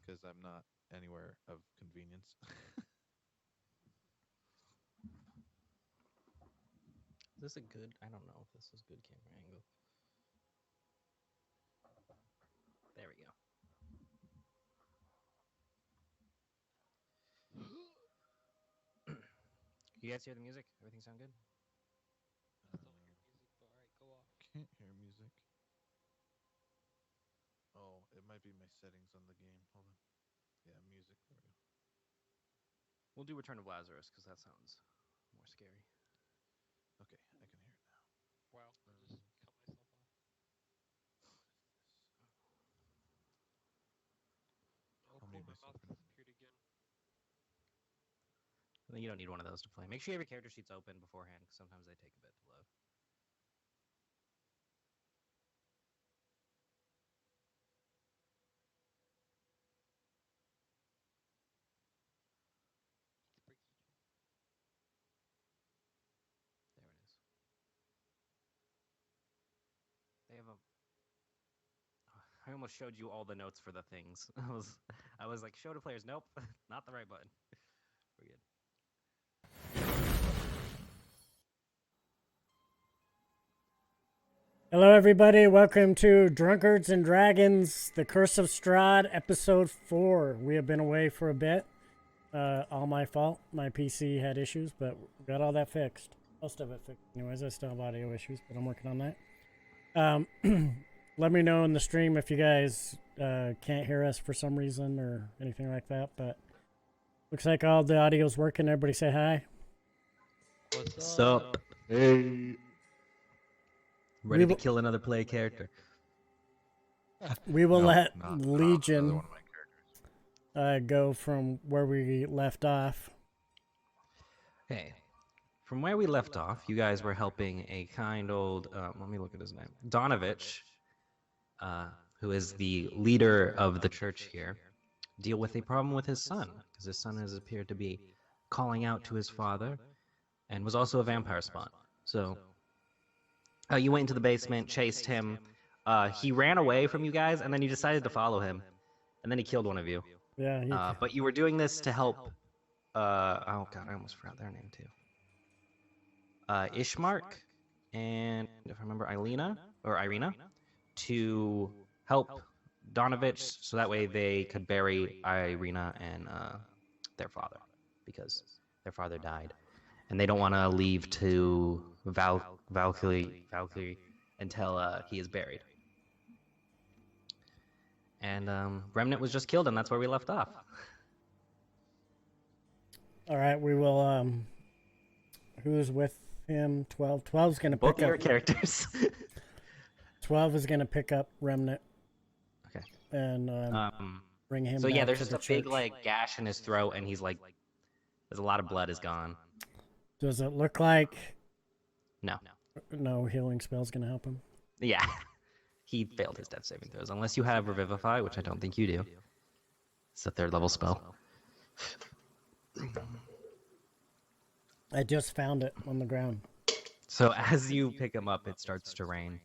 because I'm not anywhere of convenience. Is this a good? I don't know if this is good camera angle. There we go. You guys hear the music? Everything sound good? I still don't hear music, but alright, go off. Can't hear music. Oh, it might be my settings on the game. Hold on. Yeah, music. There we go. We'll do Return of Lazarus because that sounds more scary. Okay, I can hear it now. Wow, I just cut myself off. Oh I'll cool, mute my myself mouse for now. disappeared again. You don't need one of those to play. Make sure you have your character sheets open beforehand because sometimes they take a bit to load. It's breaky. There it is. They have a. I almost showed you all the notes for the things. I was like, show to players. Nope, not the right button. We're good. Hello, everybody. Welcome to Drunkards and Dragons, The Curse of Strahd, Episode 4. We have been away for a bit. All my fault. My PC had issues, but we got all that fixed. Most of it fixed. Anyways, I still have audio issues, but I'm working on that. Let me know in the stream if you guys can't hear us for some reason or anything like that, but looks like all the audio's working. Everybody say hi. What's Sup? Hey. Ready to kill another play character. We will let not another Legion one of my characters. go from where we left off. Hey, from where we left off, you guys were helping a kind old. Let me look at his name. Donovich, who is the leader of the church here, deal with a problem with his son because his son has appeared to be calling out to his father and was also a vampire spawn. So you went into the basement, chased him. He ran away from you guys, and then you decided to follow him, and then he killed one of you. Yeah. But you were doing this to help. Oh god, I almost forgot their name too. Ishmark and if I remember Irina to help Donovich so that way they could bury Irina and their father because their father died and they don't want to leave to Valkyrie until he is buried. And Remnant was just killed and that's where we left off. All right, we will. Who's with him? 12. 12's gonna Both pick of your up. characters. 12 is gonna pick up Remnant. Okay. And bring him. So back yeah, there's to just the a big church. like gash in his throat, and he's like, there's a lot of blood is gone. Does it look like No. no healing spell's gonna help him? Yeah. He failed his death saving throws, unless you have Revivify, which I don't think you do. It's a 3rd level spell. I just found it on the ground. So as you pick him up, it starts to rain.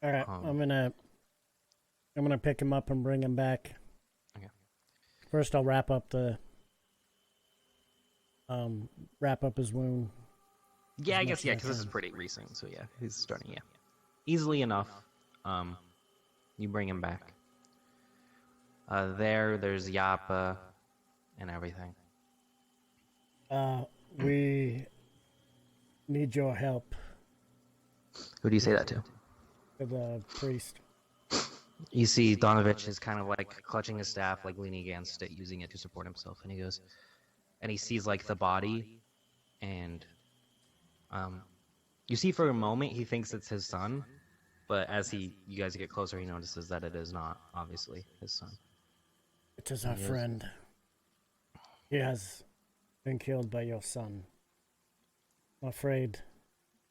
All right, I'm gonna pick him up and bring him back. Okay. First, I'll wrap up his wound. Yeah, I guess yeah, because this is pretty recent. So yeah, he's starting. Yeah, easily enough. You bring him back. There's Yappa and everything. We need your help. Who do you say that to? The priest. You see Donovich is kind of like clutching his staff, like leaning against it, using it to support himself, and he goes, and he sees like the body, and you see for a moment he thinks it's his son, but as you guys get closer, he notices that it is not, obviously, his son. It is our friend. He has been killed by your son. I'm afraid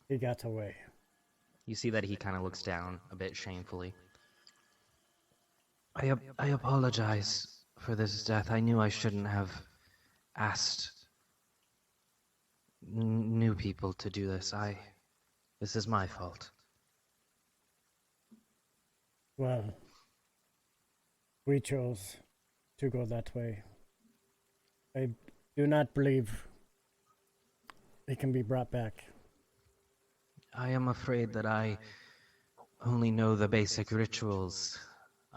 he got away. You see that he kind of looks down a bit shamefully. I apologize for this death. I knew I shouldn't have asked new people to do this. This is my fault. Well, we chose to go that way. I do not believe it can be brought back. I am afraid that I only know the basic rituals.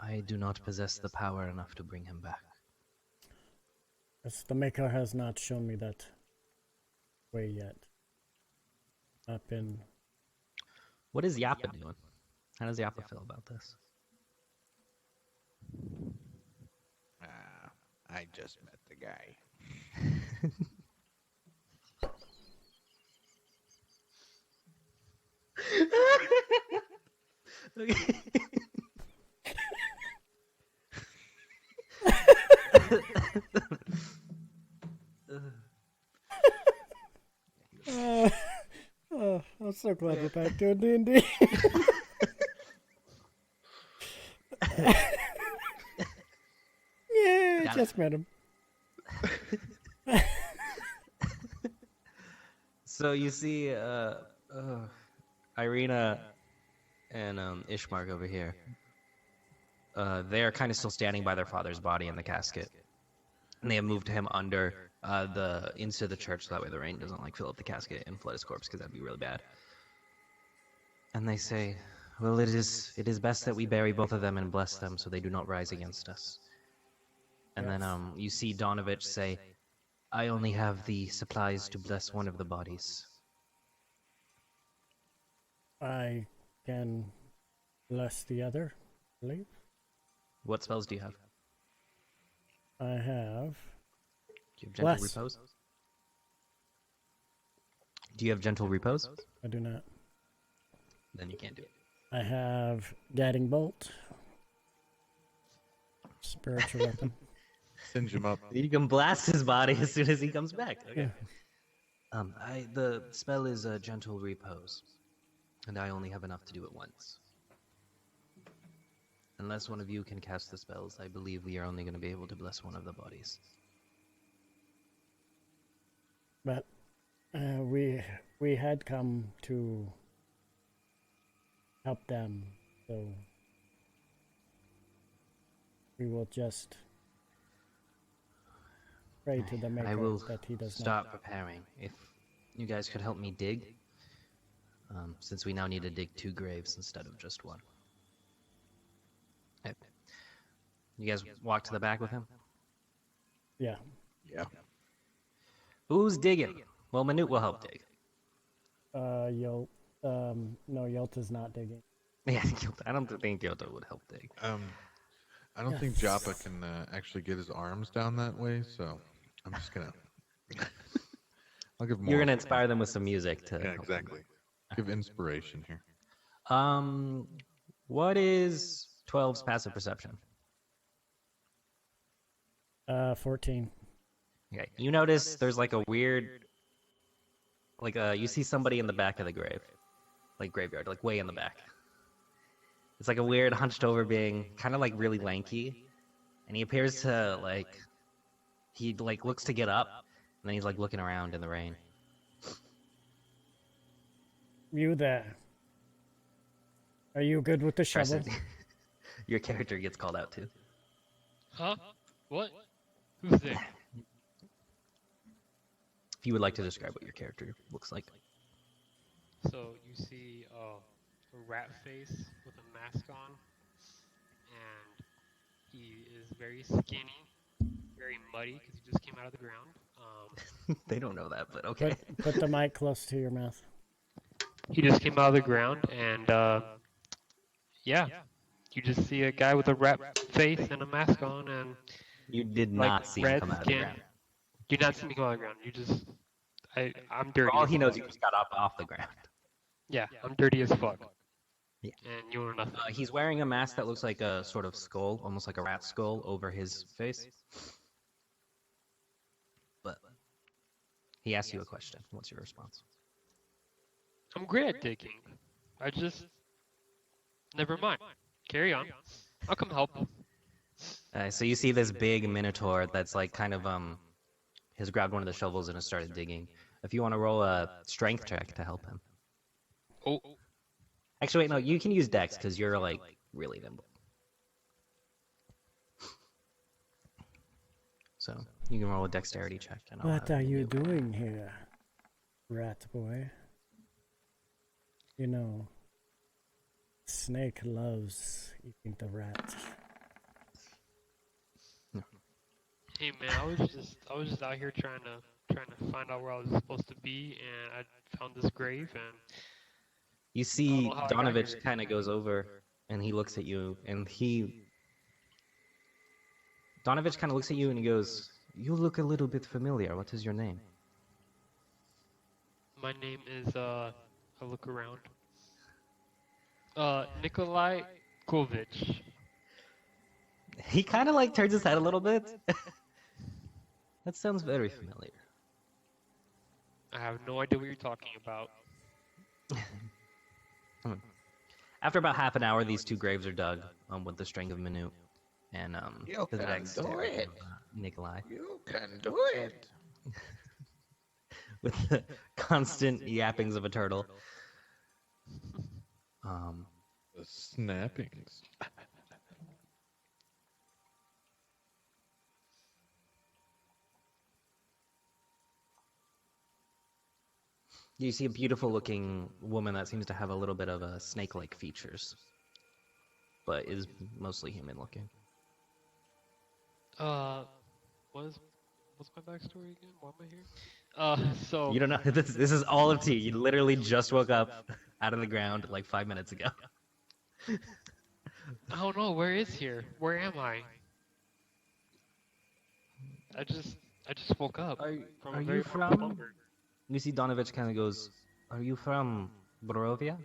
I do not possess the power enough to bring him back. As the Maker has not shown me that way yet. Not been. What is Yappa doing? How does Yappa feel about this? I just met the guy. Oh, I'm so glad we're back doing D&D. Yeah, Got just met him. So you see Irina and Ishmark over here. They're kind of still standing by their father's body in the casket. And they have moved him under into the church so that way the rain doesn't like fill up the casket and flood his corpse because that'd be really bad. And they say, well, it is best that we bury both of them and bless them so they do not rise against us. And Yes. then you see Donovich say, I only have the supplies to bless one of the bodies. I can bless the other, I believe. What spells do you have? I have. Do you have gentle Bless. repose? Do you have gentle repose? I do not. Then you can't do it. I have Guiding Bolt. Spiritual weapon. Singe him up. You can blast his body as soon as he comes back. Yeah. Okay. The spell is a gentle repose, and I only have enough to do it once. Unless one of you can cast the spells, I believe we are only going to be able to bless one of the bodies. But we had come to help them, so we will just pray to the Maker I will that he does stop preparing. If you guys could help me dig, since we now need to dig 2 graves instead of just 1. Okay. You guys walk to the back with him? Yeah. Yeah. Who's digging? Well, Manute will help dig. Yolt. No, Yolt is not digging. Yeah, I don't think Yoto would help dig. I don't think Joppa can actually get his arms down that way, so I'm just gonna. I'll give more. You're gonna inspire them with some music to. Yeah, help them. exactly. Give inspiration here. What is 12's passive perception? 14. Okay, you notice there's like a weird, you see somebody in the back of the grave, like graveyard, like way in the back. It's like a weird hunched over being, kind of like really lanky, and he appears to he looks to get up, and then he's like looking around in the rain. You there. Are you good with the shovel? Preston, your character gets called out too. Huh? What? Who's there? If you would like to describe what your character looks like. So you see a rat face with a mask on, and he is very skinny, very muddy because he just came out of the ground. They don't know that, but okay. Put the mic close to your mouth. He just came out of the ground, and yeah, you just see a guy with a rat face and a mask on, and You did like not see him red come out of the skin. ground. You did not see me come out of the ground. You just, I'm dirty. For all as he knows, fuck. you just got up off the ground. Yeah, I'm dirty as fuck. Yeah. And you know nothing. He's wearing a mask that looks like a sort of skull, almost like a rat skull, over his face. But he asks you a question. What's your response? I'm great at digging. I just, never mind. Carry on. I'll come help. So you see this big minotaur that's like kind of has grabbed one of the shovels and has started digging. If you want to roll a strength check to help him. Oh, Actually, wait, no, you can use Dex because you're like really nimble. So you can roll a dexterity check. And I'll What have are you Minu- doing here, rat boy? You know, snake loves eating the rat. Hey man, I was just out here trying to find out where I was supposed to be, and I found this grave, and You I see, don't know how I got Donovich here. kind of goes over and he looks at you, and Donovich kind of looks at you and he goes, "You look a little bit familiar. What is your name?" My name is I look around. Nikolai Kovich. He kind of like turns his head a little bit. That sounds very familiar. I have no idea what you're talking about. After about half an hour, these two graves are dug with the strength of Minute and You the can dexterity do it. of Nikolai, You can do it. with the constant yappings of a turtle. The snappings. You see a beautiful-looking woman that seems to have a little bit of snake-like features, but is mostly human-looking. What's my backstory again? Why am I here? So You don't know. This is all up to you. You literally just woke up out of the ground like 5 minutes ago. I don't know where is here. Where am I? I just woke up from Are a you very long from? slumber. You see Donovich kind of goes, "Are you from Borovia?"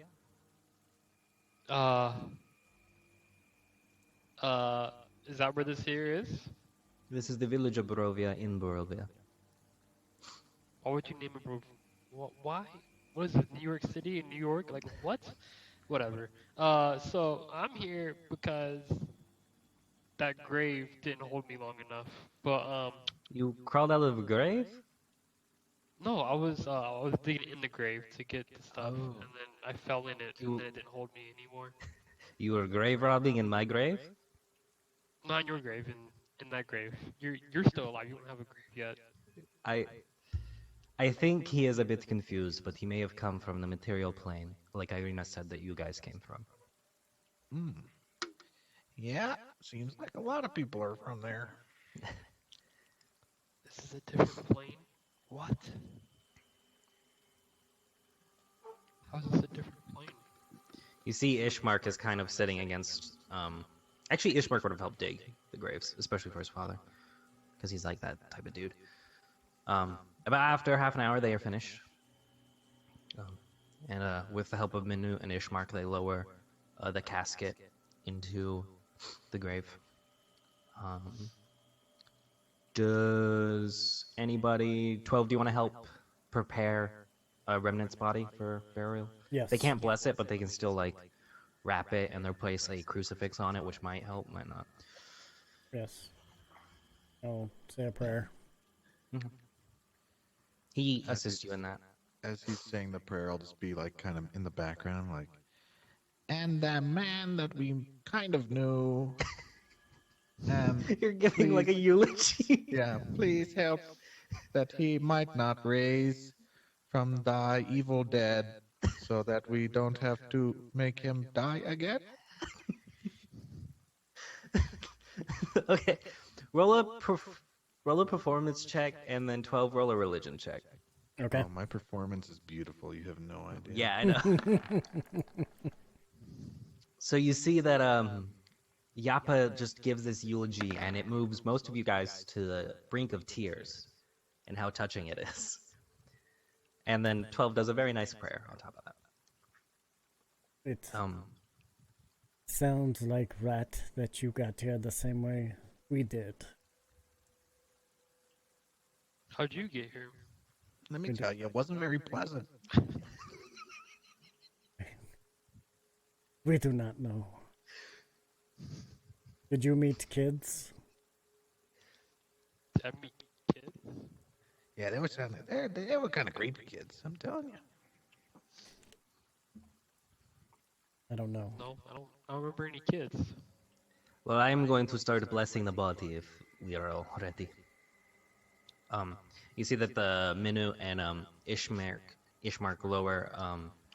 Uh, is that where this here is? This is the village of Borovia in Borovia. Why would you name it Why? What is it? New York City in New York? Like what? Whatever. So I'm here because that grave didn't hold me long enough. But You crawled out of a grave? no, I was digging in the grave to get the stuff, Oh. and then I fell in it, You- and then it didn't hold me anymore. You were grave robbing in my grave? Not in your grave, in that grave. You're still alive. You don't have a grave yet. I think he is a bit confused, but he may have come from the material plane, like Irina said that you guys came from. Yeah, seems like a lot of people are from there. This is a different plane. What? How's this a different plane? You see Ishmark is kind of sitting against... Actually, Ishmark would have helped dig the graves, especially for his father, because he's like that type of dude. About after half an hour, they are finished. And with the help of Minu and Ishmark, they lower the casket into the grave. Does anybody... 12, do you want to help prepare a remnant's body for burial? Yes. They can't bless it, but they can still, like, wrap it and they'll place a crucifix on it, which might help, might not. Yes. I'll say a prayer. He assists you in that. As he's saying the prayer, I'll just be like kind of in the background, like, and that man that we kind of knew. You're giving like a eulogy. Yeah, please help that he might not raise from thy evil dead, so that we don't have to make him die again. Okay, roll a performance check, and then 12 roll a religion check. Okay. Oh, my performance is beautiful. You have no idea. Yeah, I know. So you see that Yappa just gives this eulogy, and it moves most of you guys to the brink of tears, and how touching it is. And then 12 does a very nice prayer on top of that. It sounds like, rat, that you got here the same way we did. How'd you get here? Let me tell you, it wasn't very pleasant. We do not know. Did you meet kids? Did I meet kids? Yeah, they were kind of creepy kids. I'm telling you. I don't know. No, I don't remember any kids. Well, I'm going to start blessing the body if we are all ready. You see that the Minu and Ishmark lower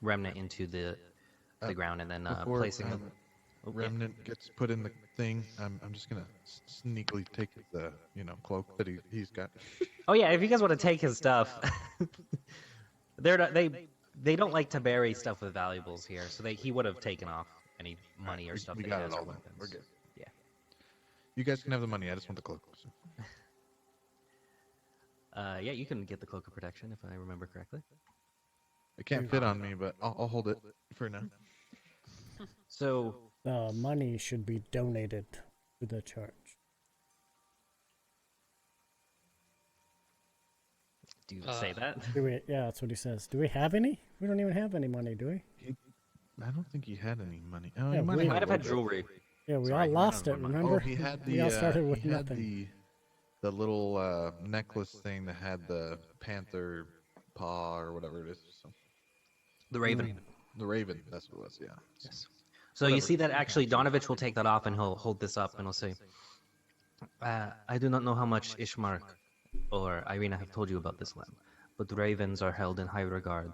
Remnant into the ground and then Before placing them. Oh, yeah. Remnant gets put in the thing, I'm just gonna sneakily take the cloak that he's got. Oh yeah, if you guys want to take his stuff, they don't like to bury stuff with valuables here, so he would have taken off any money or stuff We that got he it has all for then. weapons. We're good. Yeah. You guys can have the money. I just want the cloak. So. Yeah, you can get the cloak of protection if I remember correctly. It can't fit on me, but I'll hold it for now. So The money should be donated to the church. do you say that? Do we? Yeah, that's what he says. Do we have any? We don't even have any money, do we? I don't think he had any money. Oh, Yeah, he might we- He have might have a had little bit. jewelry. Yeah, we Sorry, all lost it. remember. Remember? Oh, he had the we all started with he had nothing. the little necklace thing that had the panther paw or whatever it is. So. The Raven. The raven, that's what it was. Yeah. Yes. So you see that actually Donovich will take that off and he'll hold this up and he'll say, I do not know how much Ishmark or Irina have told you about this land, but ravens are held in high regard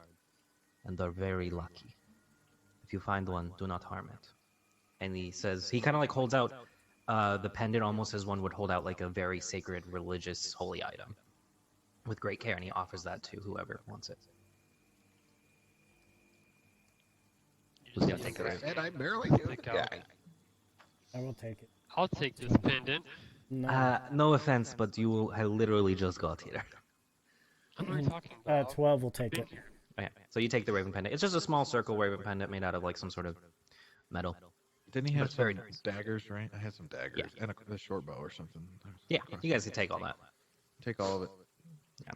and are very lucky. If you find one, do not harm it. And he says, he kind of like holds out the pendant almost as one would hold out like a very sacred religious holy item with great care, and he offers that to whoever wants it. Who's gonna take it? And I barely Pick out. I will take it. I'll take this pendant. No. No offense, but you have literally just got here. I'm not talking about. 12 will take it. Okay, so you take the raven pendant. It's just a small circle raven pendant made out of like some sort of metal. Didn't he But have it's some very nice. daggers, right? I had some daggers Yeah. and a short bow or something. Yeah, you guys can take all that. Take all of it. Yeah.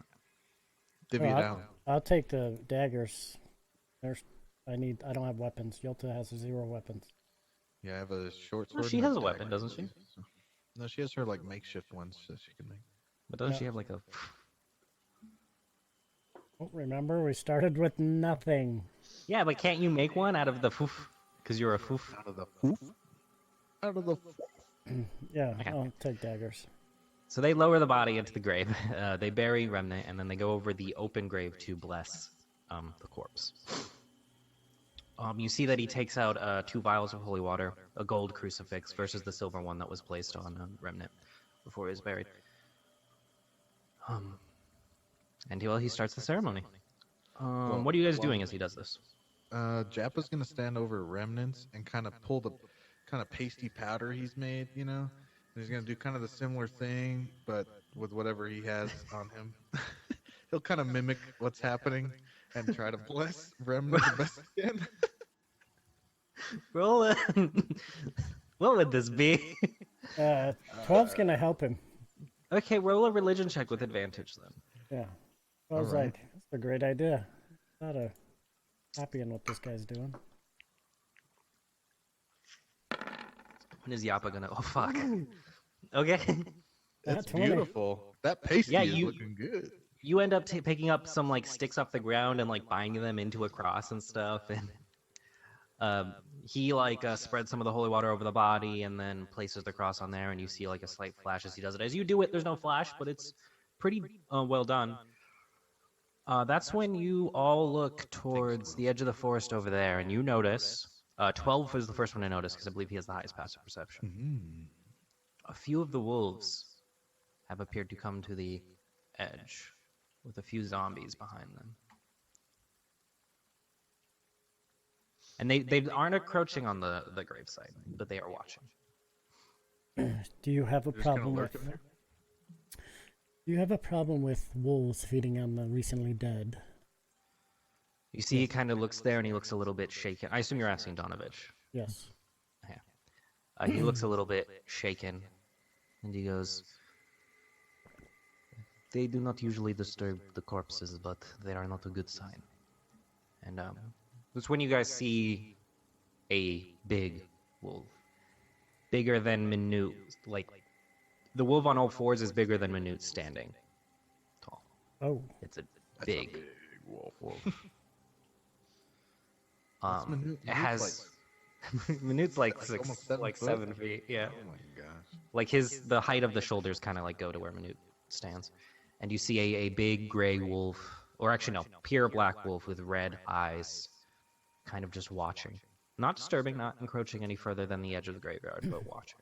Divvy it out. I'll take the daggers. I don't have weapons. Yelta has 0 weapons. Yeah, I have a short Well, sword. she and has a dagger. weapon, doesn't she? No, she has her like makeshift ones that she can make. But doesn't Yeah. she have like a? Oh, remember, we started with nothing. Yeah, but can't you make one out of the foof? Because you're a foof. Out of the poof. Out of the. Yeah, Okay. I'll take daggers. So they lower the body into the grave. They bury Remnant, and then they go over the open grave to bless the corpse. You see that he takes out 2 vials of holy water, a gold crucifix versus the silver one that was placed on Remnant before he was buried. And he starts the ceremony. What are you guys doing as he does this? Jappa's gonna stand over remnants and kind of pull the kind of pasty powder he's made, and he's gonna do kind of the similar thing, but with whatever he has on him. He'll kind of mimic what's happening and try to bless remnants the best he can. Roll it. What would this be? 12's gonna help him. Okay, roll a religion check with advantage then. Yeah. I was Alright. like, that's a great idea. Not a happy in what this guy's doing. When is Yappa gonna? Oh fuck. Okay. It's 20. beautiful. That pasty Yeah, is you- looking good. You end up picking up some like sticks off the ground and like binding them into a cross and stuff, and he like spreads some of the holy water over the body and then places the cross on there, and you see like a slight flash as he does it. As you do it, there's no flash, but it's pretty well done. That's when you all look towards the edge of the forest over there, and you notice 12 is the first one to notice because I believe he has the highest passive perception. Mm. A few of the wolves have appeared to come to the edge with a few zombies behind them. And they aren't encroaching on the gravesite, but they are watching. Do you have a Just gonna problem lurk with? in there. Do you have a problem with wolves feeding on the recently dead? You see, he kind of looks there, and he looks a little bit shaken. I assume you're asking Donovich. Yes. He looks a little bit shaken, and he goes, "They do not usually disturb the corpses, but they are not a good sign." And that's when you guys see a big wolf, bigger than Minute. Like the wolf on all fours is bigger than Minute standing tall. Oh, It's a That's big. a big wolf. It has. Minute's like six, almost 7 like foot? 7 feet. Yeah. Oh my gosh. Like the height of the shoulders kind of like go to where Minute stands, and you see a big gray wolf, or actually no, pure black wolf with red eyes, kind of just watching. Not disturbing, not encroaching any further than the edge of the graveyard, but watching.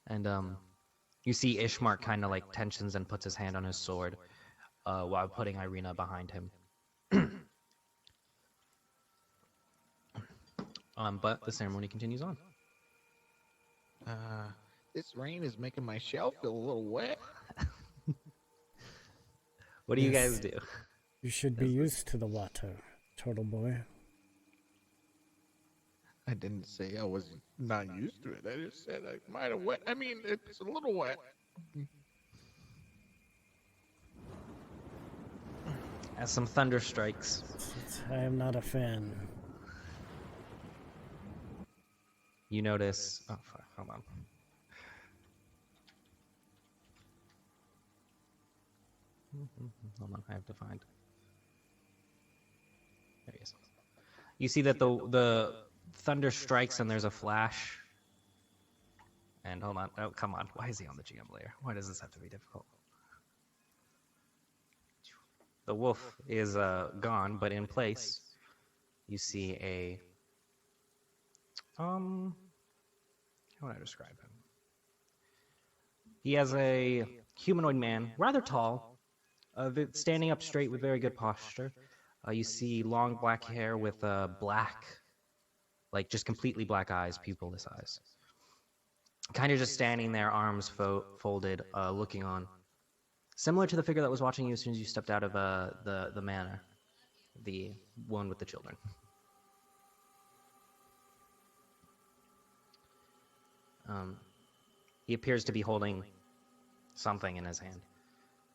And you see Ishmar kind of like tensions and puts his hand on his sword while putting Irina behind him. But the ceremony continues on. This rain is making my shell feel a little wet. What do you Yes. guys do? You should be used to the water, turtle boy. I didn't say I was not used to it. I just said I might have wet. I mean, it's a little wet. As some thunder strikes, I am not a fan. you notice. Oh, fuck, hold on. Hold on, I have to find. There he is. You see that the thunder strikes and there's a flash. And hold on. Oh, come on. Why is he on the GM layer? Why does this have to be difficult? The wolf is gone, but in place, you see a how would I describe him? He has a humanoid man, rather tall, standing up straight with very good posture. You see long black hair with black, like just completely black eyes, pupilless eyes. Kind of just standing there, arms folded, looking on. Similar to the figure that was watching you as soon as you stepped out of the manor, the one with the children. He appears to be holding something in his hand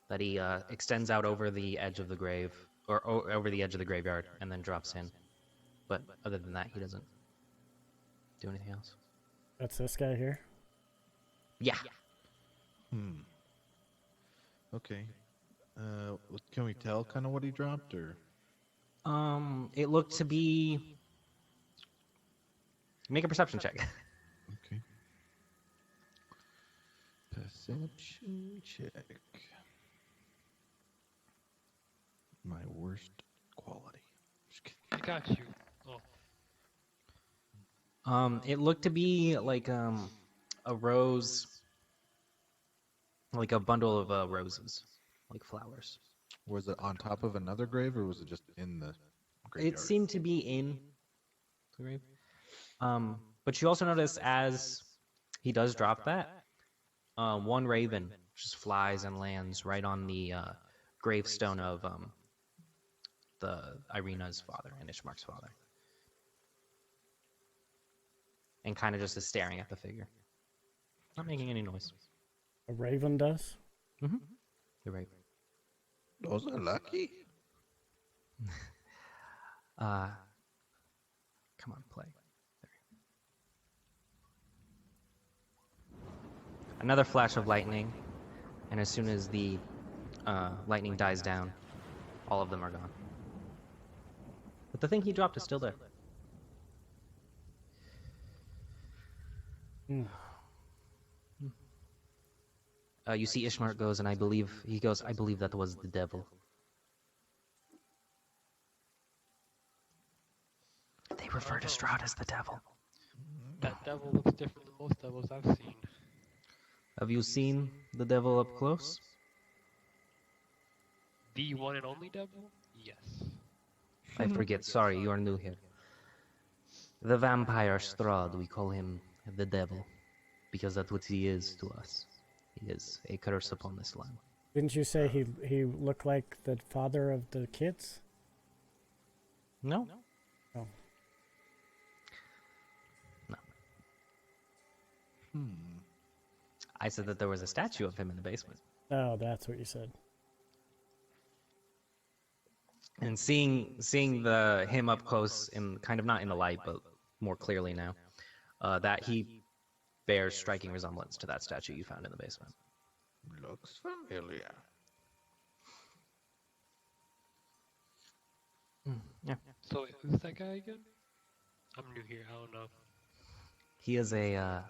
that he extends out over the edge of the grave, or over the edge of the graveyard, and then drops in. But other than that, he doesn't do anything else. That's this guy here? Yeah. Okay. Can we tell kind of what he dropped, or? It looked to be. Make a perception check. Okay. Perception check. My worst quality. Just kidding. I got you. Oh, It looked to be like a rose, like a bundle of roses, like flowers. Was it on top of another grave, or was it just in the graveyard? It seemed to be in the grave. But you also notice as he does drop that, one raven just flies and lands right on the gravestone of the Irina's father and Ishmar's father, and kind of just is staring at the figure, not making any noise. A raven does? Mm-hmm. The raven. Those are lucky. Come on, play. There. Another flash of lightning, and as soon as the lightning dies down, all of them are gone. But the thing he dropped is still there. You see Ishmar goes, and I believe that was the devil. They refer to Strahd as the devil. that devil looks different than most devils I've seen. Have you seen the devil up close? The one and only devil? Yes. I forget, sorry, you are new here. The vampire Strahd, we call him the devil, because that's what he is to us. He is a curse upon this land. Didn't you say he looked like the father of the kids? No? Oh. No. I said that there was a statue of him in the basement. Oh, that's what you said. And seeing him up close, in kind of not in the light, but more clearly now, that he bears striking resemblance to that statue you found in the basement. Looks familiar. Yeah. So wait, who's that guy again? I'm new here. I don't know. He is a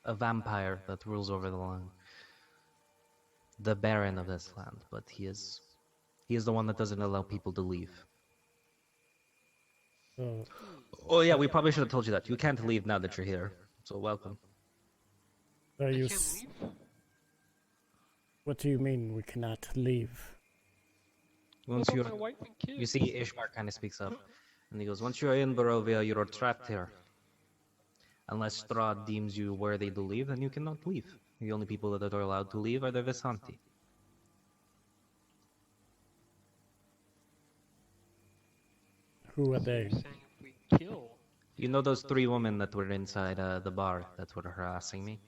vampire that rules over the land. the Baron of this land, but he is the one that doesn't allow people to leave. So, Oh yeah, we probably should have told you that. You can't leave now that you're here. So welcome. so I you. can't leave? What do you mean we cannot leave? Once What you're, about my wife and kids? you see, Ishmar kind of speaks up, and he goes, "Once you're in Barovia, you're trapped here. Unless Strahd deems you worthy to leave, then you cannot leave. The only people that are allowed to leave are the Visanti." Who are So they? you're saying if we kill... You know those three women that were inside the bar that were harassing me?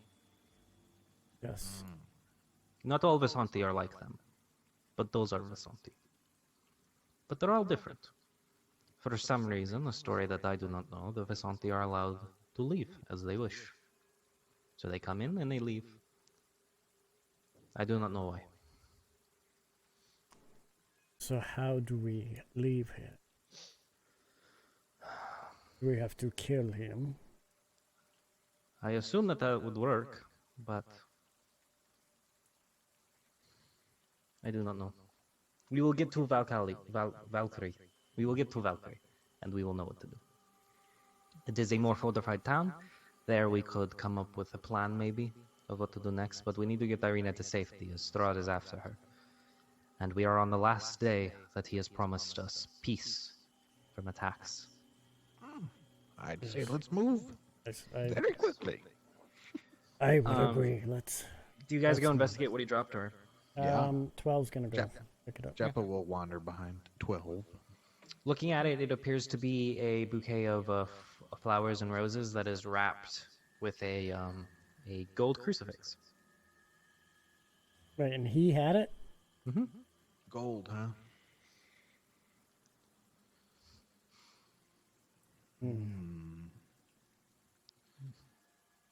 Yes. Not all Visanti are like them, but those are Visanti. But they're all different. For some reason, a story that I do not know, the Visanti are allowed to leave as they wish. So they come in and they leave. I do not know why. So how do we leave here? Do we have to kill him? I assume that that would work, but I do not know. We will get to Valkyrie. We will get to Valkyrie, and we will know what to do. It is a more fortified town. There we could come up with a plan, maybe, of what to do next, but we need to get Irina to safety, as Strahd is after her. And we are on the last day that he has promised us peace from attacks. I'd say let's move I very quickly. would agree. Let's. Do you guys Let's go move. investigate what he dropped, or? Yeah. 12's gonna go Jap- pick it up. Jeppa will wander behind 12. Looking at it, it appears to be a bouquet of flowers and roses that is wrapped with a gold crucifix. Right, and he had it. Mm-hmm. Gold, huh?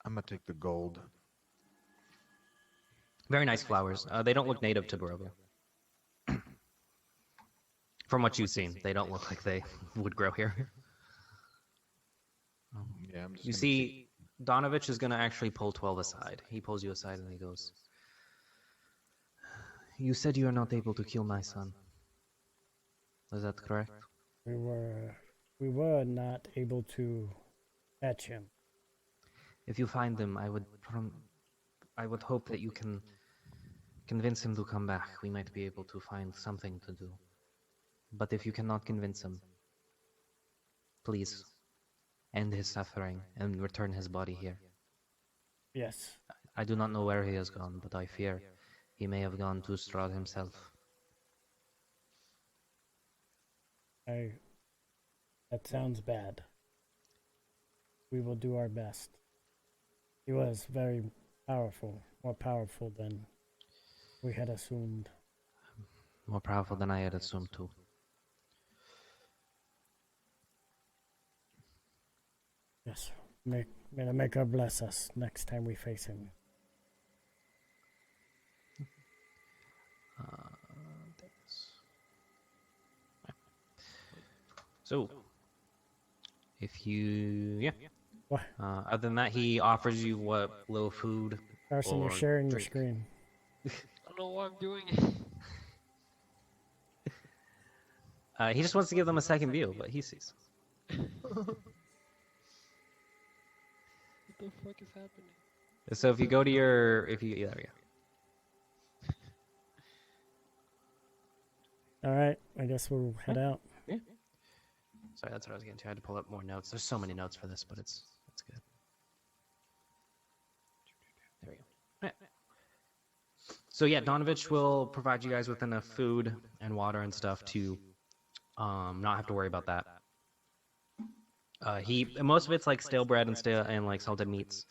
I'm gonna take the gold. Very nice flowers. They don't look native to Barovia. From what you've seen, they don't look like they would grow here. Yeah, I'm just You gonna see, Donovich is going to actually pull 12 aside. He pulls you aside and he goes, "You said you are not able to kill my son. Is that correct?" We were not able to catch him. If you find him, I would hope that you can convince him to come back. We might be able to find something to do. But if you cannot convince him, please end his suffering and return his body here. Yes. I do not know where he has gone, but I fear he may have gone to Strahd himself. That sounds bad. We will do our best. He was very powerful, more powerful than we had assumed. More powerful than I had assumed too. Yes. May the Maker bless us next time we face him. So, if you, What? other than that, he offers you what little food. Carson, you're or sharing your drink. screen. I don't know why I'm doing it. He just wants to give them a second view, but he sees. What the fuck is happening? So if you go to your, there we go. All right, I guess we'll head out. Yeah. Sorry, that's what I was getting to. I had to pull up more notes. There's so many notes for this, but it's good. There we go. All right. So yeah, Donovich will provide you guys with enough food and water and stuff to not have to worry about that. Most of it's like stale bread and like salted meats,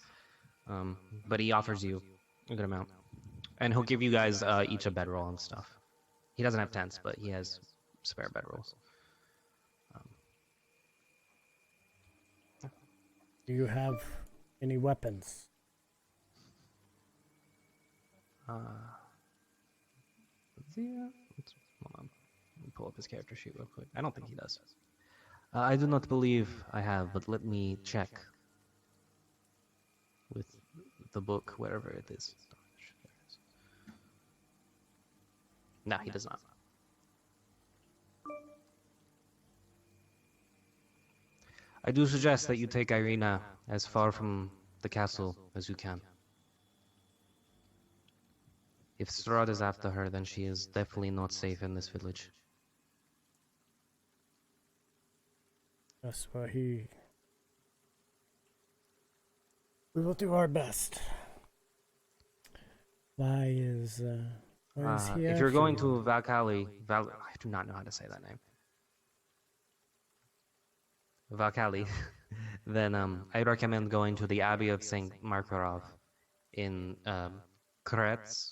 but he offers you a good amount, and he'll give you guys each a bedroll and stuff. He doesn't have tents, but he has spare bedrolls. Do you have any weapons? Yeah. Hold on. Let me pull up his character sheet real quick. I don't think he does. I do not believe I have, but let me check with the book, wherever it is. No, he does not. I do suggest that you take Irina as far from the castle as you can. If Strahd is after her, then she is definitely not safe in this village. That's what he. We will do our best. Why is he If you're after going you? to Valcali, I do not know how to say that name. Valcali, then I recommend going to the Abbey of Saint Markarov in Kretz.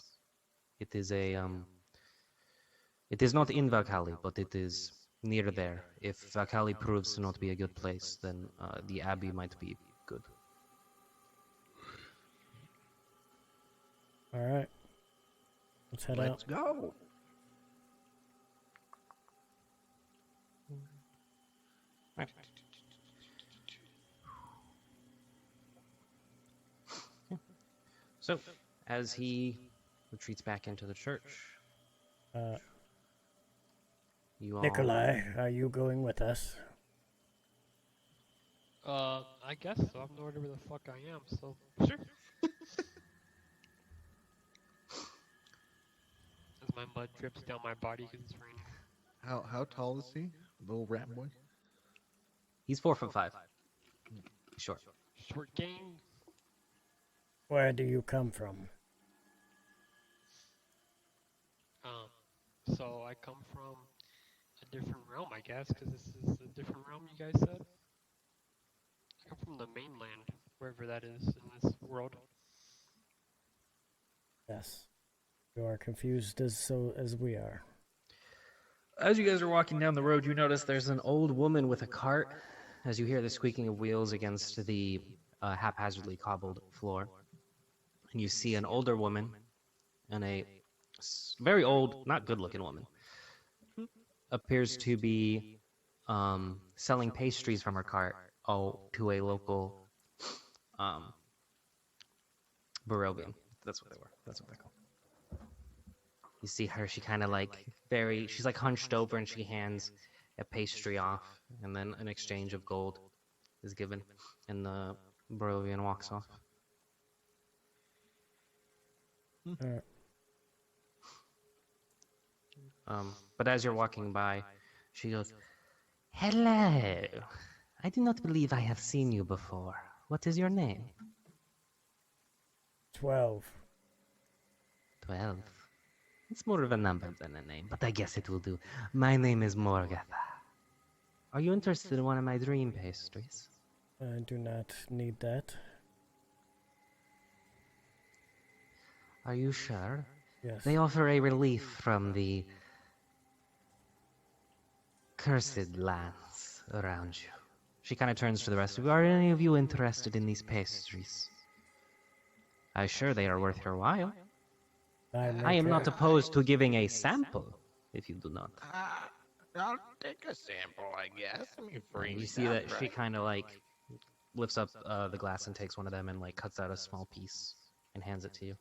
It is it is not in Valcali, but it is near there. If Valcali proves to not be a good place, then the Abbey might be good. All right. Let's head out. Let's go. So, as he retreats back into the church, you all... Nikolai, are you going with us? I guess so. I'm not whatever the fuck I am, so sure. As my mud drips down my body because it's raining. How tall is he? Little rat boy? He's 4'5". Short. Short game. Where do you come from? So I come from a different realm, I guess, because this is a different realm you guys said. I come from the mainland, wherever that is in this world. Yes. You are confused as we are. As you guys are walking down the road, you notice there's an old woman with a cart. As you hear the squeaking of wheels against the haphazardly cobbled floor. And you see an older woman and a very old, not good-looking woman. Appears to be selling pastries from her cart to a local Barovian. That's what they were. That's what they're called. You see her, she kind of like she's like hunched over and she hands a pastry off, and then an exchange of gold is given, and the Barovian walks off. But as you're walking by, she goes, "Hello. I do not believe I have seen you before. What is your name?" 12. 12. It's more of a number than a name, but I guess it will do. My name is Morgatha. Are you interested in one of my dream pastries? I do not need that. Are you sure? Yes. They offer a relief from the cursed lands around you. She kind of turns to the rest of you. Are any of you interested in these pastries? I'm sure they are worth your while. I am not opposed to giving a sample, if you do not. I'll take a sample, I guess. I mean, free. You see that she kind of like lifts up the glass and takes one of them and like cuts out a small piece and hands it to you.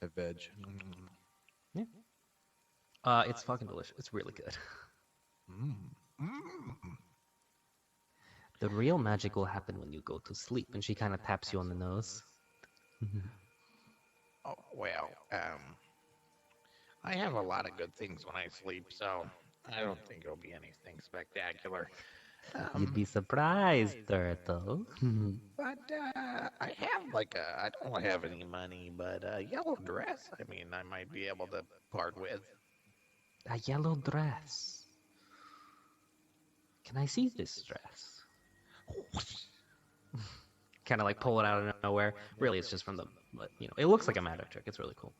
A veg. Yeah. It's fucking delicious. It's really good. The real magic will happen when you go to sleep. And she kind of taps you on the nose. Oh, well, I have a lot of good things when I sleep, so I don't think it'll be anything spectacular. You'd be surprised, Turtle. But I have I don't have any money, but a yellow dress, I mean, I might be able to part with. A yellow dress. Can I see this dress? Kind of like pull it out of nowhere. Really, it's just from the, it looks like a magic trick. It's really cool.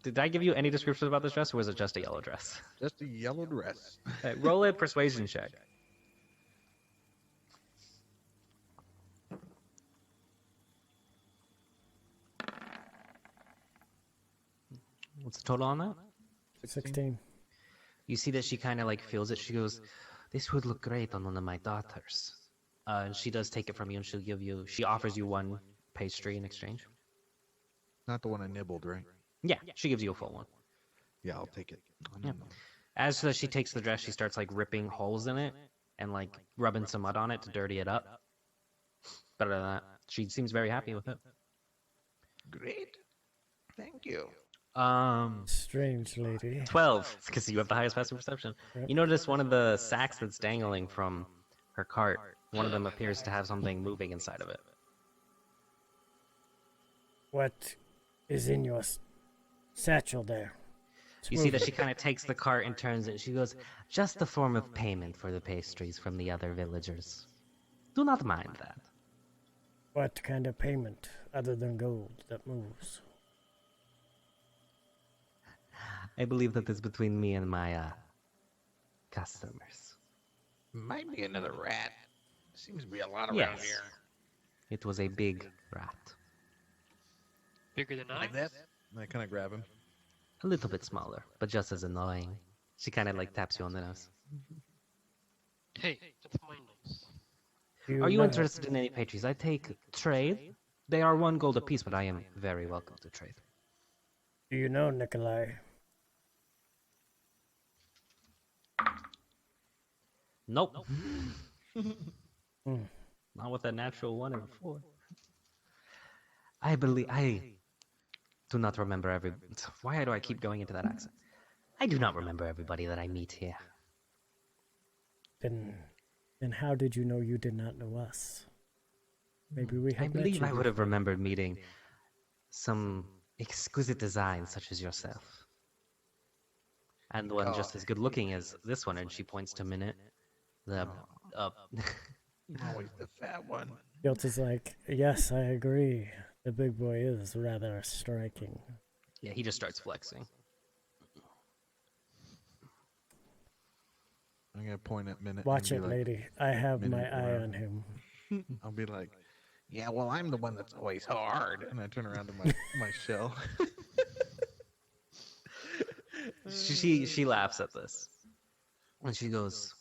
Did I give you any descriptions about this dress, or was it just a yellow dress? Just a yellow dress. Roll a persuasion check. What's the total on that? 16. You see that she kind of like feels it. She goes, "This would look great on one of my daughters." And she does take it from you, and she offers you one pastry in exchange. Not the one I nibbled, right? Yeah, she gives you a full one. Yeah, I'll take it. Yeah. As she takes the dress, she starts like ripping holes in it and like rubbing some mud on it to dirty it up. But other than that, she seems very happy with it. Great. Thank you. strange lady. 12, because you have the highest passive perception. Yep. You notice one of the sacks that's dangling from her cart. One of them appears to have something moving inside of it. What is in your satchel there? It's You see that moving. she kind of takes the cart and turns it. She goes, "Just a form of payment for the pastries from the other villagers. Do not mind that." What kind of payment other than gold that moves? I believe that is between me and my customers. Might be another rat. Seems to be a lot around Yes. here. It was a big rat. Bigger than I? Like this? And I kind of grab him. A little bit smaller, but just as annoying. She kind of like taps you on the nose. Hey, that's my nose. Are you know- interested in any pastries? I take trade. They are 1 gold apiece, but I am very welcome to trade. Do you know Nikolai? Nope. Hmm. Not with a natural 1 and a 4. I do not remember every. Why do I keep going into that accent? I do not remember everybody that I meet here. Then how did you know you did not know us? Maybe we I have believe met I you would have before. remembered meeting some exquisite designs such as yourself. And one just as good looking as this one, and she points to Minute. The Always the fat one. Guilt is like, yes, I agree. The big boy is rather striking. yeah, he just starts flexing. I'm gonna point at Minute. Watch and it, be like, lady. I have my Minute eye around. on him. I'll be like, yeah, well, I'm the one that's always hard. And I turn around to my shell. She laughs at this, and she goes,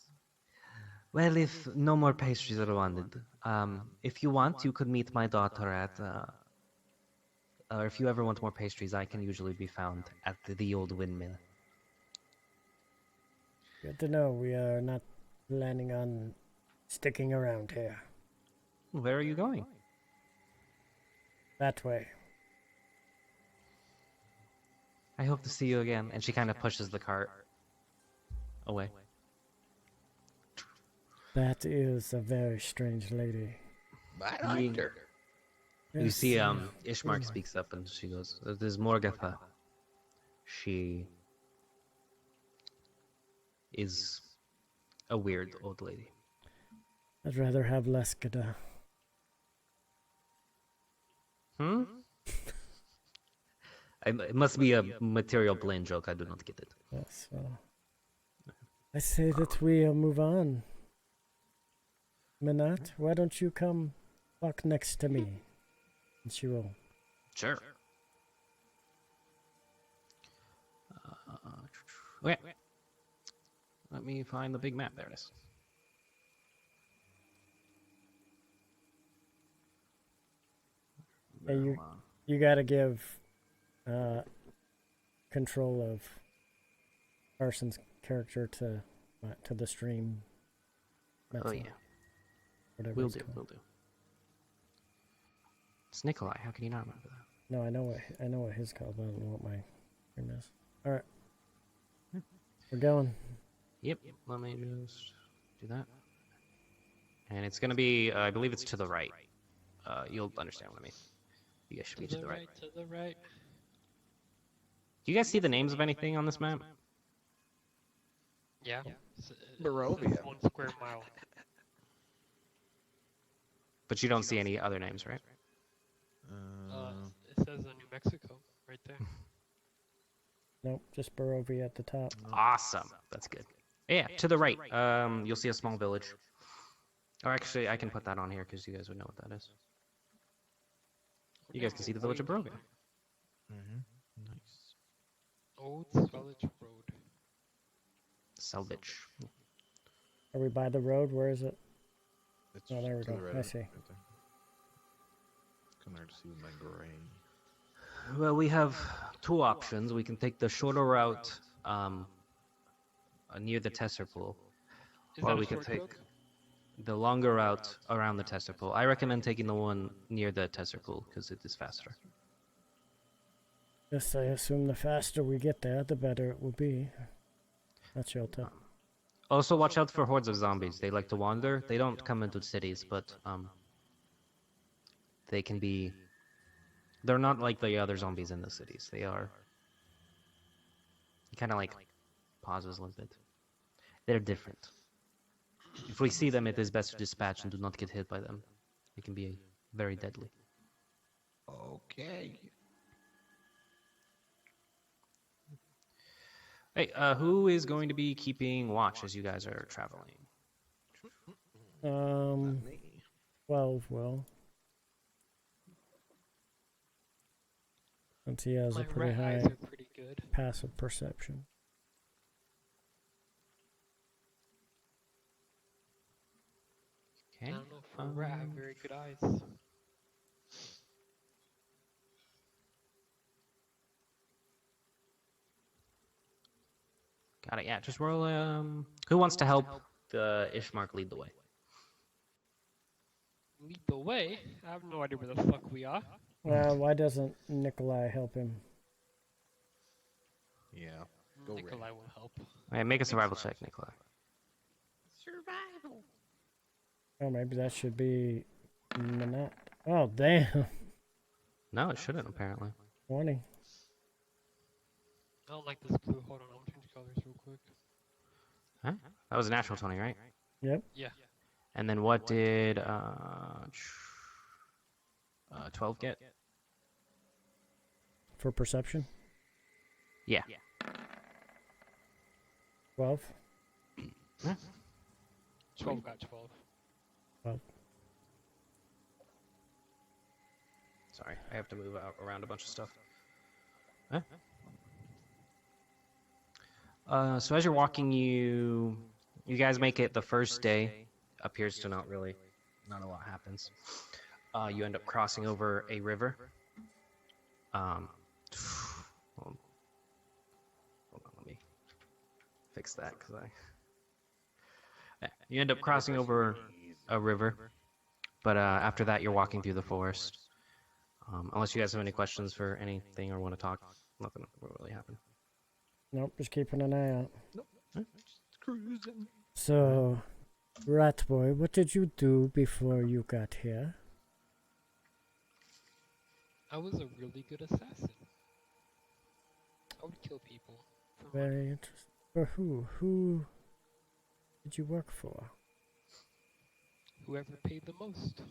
"Well, if no more pastries are wanted, if you want, you could meet my daughter at. Or if you ever want more pastries, I can usually be found at the old windmill." Good to know we are not planning on sticking around here. Where are you going? That way. I hope to see you again. And she kind of pushes the cart away. That is a very strange lady. I liked her. You Yes, see, Ishmark Ishmark speaks up and she goes, "It is Morgatha. She is a weird old lady." I'd rather have Leskada. Hmm? It must be a material blame joke. I do not get it. Yes, well. I say that we move on. Minat, why don't you come walk next to me? And she will. Sure. Okay. Let me find the big map. There it is. Hey, you gotta give control of Carson's character to the stream. Oh That's yeah, whatever will it's do, called. will do. It's Nikolai. How can you not remember that? No, I know what his called, but I don't know what my stream is. All right, we're going. Yep. Let me just do that. And it's gonna be, I believe it's to the right. You'll understand what I mean. You guys should be to the right. To the right. Do you guys see the names of anything on this map? Yeah. Barovia. It's 1 square mile. But you don't see any other names, right? It says New Mexico right there. Nope, just Barovia at the top. Awesome. That's good. Yeah, to the right. You'll see a small village. Or actually, I can put that on here because you guys would know what that is. You guys can see the village of Barovia. Nice. Old Swellage Road. Selvage. Are we by the road? Where is it? It's Oh, there we to the go. right I of it, see. right there. Come there to see with my brain. Well, we have two options. We can take the shorter route near the tester pool, Is or that a we could shortcut? take the longer route around the tester pool. I recommend taking the one near the tester pool because it is faster. Yes, I assume the faster we get there, the better it will be. That's your tip. Also, watch out for hordes of zombies. They like to wander. They don't come into cities, but they can be. They're not like the other zombies in the cities. They are. He kind of like pauses a little bit. They're different. If we see them, it is best to dispatch and do not get hit by them. They can be very deadly. Okay. Hey, who is going to be keeping watch as you guys are traveling? 12 will. Since he has My a pretty rat eyes high are pretty good. passive perception. I Okay. don't know, for a rat, I have very good eyes. Got it. Yeah, just roll. Who wants to help the Ishmark lead the way? Lead the way? I have no idea where the fuck we are. Why doesn't Nikolai help him? Yeah. Go Ray. Nikolai will help. All right, make a survival check, Nikolai. Survival. Oh, maybe that should be Minette. Oh, damn. No, it shouldn't, apparently. 20. I don't like this clue. Hold on, I'll change colors real quick. Huh? That was a natural 20, right? Yep. Yeah. And then what did 12 get? For perception? Yeah. 12. 12 got 12. 12. Sorry, I have to move around a bunch of stuff. Huh? So as you're walking, you guys make it the first day. Appears to not a lot happens. You end up crossing over a river. Hold on, let me fix that because you end up crossing over a river, but after that you're walking through the forest. Unless you guys have any questions for anything or want to talk, nothing will really happen. Nope, just keeping an eye out. Just cruising. So, Rat Boy, what did you do before you got here? I was a really good assassin. I would kill people. For money. Very interesting. For who? Who did you work for? Whoever paid the most.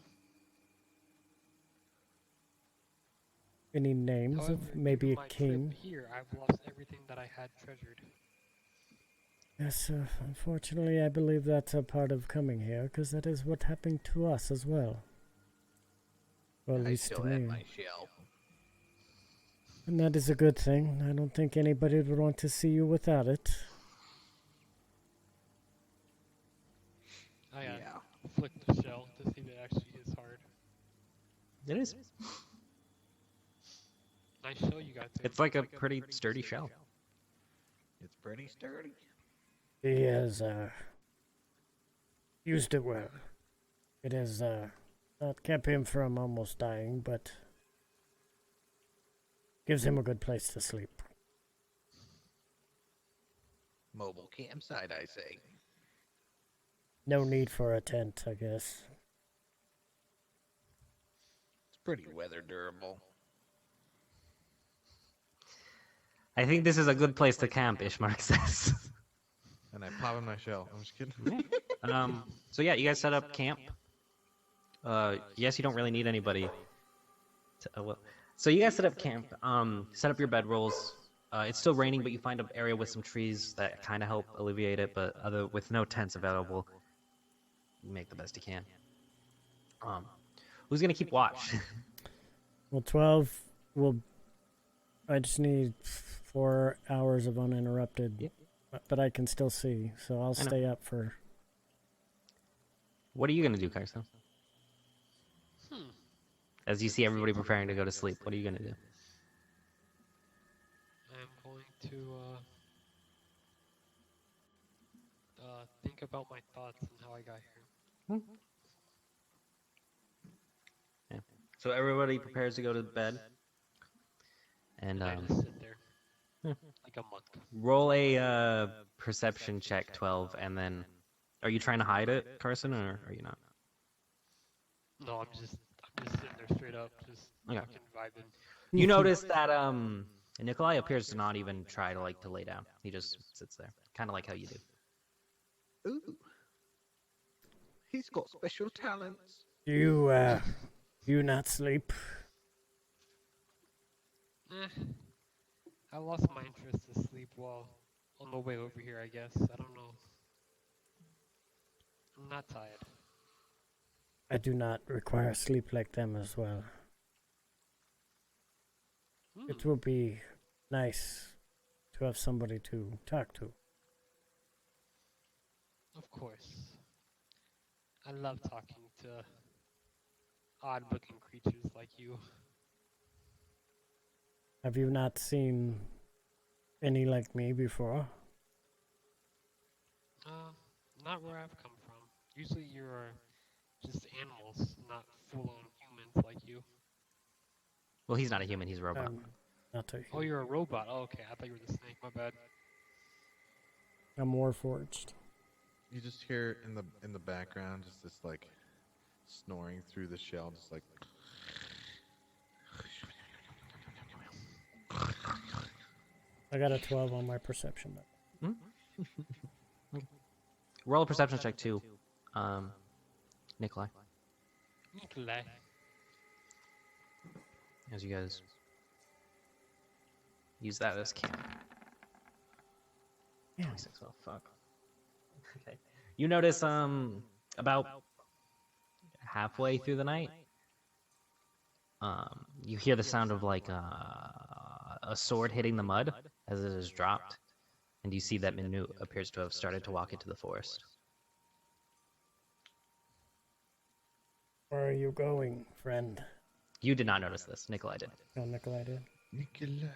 Any names However, of maybe through a my king? trip here, I've lost everything that I had treasured. Yes, unfortunately, I believe that's a part of coming here, because that is what happened to us as well. Well, at I least still to have me. my shell. And that is a good thing. I don't think anybody would want to see you without it. I Yeah. flicked the shell to see if it actually is hard. It is. Nice shell you got there. It's like a pretty sturdy shell. It's pretty sturdy. He has used it well. It has not kept him from almost dying, but gives him a good place to sleep. Mobile campsite, I say. No need for a tent, I guess. It's pretty weather durable. I think this is a good place to camp, Ishmark says. And I pop in my shell. I'm just kidding. So yeah, you guys set up camp. Yes, you don't really need anybody. So you guys set up camp. Set up your bedrolls. It's still raining, but you find an area with some trees that kind of help alleviate it. But with no tents available, you make the best you can. Who's gonna keep watch? Well, 12 will... I just need 4 hours of uninterrupted, Yep. but I can still see, so I'll I know. stay up for... What are you gonna do, Kaiso? As you see everybody preparing to go to sleep, what are you gonna do? to think about my thoughts and how I got here. Yeah. So everybody prepares to go to bed, and And I just sit there yeah. like a monk. Roll a perception check, 12, and then. Are you trying to hide it, Carson, or are you not? No, I'm just sitting there straight up, just Okay. fucking vibing. You notice that Nikolai appears to not even try to lay down. He just sits there, kind of like how you do. Ooh, he's got special talents. You not sleep? I lost my interest to sleep while on the way over here, I guess. I don't know. I'm not tired. I do not require sleep like them as well. It will be nice to have somebody to talk to. Of course. I love talking to odd-looking creatures like you. Have you not seen any like me before? Not where I've come from. Usually you're just animals, not full-on humans like you. Well, he's not a human; he's a robot. Not a Oh, you're a robot. Oh, okay. I thought you were the snake. My bad. I'm Warforged. You just hear in the background just this like snoring through the shell, just like. I got a 12 on my perception. Roll a perception check too, Nikolai. Nikolai. As you guys use that as camp. Yeah. 26. Oh fuck. Okay. You notice about halfway through the night, you hear the sound of like a sword hitting the mud as it is dropped, and you see that Minu appears to have started to walk into the forest. Where are you going, friend? You did not notice this. Nikolai did. Oh, Nikolai did. Nikolai.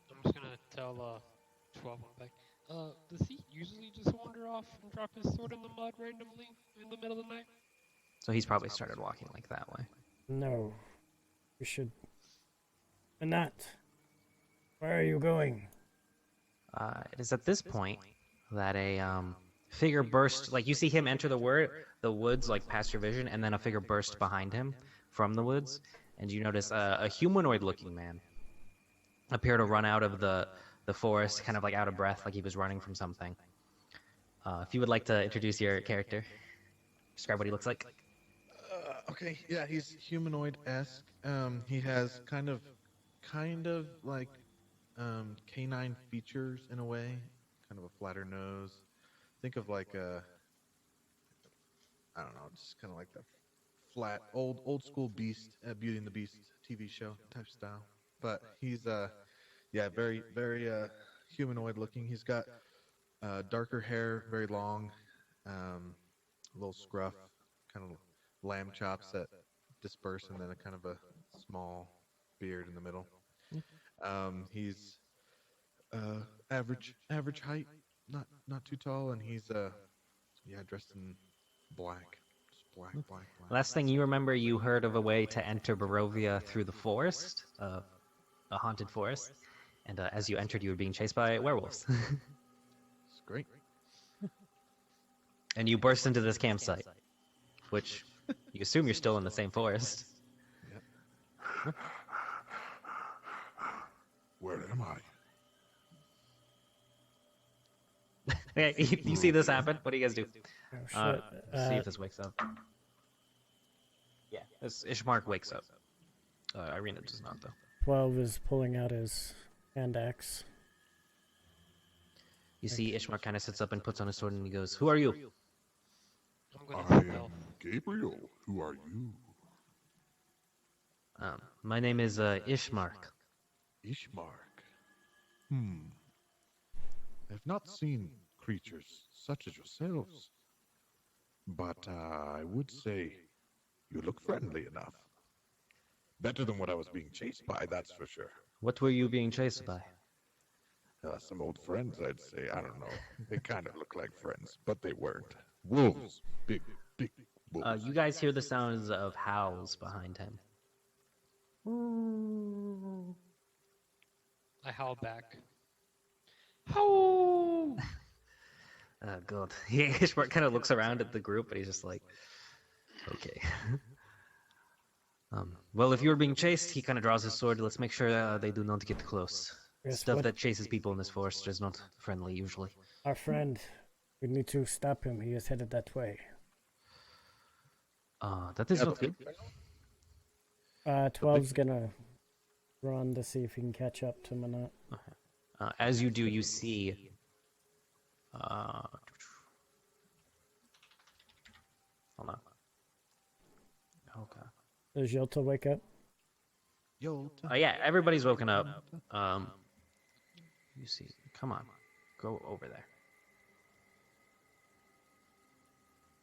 I'm just gonna tell 12 I'm like, does he usually just wander off and drop his sword in the mud randomly in the middle of the night? So he's probably started walking like that way. No. You should not. Where are you going? It is at this point that a figure burst. Like you see him enter the woods, like past your vision, and then a figure burst behind him from the woods, and you notice a humanoid-looking man appear to run out of the forest, kind of like out of breath, like he was running from something. If you would like to introduce your character, describe what he looks like. Okay, yeah, he's humanoid-esque. He has kind of like canine features in a way, kind of a flatter nose. Think of like I don't know, just kind of like the flat old school Beast, Beauty and the Beast TV show type style. But he's yeah, very humanoid looking. He's got darker hair, very long, a little scruff, kind of lamb chops that disperse, and then a kind of a small beard in the middle. He's average height, not too tall, and he's yeah, dressed in black, just black. Last thing you remember, you heard of a way to enter Barovia through the forest, a haunted forest, and as you entered, you were being chased by werewolves. It's great. And you burst into this campsite, which you assume you're still in the same forest. Yep. Where am I? Okay, you see this happen? What do you guys do? Oh, shit. Let's see if this wakes up. Yeah, this Ishmark wakes up. Irina does not, though. 12 is pulling out his hand axe. You see Ishmark kind of sits up and puts on his sword and he goes, "Who are you?" I'm gonna I stealth. am Gabriel. Who are you? My name is Ishmark. Ishmark. I've not seen creatures such as yourselves, but I would say you look friendly enough. Better than what I was being chased by, that's for sure. What were you being chased by? Some old friends, I'd say. I don't know. They kind of look like friends, but they weren't. Wolves. Big, big wolves. You guys hear the sounds of howls behind him. I howl back. Howl! Oh god. Ishmar kind of looks around at the group, and he's just like, okay. Well, if you're being chased, he kind of draws his sword. Let's make sure they do not get close. Yes, Stuff what- that chases people in this forest is not friendly usually. Our friend, we need to stop him. He is headed that way. That is not good. 12's gonna run to see if he can catch up to Manat. As you do, you see. Hold on. Okay. Does Yelta wake up? Yo, Yeah, everybody's woken up. You see. Come on. Go over there.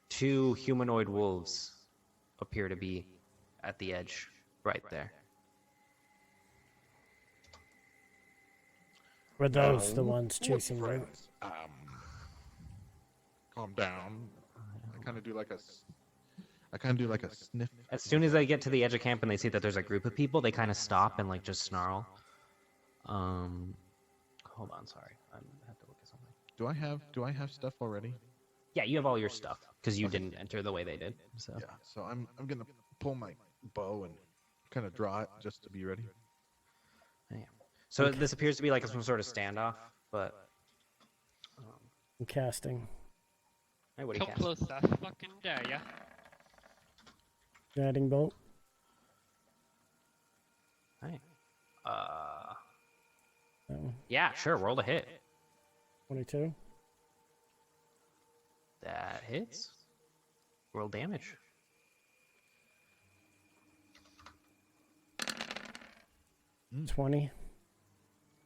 2 humanoid wolves appear to be at the edge, right there. Were those the ones chasing you? Friends. Calm down. I kind of do like a sniff. As soon as they get to the edge of camp and they see that there's a group of people, they kind of stop and like just snarl. Hold on, sorry. I have to look at something. Do I have stuff already? Yeah, you have all your stuff because you didn't enter the way they did. So Yeah. So I'm gonna pull my bow and kind of draw it just to be ready. yeah. So this appears to be like some sort of standoff, but I'm casting. hey, what do you Come cast? close, I fucking dare ya. Guiding bolt. Hey. That one. Yeah, sure. Roll to hit. 22. That hits. Roll damage. Mm. 20.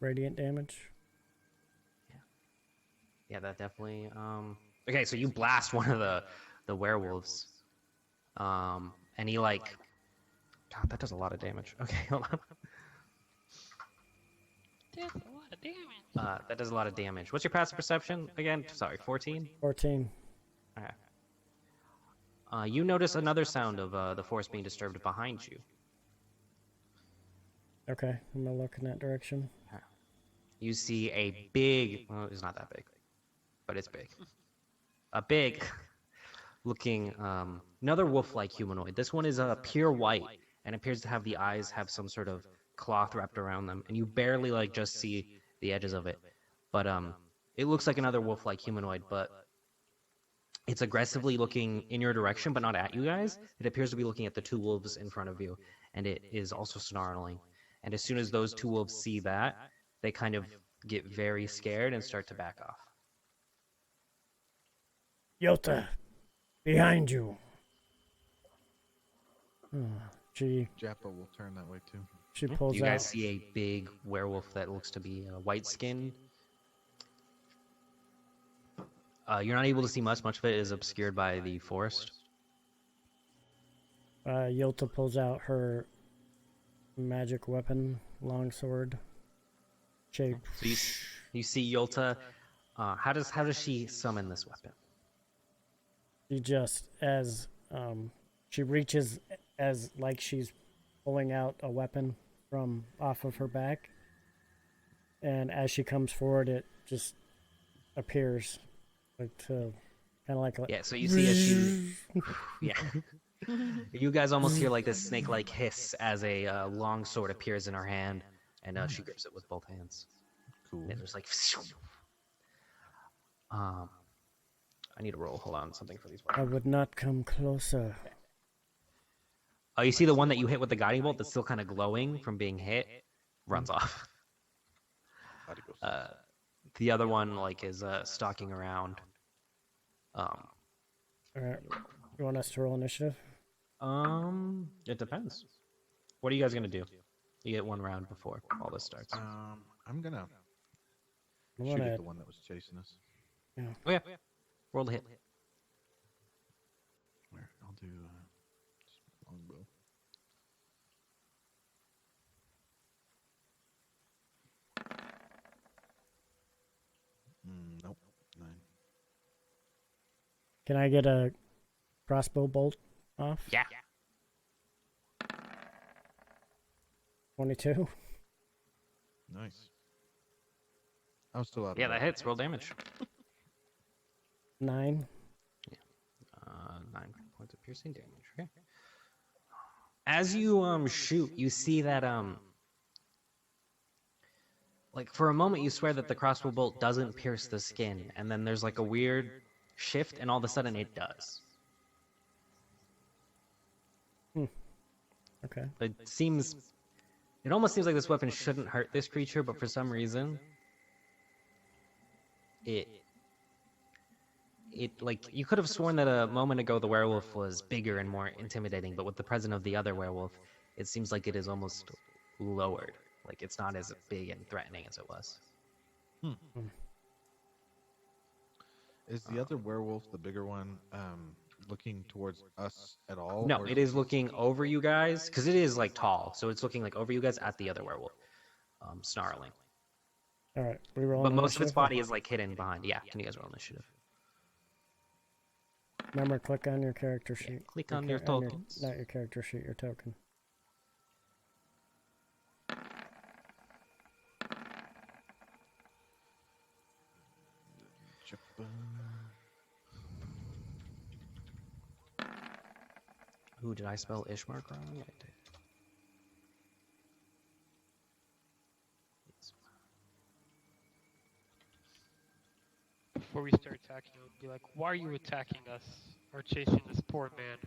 Radiant damage. Yeah, that definitely. Okay, so you blast one of the werewolves, and he like. God, that does a lot of damage. Okay, hold on. That's a lot of damage. That does a lot of damage. What's your passive perception again? Sorry, 14. 14. Okay. You notice another sound of the forest being disturbed behind you. Okay, I'm gonna look in that direction. You see a big. Well, it's not that big, but it's big. A big looking another wolf-like humanoid. This one is pure white and appears to have the eyes have some sort of cloth wrapped around them, and you barely like just see the edges of it. But it looks like another wolf-like humanoid, but it's aggressively looking in your direction, but not at you guys. It appears to be looking at the 2 wolves in front of you, and it is also snarling. And as soon as those 2 wolves see that, they kind of get very scared and start to back off. Yota, behind you. She Jappa will turn that way too. pulls You guys out. see a big werewolf that looks to be white-skinned. You're not able to see much. Much of it is obscured by the forest. Yota pulls out her magic weapon, longsword. Shape. So you see Yolta. How does she summon this weapon? She just as she reaches as like she's pulling out a weapon from off of her back, and as she comes forward, it just appears like to kind of like a, Yeah. So you see as she. Yeah. You guys almost hear like this snake-like hiss as a long sword appears in her hand, and she grips it with both hands. Cool. And there's like. I need to roll. Hold on, something for these. I would not come closer. Oh, you see the one that you hit with the guiding bolt that's still kind of glowing from being hit, runs off. Adios. The other one like is stalking around. All right. You want us to roll initiative? It depends. What are you guys gonna do? You get 1 round before all this starts. I'm gonna I shoot wanna- at the one that was chasing us. Oh yeah, roll the hit. Where? I'll do just longbow. Can I get a crossbow bolt off? Yeah. 22. Nice. I was still out of Yeah, that breath. hits. Roll damage. 9. 9 points of piercing damage. Okay. As you shoot, you see that like for a moment you swear that the crossbow bolt doesn't pierce the skin, and then there's like a weird shift, and all of a sudden it does. Okay. It almost seems like this weapon shouldn't hurt this creature, but for some reason, it like you could have sworn that a moment ago the werewolf was bigger and more intimidating, but with the presence of the other werewolf, it seems like it is almost lowered. Like it's not as big and threatening as it was. Is the other werewolf, the bigger one, looking towards us at all? No, or it is looking over you guys because it is like tall, so it's looking like over you guys at the other werewolf, snarling. All right. We roll But most of its initiative? body is like hidden behind. Yeah, can you guys roll initiative? Remember, click on your character sheet. Click on your tokens. Not your character sheet, your token. Ooh, did I spell Ishmark wrong? Yeah, I did. Before we start attacking, I would be like, "Why are you attacking us or chasing this poor man?"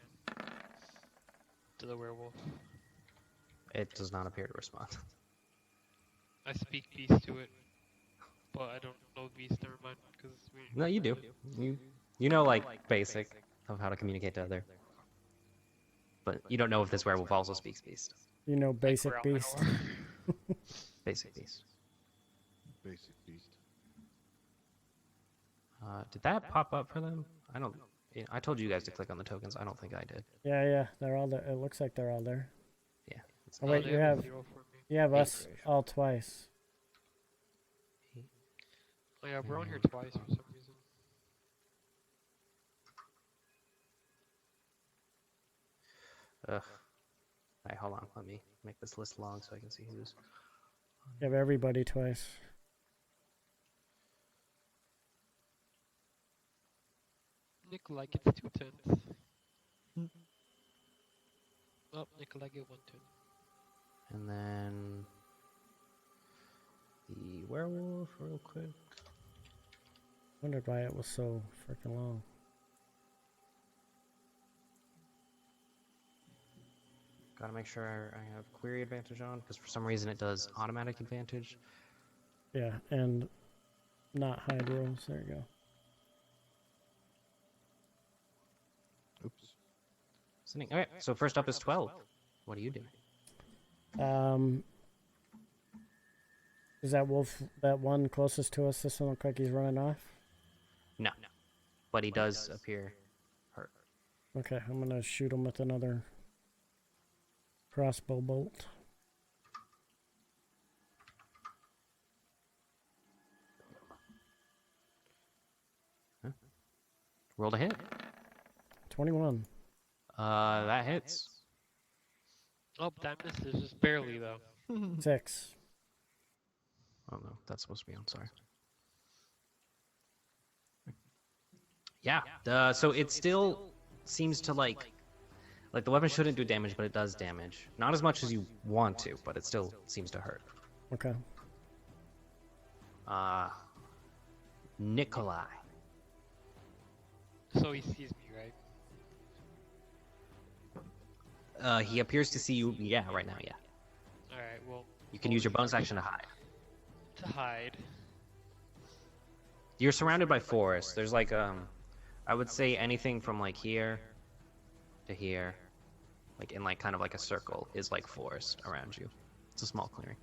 To the werewolf. It does not appear to respond. I speak beast to it, but I don't know beast. Never mind, because we. No, you do. You know like basic of how to communicate to other. But you don't know if this werewolf also speaks beast. You know, like basic growl beast. manor. Basic beast. Basic beast. Did that pop up for them? I don't. I told you guys to click on the tokens. I don't think I did. Yeah, they're all there. It looks like they're all there. Yeah. It's Oh, wait, they you have 0 for me. you have Eight us duration. all twice. Oh yeah, we're on here twice for some reason. Ugh. Alright, hold on. Let me make this list long so I can see who's. You have everybody twice. Nikolai gets 2 tenths. Oh, Nikolai get 1 tenth. And then the werewolf, real quick. Wondered why it was so freaking long. Gotta make sure I have query advantage on, because for some reason it does automatic advantage. Yeah, and not hide rolls. There you go. Oops. Okay, so first up is 12. What are you doing? Is that wolf that one closest to us? This one look like he's running off. No. But he does appear hurt. Okay, I'm gonna shoot him with another crossbow bolt. Huh? Roll to hit. 21. That hits. Oh, that misses just barely though. 6. Oh no, that's supposed to be on, sorry. Yeah, so it still seems to like the weapon shouldn't do damage, but it does damage. Not as much as you want to, but it still seems to hurt. Okay. Nikolai. So he sees me, right? He appears to see you, yeah, right now, yeah. Alright, well. You can use your bonus action to hide. To hide. You're surrounded by forest. There's like, I would say anything from like here to here, like in like kind of like a circle, is like forest around you. It's a small clearing.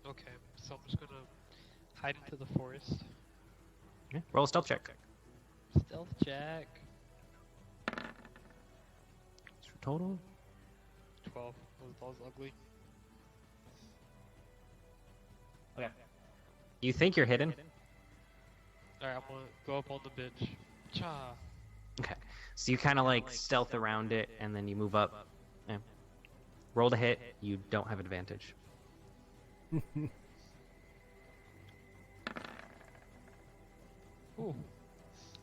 Okay, so I'm just gonna hide into the forest. Yeah. Roll a stealth check. Stealth check. What's your total? 12. That was ugly. Okay. You think you're hidden? Alright, I'm gonna go up on the bench. Cha! So you kind of like stealth around it, and then you move up. Yeah. Roll to hit. You don't have advantage. Ooh.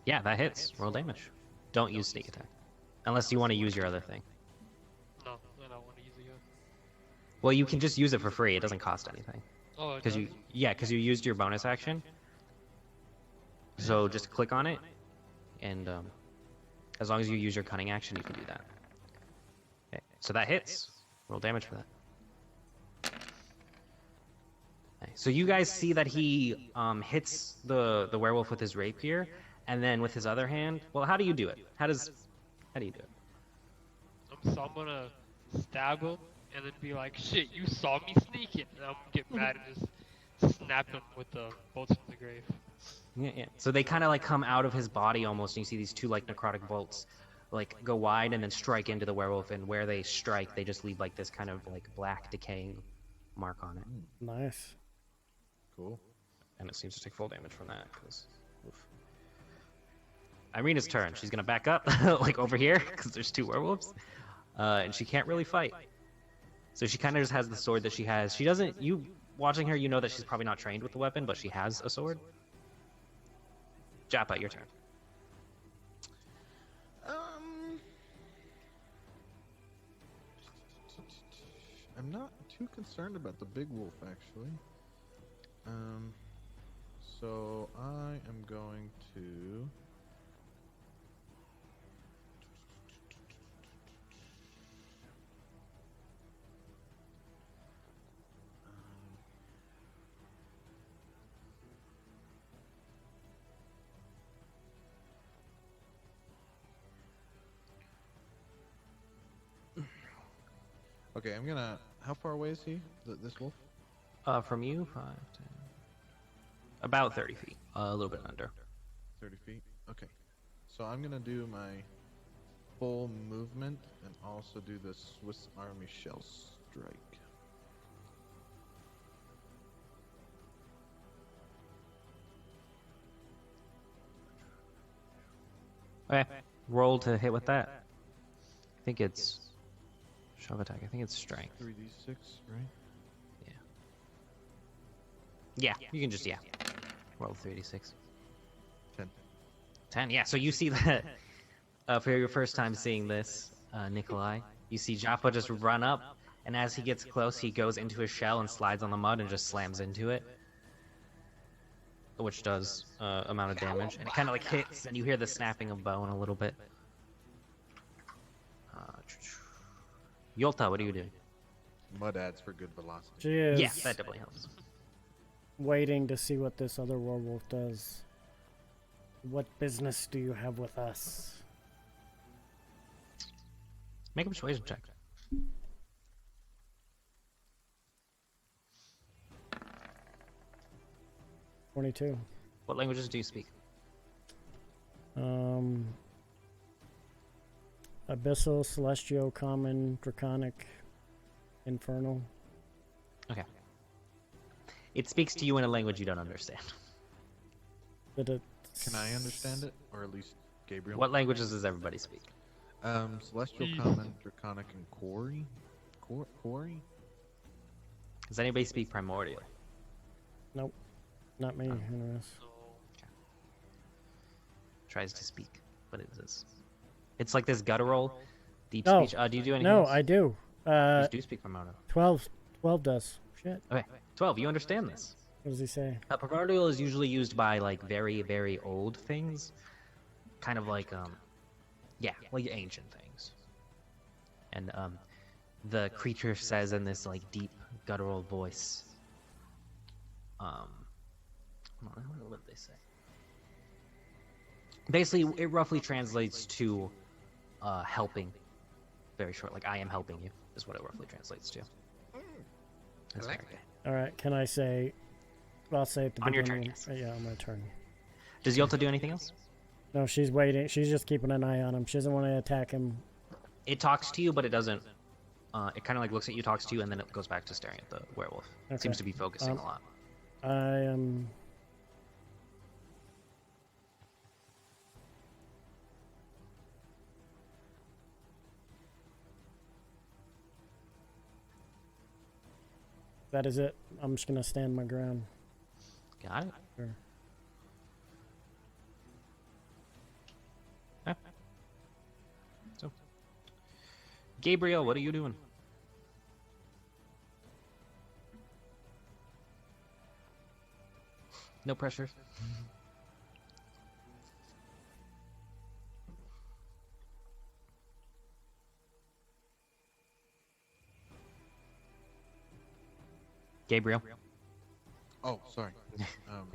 Yeah, that hits. Roll damage. Don't use sneak attack, unless you want to use your other thing. No, I don't want to use it yet. Well, you can just use it for free. It doesn't cost anything. Oh, it Because does? because you used your bonus action. So just click on it, and as long as you use your cunning action, you can do that. Okay, so that hits. Roll damage for that. Okay, so you guys see that he hits the werewolf with his rapier, and then with his other hand. Well, how do you do it? How do you do it? So I'm gonna stab him and then be like, shit, you saw me sneaking. And I'm gonna get mad and just snap him with the bolts from the grave. Yeah. So they kind of like come out of his body almost, and you see these two like necrotic bolts like go wide and then strike into the werewolf, and where they strike, they just leave like this kind of like black decaying mark on it. Nice. Cool. And it seems to take full damage from that. Irina's turn. She's gonna back up like over here because there's two werewolves, and she can't really fight. So she kind of just has the sword that she has. She doesn't. You watching her, you know that she's probably not trained with the weapon, but she has a sword. Japa, your turn. I'm not too concerned about the big wolf, actually. So I am going to... Okay, I'm gonna... How far away is he, this wolf? From you, 5, 10, about 30 feet. A little bit under. 30 feet? Okay. So I'm gonna do my full movement and also do the Swiss Army Shell Strike. Okay. Roll to hit with that. I think it's shove attack. I think it's strength. 3d6, right? Yeah, you can just roll 3d6. 10. 10. Yeah. So you see that for your first time seeing this, Nikolai, you see Japa just run up, and as he gets close, he goes into his shell and slides on the mud and just slams into it, which does amount of damage, and it kind of like hits, and you hear the snapping of bone a little bit. Yolta, what are you doing? Mud adds for good velocity. She is Yeah, that definitely helps. waiting to see what this other werewolf does. What business do you have with us? Make a persuasion check. "22. What languages do you speak? Abyssal, Celestial, Common, Draconic, Infernal. Okay. It speaks to you in a language you don't understand. Did it... Can I understand it? Or at least Gabriel? What languages does everybody speak? Celestial, Common, Draconic, and Quarry? Quarry? Does anybody speak Primordial? Nope. Not me, anyways. Tries to speak, but it is. It's like this guttural, deep No. speech. Do you do anything No, else? I do. You do speak Primordial. 12 does. Shit. Okay, 12. You understand this. What does he say? Primordial is usually used by like very, very old things, kind of like like ancient things. And the creature says in this like deep guttural voice. What did they say? Basically, it roughly translates to helping. Very short, like I am helping you is what it roughly translates to. That's very good. All right, can I say... I'll say at the On your beginning. turn, yes. Yeah, on my turn. Does Yolta do anything else? No, she's waiting. She's just keeping an eye on him. She doesn't want to attack him. It talks to you, but it doesn't. It kind of like looks at you, talks to you, and then it goes back to staring at the werewolf. It Okay. seems to be focusing a lot. I am... That is it. I'm just gonna stand my ground. Got it. Sure. Yeah. So, Gabriel, what are you doing? No pressure. Gabriel. Oh, sorry. Um,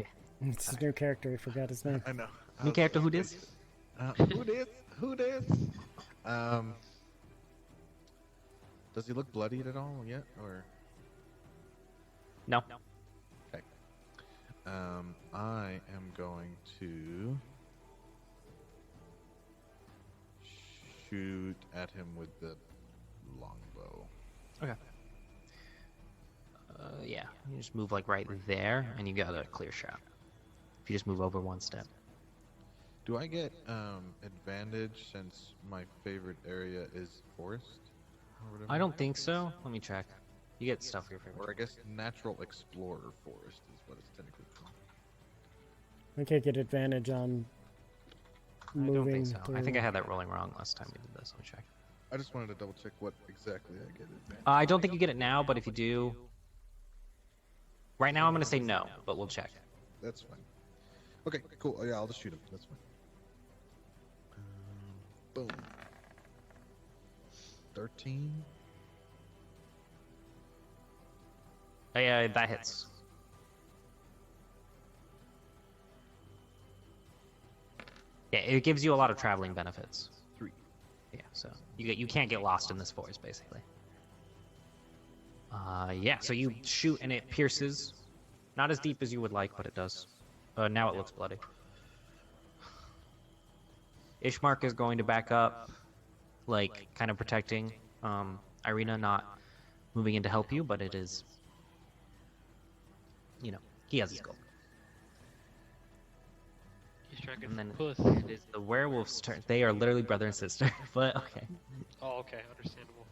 It's a new character. I forgot his name. I know. I New was- character, who dis? Who dis? Who dis? Um, does he look bloodied at all yet, or? No. Okay. I am going to shoot at him with the longbow. Okay. Yeah. You just move like right there, and you got a clear shot. If you just move over one step. Do I get advantage since my favorite area is forest? Or whatever? I don't think so. Let me check. You get stuff for your favorite. Or I guess natural explorer forest is what it's technically called. I can't get advantage on I don't moving. think so. I think I had that rolling wrong last time we did this. Let me check. I just wanted to double check what exactly I get advantage. I don't think you get it now, but if you do... Right now I'm going to say no, but we'll check. That's fine. Okay, cool. Oh, yeah, I'll just shoot him. That's fine. Boom. 13. Yeah, that hits. Yeah, it gives you a lot of traveling benefits. 3. Yeah, so you can't get lost in this forest, basically. Yeah, so you shoot and it pierces. Not as deep as you would like, but it does. Now it looks bloody. Ishmark is going to back up, like, kind of protecting Irina, not moving in to help you, but it is... You know, he has his goal. He's trying to And then get puss. it is the werewolf's turn. They are literally brother and sister, but okay. Oh, okay, understandable.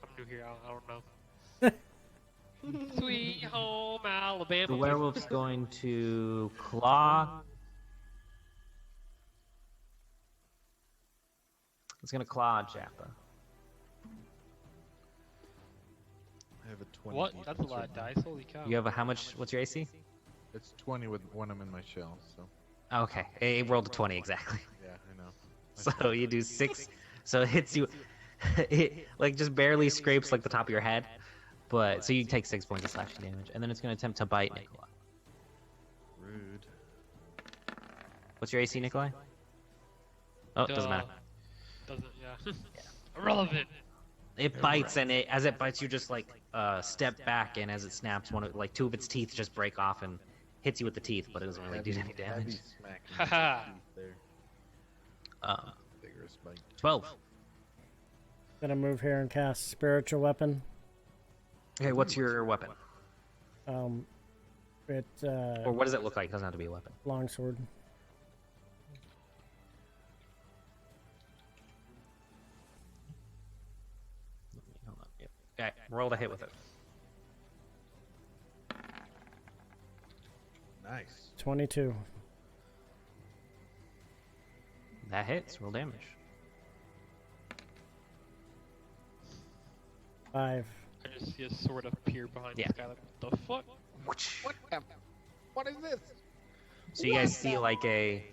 I'm new here. I don't know. Sweet home Alabama. The werewolf's going to claw. It's going to claw Jappa. I have a 20. What? defense That's a lot of right dice. Holy cow. You have a how much? What's your AC? now. It's 20 with when I'm in my shell, so. Okay, it rolled a 20 exactly. Yeah, I know. So you do 6. So it hits you. It like just barely scrapes like the top of your head. But so you take 6 points of slashing damage, and then it's going to attempt to bite Nikolai. Rude. What's your AC, Nikolai? Oh, doesn't matter. Doesn't, yeah. Irrelevant. It bites, and as it bites, you just like step back, and as it snaps, like 2 of its teeth just break off and hits you with the teeth, but it doesn't really do any Heavy damage. smack. in the Haha. teeth there. Vigorous bite. 12. Gonna move here and cast spiritual weapon. Okay, what's your weapon? It Or what does it look like? It doesn't have to be a weapon. longsword. Hold on. Yep. Okay, roll to hit with it. Nice. 22. That hits. Roll damage. 5. I just see a sword appear behind Yeah. this guy. Like, what the fuck? What is this? So you guys see like a.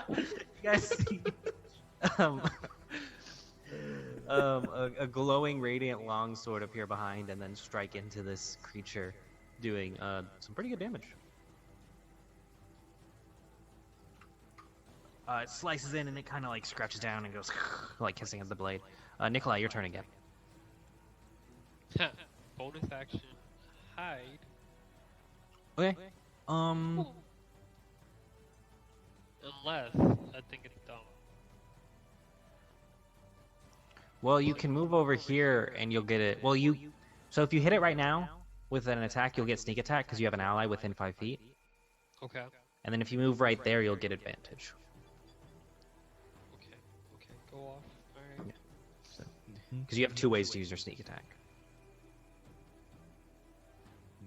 You guys see a glowing radiant longsword appear behind and then strike into this creature, doing some pretty good damage. It slices in and it kind of like scratches down and goes like hissing at the blade. Nikolai, your turn again. Bonus action. Hide. Okay. Unless I think it's dumb. Well, you can move over here and you'll get it. Well, so if you hit it right now with an attack, you'll get sneak attack because you have an ally within 5 feet. Okay. And then if you move right there, you'll get advantage. Okay. Go off. Alright. Because you have 2 ways to use your sneak attack.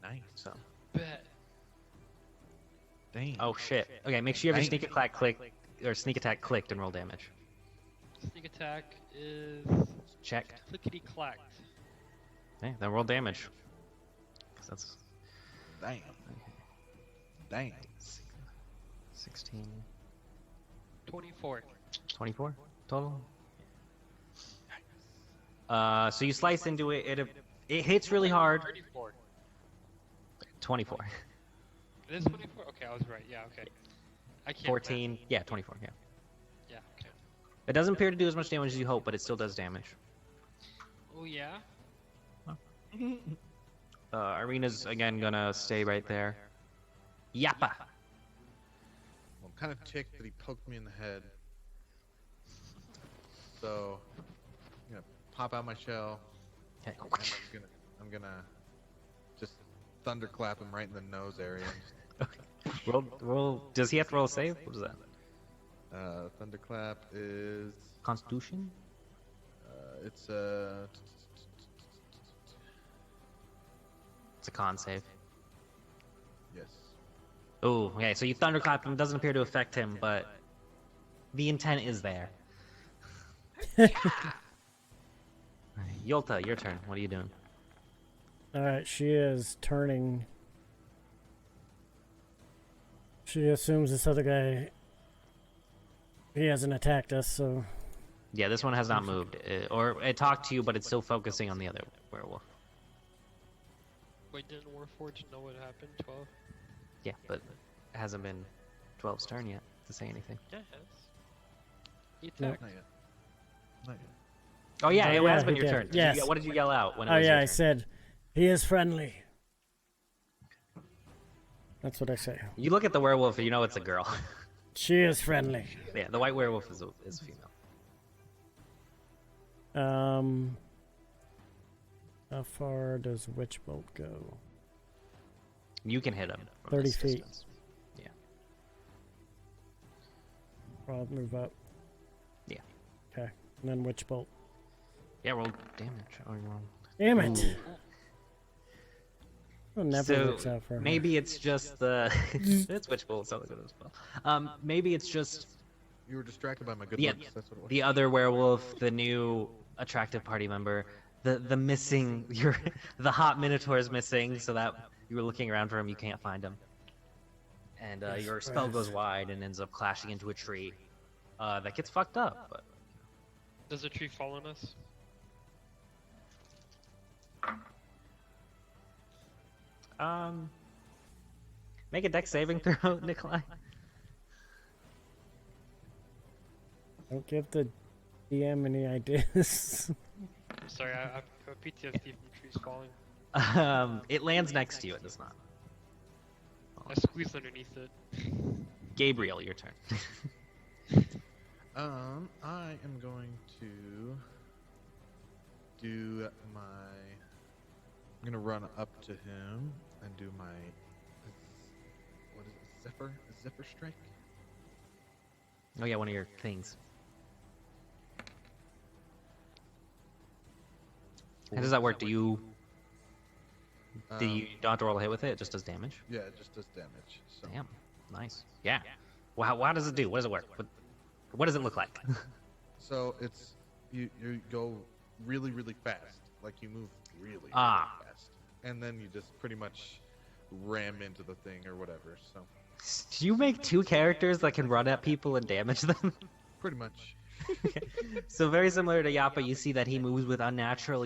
Nice. So. Bet. Damn. Oh shit. Okay, make sure you have your Dang. sneak attack click or sneak attack clicked and roll damage. Sneak attack is Checked. clickety clacked. Okay, then roll damage. 'Cause that's Damn. Damn. 16, 24. 24 total. So you slice into it. It hits really hard. 34. 24. It is 24? Okay, I was right. Yeah, okay. I can't 14. Yeah, 24. Yeah. Math. Yeah, okay. It doesn't appear to do as much damage as you hope, but it still does damage. Oh, yeah? Irina's again gonna stay right there. Yappa. I'm kind of ticked that he poked me in the head. So, I'm gonna pop out my shell. Okay. And I'm gonna just thunderclap him right in the nose area. Roll. Does he have to roll a save? What is that? Thunderclap is Constitution. it's It's a con save. yes. Oh, okay. So you thunderclap him. Doesn't appear to affect him, but the intent is there. Yolta, your turn. What are you doing? All right, she is turning. She assumes this other guy. He hasn't attacked us, so Yeah, this one has not moved, or it talked to you, but it's still focusing on the other werewolf. Wait, didn't Warforged know what happened? 12? Yeah, but it hasn't been 12's turn yet to say anything. Yeah, it has. He Nope. attacked. Not yet. Not yet. Oh yeah, Oh, it yeah, has been he your did. turn. Yes. What did you yell out when it oh was yeah, your I turn? said he is friendly. That's what I say. You look at the werewolf and you know it's a girl. She is friendly. Yeah, the white werewolf is female. How far does Witch Bolt go? You can hit him from 30 this feet. distance. Yeah. I'll move up. Yeah. Okay, and then Witch Bolt. Yeah, roll damage. Oh, you roll. Damn it! Ooh. It never So works out for her. maybe it's just the it's witch bolt. It's not good as well. Maybe it's just You were distracted by my good Yeah, looks. That's what it was. the other werewolf, the new attractive party member, the missing the hot minotaur is missing, so that you were looking around for him, you can't find him, and your spell goes wide and ends up clashing into a tree that gets fucked up. But Does the tree fall on us? make a dex saving throw, Nikolai. Don't give the DM any ideas. I'm sorry, I have PTSD from trees falling. It lands next to you. It does not. I squeezed underneath it. Gabriel, your turn. I am going to do my. I'm gonna run up to him and do my. What is it? Zephyr strike. Oh yeah, one of your things. How does that work? Do you don't have to roll a hit with it? It just does damage. Yeah, it just does damage. So. Damn, nice. Yeah. Well, how does it do? What does it work? What does it look like? So it's you go really really fast, like you move really Ah. fast, and then you just pretty much ram into the thing or whatever. So Do you make two characters that can run at people and damage them? pretty much. So very similar to Yappa, you see that he moves with unnatural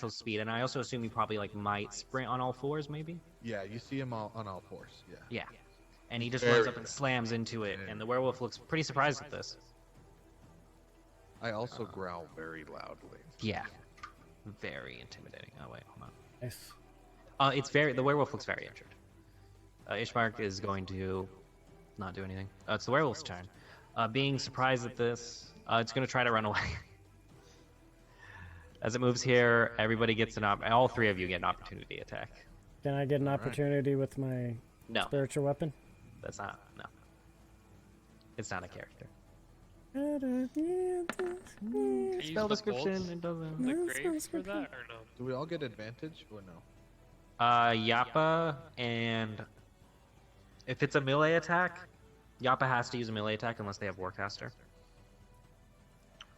speed, and I also assume he probably might sprint on all fours, maybe. Yeah, you see him all on all fours. Yeah. Yeah. And he just Very runs up and slams into it, and the werewolf looks pretty surprised at this. I also growl very loudly. Yeah. Very intimidating. Oh wait, hold on. Nice. The werewolf looks very injured. Ishmark is going to not do anything. It's the werewolf's turn. Being surprised at this, it's going to try to run away. As it moves here, everybody gets all three of you get an opportunity attack. Can I get an opportunity with my No, spiritual weapon? that's not. No. It's not a character. Can you use Spell the description, bolts? it doesn't. The graves for that or no? Do we all get advantage or no? Yappa, and if it's a melee attack, Yappa has to use a melee attack unless they have Warcaster.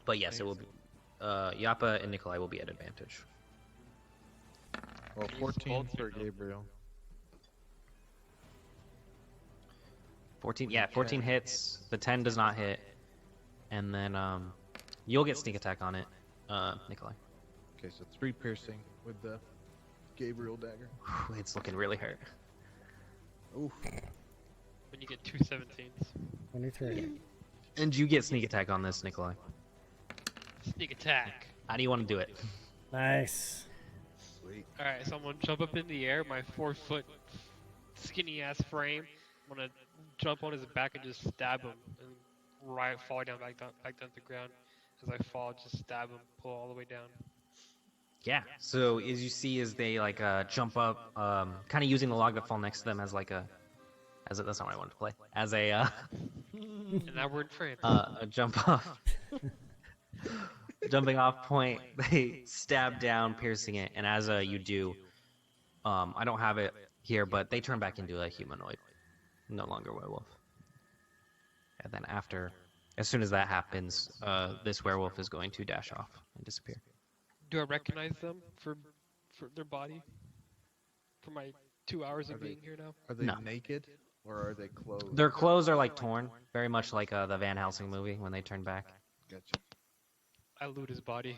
But yes, it will be. Yappa and Nikolai will be at advantage. Well, Can you 14 both for hit them? Gabriel. 14, yeah, 14 hits. The 10 does not hit, and then you'll get sneak attack on it, Nikolai. Okay, so 3 piercing with the Gabriel dagger. Whew, it's looking really hurt. Oof. When you get 2 17s. 23. And you get sneak attack on this, Nikolai. Sneak attack. How do you want to do it? Nice. Sweet. Alright, so I'm gonna jump up in the air, my 4-foot skinny ass frame. I'm gonna jump on his back and just stab him and fall down back down to the ground. As I fall, just stab him, pull all the way down. Yeah. So as you see, as they like jump up, kind of using the log that fall next to them as like that's not what I wanted to play. As a And now we're in France. a jump off, jumping off point, they stab down, piercing it, and as you do, I don't have it here, but they turn back into a humanoid, no longer werewolf. And then as soon as that happens, this werewolf is going to dash off and disappear. Do I recognize them for their body? For my 2 hours of being here now? Are they No. naked or are they clothed? Their clothes are like torn, very much like the Van Helsing movie when they turn back. Gotcha. I loot his body.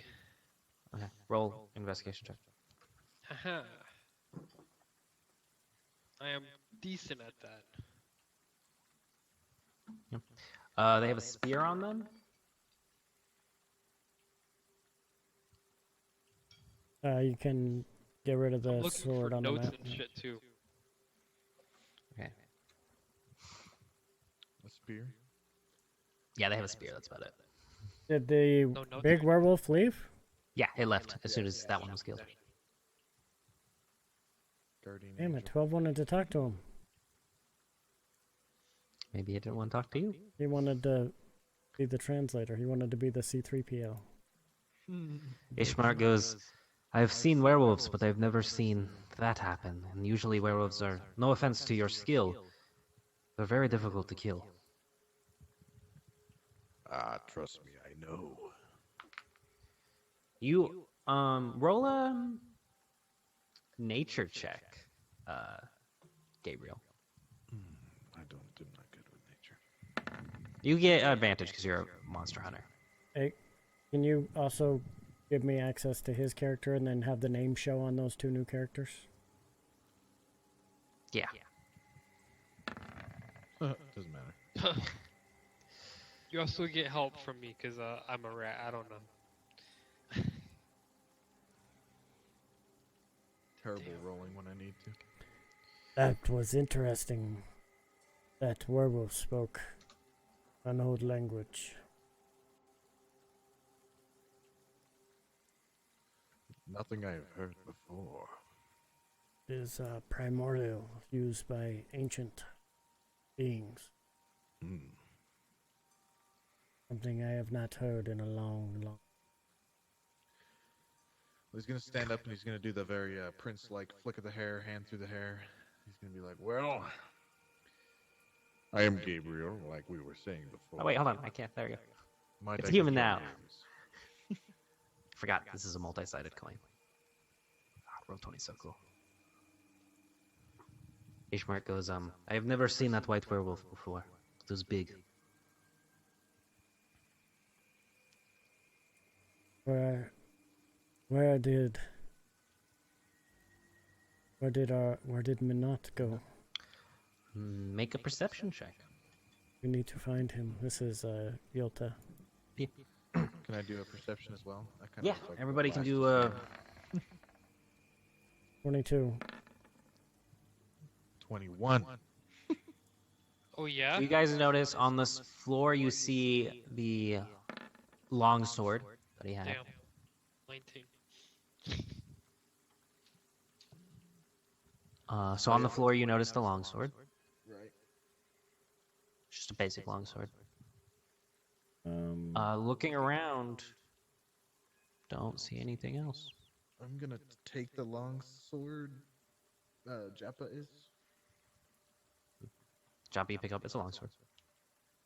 Okay, roll investigation check. Haha. I am decent at that. They have a spear on them. You can get rid of I'm the looking sword for on the notes map. and shit too. Okay. A spear? Yeah, they have a spear. That's about it. Did the No notes? big werewolf leave? Yeah, it left as soon as that one was killed. Guardian Damn it, angel. 12 wanted to talk to him. Maybe it didn't want to talk to you. He wanted to be the translator. He wanted to be the C3PO. Ishmar goes, I've seen werewolves, but I've never seen that happen. And usually werewolves are, no offense to your skill, they're very difficult to kill. Ah, trust me, I know. You, roll a nature check, Gabriel. I'm not good with nature. You get advantage because you're a monster hunter. Hey, can you also give me access to his character and then have the name show on those 2 new characters? Yeah. Doesn't matter. You also get help from me because I'm a rat. I don't know. Terrible rolling when I need to. That was interesting. That werewolf spoke an old language. Nothing I've heard before. It is primordial, used by ancient beings. Hmm. Something I have not heard in a long, long. Well, he's gonna stand up and he's gonna do the very Prince-like flick of the hair, hand through the hair. He's gonna be like, "Well, I am Gabriel, like we were saying before. Oh, wait, hold on. I can't. There we go. My It's deck human is now. names. Forgot this is a multi-sided coin. Roll 20 so cool. Ishmar goes, I have never seen that white werewolf before. It was big. Where did Minot go? Make a perception check. We need to find him. This is Yolta. can I do a perception as well?" I kinda Yeah, look like everybody can last do to 22. 21. Oh yeah? You guys notice on this floor you see the long sword that he had. Damn. 19. So on the floor you notice the long sword. Right. Just a basic long sword. Um, Looking around, don't see anything else. I'm gonna take the long sword Japa is? Jump, you pick up. It's a longsword.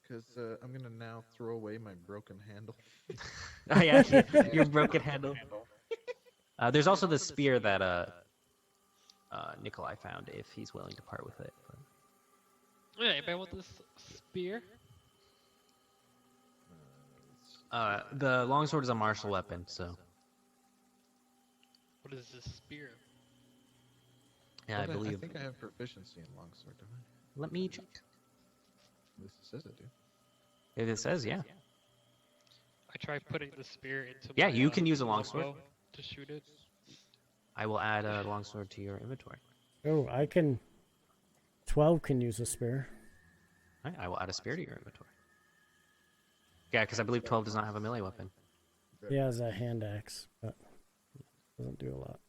Because I'm gonna now throw away my broken handle. Oh yeah, your broken handle. There's also the spear that Nikolai found if he's willing to part with it. But... Yeah, anybody want this spear? The longsword is a martial weapon, so What is this spear? yeah, I But believe. I think I have proficiency in longsword, don't I? Let me check. At least it says I do. If it says, yeah. I tried putting the spear into Yeah, my, you can use a longsword. longbow to shoot it. I will add a longsword to your inventory. Oh, I can. 12 can use a spear. All right, I will add a spear to your inventory. Yeah, because I believe 12 does not have a melee weapon. He has a hand axe, but doesn't do a lot.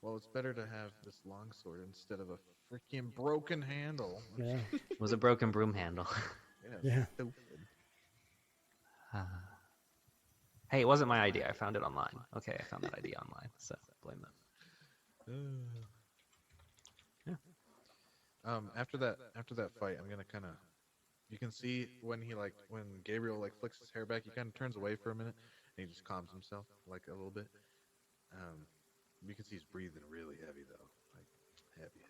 Well, it's better to have this longsword instead of a freaking broken handle. Yeah. It was a broken broom handle. Yeah. Stupid. Hey, it wasn't my idea. I found it online. Okay, I found that idea online, so blame them. Yeah. After that fight, I'm gonna kind of. You can see when Gabriel flicks his hair back, he kind of turns away for a minute, and he just calms himself a little bit. You can see he's breathing really heavy though, heavy.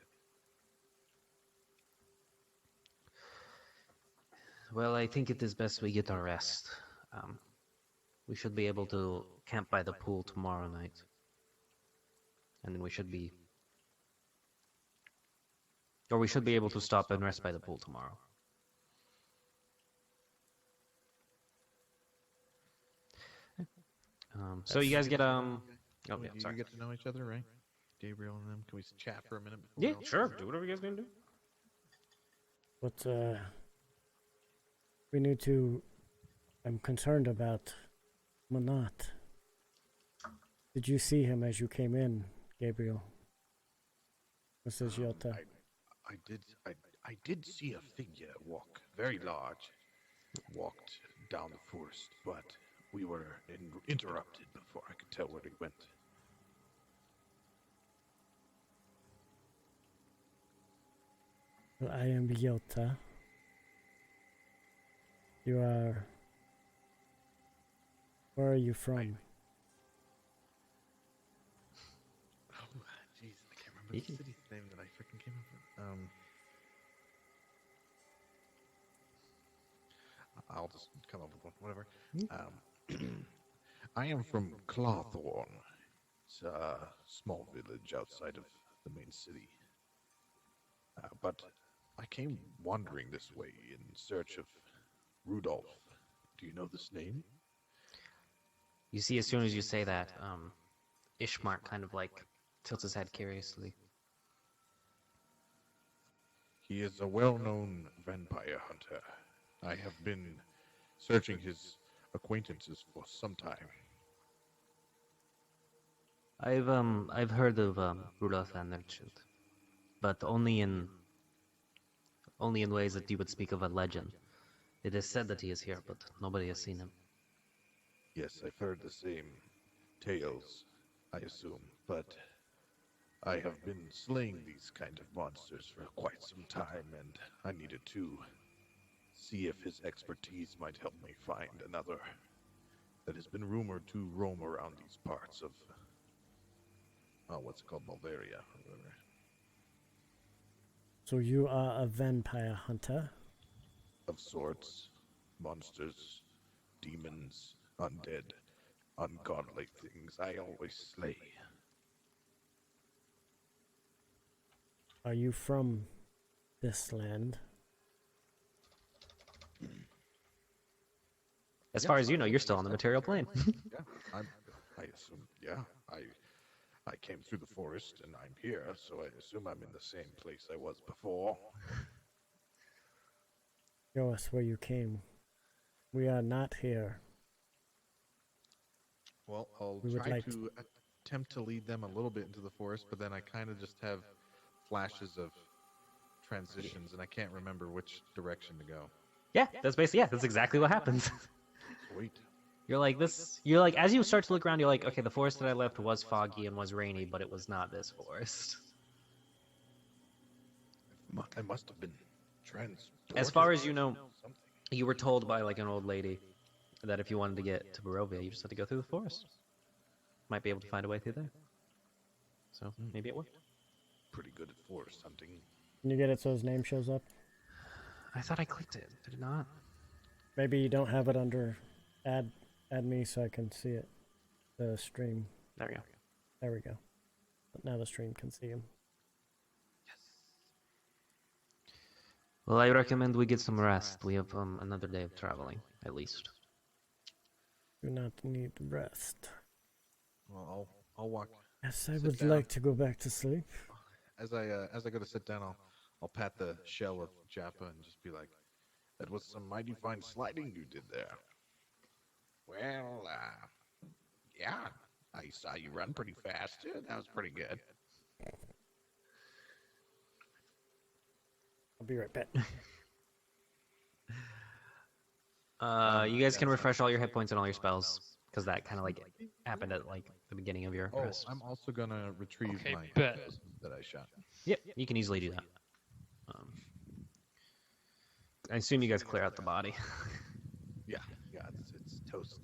Well, I think it is best we get our rest. We should be able to camp by the pool tomorrow night. And then we should be able to stop and rest by the pool tomorrow. So you guys get Oh yeah, You sorry. get to know each other, right? Gabriel and them. Can we chat for a minute? Before Yeah, we all- sure. Do whatever you guys gonna do. But we need to. I'm concerned about Manat. Did you see him as you came in, Gabriel? Mrs. Yota. I did see a figure walk, very large, walked down the forest, but we were interrupted before I could tell where he went. Well, I am Yota. You are. Where are you from? Oh, jeez, I can't remember You the can- city's name that I freaking came up with. I'll just come up with one, whatever. I am from Clawthorn. It's a small village outside of the main city. But I came wandering this way in search of Rudolph. Do you know this name? You see, as soon as you say that, Ishmart kind of tilts his head curiously. He is a well-known vampire hunter. I have been searching his acquaintances for some time. I've heard of Rudolf van der Schild, but only in ways that you would speak of a legend. It is said that he is here, but nobody has seen him. Yes, I've heard the same tales, I assume, but I have been slaying these kind of monsters for quite some time, and I needed to see if his expertise might help me find another that has been rumored to roam around these parts of, what's it called, Bulgaria, or whatever. So you are a vampire hunter? Of sorts, monsters, demons, undead, ungodly things I always slay. Are you from this land? As far as you know, you're still on the material plane. Yeah, I assume, yeah, I came through the forest and I'm here, so I assume I'm in the same place I was before. Show us where you came. We are not here. Well, I'll We would try like to attempt to lead them a little bit into the forest, but then I kind of just have flashes of transitions, and I can't remember which direction to go. Yeah, that's exactly what happens. Sweet. You're like, as you start to look around, you're like, okay, the forest that I left was foggy and was rainy, but it was not this forest. I must have been transported. As far as you know, Something. you were told by like an old lady that if you wanted to get to Barovia, you just had to go through the forest. Might be able to find a way through there. So maybe it worked. Pretty good at forest hunting. Can you get it so his name shows up? I thought I clicked it. Did it not? Maybe you don't have it under add me so I can see it. The stream. There we go. There we go. But now the stream can see him. Well, I recommend we get some rest. We have another day of traveling, at least. Do not need rest. Well, I'll walk. Yes, I Sit would down. like to go back to sleep. As I go to sit down, I'll pat the shell of Japa and just be like, That was some mighty fine sliding you did there. Well, yeah, I saw you run pretty fast. That was pretty good. I'll be right back. You guys can refresh all your hit points and all your spells, because that kind of like happened at like the beginning of your oh, rest. I'm also gonna retrieve Okay, my bet. poison that I shot. Yep, you can easily do that. I assume you guys clear out the body. Yeah, it's toast.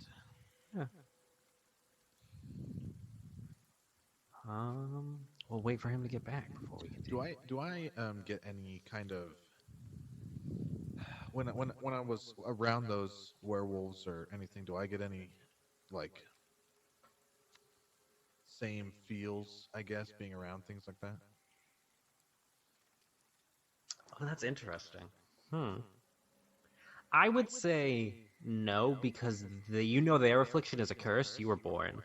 We'll wait for him to get back before we continue. Do I get any kind of when I was around those werewolves or anything? Do I get any like same feels? I guess being around things like that. Oh, that's interesting. I would say no, because their affliction is a curse. You were born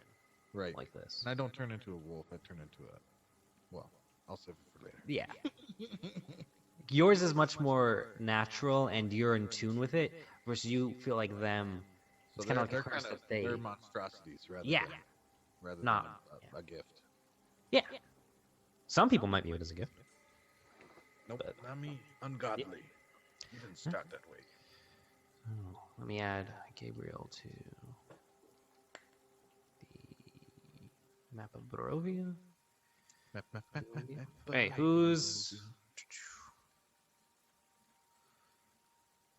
Right. like this. And I don't turn into a wolf. I turn into a. Well, I'll save it for later. Yeah. Yours is much more natural, and you're in tune with it, versus you feel like them. So It's kind of like a they're curse kind of that they. they're monstrosities Yeah. rather Not- than a gift. Yeah. Some people might view it as a gift. Nope, not me. Ungodly. You didn't start that way. Oh, let me add Gabriel to the map of Barovia. Hey, who's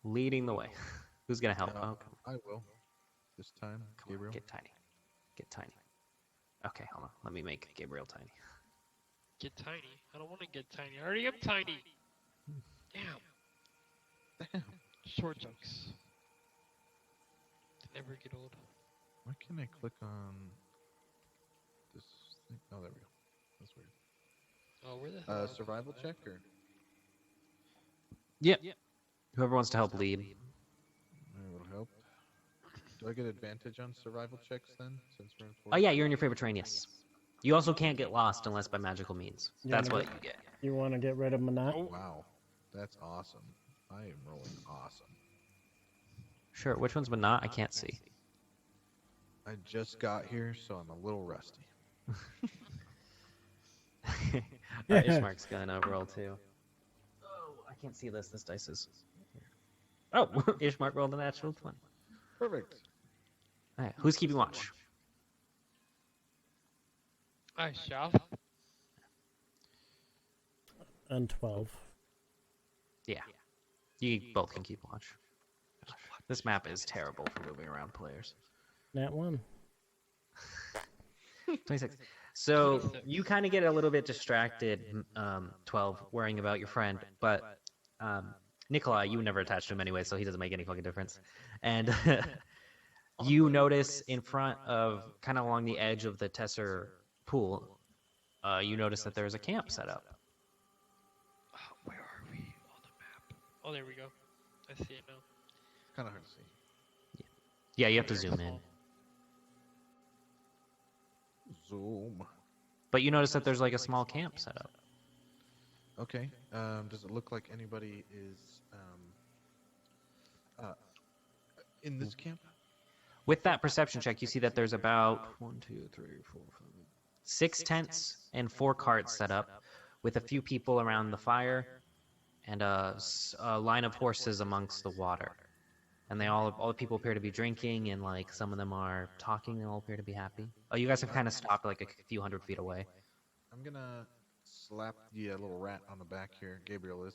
leading the way? Who's gonna help? Oh, come I will. This time, on. Gabriel. Get tiny. Get tiny. Okay, hold on. Let me make Gabriel tiny. Get tiny. I don't want to get tiny. I already am tiny. Damn. Damn. Short jokes. They never get old. Why can't I click on this thing? Oh, there we go. That's weird. Oh, where the hell? Survival check or? Yep. Whoever wants to help lead. That will help. Do I get advantage on survival checks then, since we're in Oh yeah, you're in your favorite train, yes. You also can't get lost unless by magical means. Yeah, That's no, what but- you get. You want to get rid of Manat? Oh. Wow, that's awesome. I am rolling awesome. Sure, which one's but not? I can't see. I just got here, so I'm a little rusty. Ishmark's gonna roll too. Oh, I can't see this. This dice is. Oh, Ishmark rolled a natural 20. Perfect. Alright, who's keeping watch? I shall. And 12. Yeah. You both can keep watch. Gosh, this map is terrible for moving around players. Nat 1. 26. So you kind of get a little bit distracted, 12, worrying about your friend, but Nikolai, you were never attached to him anyway, so he doesn't make any fucking difference. And you notice in front of, kind of along the edge of the Tesser pool, you notice that there's a camp set up. Oh, where are we on the map? Oh, there we go. I see it now. It's kind of hard to see. Yeah, you have to zoom in. Zoom. But you notice that there's like a small camp set up. Okay. Does it look like anybody is in this camp? With that perception check, you see that there's about 6 tents and 4 carts set up, with a few people around the fire, and a line of horses amongst the water. And all the people appear to be drinking, and like some of them are talking. They all appear to be happy. Oh, you guys have kind of stopped like a few hundred feet away. I'm gonna slap the little rat on the back here. Gabriel is,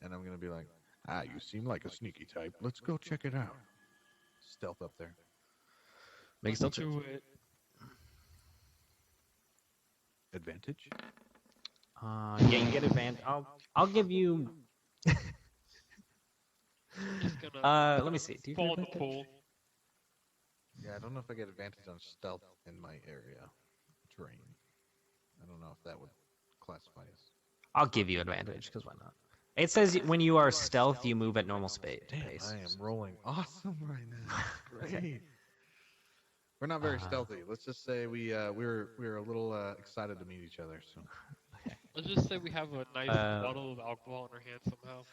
and I'm gonna be like, "Ah, you seem like a sneaky type. Let's go check it out." Stealth up there. Make a stealth Let's check. do it. Advantage. Yeah, you get advantage. I'll give you. Just gonna Let me see. Do you fall get in the advantage? pool. Yeah, I don't know if I get advantage on stealth in my area terrain. I don't know if that would classify as. I'll give you advantage because why not? It says when you are stealth, you move at normal Damn, pace. I am rolling awesome right now. Great. We're not very stealthy. Let's just say we were a little excited to meet each other. So. Let's just say we have a nice bottle of alcohol in our hand somehow.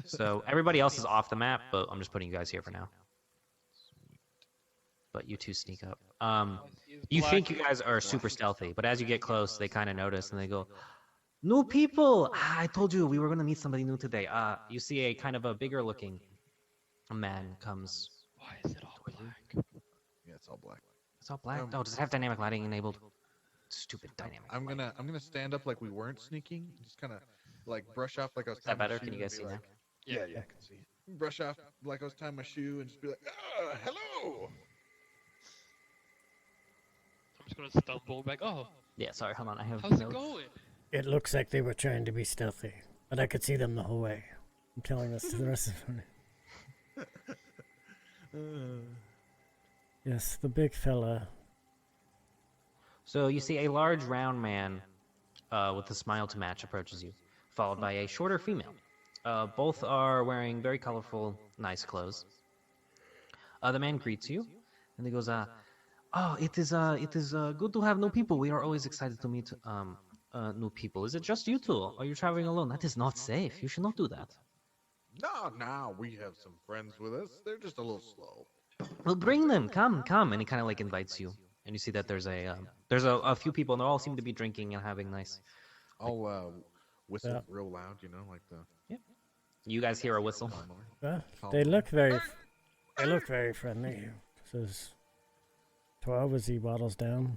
So everybody else is off the map, but I'm just putting you guys here for now. But you two sneak up. You think you guys are super stealthy, but as you get close, they kind of notice and they go, "New people! I told you we were gonna meet somebody new today." You see a kind of a bigger looking man comes. Why is it all black? Yeah, it's all black. It's all black. Oh, does it have dynamic lighting enabled? Stupid dynamic. I'm gonna stand up like we weren't sneaking. Just kind of like brush off like I was. Is that tying my better? shoe Can you and guys be see now? like, Yeah, I can see. Brush off like I was tying my shoe and just be like, hello. I'm just gonna stumble back. Oh, Yeah, sorry, hold on. I have how's it notes. going? It looks like they were trying to be stealthy, but I could see them the whole way. I'm telling this to the rest of them. Yes, the big fella. So you see a large round man with a smile to match approaches you, followed by a shorter female. Both are wearing very colorful, nice clothes. The man greets you, and he goes, "Oh, it is good to have new people. We are always excited to meet new people. Is it just you two? Are you traveling alone? That is not safe. You should not do that. No, we have some friends with us. They're just a little slow. Well, bring them. Come, come." And he kind of like invites you, and you see that there's a few people, and they all seem to be drinking and having nice. I'll whistle Yeah. real loud, like the. You guys hear a whistle. They look very. They look very friendly. Says 12 as he waddles down.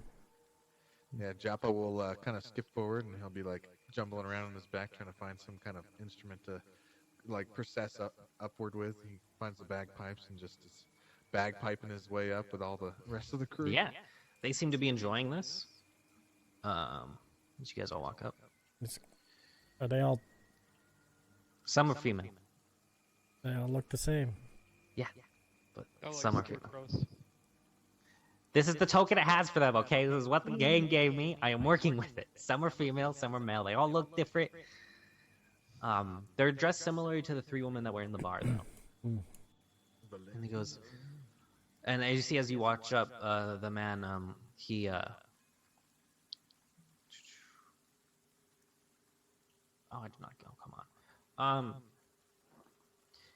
Yeah, Joppa will kind of skip forward and he'll be like jumbling around on his back trying to find some kind of instrument to like process upward with. He finds the bagpipes and just is bagpiping his way up with all the rest of the crew. Yeah, they seem to be enjoying this. As you guys all walk up. Are they all? Some are female. They all look the same. Yeah, but Oh, like some are female. scarecrows. This is the token it has for them, okay? This is what the game gave me. I am working with it. Some are female, some are male. They all look different. They're dressed similarly to the three women that were in the bar, though. And he goes, and as you see, as you watch up, the man, he, oh, I did not go. Come on.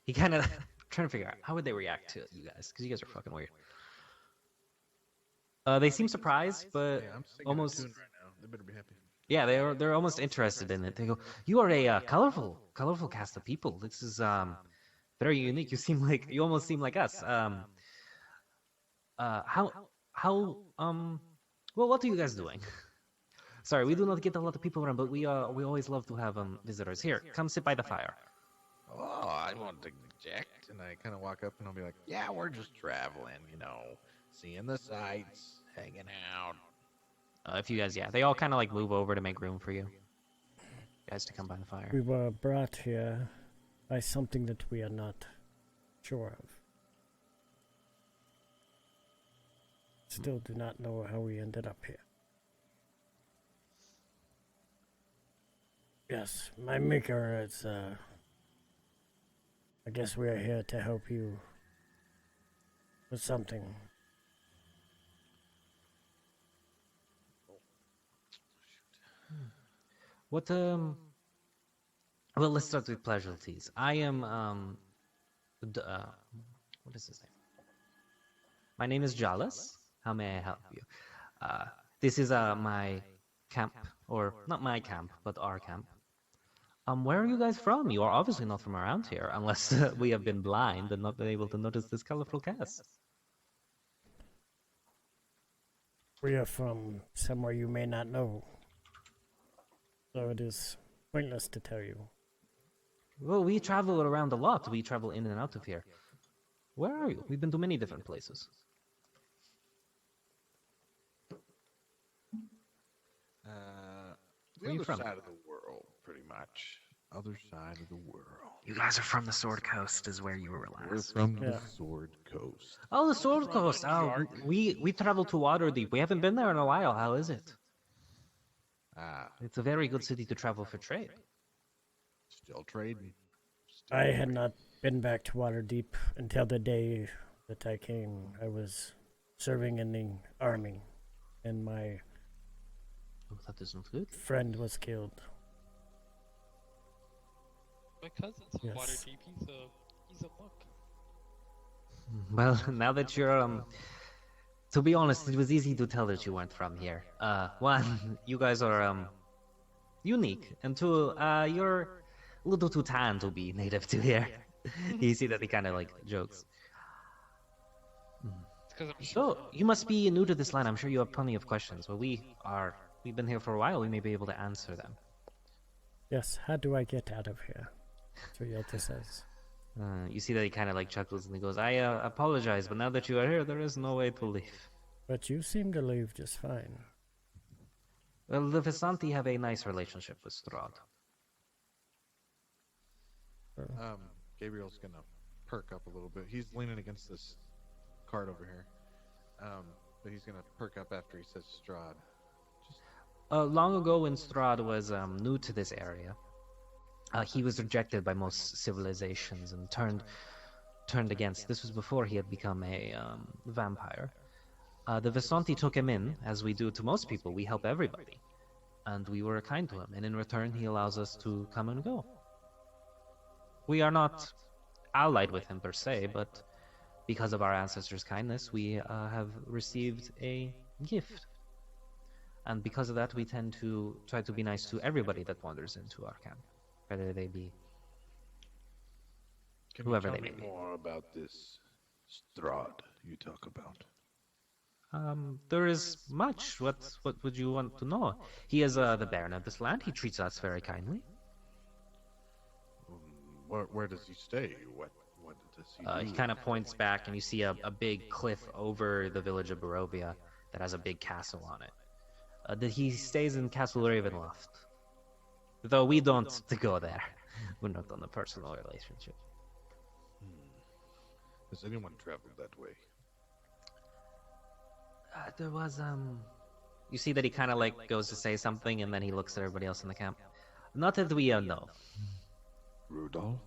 He kind of trying to figure out how would they react to you guys, because you guys are fucking weird. They seem surprised, but Yeah, I'm singing almost. a tune right now. They better be happy. Yeah, they're almost interested in it. They go, "You are a colorful cast of people. This is very unique. You almost seem like us. Well, what are you guys doing?" Sorry, we do not get a lot of people around, but we always love to have visitors. Here, come sit by the fire. Oh, I want to inject. And I kind of walk up and I'll be like, yeah, we're just traveling, seeing the sights, hanging out. If you guys, yeah, they all kind of like move over to make room for you guys to come by the fire. We were brought here by something that we are not sure of. Still do not know how we ended up here. Yes, my maker is, I guess we are here to help you with something. What well, let's start with casualties. I am what is his name? My name is Jalas. How may I help you? This is my camp, or not my camp, but our camp. Where are you guys from? You are obviously not from around here, unless we have been blind and not been able to notice this colorful cast. We are from somewhere you may not know. So it is pointless to tell you. Well, we travel around a lot. We travel in and out of here. Where are you? We've been to many different places. The Where are you other from? side of the world, pretty much. Other side of the world. You guys are from the Sword Coast, is where you were We're last. from Yeah. the Sword Coast. Oh, the Sword From Coast. New Oh, York. we traveled to Waterdeep. We haven't been there in a while. How is it? Ah, It's a very good city to travel for trade. still trading. Still I had trading. not been back to Waterdeep until the day that I came. I was serving in the army, and my Oh, that isn't good. friend was killed. My cousin's from Yes. Waterdeep. He's a monk. Well, now that you're to be honest, it was easy to tell that you weren't from here. One, you guys are unique, and two, you're a little too tan to be native to here. You see that he kind of like jokes. It's because I'm So, strong. you must be new to this land. I'm sure you have plenty of questions. Well, we've been here for a while. We may be able to answer them. Yes, how do I get out of here? That's what Yelta says. You see that he kind of like chuckles and he goes, I apologize, but now that you are here, there is no way to leave. But you seem to leave just fine. Well, the Visanti have a nice relationship with Strahd. Gabriel's gonna perk up a little bit. He's leaning against this card over here. But he's gonna perk up after he says Strahd. Long ago, when Strahd was new to this area, he was rejected by most civilizations and turned against. This was before he had become a vampire. The Visanti took him in, as we do to most people. We help everybody, and we were kind to him. And in return, he allows us to come and go. We are not allied with him per se, but because of our ancestors' kindness, we have received a gift. And because of that, we tend to try to be nice to everybody that wanders into our camp, whether they be Can whoever you they tell may me be. more about this Strahd you talk about? There is much. What would you want to know? He is the Baron of this land. He treats us very kindly. Where does he stay? What does he do? He kind of points back, and you see a big cliff over the village of Barovia that has a big castle on it. He stays in Castle Ravenloft. Though we don't go there. We're not on a personal relationship. Has anyone traveled that way? There was, You see that he kind of like goes to say something, and then he looks at everybody else in the camp. Not that we know. Rudolph?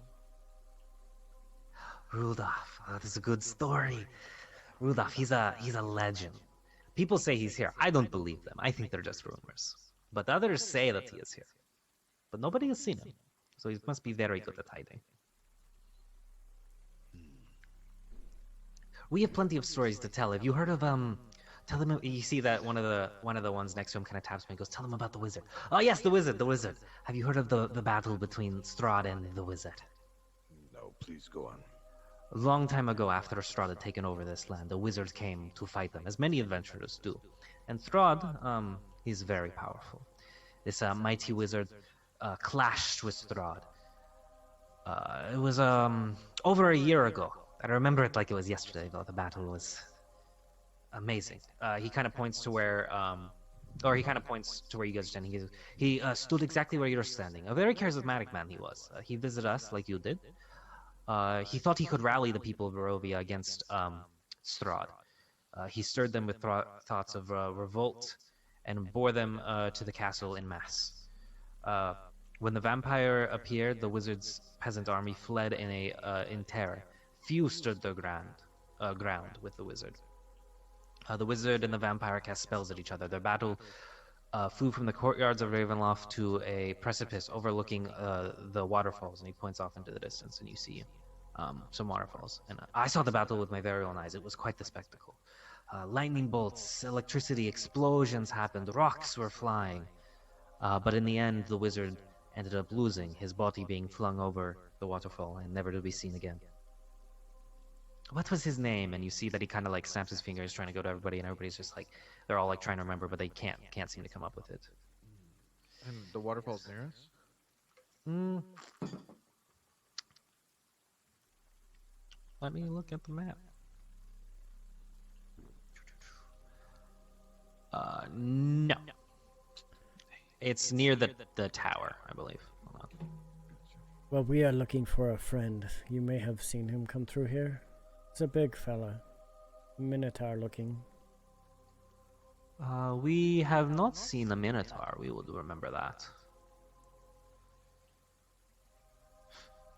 Rudolph. Oh, that's a good story. Rudolph, he's a legend. People say he's here. I don't believe them. I think they're just rumors. But others say that he is here. But nobody has seen him. So he must be very good at hiding. We have plenty of stories to tell. Have you heard of tell them you see that one of the ones next to him kind of taps me and goes, tell them about the wizard. Oh yes, the wizard. Have you heard of the battle between Strahd and the wizard? No, please go on. A long time ago, after Strahd had taken over this land, the wizards came to fight them, as many adventurers do. And Strahd, he's very powerful. This mighty wizard clashed with Strahd. It was over a year ago. I remember it like it was yesterday, though. The battle was amazing. He kind of points to where, he kind of points to where you guys are standing. He stood exactly where you're standing. A very charismatic man he was. He visited us like you did. He thought he could rally the people of Barovia against Strahd. He stirred them with thoughts of revolt and bore them to the castle in mass. When the vampire appeared, the wizard's peasant army fled in terror. Few stood their ground with the wizard. The wizard and the vampire cast spells at each other. Their battle flew from the courtyards of Ravenloft to a precipice overlooking the waterfalls, and he points off into the distance, and you see some waterfalls. And I saw the battle with my very own eyes. It was quite the spectacle. Lightning bolts, electricity, explosions happened, rocks were flying. But in the end, the wizard ended up losing, his body being flung over the waterfall and never to be seen again. What was his name? And you see that he kind of like snaps his fingers trying to go to everybody, and everybody's just like, they're all like trying to remember, but they can't seem to come up with it. And the waterfall's near us? Hmm. Let me look at the map. No. It's near the tower, I believe. Hold on. Well, we are looking for a friend. You may have seen him come through here. It's a big fella. Minotaur looking. We have not seen a minotaur. We would remember that.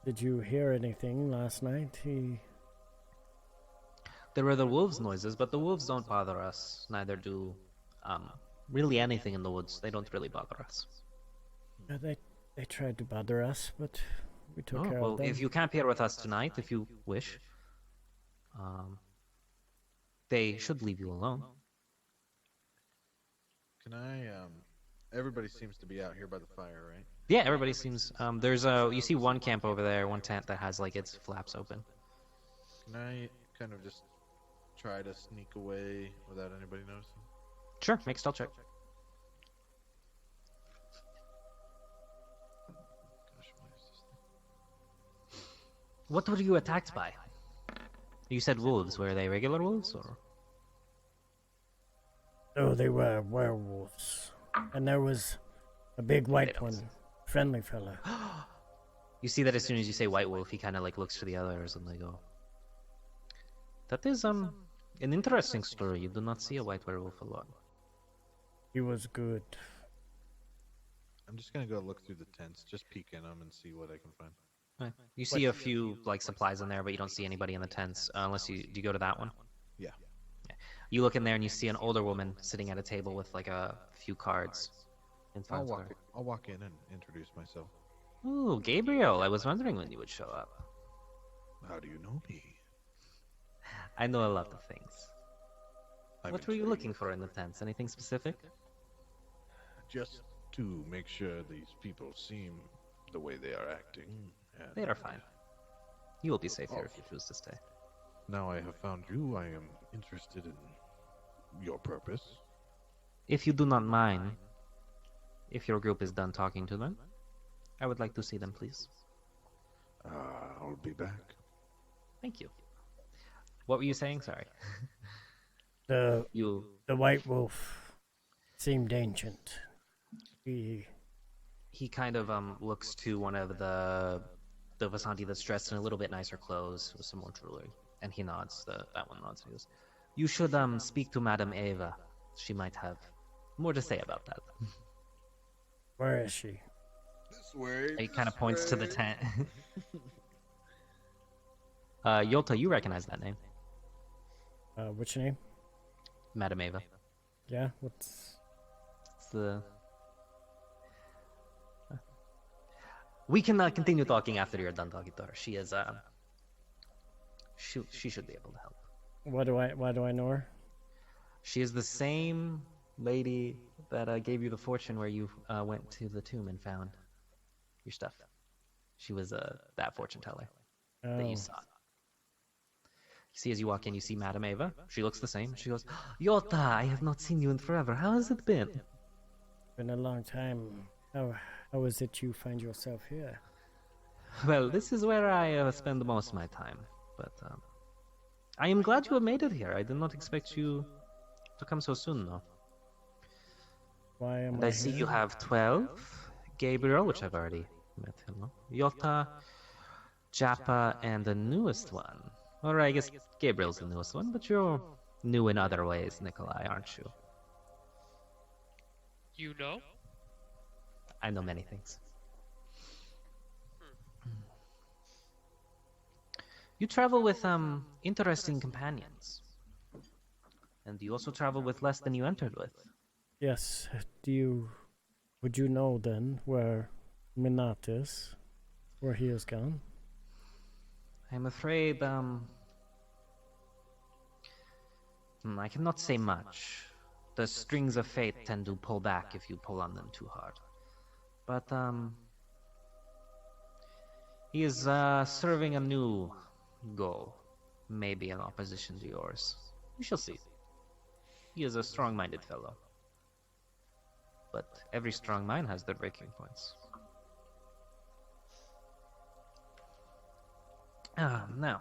Did you hear anything last night? There were the wolves' noises, but the wolves don't bother us. Neither do, really anything in the woods. They don't really bother us. They tried to bother us, but we took care Well, of them. if you camp here with us tonight, if you wish, they should leave you alone. Can I, everybody seems to be out here by the fire, right? Yeah, everybody seems. You see one camp over there, one tent that has like its flaps open. Can I kind of just try to sneak away without anybody noticing? Sure, make a stealth check. Gosh, why is this thing? What were you attacked by? You said wolves. Were they regular wolves or? Oh, they were werewolves. And there was a big white one. Friendly fella. You see that as soon as you say white wolf, he kind of like looks to the others and they go. That is an interesting story. You do not see a white werewolf a lot. He was good. Oh. I'm just gonna go look through the tents, just peek in them and see what I can find. Right. You see a few like supplies in there, but you don't see anybody in the tents unless you go to that one. Yeah. You look in there and you see an older woman sitting at a table with like a few cards in front of her. I'll walk in and introduce myself. Ooh, Gabriel, I was wondering when you would show up. How do you know me? I know a lot of things. I'm What were you intrigued. looking for in the tents? Anything specific? Just to make sure these people seem the way they are acting. And They are fine. You will be safe here if you choose to stay. now I have found you. I am interested in your purpose. If you do not mind, if your group is done talking to them, I would like to see them, please. I'll be back. Thank you. What were you saying? Sorry. The You. white wolf seemed ancient. He kind of looks to one of the Vasanti that's dressed in a little bit nicer clothes with some more jewelry, and he nods. That one nods. He goes, "You should speak to Madame Eva. She might have more to say about that." Where is she? This way. He kind of points to the tent. Yolta, you recognize that name, Which name? Madame Eva. Yeah, what's... It's the. We can continue talking after you're done talking to her. She is she should be able to help. Why do I know her? She is the same lady that gave you the fortune where you went to the tomb and found your stuff. She was that fortune teller that Oh, you saw. You see, as you walk in, you see Madame Eva. She looks the same. She goes, "Yota, I have not seen you in forever. How has it been?" been a long time. How is it you find yourself here? Well, this is where I spend most of my time. But I am glad you have made it here. I did not expect you to come so soon, though. Why am And I see here? you have 12. Gabriel, which I've already met him, no? Yota, Japa, and the newest one. Or I guess Gabriel's the newest one, but you're new in other ways, Nikolai, aren't you? You know? I know many things. You travel with interesting companions. And you also travel with less than you entered with. Yes. Would you know then where Minat is? Where he is gone? I'm afraid, I cannot say much. The strings of fate tend to pull back if you pull on them too hard. But, he is, serving a new goal. Maybe in opposition to yours. We shall see. He is a strong-minded fellow. But every strong mind has their breaking points. Now,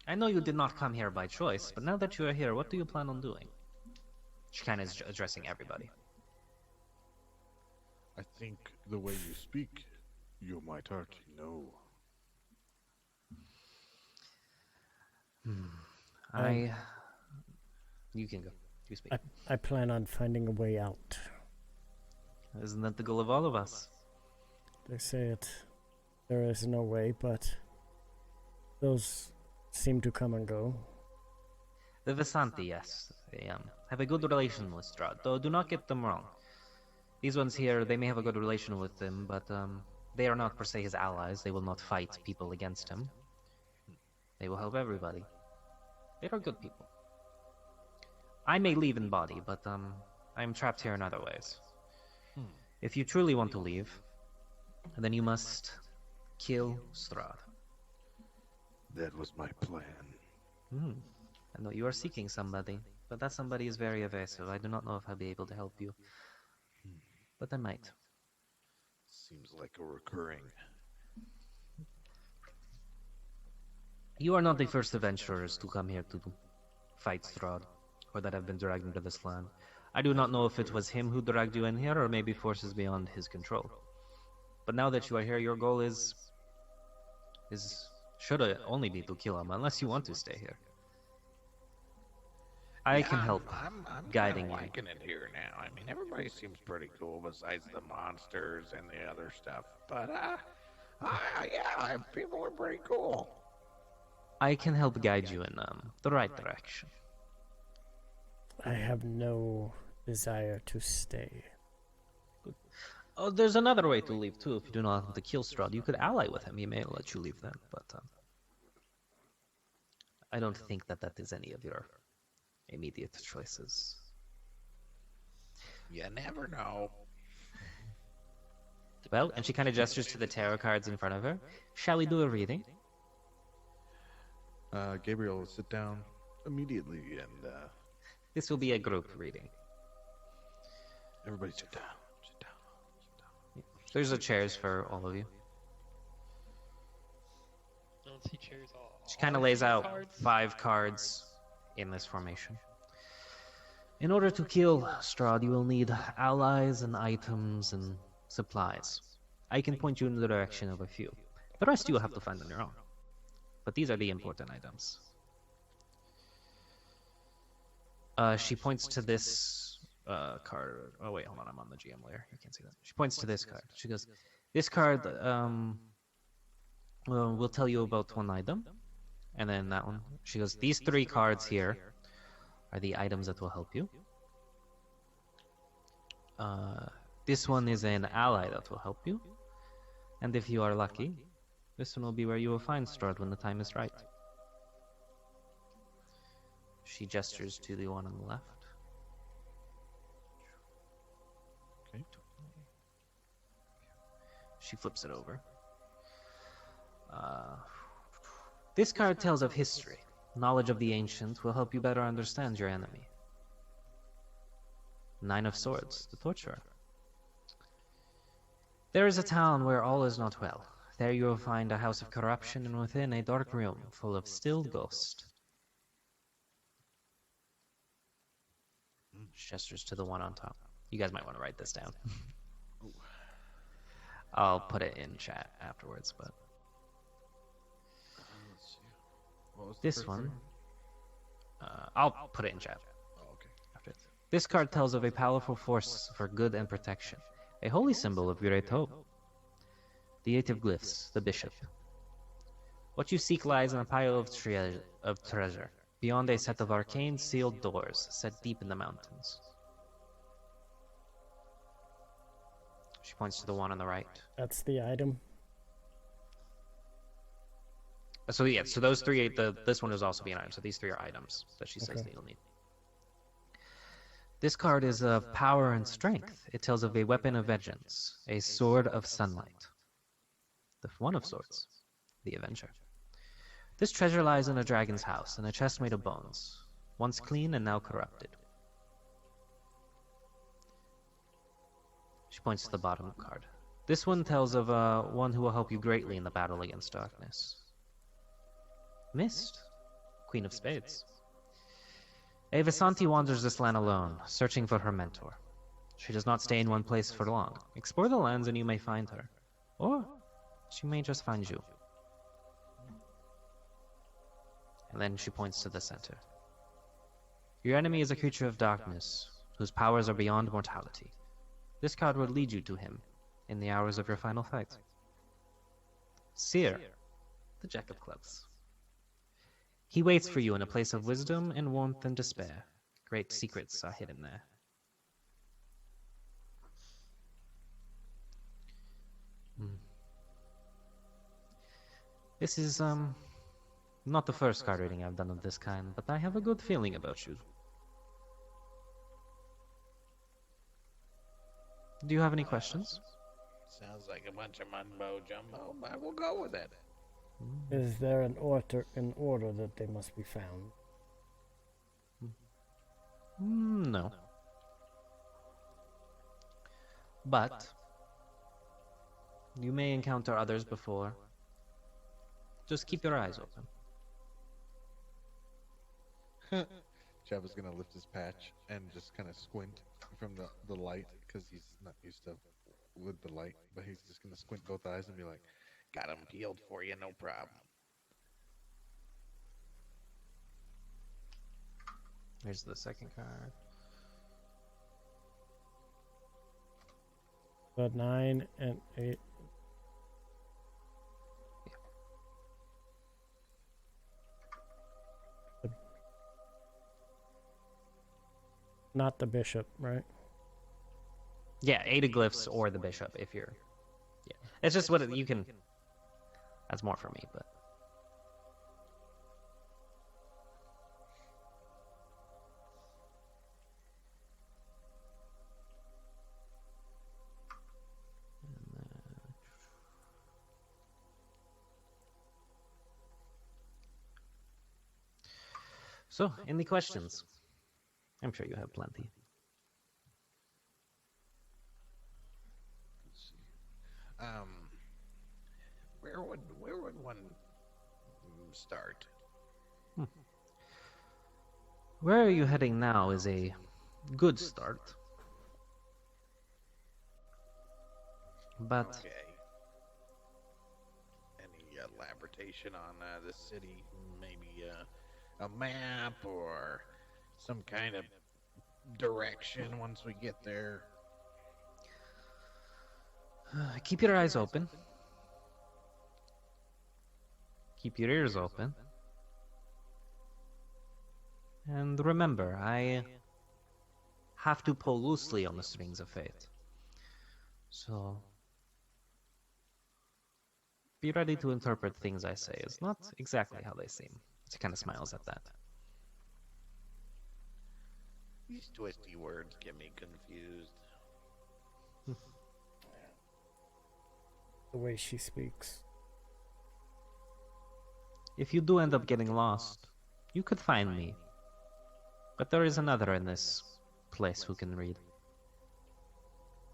I know you did not come here by choice, but now that you are here, what do you plan on doing? She kind of is addressing everybody. I think the way you speak, you might already know. You can go. You speak. I plan on finding a way out. Isn't that the goal of all of us? They say it. There is no way, but those seem to come and go. The Visanti, yes. They have a good relation with Strahd, though do not get them wrong. These ones here, they may have a good relation with him, but they are not per se his allies. They will not fight people against him. They will help everybody. They are good people. I may leave in body, but I am trapped here in other ways. If you truly want to leave, then you must kill Strahd. That was my plan. I know you are seeking somebody, but that somebody is very evasive. I do not know if I'll be able to help you, but I might. Seems like a recurring. You are not the first adventurers to come here to fight Strahd, or that have been dragged into this land. I do not know if it was him who dragged you in here, or maybe forces beyond his control. But now that you are here, your goal should only be to kill him, unless you want to stay here. I can help I'm guiding kinda you. liking it here now. I mean, everybody seems pretty cool besides the monsters and the other stuff. But yeah, people are pretty cool. I can help guide you in the right direction. I have no desire to stay. Oh, there's another way to leave too. If you do not want to kill Strahd, you could ally with him. He may let you leave then, but I don't think that is any of your immediate choices. You never know. Well, and she kind of gestures to the tarot cards in front of her. Shall we do a reading? Gabriel will sit down immediately and This will be a group reading. Everybody sit down. Sit down. Sit down. There's chairs for all of you. I don't see chairs all. She kind of lays out 5 cards in this formation. In order to kill Strahd, you will need allies and items and supplies. I can point you in the direction of a few. The rest you will have to find on your own. But these are the important items. She points to this card. Oh wait, hold on, I'm on the GM layer. You can't see that. She points to this card. She goes, this card will tell you about one item. And then that one. She goes, these 3 cards here are the items that will help you. This one is an ally that will help you. And if you are lucky, this one will be where you will find Strahd when the time is right. She gestures to the one on the left. Okay. She flips it over. This card tells of history. Knowledge of the ancient will help you better understand your enemy. 9 of Swords, the Torturer. There is a town where all is not well. There you will find a house of corruption, and within a dark room full of still ghosts. Gestures to the one on top. You guys might want to write this down. I'll put it in chat afterwards, but let's see. What was the this first one, thing? I'll put it in chat. Oh, okay. After this. This card tells of a powerful force for good and protection, a holy symbol of great hope. The 8 of Glyphs, the Bishop. What you seek lies in a pile of treasure, beyond a set of arcane sealed doors set deep in the mountains. She points to the one on the right. That's the item. So yeah, so those 3, this one is also being an item. So these 3 are items that she says that you'll need. This card is of power and strength. It tells of a weapon of vengeance, a sword of sunlight. The one of swords, the Avenger. This treasure lies in a dragon's house, in a chest made of bones, once clean and now corrupted. She points to the bottom card. This one tells of one who will help you greatly in the battle against darkness. Mist, Queen of Spades. A Vasanti wanders this land alone, searching for her mentor. She does not stay in one place for long. Explore the lands and you may find her. Or she may just find you. And then she points to the center. Your enemy is a creature of darkness, whose powers are beyond mortality. This card will lead you to him in the hours of your final fight. Seer, the Jack of Clubs. He waits for you in a place of wisdom and warmth and despair. Great secrets are hidden there. This is, not the first card reading I've done of this kind, but I have a good feeling about you. Do you have any questions? Sounds like a bunch of mumbo jumbo, but we'll go with it. Is there an order that they must be found? No. But you may encounter others before. Just keep your eyes open. Jabba's gonna lift his patch and just kind of squint from the light because he's not used to with the light, but he's just gonna squint both eyes and be like, Got 'em peeled for you, no problem. Here's the second card. But 9 and 8. Not the bishop, right? Yeah, 8 of glyphs or the bishop if you're... Yeah, it's just what you can... That's more for me, but... So, any questions? I'm sure you have plenty. Let's see. Where would one start? Where are you heading now is a good start. But Okay. Any elaboration on the city? Maybe a map or some kind of direction once we get there? keep your eyes open. Keep your ears open. And remember, I have to pull loosely on the strings of fate. So, be ready to interpret things I say as not exactly how they seem. She kind of smiles at that. These twisty words get me confused. The way she speaks. If you do end up getting lost, you could find me. But there is another in this place who can read.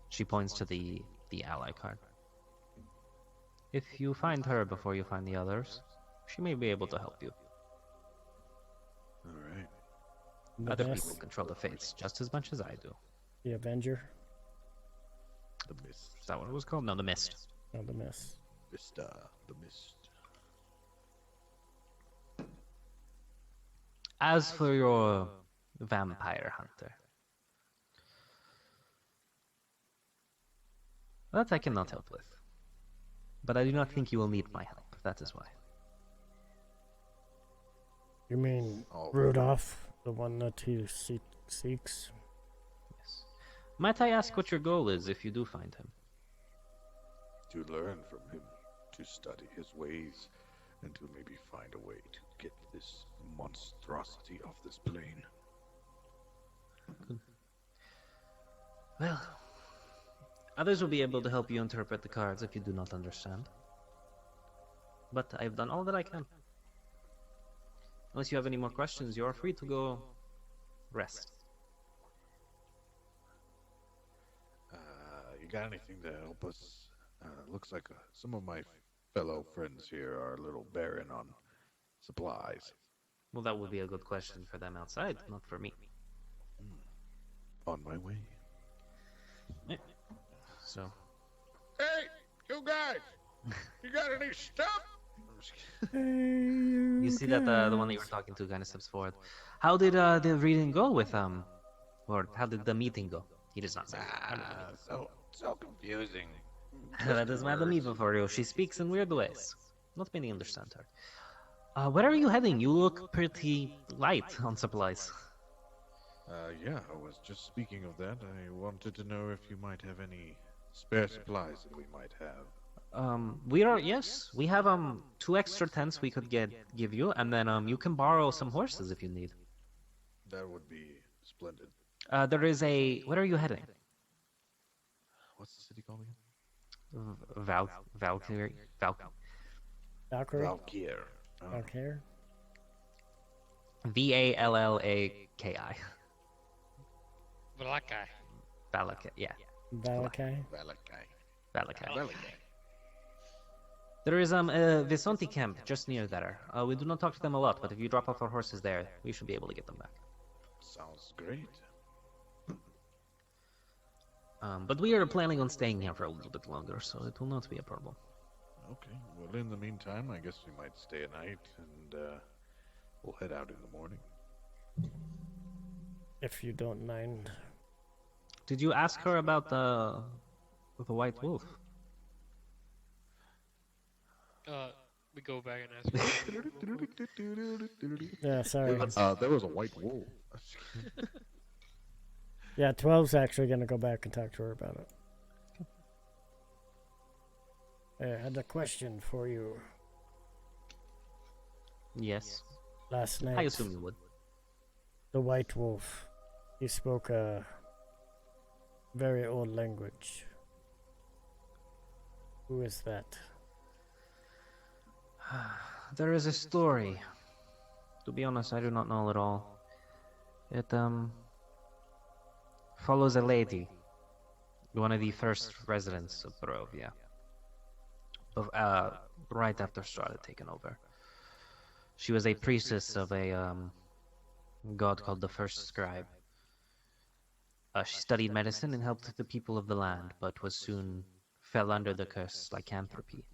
She points to the ally card. If you find her before you find the others, she may be able to help you. All right. The Other best- people control the fates just as much as I do. The Avenger. The mist. Is that what it was called? No, the Mist. No, the Miss. Vista. The mist. As for your vampire hunter, that I cannot help with. But I do not think you will need my help. That is why. You mean Oh. Rudolph, the one that he seeks? Yes. Might I ask what your goal is if you do find him? To learn from him, to study his ways, and to maybe find a way to get this monstrosity off this plane. Well, others will be able to help you interpret the cards if you do not understand. But I've done all that I can. Unless you have any more questions, you are free to go rest. you got anything to help us? Looks like some of my fellow friends here are a little barren on supplies. Well, that would be a good question for them outside, not for me. On my way. So, Hey, you guys! You got any stuff? you see that the one that you were talking to kind of steps forward. How did the reading go with or how did the meeting go? He does not say. So confusing. That doesn't matter to me, Vaporio. She speaks in weird ways. Not many understand her. Where are you heading? You look pretty light on supplies. Yeah, I was just speaking of that. I wanted to know if you might have any spare supplies that we might have. Yes, we have 2 extra tents we could give you, and then you can borrow some horses if you need. That would be splendid. There is where are you heading? What's the city called again? Valkyrie. Valkyrie? Valkyr. Oh, Valkyrie? Vallaki. Valakai. Valaki, yeah. Valakai? Valaki. There is a Visonti camp just near there. We do not talk to them a lot, but if you drop off our horses there, we should be able to get them back. sounds great. But we are planning on staying here for a little bit longer, so it will not be a problem. Okay, well, in the meantime, I guess we might stay a night, and we'll head out in the morning. If you don't mind. Did you ask her about the white wolf? We go back and ask her. Yeah, sorry. There was a white wolf. Yeah, 12's actually going to go back and talk to her about it. I had a question for you. Yes. Last night, I assume you would. the White Wolf, he spoke a very old language. Who is that? There is a story. To be honest, I do not know at all. It follows a lady, one of the first residents of Barovia, right after Strahd had taken over. She was a priestess of a god called the First Scribe. She studied medicine and helped the people of the land, but was soon fell under the curse lycanthropy.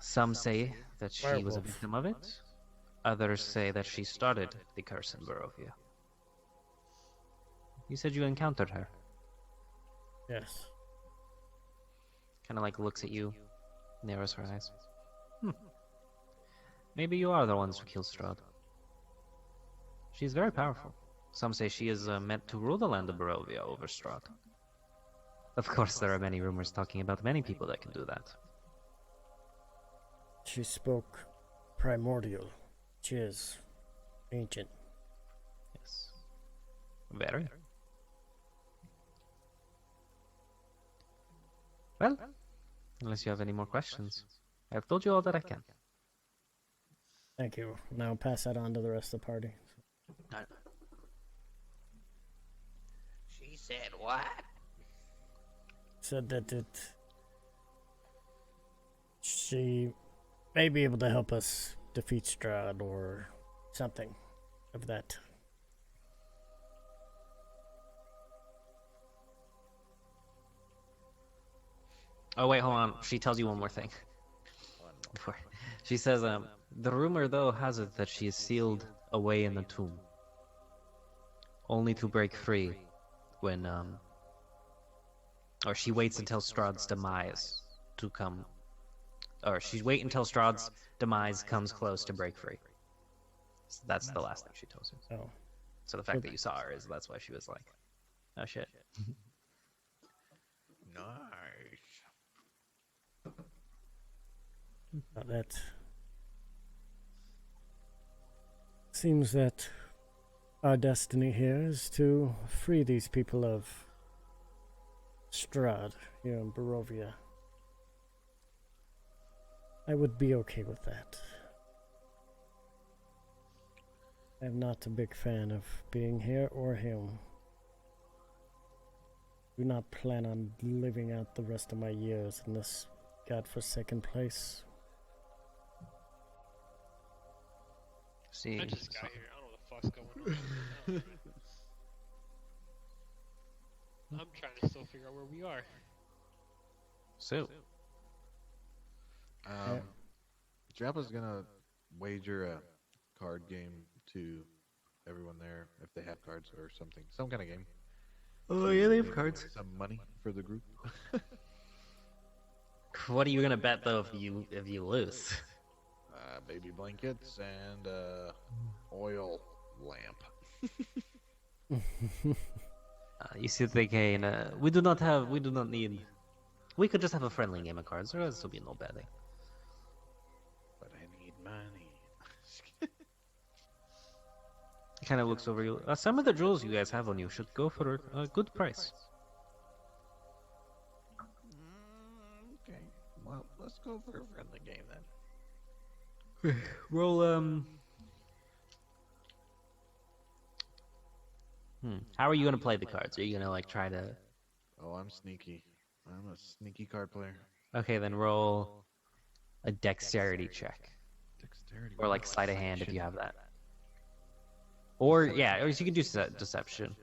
Some say that she was a Werewolf. victim of it. Others say that she started the curse in Barovia. You said you encountered her. Yes. Kind of like looks at you, narrows her eyes. Maybe you are the ones who killed Strahd. She's very powerful. Some say she is meant to rule the land of Barovia over Strahd. Of course, there are many rumors talking about many people that can do that. She spoke primordial, which is ancient. Yes. Very. Well, unless you have any more questions, I've told you all that I can. Thank you. Now pass that on to the rest of the party. She said what? Said that she may be able to help us defeat Strahd or something of that. Oh wait, hold on. She tells you one more thing. Before. She says, the rumor though has it that she is sealed away in the tomb, only to break free when, or she waits until Strahd's demise to come, or she wait until Strahd's demise comes close to break free. So that's the last thing she tells you. Oh. So the fact that you saw her is that's why she was like, oh shit. Nice. That seems that our destiny here is to free these people of Strahd here in Barovia. I would be okay with that. I'm not a big fan of being here or him. Do not plan on living out the rest of my years in this godforsaken place. See, I just got here. I don't know what the fuck's going on. I'm trying to still figure out where we are. so Jabba's gonna wager a card game to everyone there if they have cards or something, some kind of game. oh to yeah, they have maybe cards. win some money for the group. What are you gonna bet though if you lose? Baby blankets and oil lamp. You see, thinking, we do not need. We could just have a friendly game of cards. There will be no betting. But I need money. He kind of looks over you. Some of the jewels you guys have on you should go for a good price. Okay, well, let's go for a friendly game then. Roll How are you gonna play the cards? Are you gonna like try to? Oh, I'm sneaky. I'm a sneaky card player. Okay, then roll a dexterity check, Dexterity. or like sleight of hand if you have that. Or yeah, or you can do deception.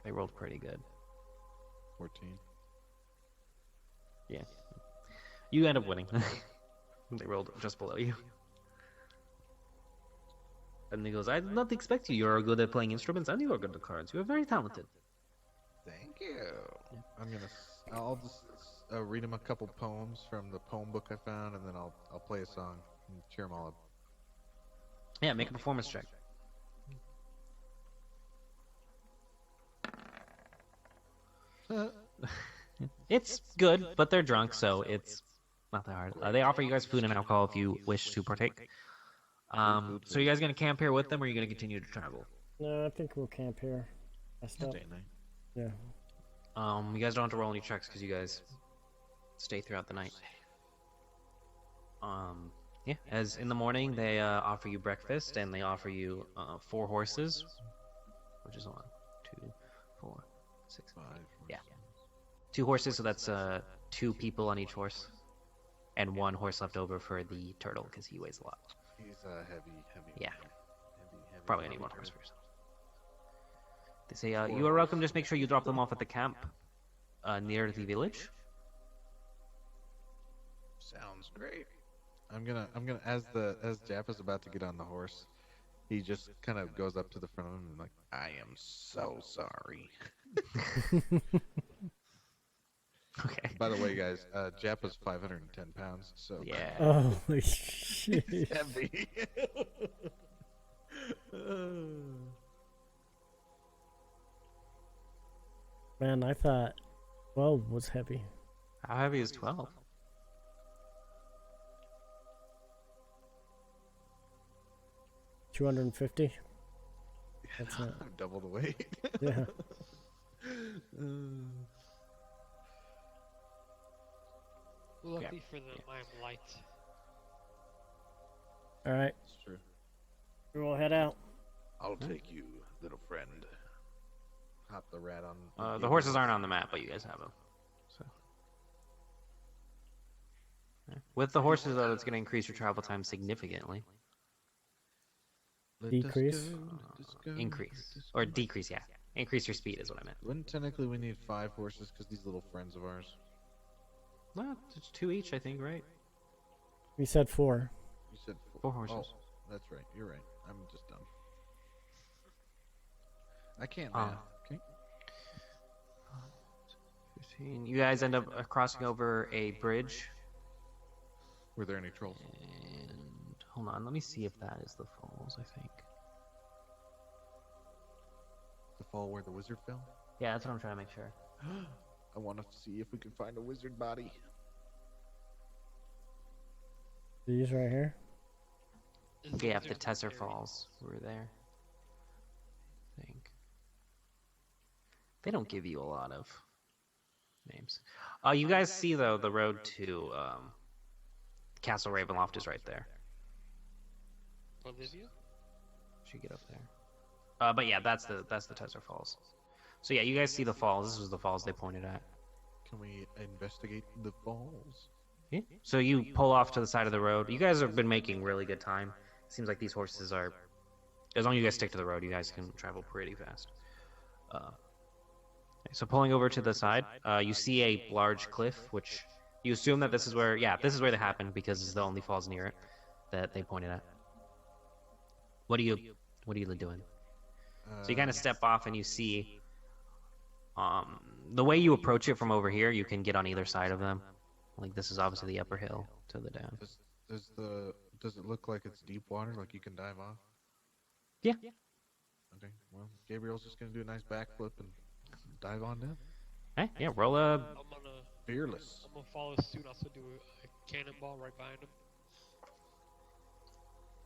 They rolled pretty good. 14. Yeah, you end up winning. They rolled just below you. And he goes, I did not expect you. You're good at playing instruments and you are good at cards. You are very talented. Thank you. I'll just read him a couple poems from the poem book I found, and then I'll play a song and cheer them all up. Yeah, make a performance check. It's good, but they're drunk, so it's not that hard. They offer you guys food and alcohol if you wish to partake. So you guys gonna camp here with them, or are you gonna continue to travel? No, I think we'll camp here. Messed up. Day night. Yeah. You guys don't have to roll any checks because you guys stay throughout the night. Yeah. As in the morning, they offer you breakfast and they offer you 4 horses, which is 1, 2, 4, 6, 5. Yeah. 2 horses, so that's 2 people on each horse, and 1 horse left over for the turtle because he weighs a lot. He's heavy. Yeah. Heavy. Probably only 1 horse for yourself. They say, you are welcome. Just make sure you drop them off at the camp near the village. Sounds great. I'm gonna as Jaffa's about to get on the horse, he just kind of goes up to the front of him and like, I am so sorry. Okay. By the way, guys, Jaffa's 510 pounds, so Yeah. Holy shit. he's heavy. Man, I thought 12 was heavy. How heavy is 12? 250. That's it. Double the weight. Yeah. Luckily for them, I'm light. All right. It's true. We'll head out. I'll take you, little friend. Hop the rat on. The horses aren't on the map, but you guys have them. So. Yeah. With the horses, though, it's going to increase your travel time significantly. Decrease? Increase. Or decrease, yeah. Increase your speed is what I meant. Wouldn't technically we need 5 horses because these little friends of ours? No, it's 2 each, I think, right? We said 4. You said 4 horses. Oh, that's right. You're right. I'm just dumb. I can't Oh. math. Okay. 15. You guys end up crossing over a bridge. Were there any trolls? And hold on, let me see if that is the falls, I think. The fall where the wizard fell? Yeah, that's what I'm trying to make sure. I want to see if we can find a wizard body. These right here. Is Yeah, there the Tesser area? Falls were there. I think. They don't give you a lot of names. You guys see, though, the road to Castle Ravenloft is right there. Olivia? Should get up there. But yeah, that's the Tesser Falls. So yeah, you guys see the falls. This was the falls they pointed at. Can we investigate the falls? Yeah. So you pull off to the side of the road. You guys have been making really good time. Seems like these horses are, as long as you guys stick to the road, you guys can travel pretty fast. So pulling over to the side, you see a large cliff, which you assume that this is where, yeah, this is where they happened because it's the only falls near it that they pointed at. What are you doing? So you kind of step off and you see, the way you approach it from over here, you can get on either side of them. Like this is obviously the upper hill to the down. Does it look like it's deep water, like you can dive off? Yeah. Okay. Well, Gabriel's just gonna do a nice backflip and dive on down. Hey, yeah, roll a. I'm gonna Fearless. I'm gonna follow suit. Also do a cannonball right behind him.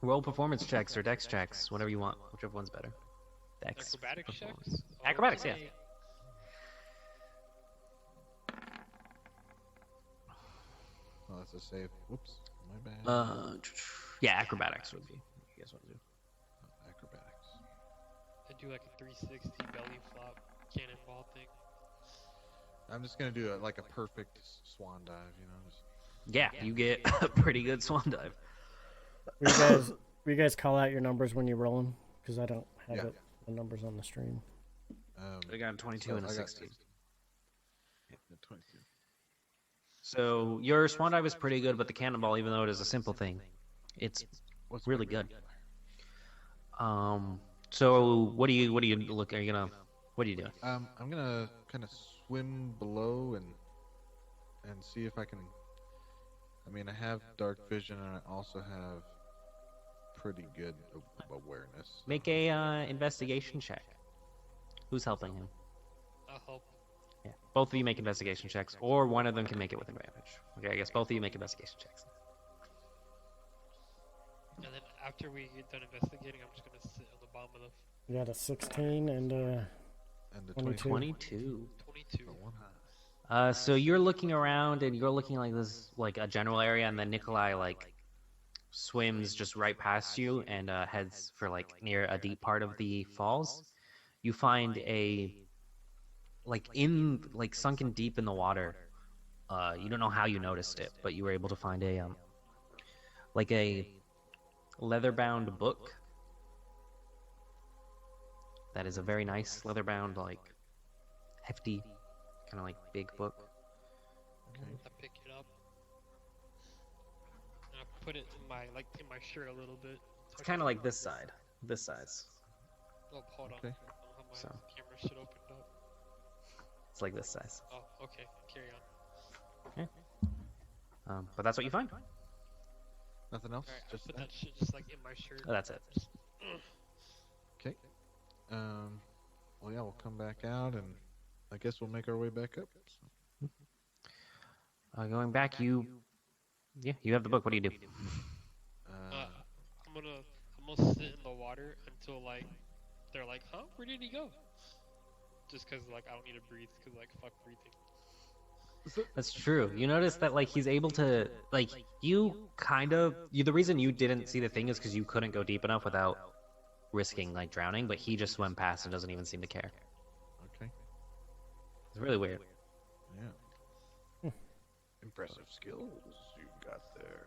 Roll performance checks or dex checks, whatever you want, whichever one's better. Dex. Acrobatics performance. checks. Acrobatics, yeah. Okay. Oh, that's a save. Whoops, my bad. Yeah, acrobatics would be. You guys want to do? Acrobatics. I do like a 360 belly flop cannonball thing. I'm just gonna do like a perfect swan dive, you know. Just... Yeah, you get a pretty good swan dive. You guys call out your numbers when you roll them? Because I don't have Yeah. the numbers on the stream. I got a 22 and a 16. Yeah, 22. So your swan dive is pretty good, but the cannonball, even though it is a simple thing, it's What's really my good. rating? So what do you look? Are you gonna? What are you doing? I'm gonna kind of swim below and see if I can. I mean, I have dark vision and I also have pretty good awareness. Make a investigation check. Who's helping him? I'll help. Yeah, both of you make investigation checks, or one of them can make it with advantage. Okay, I guess both of you make investigation checks. And then after we get done investigating, I'm just gonna sit on the bottom of the You got a 16 and And the 22. 22. 22. Oh, one high. So you're looking around and you're looking like this, like a general area, and then Nikolai like swims just right past you and heads for like near a deep part of the falls. You find a sunken deep in the water. You don't know how you noticed it, but you were able to find a leather-bound book. That is a very nice leather-bound, like hefty, kind of like big book. Okay. I pick it up. And I put it in my shirt a little bit. It's kind of like this side, this size. Oh, hold on. Okay. I don't have my So. camera shit opened up. It's like this size. Oh, okay. Carry on. But that's what you find. Nothing else? Alright, I Just put that? that shit just like in my shirt. Oh, that's it. Okay. Well, yeah, we'll come back out and I guess we'll make our way back up. So, Going back, you have the book. What do you do? I'm gonna sit in the water until like they're like, huh? Where did he go? Just cause like I don't need to breathe, cause like fuck breathing. That's true. You notice that like he's able to like the reason you didn't see the thing is because you couldn't go deep enough without risking like drowning, but he just swam past and doesn't even seem to care. okay. It's really weird. Yeah. Impressive skills you got there.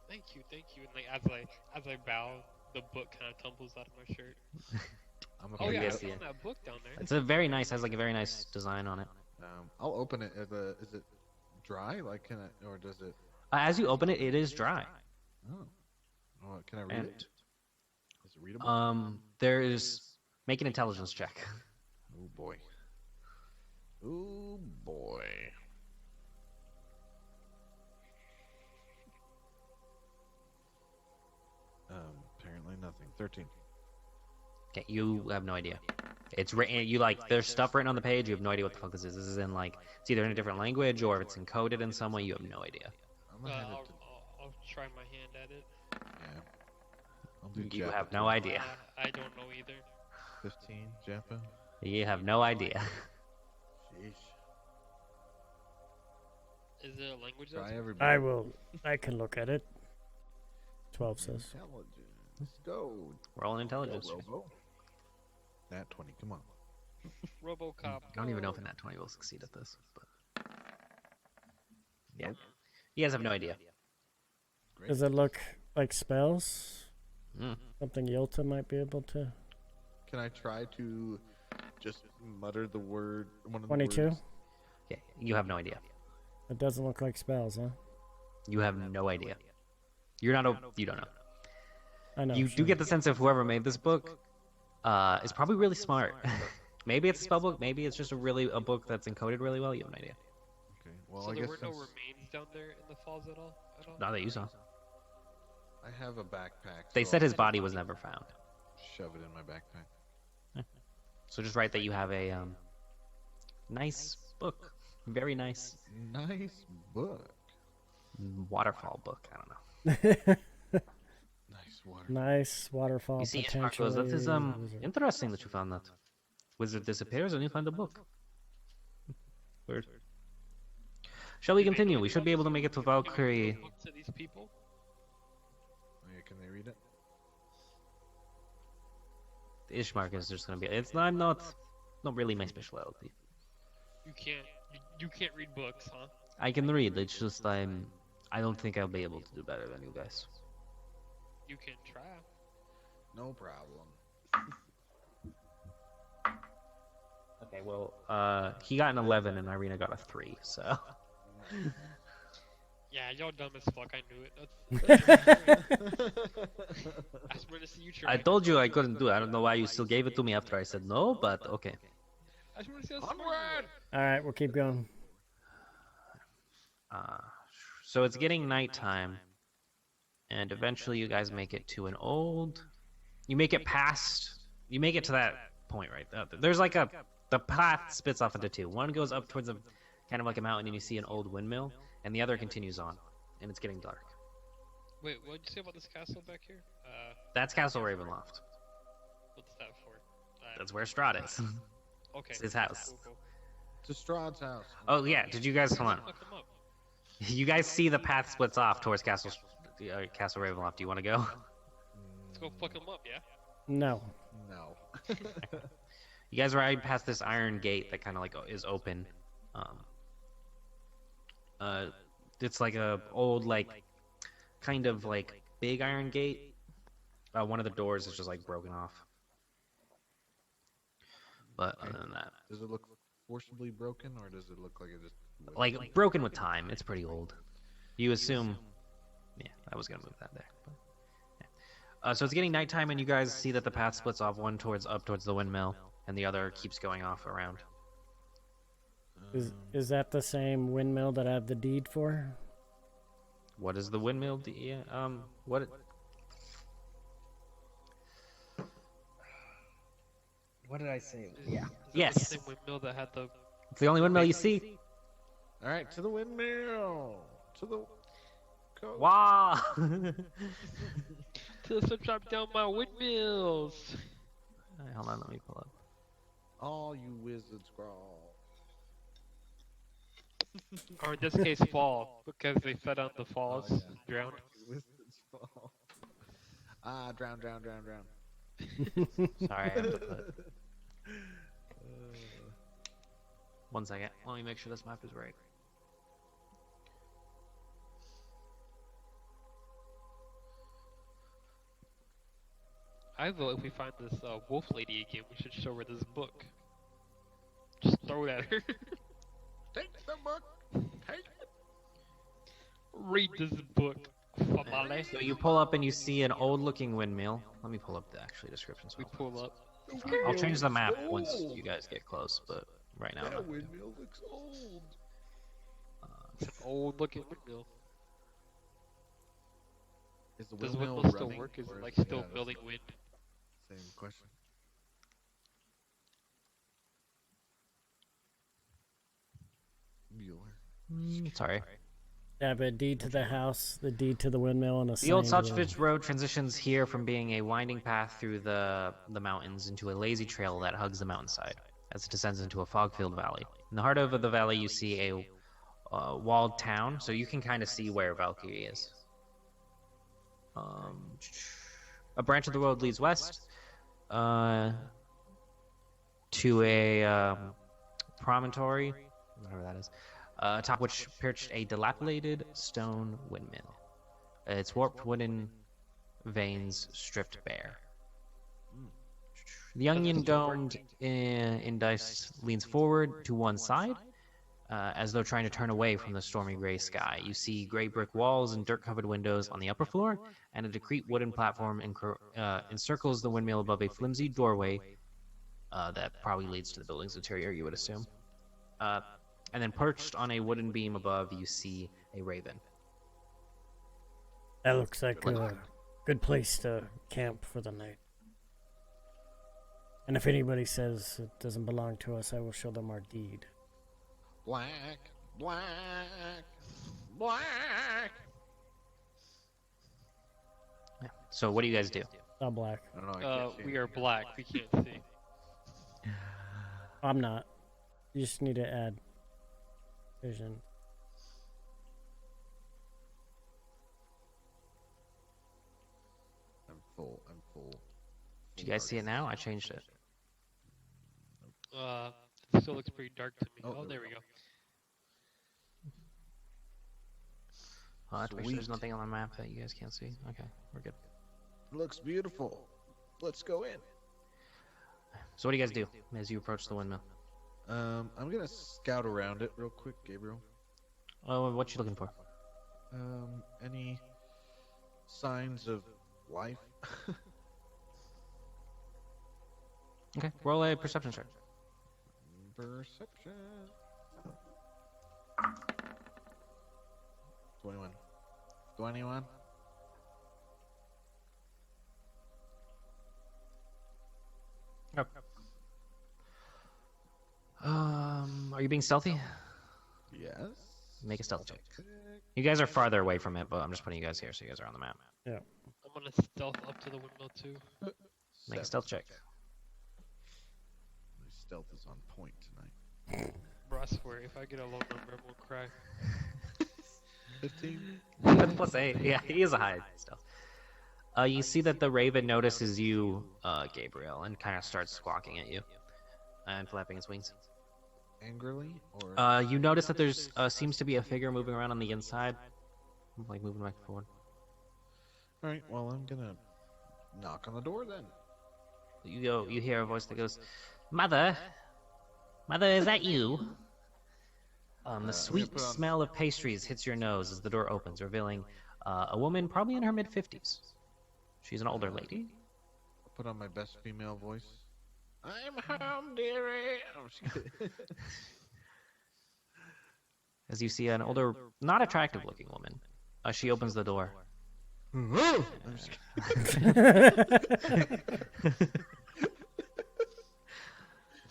Thank you. And like as I bow, the book kind of tumbles out of my shirt. I'm Oh gonna yeah, I guess, found yeah. that book down there. It's a very nice, has like a very nice design on it. I'll open it. Is it dry? Like, can I, or does it? As you open it, it is dry. Oh. Oh, can I read And it? Is it readable? there's make an intelligence check. Oh boy. Oh boy. Apparently nothing. 13. Okay, you have no idea. It's written. You like there's stuff written on the page. You have no idea what the fuck this is. This is in like it's either in a different language or it's encoded in some way. You have no idea. I'm gonna hand it to. I'll try my hand at it. Yeah. I'll do You Japa have too. no idea. I don't know either. 15. Japa. You have no idea. Sheesh. Is there a language that's Try everybody. I can look at it. 12 says. Intelligence. Let's go. Roll an Go, intelligence. Robo. Nat 20, come on. RoboCop. I don't even know if a nat 20 will succeed at this. But... Yeah. You guys have no idea. Great. Does it look like spells? Mm. Something Yolta might be able to. Can I try to just mutter the word? One of the 22? words? Okay, you have no idea. It doesn't look like spells, huh? You have no idea. You're not. You don't know. I know. You do get the sense of whoever made this book is probably really smart. Maybe it's a spell book. Maybe it's just a book that's encoded really well. You have no idea. Okay. Well, So I there guess were no since remains down there in the falls at all? Not that you saw. I have a backpack. They so said I'll his body was never found. shove it in my backpack. So just write that you have a nice book. Very nice Nice book. waterfall book. I don't know. Nice water. Nice waterfall You see, Ishmael potential. goes, that is interesting that you found that. Wizard disappears and you find a book. Weird. Shall we continue? We should be able to make it to Valkyrie. Book to these people? Oh, yeah, can they read it? Ishmark is just gonna be. I'm not really my specialty. You can't. You can't read books, huh? I can read. It's just I don't think I'll be able to do better than you guys. You can try. No problem. Okay, well, he got an 11 and Irina got a 3. So. Yeah, y'all dumb as fuck. I knew it. I just wanted to see you try. I told you I couldn't do it. I don't know why you still gave it to me after I said no, but okay. I just want to see how smart you are. All right, we'll keep going. So it's getting nighttime, and eventually you guys make it to an old. You make it to that point, right? There's like the path splits off into two. One goes up towards a kind of like a mountain, and you see an old windmill, and the other continues on, and it's getting dark. Wait, what did you say about this castle back here? That's Castle Ravenloft. What's that for? That's where Strahd is. Okay. It's his house. Cool, cool. To Strahd's house. Oh yeah, did you guys come on? Fuck him up. You guys see the path splits off towards Castle Ravenloft. Do you want to go? Let's go fuck him up, yeah? No. No. You guys ride past this iron gate that kind of like is open. It's like a old like kind of like big iron gate. One of the doors is just like broken off. But other than that, Does it look forcibly broken, or does it look like it just... like broken with time. It's pretty old. You assume. Yeah, I was gonna move that there. But, yeah. So it's getting nighttime, and you guys see that the path splits off. One up towards the windmill, and the other keeps going off around. Is that the same windmill that I have the deed for? What is the windmill? What? What did I say? Yeah. Is Yes. that the same windmill that had the... It's the only windmill you see. All right, to the windmill. To the coast. Wow. To the drop down my windmills! Alright, hold on, let me pull up. All you wizards crawl. Or in this case, fall, because they fell down the falls and drowned. Wizards fall. Ah, drown. Sorry, I have to put. 1 second. Let me make sure this map is right. I vote if we find this wolf lady again, we should show her this book. Just throw it at her. Take the book. Take it. Read this book. Famale. So you pull up and you see an old-looking windmill. Let me pull up the actual description. So We pull up. I'll change the map once you guys get close, but right now. That windmill looks old. It's an old looking windmill. Is the Does the windmill windmill still running, work? Is or it like yeah, still that's building the wind? Same question. Bueller. Sorry. Yeah, but deed to the house, the deed to the windmill, and a The old sign to Suchvich Road transitions here from being a winding path through the mountains into a lazy trail that hugs the mountainside as it descends into a fog-filled valley. In the heart of the valley, you see a walled town, so you can kind of see where Valkyrie is. a branch of the road leads west to a promontory, whatever that is, atop which perched a dilapidated stone windmill. Its warped wooden vanes stripped bare. The onion domed indice leans forward to one side, as though trying to turn away from the stormy gray sky. You see gray brick walls and dirt-covered windows on the upper floor, and a discrete wooden platform encircles the windmill above a flimsy doorway that probably leads to the building's interior, you would assume. And then perched on a wooden beam above, you see a raven. That looks like a good place to camp for the night. And if anybody says it doesn't belong to us, I will show them our deed. Black, black, black. Yeah. So what do you guys do? I'm black. I don't know. I can't see We are anything. black. We can't see. I'm not. You just need to add vision. I'm full. I'm full. Do you guys see it now? I changed it. It still looks pretty dark to me. Oh, Oh, there we go. I have to make sure there's Sweet. nothing on the map that you guys can't see. Okay, we're good. Looks beautiful. Let's go in. So what do you guys do as you approach the windmill? I'm gonna scout around it real quick, Gabriel. Oh, what you looking for? Any signs of life? Okay, roll a perception check. Perception. 21. 21. Are you being stealthy? Yes. Make a stealth check. You guys are farther away from it, but I'm just putting you guys here so you guys are on the map. Yeah. I'm gonna stealth up to the window too. Make a stealth check. My stealth is on point tonight. Bro, I swear, if I get a low number, I'm gonna cry. 15. That's plus 8. Yeah, he is a high stealth. You see that the raven notices you, Gabriel, and kind of starts squawking at you and flapping its wings. Angrily? Or You notice that there's seems to be a figure moving around on the inside, like moving back and forward. Alright, well, I'm gonna knock on the door then. You hear a voice that goes, "Mother, Mother, is that you?" The sweet put on- smell of pastries hits your nose as the door opens, revealing a woman probably in her mid-50s. She's an older lady. I'll put on my best female voice. I'm home, dearie. Oh, just kidding. As you see an older, not attractive-looking woman. She opens the door. I'm just kidding.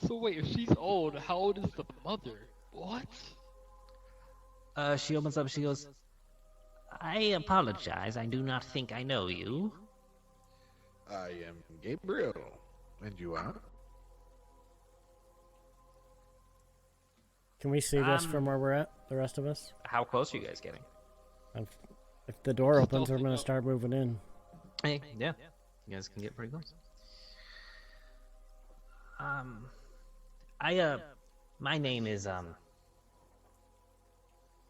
So wait, if she's old, how old is the mother? What? She opens up. She goes, "I apologize. I do not think I know you." I am Gabriel. And you are? Can we see this from where we're at, the rest of us? How close are you guys getting? If the door opens, we're going to start moving in. Hey, yeah, you guys can get pretty close. My name is Let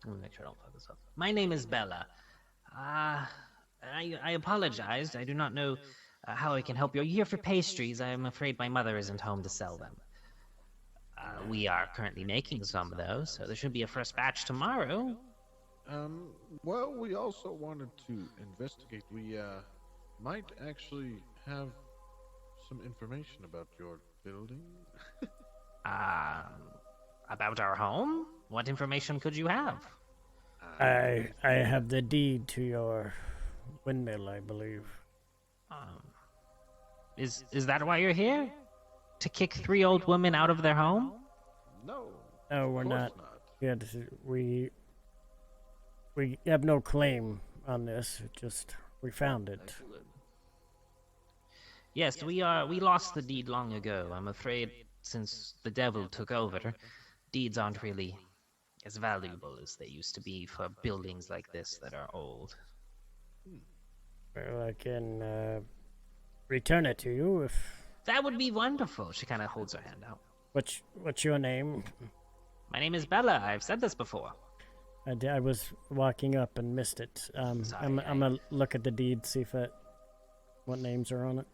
me make sure I don't fuck this up. My name is Bella. I apologize. I do not know how I can help you. Are you here for pastries? I am afraid my mother isn't home to sell them. We are currently making some, though, so there should be a fresh batch tomorrow. Well, we also wanted to investigate. We, might actually have some information about your building. About our home? What information could you have? I have the deed to your windmill, I believe. Is that why you're here? To kick 3 old women out of their home? No. No, we're of not. course Yeah, we have no claim on this. Just we found it. Yes, we lost the deed long ago. I'm afraid since the devil took over, deeds aren't really as valuable as they used to be for buildings like this that are old. Well, I can return it to you. If That would be wonderful. She kind of holds her hand out. what's your name? My name is Bella. I've said this before. I was walking up and missed it. Sorry, I'm gonna look at the deed, see if what names are on it.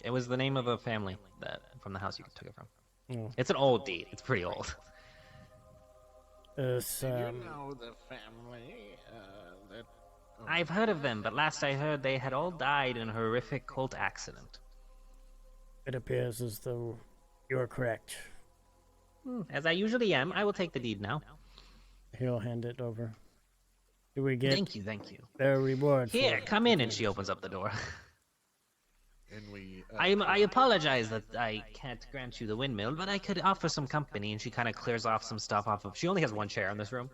It was the name of a family that from the house you took it from. Oh. It's an old deed. It's pretty old. It's, You know the family that. Oh, I've heard of them, but last I heard they had all died in a horrific cult accident. it appears as though you're correct. As I usually am, I will take the deed now. He'll hand it over. Do we get Thank you, thank you. their reward? Here, for come in, and she opens up the door. And we. I apologize that I can't grant you the windmill, but I could offer some company. And she kind of clears off some stuff off of. She only has one chair in this room.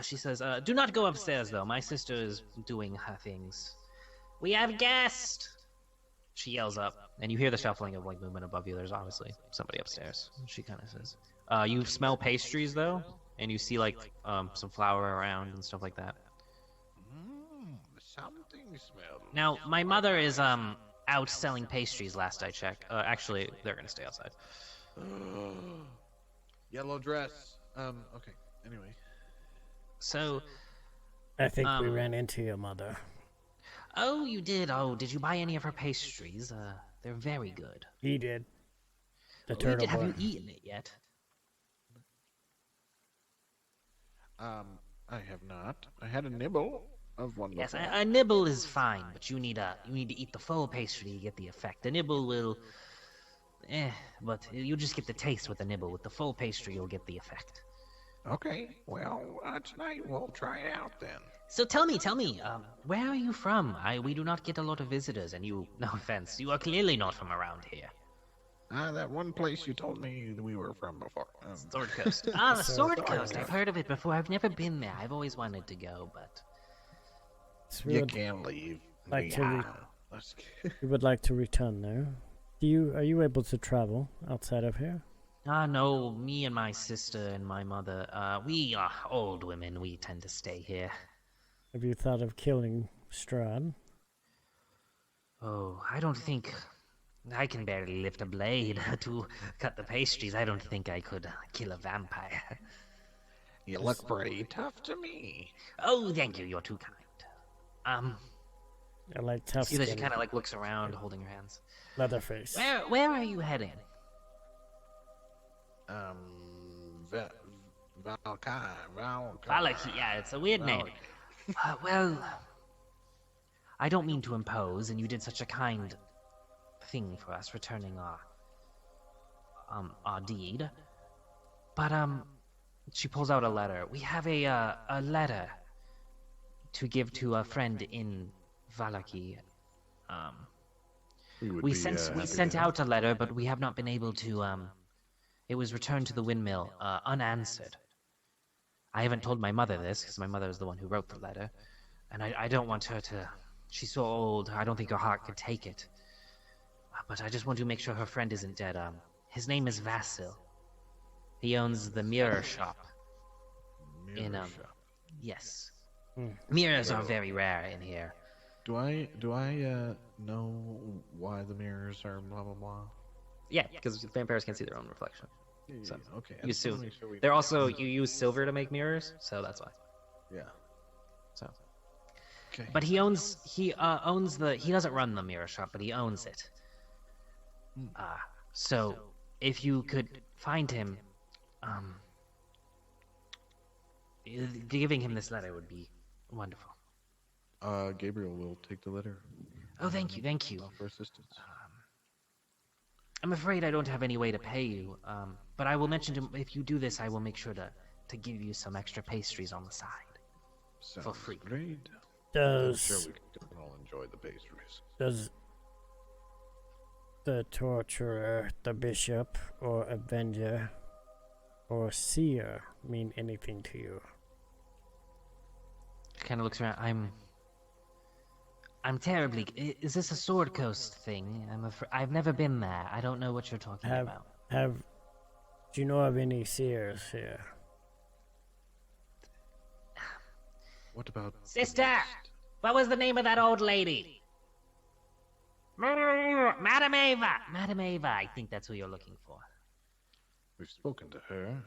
She says, "Do not go upstairs, though. My sister is doing her things. We have guest." She yells up, and you hear the shuffling of like movement above you. There's obviously somebody upstairs. She kind of says, "You smell pastries, though, and you see like some flour around and stuff like that." Something smells. Now, my mother is out selling pastries. Last I checked. Actually, they're gonna stay outside. Yellow dress. Okay. Anyway. So, I think we ran into your mother. oh, you did. Oh, did you buy any of her pastries? They're very good. He did. The Oh, you turtle did. Have boy. you eaten it yet? I have not. I had a nibble of one. Yes, before. a nibble is fine, but you need to eat the full pastry to get the effect. A nibble will, but you just get the taste with a nibble. With the full pastry, you'll get the effect. Okay, well, tonight we'll try it out then. So tell me, where are you from? We do not get a lot of visitors, and you, no offense, you are clearly not from around here. That one place you told me we were from before. Sword Coast. The Sword Coast. I've heard of it before. I've never been there. I've always wanted to go, but It's You real- can't leave. Like to Yeah. Let's we would like to return there. Are you able to travel outside of here? no, me and my sister and my mother, we are old women. We tend to stay here. Have you thought of killing Strahd? Oh, I don't think I can barely lift a blade to cut the pastries. I don't think I could kill a vampire. You look pretty tough to me. Oh, thank you. You're too kind. I like tough See that she skin, kind of like looks around, holding her hands. Leatherface. Where are you heading? Valaki, yeah, it's a weird name. Well, I don't mean to impose, and you did such a kind thing for us, returning our deed. But, she pulls out a letter. We have a letter to give to a friend in Valaki. We sent out a letter, but we have not been able to, it was returned to the windmill, unanswered. I haven't told my mother this, because my mother is the one who wrote the letter, and I don't want her to... She's so old, I don't think her heart could take it. But I just want to make sure her friend isn't dead. His name is Vasil. He owns the mirror shop. Yes. Mirrors are very rare in here. Do I know why the mirrors are blah blah blah? Yeah, because vampires can't see their own reflection. So, Okay. I you just wanna assume. make sure we- They're also, you use silver to make mirrors, so that's why. Yeah. So, Okay. but he owns he doesn't run the mirror shop, but he owns it. So if you could find him, giving him this letter would be wonderful. Gabriel will take the letter. Oh, thank you. For assistance. I'm afraid I don't have any way to pay you, but I will mention to him, if you do this, I will make sure to give you some extra pastries on the side. Sounds free. Great. I'm sure Does we can all enjoy the pastries. does the torturer, the bishop, or avenger, or seer mean anything to you? Kind of looks around. I'm terribly. Is this a Sword Coast thing? I've never been there. I don't know what you're talking about. Do you know of any seers here? What about Sister! What was the name of that old lady? Madam Ava! Madam Ava, I think that's who you're looking for. We've spoken to her.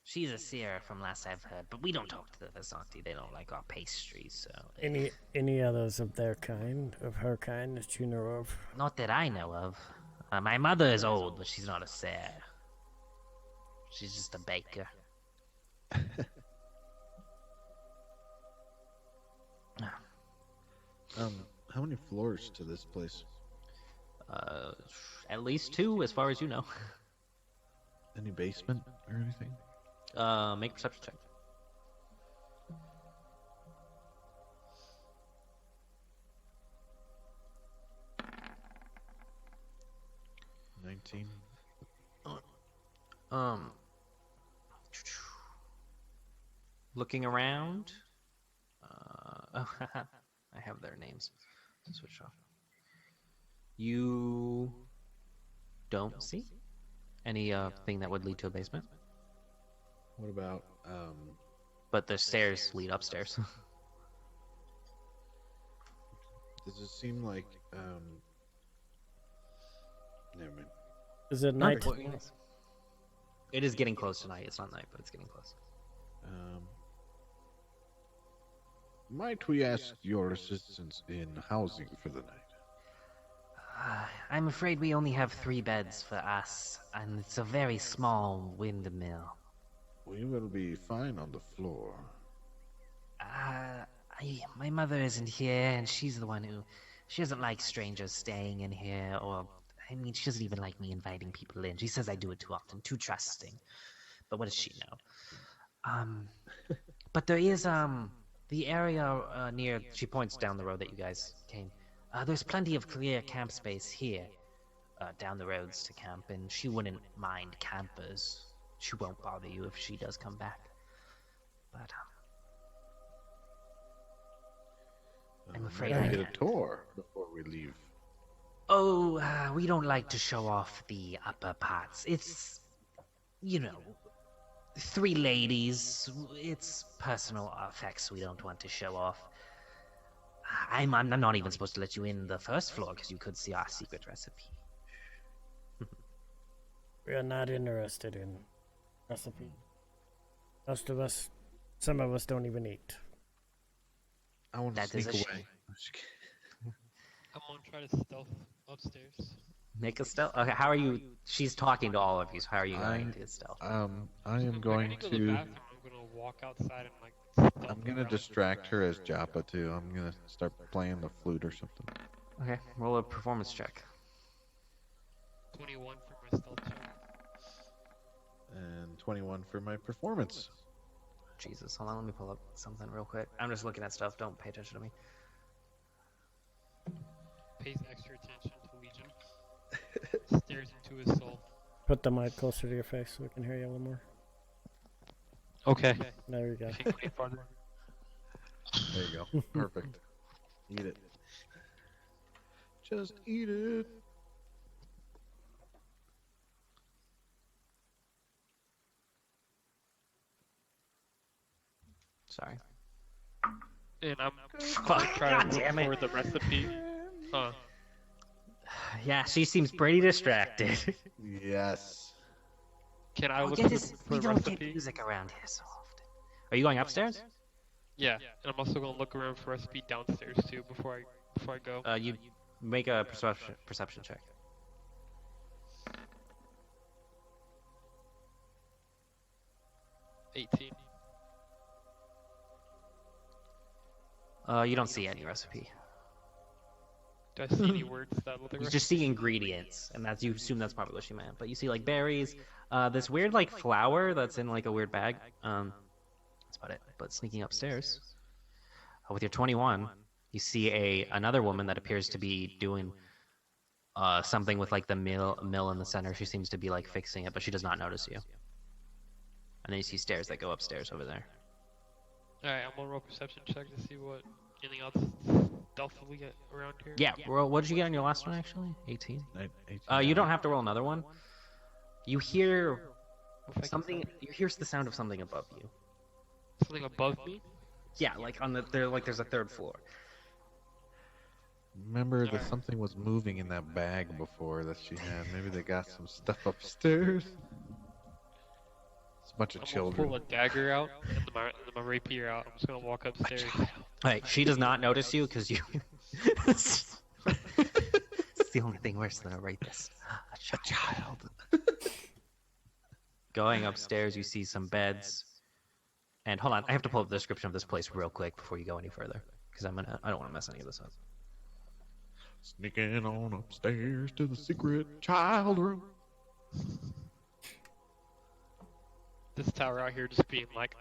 She's a seer from last I've heard, but we don't talk to the Vasanti. They don't like our pastries, so... Any others of their kind, of her kind, that you know of? Not that I know of. My mother is old, but she's not a seer. She's just a baker. How many floors to this place? At least 2, as far as you know. Any basement or anything? Make a perception check. Um, looking around. Oh, I have their names. Switch off. You don't see any thing that would lead to a basement, What about but the stairs lead upstairs. does it seem like never mind. Is it night? It is getting close tonight. It's not night, but it's getting close. Might we ask your assistance in housing for the night? I'm afraid we only have 3 beds for us, and it's a very small windmill. We will be fine on the floor. My mother isn't here, and she's the one who... She doesn't like strangers staying in here, or... I mean, she doesn't even like me inviting people in. She says I do it too often, too trusting. But what does she know? But there is, the area near... She points down the road that you guys came. There's plenty of clear camp space here, down the roads to camp, and she wouldn't mind campers. She won't bother you if she does come back. But, I'm afraid Might I we get can't. a tour before we leave. Oh, we don't like to show off the upper parts. It's, 3 ladies. It's personal effects we don't want to show off. I'm not even supposed to let you in the first floor because you could see our secret recipe. We are not interested in recipe. Most of us, some of us don't even eat. I want to That is sneak a away. shame. I'm gonna try to stealth upstairs. Make a stealth. Okay, how are you? She's talking to all of you. So how are you going to stealth? I am I'm going to go to the to. bathroom. I'm gonna walk outside and like stealth I'm gonna around. distract her as Joppa too. I'm gonna start playing the flute or something. Okay, roll a performance check. 21 for my stealth check. And 21 for my performance. Jesus, hold on. Let me pull up something real quick. I'm just looking at stuff. Don't pay attention to me. Pays extra attention to Legion. Stares into his soul. Put the mic closer to your face so we can hear you a little more. Okay. There you go. If you can get farther. There you go. Perfect. Eat it. Just eat it. Sorry. And I'm Fuck, trying God to damn look it. for the recipe. Huh. Yeah, she seems pretty distracted. Yes. Can I Oh, look get for this, the we don't get recipe? music around here so often. Are you going upstairs? Yeah, and I'm also gonna look around for recipe downstairs too before I go. You make a perception check. $18. You don't see any recipe. Do I see any words that look like You recipe? just see ingredients, and you assume that's probably what she meant. But you see like berries, this weird like flour that's in like a weird bag. That's about it. But sneaking upstairs, with your 21, you see another woman that appears to be doing something with like the mill in the center. She seems to be like fixing it, but she does not notice you. And then you see stairs that go upstairs over there. Alright, I'm gonna roll perception check to see what anything else stealthily get around here. Yeah. What did you get on your last one actually? 18. 18. You don't have to roll another one. You hear If I can something. tell. You hear the sound of something above you. Something above me? Yeah, like on there's a third floor. Remember that Alright. something was moving in that bag before that she had. Maybe they got some stuff upstairs. It's a bunch of I'm gonna children. pull a dagger out and my rapier out. I'm just gonna walk upstairs. Alright, she does not notice you because you. It's the only thing worse than a rapist. A child. Going upstairs, you see some beds. And hold on, I have to pull up the description of this place real quick before you go any further, because I don't want to mess any of this up. Sneaking on upstairs to the secret child room. This tower out here just being like,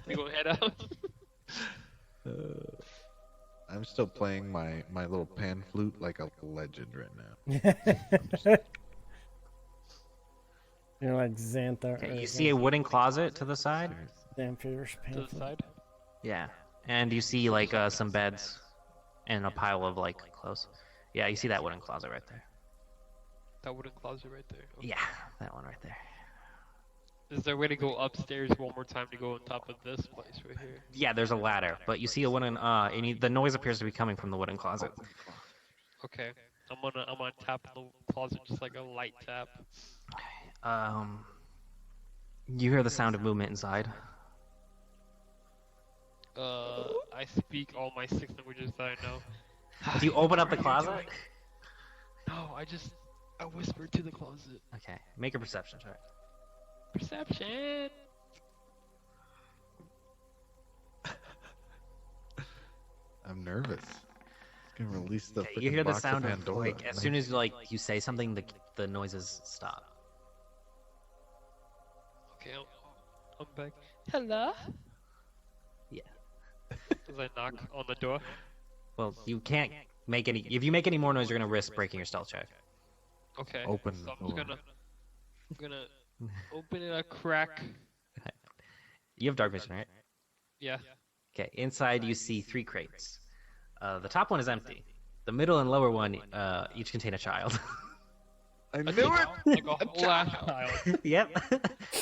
we go head out. I'm still playing my little pan flute like a legend right now. You're like Xantha. Okay, you see a wooden closet to the side. Xantha's To the side. Yeah, and you see like some beds and a pile of like clothes. Yeah, you see that wooden closet right there. That wooden closet right there. Okay. Yeah, that one right there. Is there a way to go upstairs one more time to go on top of this place right here? Yeah, there's a ladder, but you see a wooden the noise appears to be coming from the wooden closet. Okay. I'm gonna tap the closet just like a light tap. You hear the sound of movement inside. I speak all my 6 languages that I know. Do you open up the closet? No, I whispered to the closet. Okay, make a perception check. Perception. I'm nervous. It's gonna release the. Okay, you hear the box sound of Pandora. like as soon as like you say something, the noises stop. Okay, I'm back. Hello? Yeah. As I knock on the door. Well, you can't make any. If you make any more noise, you're gonna risk breaking your stealth check. Okay. Open So the I'm just door. gonna open it a crack. You have dark vision, right? Yeah. Okay. Inside, you see 3 crates. The top one is empty. The middle and lower one each contain a child. I A knew child, it. like a whole ass child. Yep.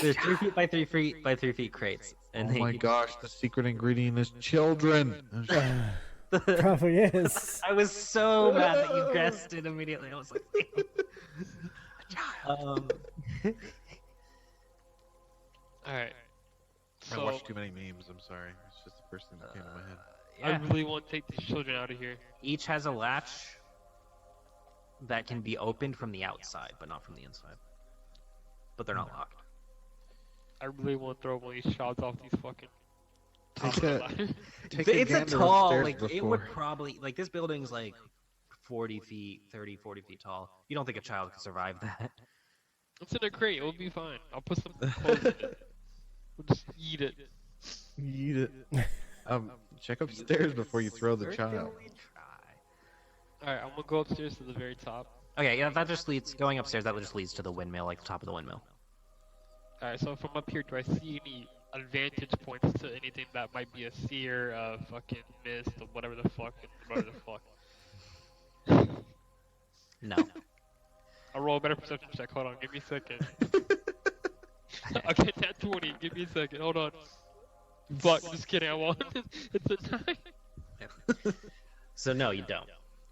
There's 3 feet by 3 feet by 3 feet crates. And Oh my gosh, the secret ingredient is children. Probably is. I was so mad that you guessed it immediately. I was like, Alright. I So watched too many memes. I'm sorry. It's just the first thing that came to my head. I yeah. really want to take these children out of here. Each has a latch that can be opened from the outside, but not from the inside. But they're not locked. I really want to throw one of these shots off these fucking. Take a, take It's a gander tall, upstairs like, it before. would probably, like, this building's like 40 feet, 30, 40 feet tall. You don't think a child could survive that? It's in a crate. It'll be fine. I'll put some clothes in it. We'll just eat it. Eat it. Check upstairs before you throw the child. Certainly try. Alright, I'm gonna go upstairs to the very top. Okay, yeah, that just leads, going upstairs, that just leads to the windmill, like the top of the windmill. Alright, so from up here, do I see any advantage points to anything that might be a seer, fucking mist, or whatever the fuck, No. I'll roll a better perception check. Hold on, give me a second. Okay, that 20. Give me a second. Hold on. Fuck, just kidding. I won't. It's a 9. So no, you don't.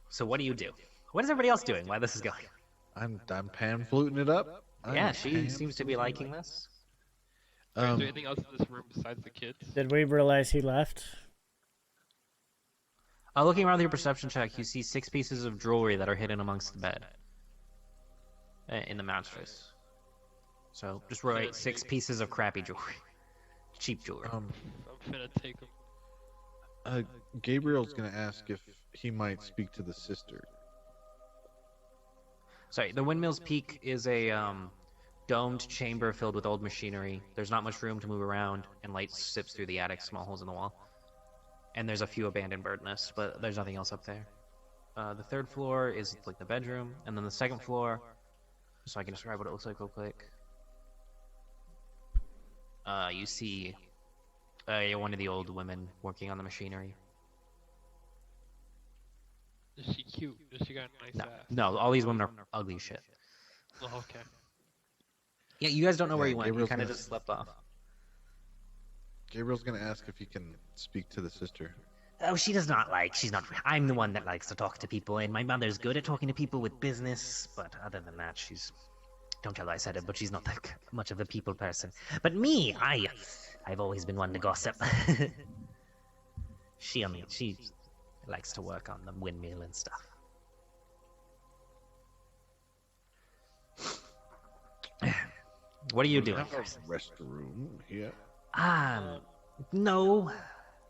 So what do you do? What is everybody else doing while this is going? I'm pan fluting it up. Yeah, I'm she pan- seems to be liking this. Is there anything else in this room besides the kids? Did we realize he left? Looking around with your perception check, you see 6 pieces of jewelry that are hidden amongst the bed. In the mattress. So just write 6 pieces of crappy jewelry. Cheap jewelry. I'm finna take them. Gabriel's gonna ask if he might speak to the sister. Sorry, the Windmill's Peak is a domed chamber filled with old machinery. There's not much room to move around, and light sips through the attic, small holes in the wall. And there's a few abandoned bird nests, but there's nothing else up there. The 3rd floor is like the bedroom, and then the 2nd floor, so I can describe what it looks like real quick. You see one of the old women working on the machinery. Is she cute? Does she got a nice No, ass? no, all these women are ugly as shit. Oh, okay. Yeah, you guys don't know where Yeah, you went. You Gabriel's kind of gonna- just slept off. Gabriel's gonna ask if he can speak to the sister. Oh, she does not like. She's not. I'm the one that likes to talk to people, and my mother's good at talking to people with business. But other than that, she's. Don't tell her I said it, but she's not that much of a people person. But me, I've always been one to gossip. She likes to work on the windmill and stuff. What are you doing? Have a restroom here. No.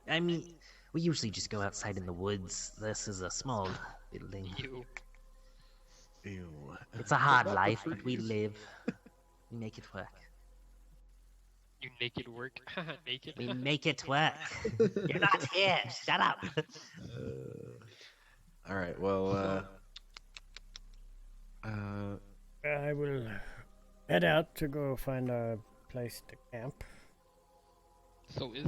I mean, we usually just go outside in the woods. This is a small building. You. Ew. It's a hard What about the life, but we trees? live. We make it work. You naked work. Naked. We make it work. You're not here. Shut up. All right. Well. I will head out to go find a place to camp. So is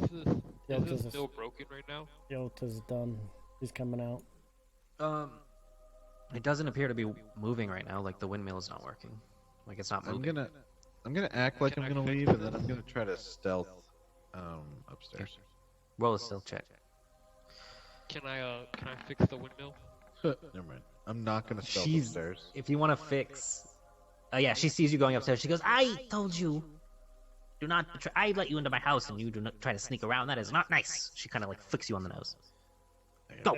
this is- still broken right now? Yelta's done. He's coming out. It doesn't appear to be moving right now. Like the windmill is not working. Like it's not I'm moving. gonna act like Can I'm I gonna fix leave, and then I'm gonna try to stealth upstairs. Roll a still check. Can I fix the windmill? Never mind. I'm not gonna stealth She's- upstairs. If you want to fix, Yeah, she sees you going upstairs. She goes, I told you. Do not betray. I let you into my house and you do not try to sneak around. That is not nice. She kind of like flicks you on the nose. Go.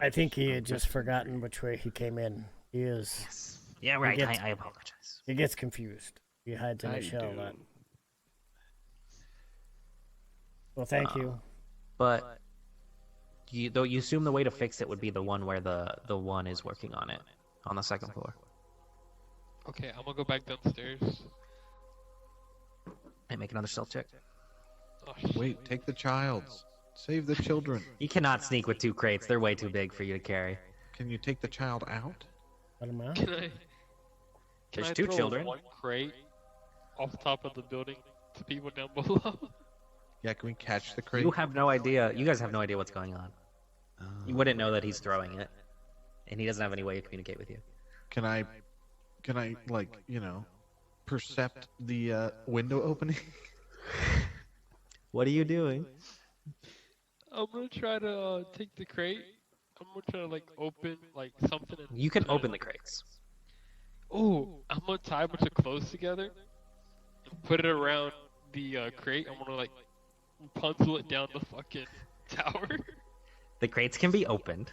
I think he had just forgotten which way he came in. He is. Yeah, right. gets- I apologize. He gets confused. He hides in a shell. That. Well, thank you. but you assume the way to fix it would be the one where the one is working on it on the second floor. Okay, I'm gonna go back downstairs. And make another stealth check. Oh, shit. Wait, take the child's. Save the children. You cannot sneak with 2 crates. They're way too big for you to carry. Can you take the child out? Let him out. Can I? There's I 2 throw children. one crate off the top of the building to people down below. Yeah, can we catch the crate? You have no idea. You guys have no idea what's going on. You wouldn't know that he's throwing it, and he doesn't have any way to communicate with you. Can I, like, percept the window opening? What are you doing? I'm gonna try to take the crate. I'm gonna try to like open like something. And You can open the crates. Oh, I'm gonna tie a bunch of clothes together and put it around the crate. I'm gonna like puzzle it down the fucking tower. The crates can be opened.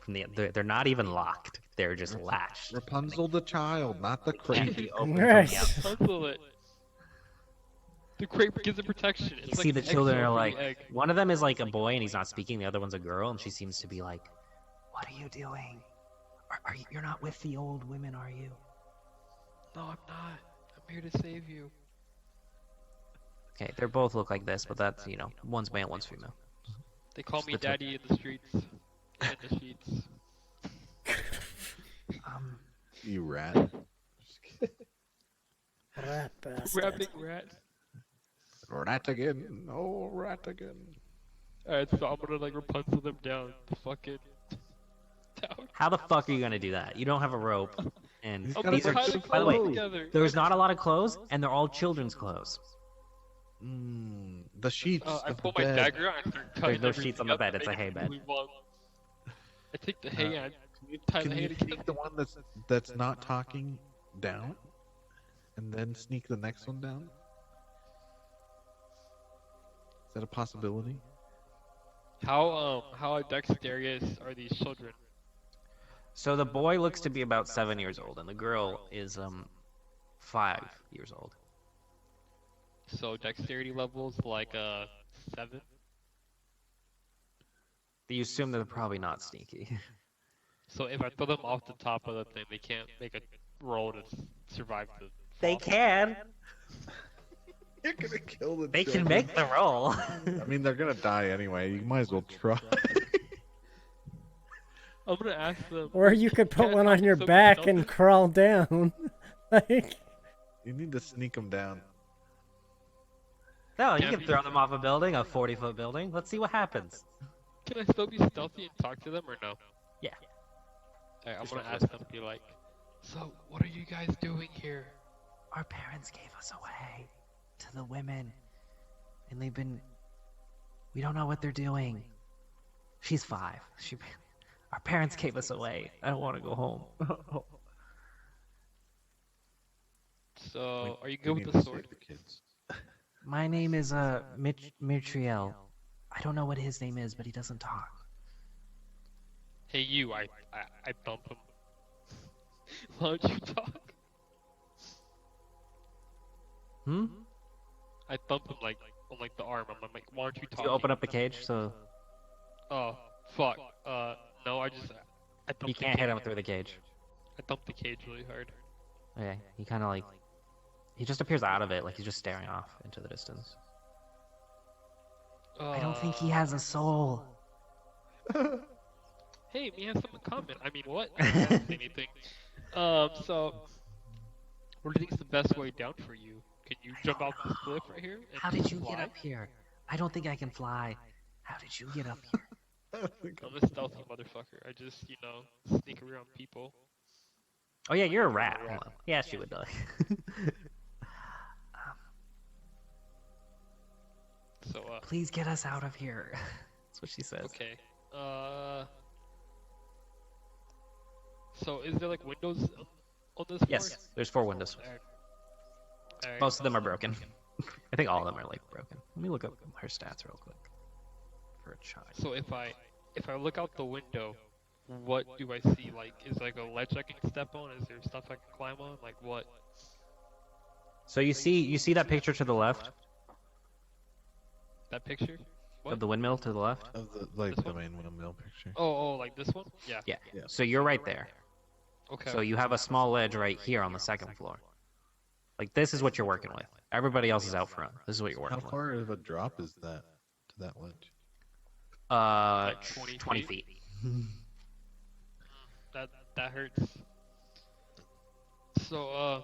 They're not even locked. They're just latched. Rapunzel the child, not the Can't crate. be opened Right. from the outside. Puzzle it. The crate gives it protection. It's You like see the an children exo are for like, the egg. one of them is like a boy and he's not speaking. The other one's a girl and she seems to be like, "What are you doing? You're not with the old women, are you?" No, I'm not. I'm here to save you. Okay, they both look like this, but that's one's male, one's female. They call Just me the two. daddy in the streets. In the sheets. You rat. Rat bastard. Rabbit rat. Rat again. Oh, rat again. Alright, so I'm gonna like Rapunzel them down the fucking tower. How the fuck are you gonna do that? You don't have a rope, and He's I'm got gonna these are, tie the by the way, clothes together. there's not a lot of clothes, and they're all children's clothes. The sheets I of pull the my bed. dagger out and start cutting no everything sheets on the up bed, to it's a make hay it bed. really long. I take the hay and tie Can the hay you together. take the one that's not talking down, and then sneak the next one down? Is that a possibility? How dexterous are these children? So the boy looks to be about 7 years old, and the girl is 5 years old. So dexterity levels like 7. You assume they're probably not sneaky. So if I throw them off the top of the thing, they can't make a roll to survive the. They fall. can. You're gonna kill the They can children. make the roll. I mean, they're gonna die anyway. You might as well try. I'm gonna ask them. Or you could put Can one I on your also be back stealthy? and crawl down. Like, You need to sneak them down. No, you Can can be- throw them off a building, a 40-foot building. Let's see what happens. Can I still be stealthy and talk to them or no? Yeah. Alright, I'm Just gonna roll ask them. Be like, so what are you guys doing here? Our parents gave us away to the women, and they've been We don't know what they're doing. She's 5. Our parents gave us away. I don't want to go home. So, are you We good with need the to sword? save the kids. My name is Mitriel. I don't know what his name is, but he doesn't talk. Hey, you, I bump him. Why don't you talk? Hmm? I bump him like on like the arm. I'm like, why aren't you Do talking? you open up the cage so Oh, fuck. No, I thumped you the can't hit cage. him through the cage? I thumped the cage really hard. Okay, he kind of like he just appears out of it, like he's just staring off into the distance. I don't think he has a soul. Hey, we have something in common. I mean, what? I didn't say anything. So, what do you think is the best way down for you? Can you jump off this cliff right here? And How did just you get fly? up here? I don't think I can fly. How did you get up here? I'm a stealthy motherfucker. I just, sneak around people. Oh yeah, you're a rat. Hold on. Yeah, she would die. So, Please get us out of here. That's what she says. okay. So is there like windows on this floor? Yes, there's 4 windows. Alright. Alright. Most of them are broken. I think all of them are like broken. Let me look up her stats real quick. For a child. So if I look out the window, what do I see? Like, is like a ledge I can step on? Is there stuff I can climb on? Like what? So you see that picture to the left That picture? What? of the windmill to the left? Of the This the one? main windmill picture. Oh, like this one? Yeah. Yeah. Yeah. So you're right there. Okay. So you have a small ledge right here on the 2nd floor. Like this is what you're working with. Everybody else is out front. This is what you're How working far of a drop is that to that ledge? with. Like 20 20 feet. That hurts. So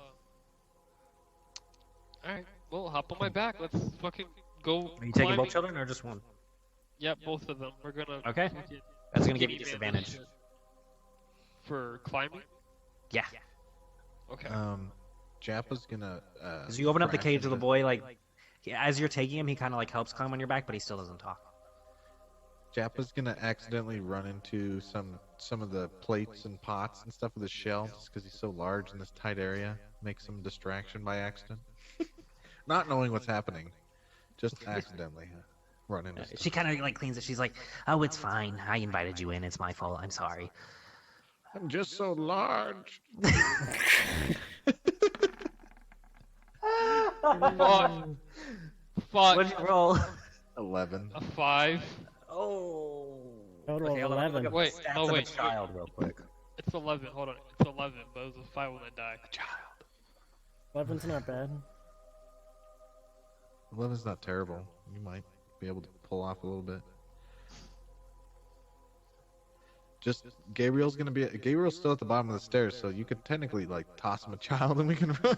alright. Well, hop on my back. Let's fucking go. Are you taking both climbing. children or just one? Yep, both of them. We're gonna. Okay. fucking That's gonna give you skinny man this disadvantage. shit. For climbing? Yeah. Okay. Jappa's gonna. So you open up the crash cage of the into- boy, like as you're taking him, he kind of like helps climb on your back, but he still doesn't talk. Jappa's gonna accidentally run into some of the plates and pots and stuff with his shell just because he's so large in this tight area. Make some distraction by accident. Not knowing what's happening, just accidentally run into stuff. She kind of like cleans it. She's like, "Oh, it's fine. I invited you in. It's my fault. I'm sorry." I'm just so large. Fuck. Fuck. What'd you roll? 11. A 5. Oh. Total Okay, of hold on, let me 11. look up Wait, the stats no, of a wait, child real quick. It's 11. Hold on. It's 11, but it was a 5 when I died. 11's not bad. 11's not terrible. You might be able to pull off a little bit. Just Gabriel's still at the bottom of the stairs, so you could technically like toss him a child and we can run.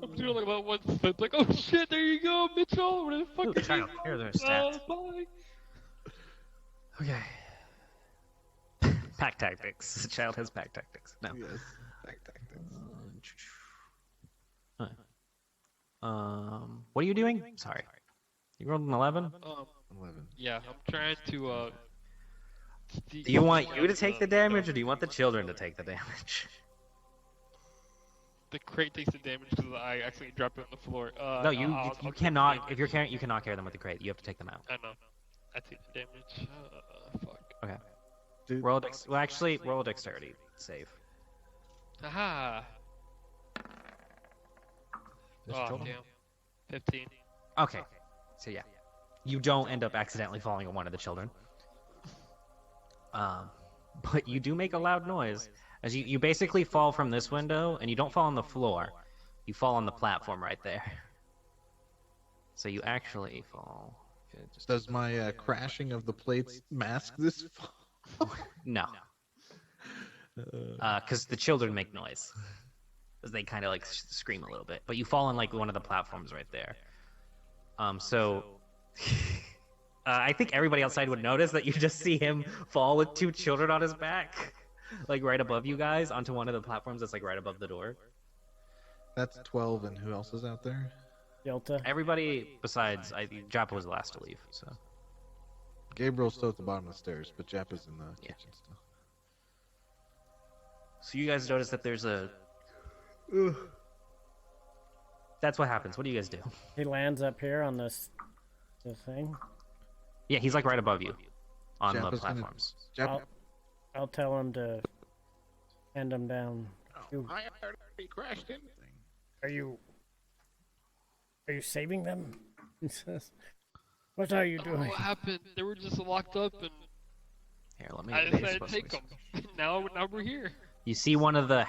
I'm doing like about 1 step. Like, oh shit, there you go, Mitchell. Where the fuck Ooh, are you? child. Here are their stats. Bye. Okay. Pack tactics. The child has pack tactics. No. Yes. Back tactics. What are you doing? Sorry. You rolled an 11? 11. Yeah, I'm trying to, Do you want you to take the damage, or do you want the children to take the damage? The crate takes the damage because I accidentally dropped it on the floor. No, you I'll take the cannot. damage. If you're carrying, you cannot carry them with the crate. You have to take them out. I know. I take the damage. Fuck. Okay. Dude, Roll roll a dexterity save. Aha! This Oh, children? damn. 15. Okay. So yeah, you don't end up accidentally falling on one of the children. But you do make a loud noise as you basically fall from this window, and you don't fall on the floor. You fall on the platform right there. So you actually fall. Okay, just Does my crashing of the plates mask this fall? no, because the children make noise. As they kind of like scream a little bit, but you fall on like one of the platforms right there. So I think everybody outside would notice that you just see him fall with 2 children on his back, like right above you guys, onto one of the platforms that's like right above the door. That's 12, and who else is out there? Yelta. Everybody besides Joppa was the last to leave. So Gabriel's still at the bottom of the stairs, but Jappa's in the Yeah. kitchen still. so you guys notice that there's a. That's what happens. What do you guys do? He lands up here on this thing. Yeah, he's like right above you, on the Jappa's gonna- platforms. Jappa, I'll tell him to hand him down. You- I already crashed in. Are you saving them? He says. What are you I don't know doing? what happened? They were just locked up, and Here, let me. I you're decided to supposed take be- them. Now we're here. You see one of the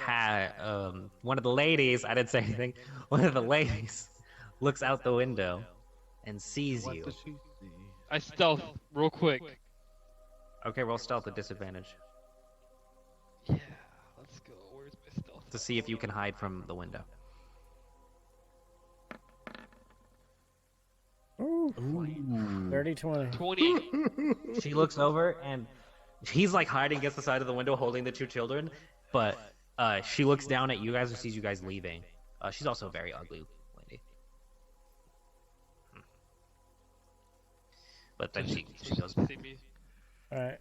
one of the ladies. I didn't say anything. One of the ladies looks out the window and sees what you. does she see? I stealth real quick. Okay, roll stealth at disadvantage Yeah, let's go. Where's my stealth? to see if you can hide from the window. Ooh, 30-20. 20. She looks over and he's like hiding against the side of the window, holding the two children. But she looks down at you guys and sees you guys leaving. She's also a very ugly lady. But then she goes. See me. All right.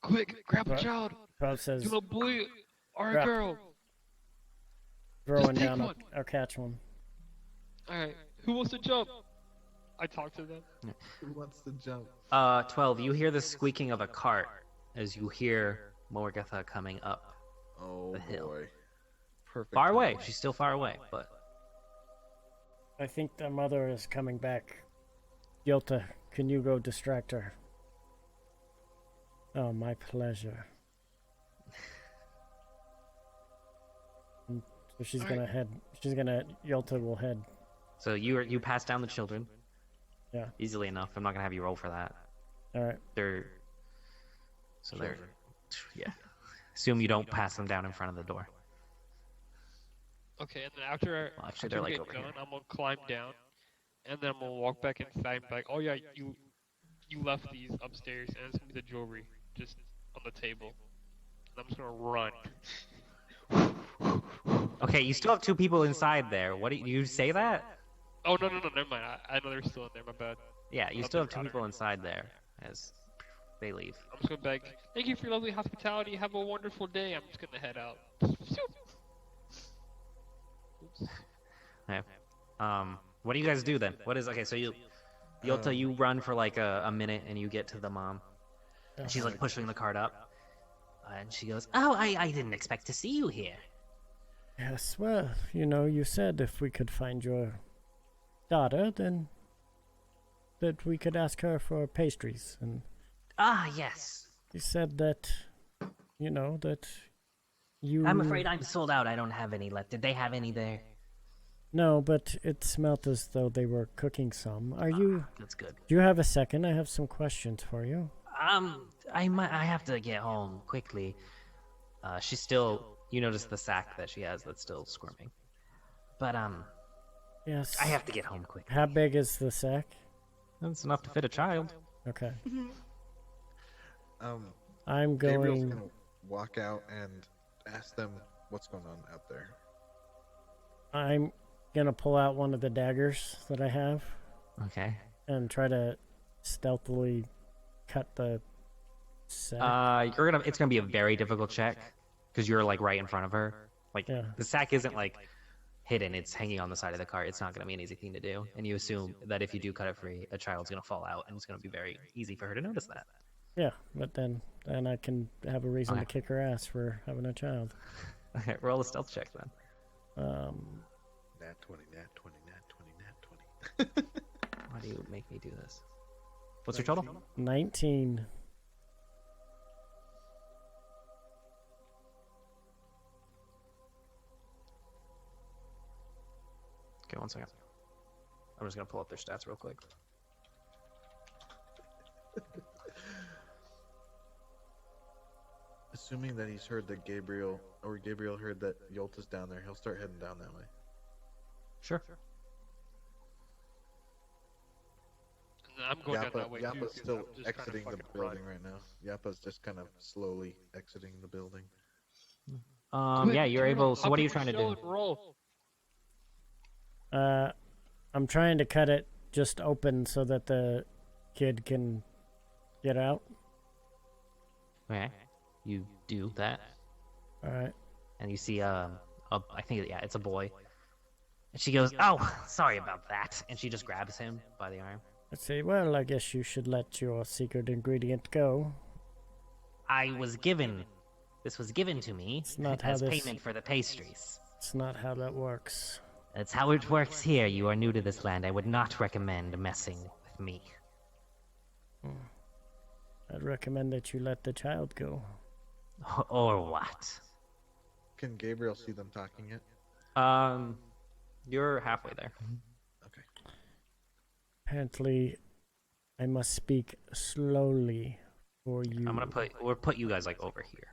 Quick, grab a What? child. Bob says, Do a boy or a Grab. girl. throw one take down. one. I'll catch one. Alright, who wants to jump? I talk to them. Who wants to jump? 12. You hear the squeaking of a cart as you hear Morgatha coming up. Oh The hill. boy. Perfect. Far away. timing. She's still far away, but I think the mother is coming back. Yelta, can you go distract her? Oh, my pleasure. So she's gonna head. Yelta will head. so you pass down the children. Yeah. Easily enough. I'm not gonna have you roll for that. All right. They're yeah. Assume you don't pass them down in front of the door. Okay, and then after, Well, actually, after they're we like get over done, here. I'm gonna climb down, and then I'm gonna walk back inside and be like, oh yeah, you left these upstairs, and it's gonna be the jewelry just on the table. And I'm just gonna run. Okay, you still have two people inside there. What do you say that? Oh no, never mind. I know they're still in there. My bad. Yeah, you Oh, still have they two got people her. inside there as they leave. I'm just gonna beg. Thank you for your lovely hospitality. Have a wonderful day. I'm just gonna head out. Oops. Okay. What do you guys do then? What is okay? So Yolta, you run for like a minute and you get to the mom. And she's like pushing the cart up, and she goes, Oh, I didn't expect to see you here. Yes, well, you said if we could find your daughter, then that we could ask her for pastries, and Ah, yes. you said that, that you. I'm afraid I'm sold out. I don't have any left. Did they have any there? No, but it smelt as though they were cooking some. Are you? That's good. Do you have a second? I have some questions for you. I have to get home quickly. she's still. You notice the sack that she has that's still squirming. But Yes. I have to get home quick. How big is the sack? That's enough to fit a child. Okay. Um, I'm Gabriel's going. gonna walk out and ask them what's going on out there. I'm gonna pull out one of the daggers that I have Okay. and try to stealthily cut the sack. It's gonna be a very difficult check because you're like right in front of her. Like Yeah. the sack isn't like hidden; it's hanging on the side of the cart. It's not gonna be an easy thing to do, and you assume that if you do cut it free, a child's gonna fall out, and it's gonna be very easy for her to notice that. Yeah, but then I can have a reason to Okay. kick her ass for having a child. Okay, roll a stealth check then. Nat 20, nat 20, nat 20, nat 20. Why do you make me do this? What's your total? 19. Okay, 1 second. I'm just gonna pull up their stats real quick. Assuming that he's heard that Gabriel heard that Yolta's down there, he'll start heading down that way. Sure. And then I'm going down that way too. Yappa's 'cause still I'm just trying to exiting the fucking building run. right now. Yappa's just kind of slowly exiting the building. Yeah, you're Turtle, able. So hop what are in you the trying to show do? and roll. I'm trying to cut it just open so that the kid can get out. Okay. You do that, All right. and you see I think yeah, it's a boy. And she goes, "Oh, sorry about that," and she just grabs him by the arm. I say, well, I guess you should let your secret ingredient go. This was given to me It's not how as this- payment for the pastries. It's not how that works. That's how it works here. You are new to this land. I would not recommend messing with me. I'd recommend that you let the child go. Or what? Can Gabriel see them talking yet? You're halfway there. Okay. Apparently, I must speak slowly for you. We'll put you guys like over here.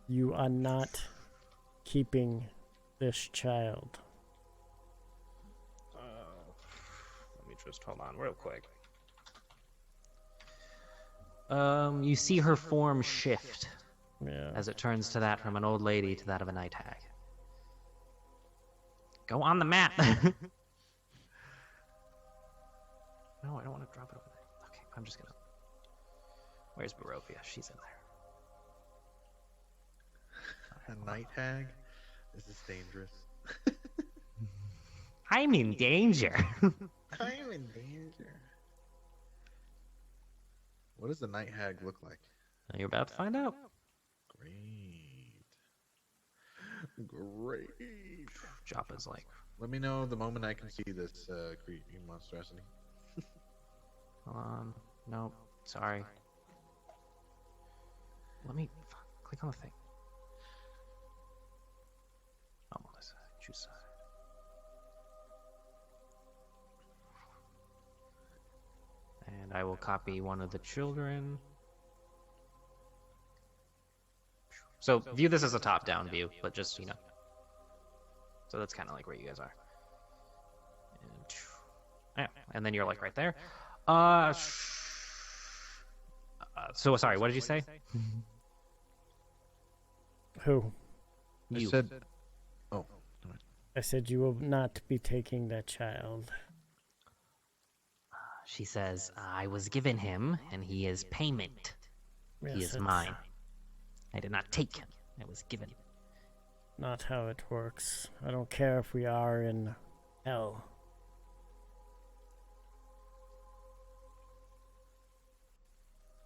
You are not keeping this child. Let me just hold on real quick. You see her form shift Yeah. as it turns to that from an old lady to that of a night hag. Go on the map. No, I don't want to drop it over there. Okay, I'm just gonna. Where's Barovia? She's in there. A night hag? This is dangerous. I'm in danger. I'm in danger. What does the night hag look like? You're about to find out. Great. Great. Joppa's like, Let me know the moment I can see this creepy monstrosity. no, sorry. Let me click on the thing. Oh, Melissa, choose side. And I will copy one of the children. So view this as a top-down view, but just, you know. So that's kind of like where you guys are. Yeah, and then you're like right there. So sorry, what did you say? Who? I You. said, oh, I said you will not be taking that child. She says, I was given him, and he is payment. Yes, He is it's mine. I did not take him. I was given. Not how it works. I don't care if we are in hell.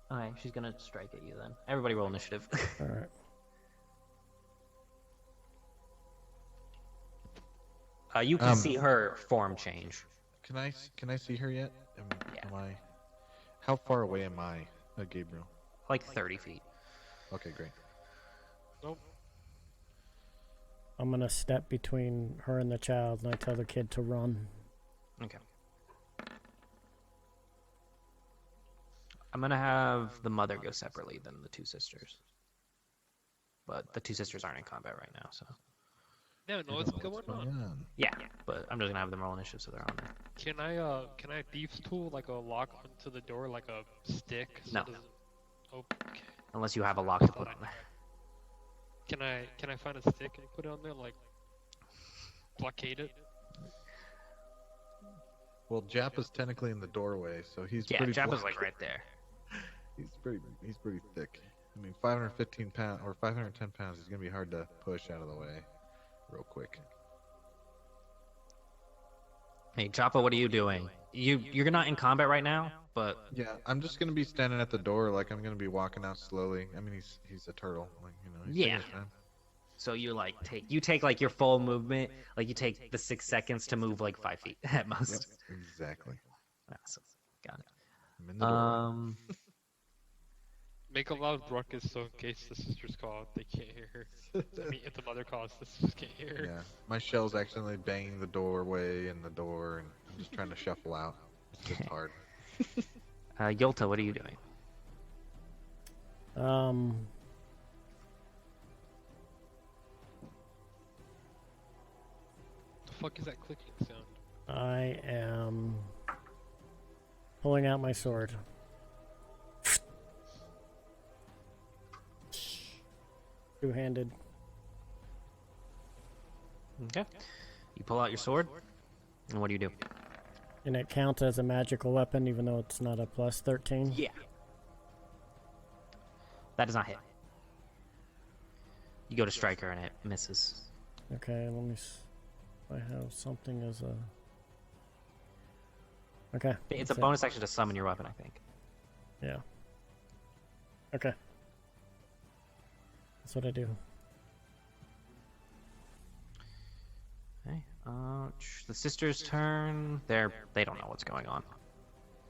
Alright, she's gonna strike at you then. Everybody roll initiative. All right. You can see her form change. can I see her yet? Yeah. Am I? How far away am I, Gabriel? Like 30 feet. Okay, great. Nope. I'm gonna step between her and the child, and I tell the kid to run. Okay. I'm gonna have the mother go separately than the two sisters. But the two sisters aren't in combat right now, so. Yeah, no, what's going on? Yeah, but I'm just gonna have them roll initiative so they're on there. Can I thieves tool like a lock onto the door like a stick? So No. it doesn't- Oh, okay. Unless you have a lock to put on there. Can I find a stick and put it on there like blockade it? Well, Jappa's technically in the doorway, so he's Yeah, pretty. Jabba's blocked. like right there. He's pretty thick. I mean, 515 pounds or 510 pounds is gonna be hard to push out of the way, real quick. Hey, Joppa, what are you doing? You're not in combat right now, but Yeah, I'm just gonna be standing at the door, like I'm gonna be walking out slowly. I mean, he's a turtle, like he's taking Yeah. his time. so you like take like your full movement, like you take the 6 seconds to move like 5 feet at Yep, most. exactly. Awesome. Got it. I'm in the door. Make a loud ruckus so in case the sisters call, they can't hear her. I mean, if the mother calls, the sisters can't hear her. Yeah, my shell's accidentally banging the doorway and the door, and I'm just trying to shuffle out. It's just hard. Yolta, what are you doing? The fuck is that clicking sound? I am pulling out my sword. Two-handed. Okay. You pull out your sword, and what do you do? And it counts as a magical weapon, even though it's not a plus 13. Yeah. That does not hit. You go to strike her, and it misses. Okay, let me. I have something as a. Okay. It's a that's it. bonus action to summon your weapon, I think. Yeah. Okay. That's what I do. Okay. The sisters' turn. They don't know what's going on,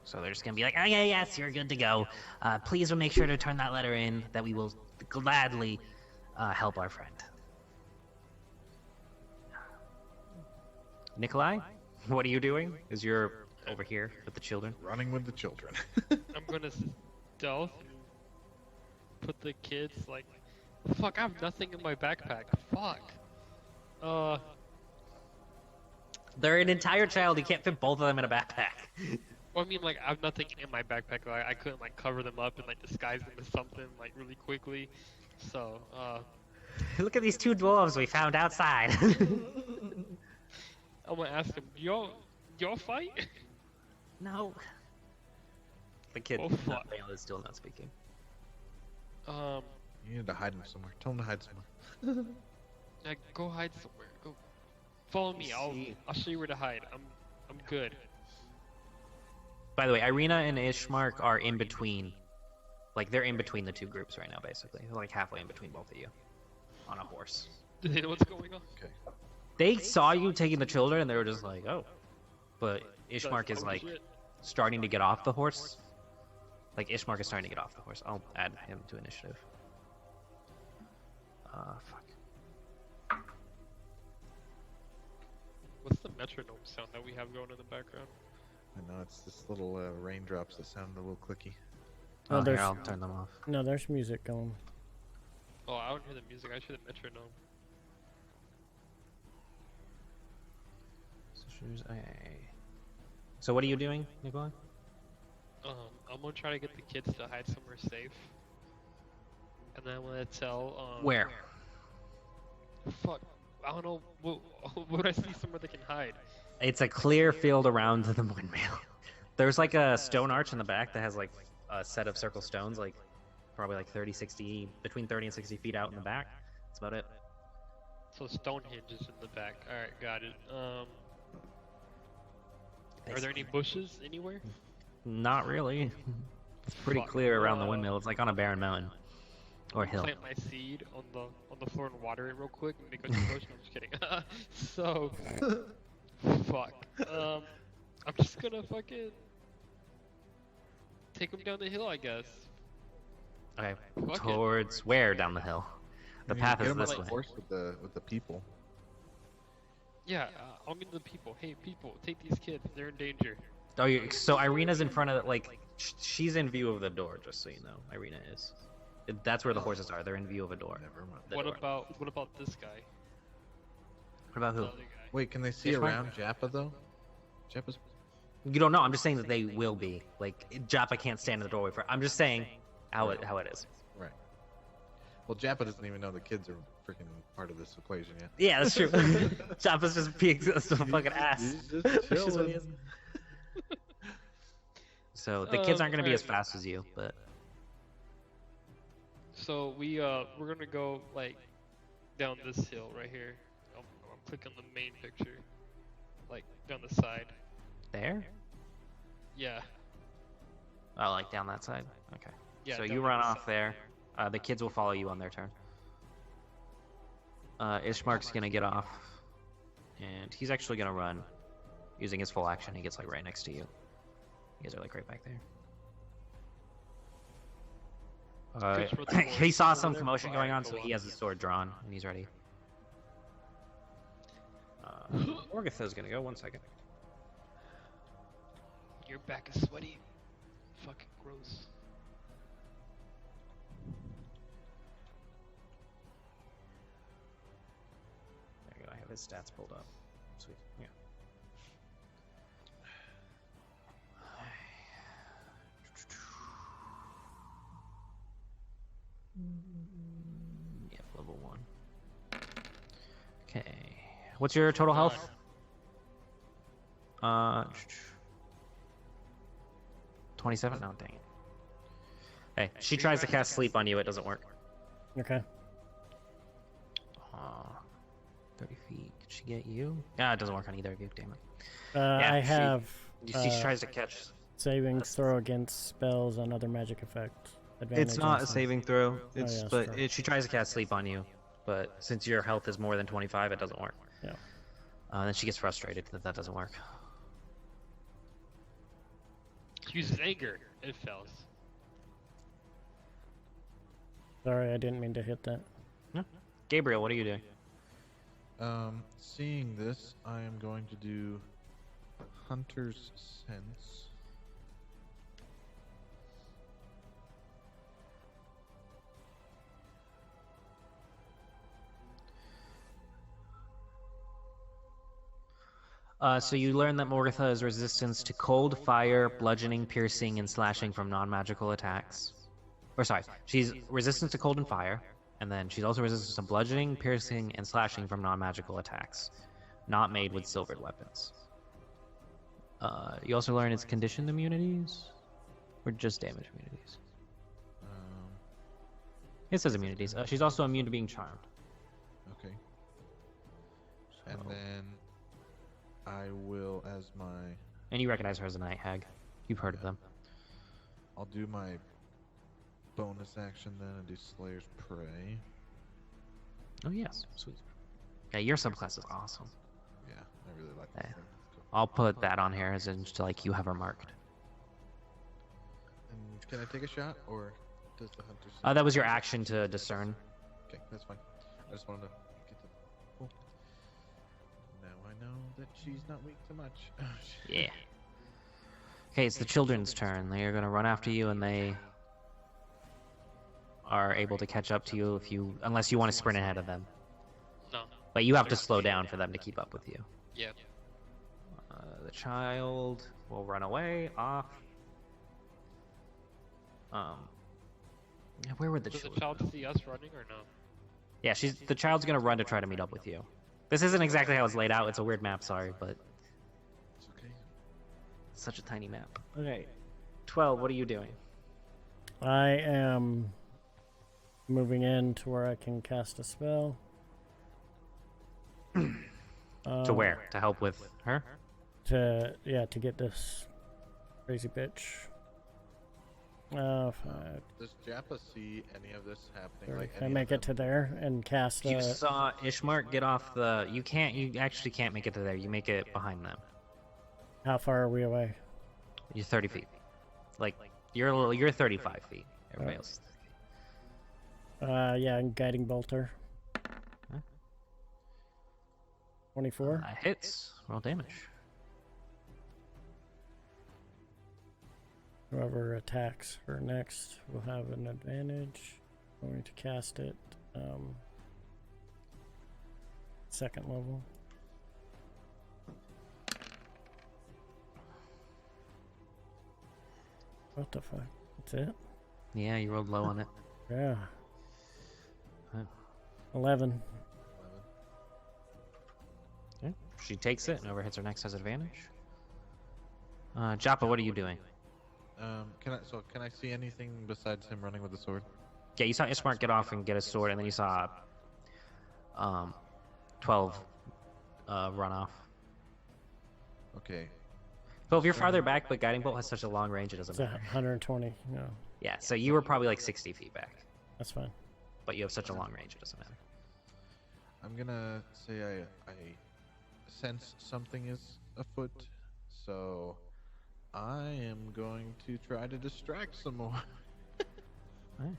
so they're just gonna be like, Oh, yeah, yes, you're good to go. Please make sure to turn that letter in that we will gladly help our friend. Nikolai, what are you doing? Is you're over here with the children? Running with the children. I'm gonna stealth and put the kids like. Fuck! I have nothing in my backpack. Fuck. They're an entire child. You can't fit both of them in a backpack. Well, I mean, like, I have nothing in my backpack. Like, I couldn't like cover them up and like disguise them as something like really quickly. So, Look at these two dwarves we found outside. I'm gonna ask them, y'all fight? No. The kid Oh, fuck. is still not speaking. You need to hide him somewhere. Tell him to hide somewhere. Like, go hide somewhere. Go, follow me. I'll show you where to hide. I'm good. By the way, Irina and Ishmark are in between. Like, they're in between the two groups right now, basically. They're like halfway in between both of you. On a horse. Do they know what's going on? Okay. They saw you taking the children and they were just like, oh. But Ishmark is Oh, like shit. starting to get off the horse. Like, Ishmark is starting to get off the horse. I'll add him to initiative. Fuck. What's the metronome sound that we have going in the background? I know it's this little raindrops that sound a little clicky. Oh, Oh, here, there's I'll turn them off. no, there's music going. Oh, I don't hear the music. I hear the metronome. So what are you doing, Nikolai? I'm gonna try to get the kids to hide somewhere safe. And then I'm gonna tell, Where? Fuck. I don't know. Would I see somewhere they can hide? It's a clear field around the windmill. There's like a stone arch in the back that has like a set of circle stones, like probably like between 30 and 60 feet out in the back. That's about it. So Stonehenge is in the back. Alright, got it. Are there any bushes anywhere? Not really. It's pretty Fuck. clear around the windmill. It's like on a barren mountain or hill. Plant my seed on the floor and water it real quick and make a bush. No, I'm just kidding. So, fuck. I'm just gonna fucking take them down the hill, I guess. Okay. Fuck it. Towards where down the hill? The You path get is him this on way. the horse with the people. Yeah, I'll get the people. Hey, people, take these kids. They're in danger. Oh, so Irina's in front of like she's in view of the door. Just so you know, Irina is. That's where the horses are. They're in view of a door. Never mind. The What door. about this guy? What about The who? other guy. Wait, can they see This one? around Jappa though? Jappa's. You don't know. I'm just saying that they will be. Like Joppa can't stand in the doorway for. I'm just saying how it is. Right. Well, Jappa doesn't even know the kids are freaking part of this equation yet. Yeah, that's true. Joppa's just being a fucking ass. He's just Which is what he chilling. is. So the kids aren't going to be as alright. fast as you, but So we're gonna go like down this hill right here. I'm clicking the main picture, like down the side. there. Yeah. Oh, like down that side. Okay. Yeah, So down you on run the off side. there. The kids will follow you on their turn. Ishmark's gonna get off, and he's actually gonna run, using his full action. He gets like right next to you. You guys are like right back there. Good for the He horse. saw Over some there. commotion going on, so Go he has his sword drawn and he's ready. Orgatha's gonna go. 1 second. Your back is sweaty. Fucking gross. There you go. I have his stats pulled up. Sweet. Yeah. Yep, level 1. Okay. What's your total health? 27? No, dang it. Hey, she tries to cast sleep on you. It doesn't work. Okay. 30 feet. Could she get you? Yeah, it doesn't work on either of you. Damn it. I have You see, she tries to catch. saving throw against spells on other magic effects. It's Advantage not on a some- saving throw. yeah, It's that's but true. she tries to cast sleep on you, but since your health is more than 25, it doesn't work. Yeah. Then she gets frustrated that doesn't work. She uses anger. It fails. Sorry, I didn't mean to hit that. Gabriel, what are you doing? Seeing this, I am going to do Hunter's Sense. So you learn that Morgatha is resistance to cold, fire, bludgeoning, piercing, and slashing from non-magical attacks. Or sorry, she's resistant to cold and fire, and then she's also resistant to bludgeoning, piercing, and slashing from non-magical attacks, not made with silvered weapons. You also learn its conditioned immunities, or just damage immunities. It says immunities. She's also immune to being charmed. Okay. And then I will, as my... And you recognize her as a night hag. You've heard of them. I'll do my bonus action then and do Slayer's Prey. Oh yes, sweet. Yeah, your subclass is awesome. Yeah, I really like Yeah. this thing. Cool. I'll put that on here as in to like you have her marked. And can I take a shot, or does the hunter... That was your action to discern. Okay, that's fine. I just wanted to get the... Cool. Now I know that she's not weak to much. Yeah. Okay, it's the children's turn. They are going to run after you, and they are able to catch up to you unless you want to sprint ahead of them. No. But you have to slow down for them to keep up with you. Yeah. The child will run away, off. Where would the Does the children? child see us running or no? Yeah, the child's gonna run to try to meet up with you. This isn't exactly how it's laid out. It's a weird map, sorry, but It's okay. it's such a tiny map. Okay, 12. What are you doing? I am moving in to where I can cast a spell. To where? To help with her? To get this crazy bitch. 5, Does Jappa see any of this happening? 30. Like Can I any make of it to there and cast? You saw Ishmark get off the. You can't. You actually can't make it to there. You make it behind them. How far are we away? You're 30 feet. Like you're 35 feet. Everybody else. Is 30 feet. Yeah, and guiding bolter. Huh? 24. Hits. Roll damage. Whoever attacks her next will have an advantage. I'm going to cast it. Second level. What the fuck? That's it? Yeah, you rolled low on it. Yeah. Huh. 11. Okay. She takes it and overhits her next has advantage. Joppa, what are you doing? Can I see anything besides him running with the sword? Yeah, you saw Ishmark get off and get a sword, and then you saw 12 run off. Okay. Well, if you're farther back, but Guiding Bolt has such a long range, it doesn't It's a matter. 120. No, Yeah, so you were probably like 60 feet back, that's fine. but you have such a long range, it doesn't matter. I'm gonna say I sense something is afoot, so I am going to try to distract some more. Alright.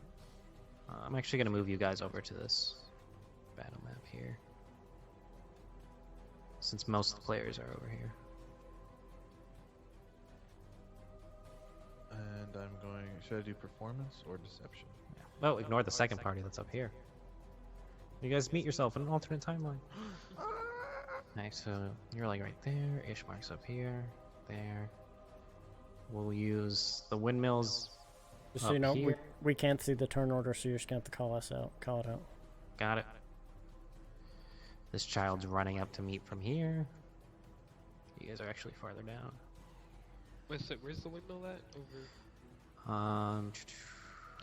I'm actually going to move you guys over to this battle map here, since most of the players are over here. And I'm going... Should I do performance or deception? Yeah. Oh, ignore the second party that's up here. You guys meet yourself in an alternate timeline. Nice, so you're like right there. Ishmark's up here, there. We'll use the windmills. Just so you up know, here. we can't see the turn order, so you're just gonna have to call us out. Call it out. Got it. This child's running up to meet from here. You guys are actually farther down. Where's the windmill at? Over.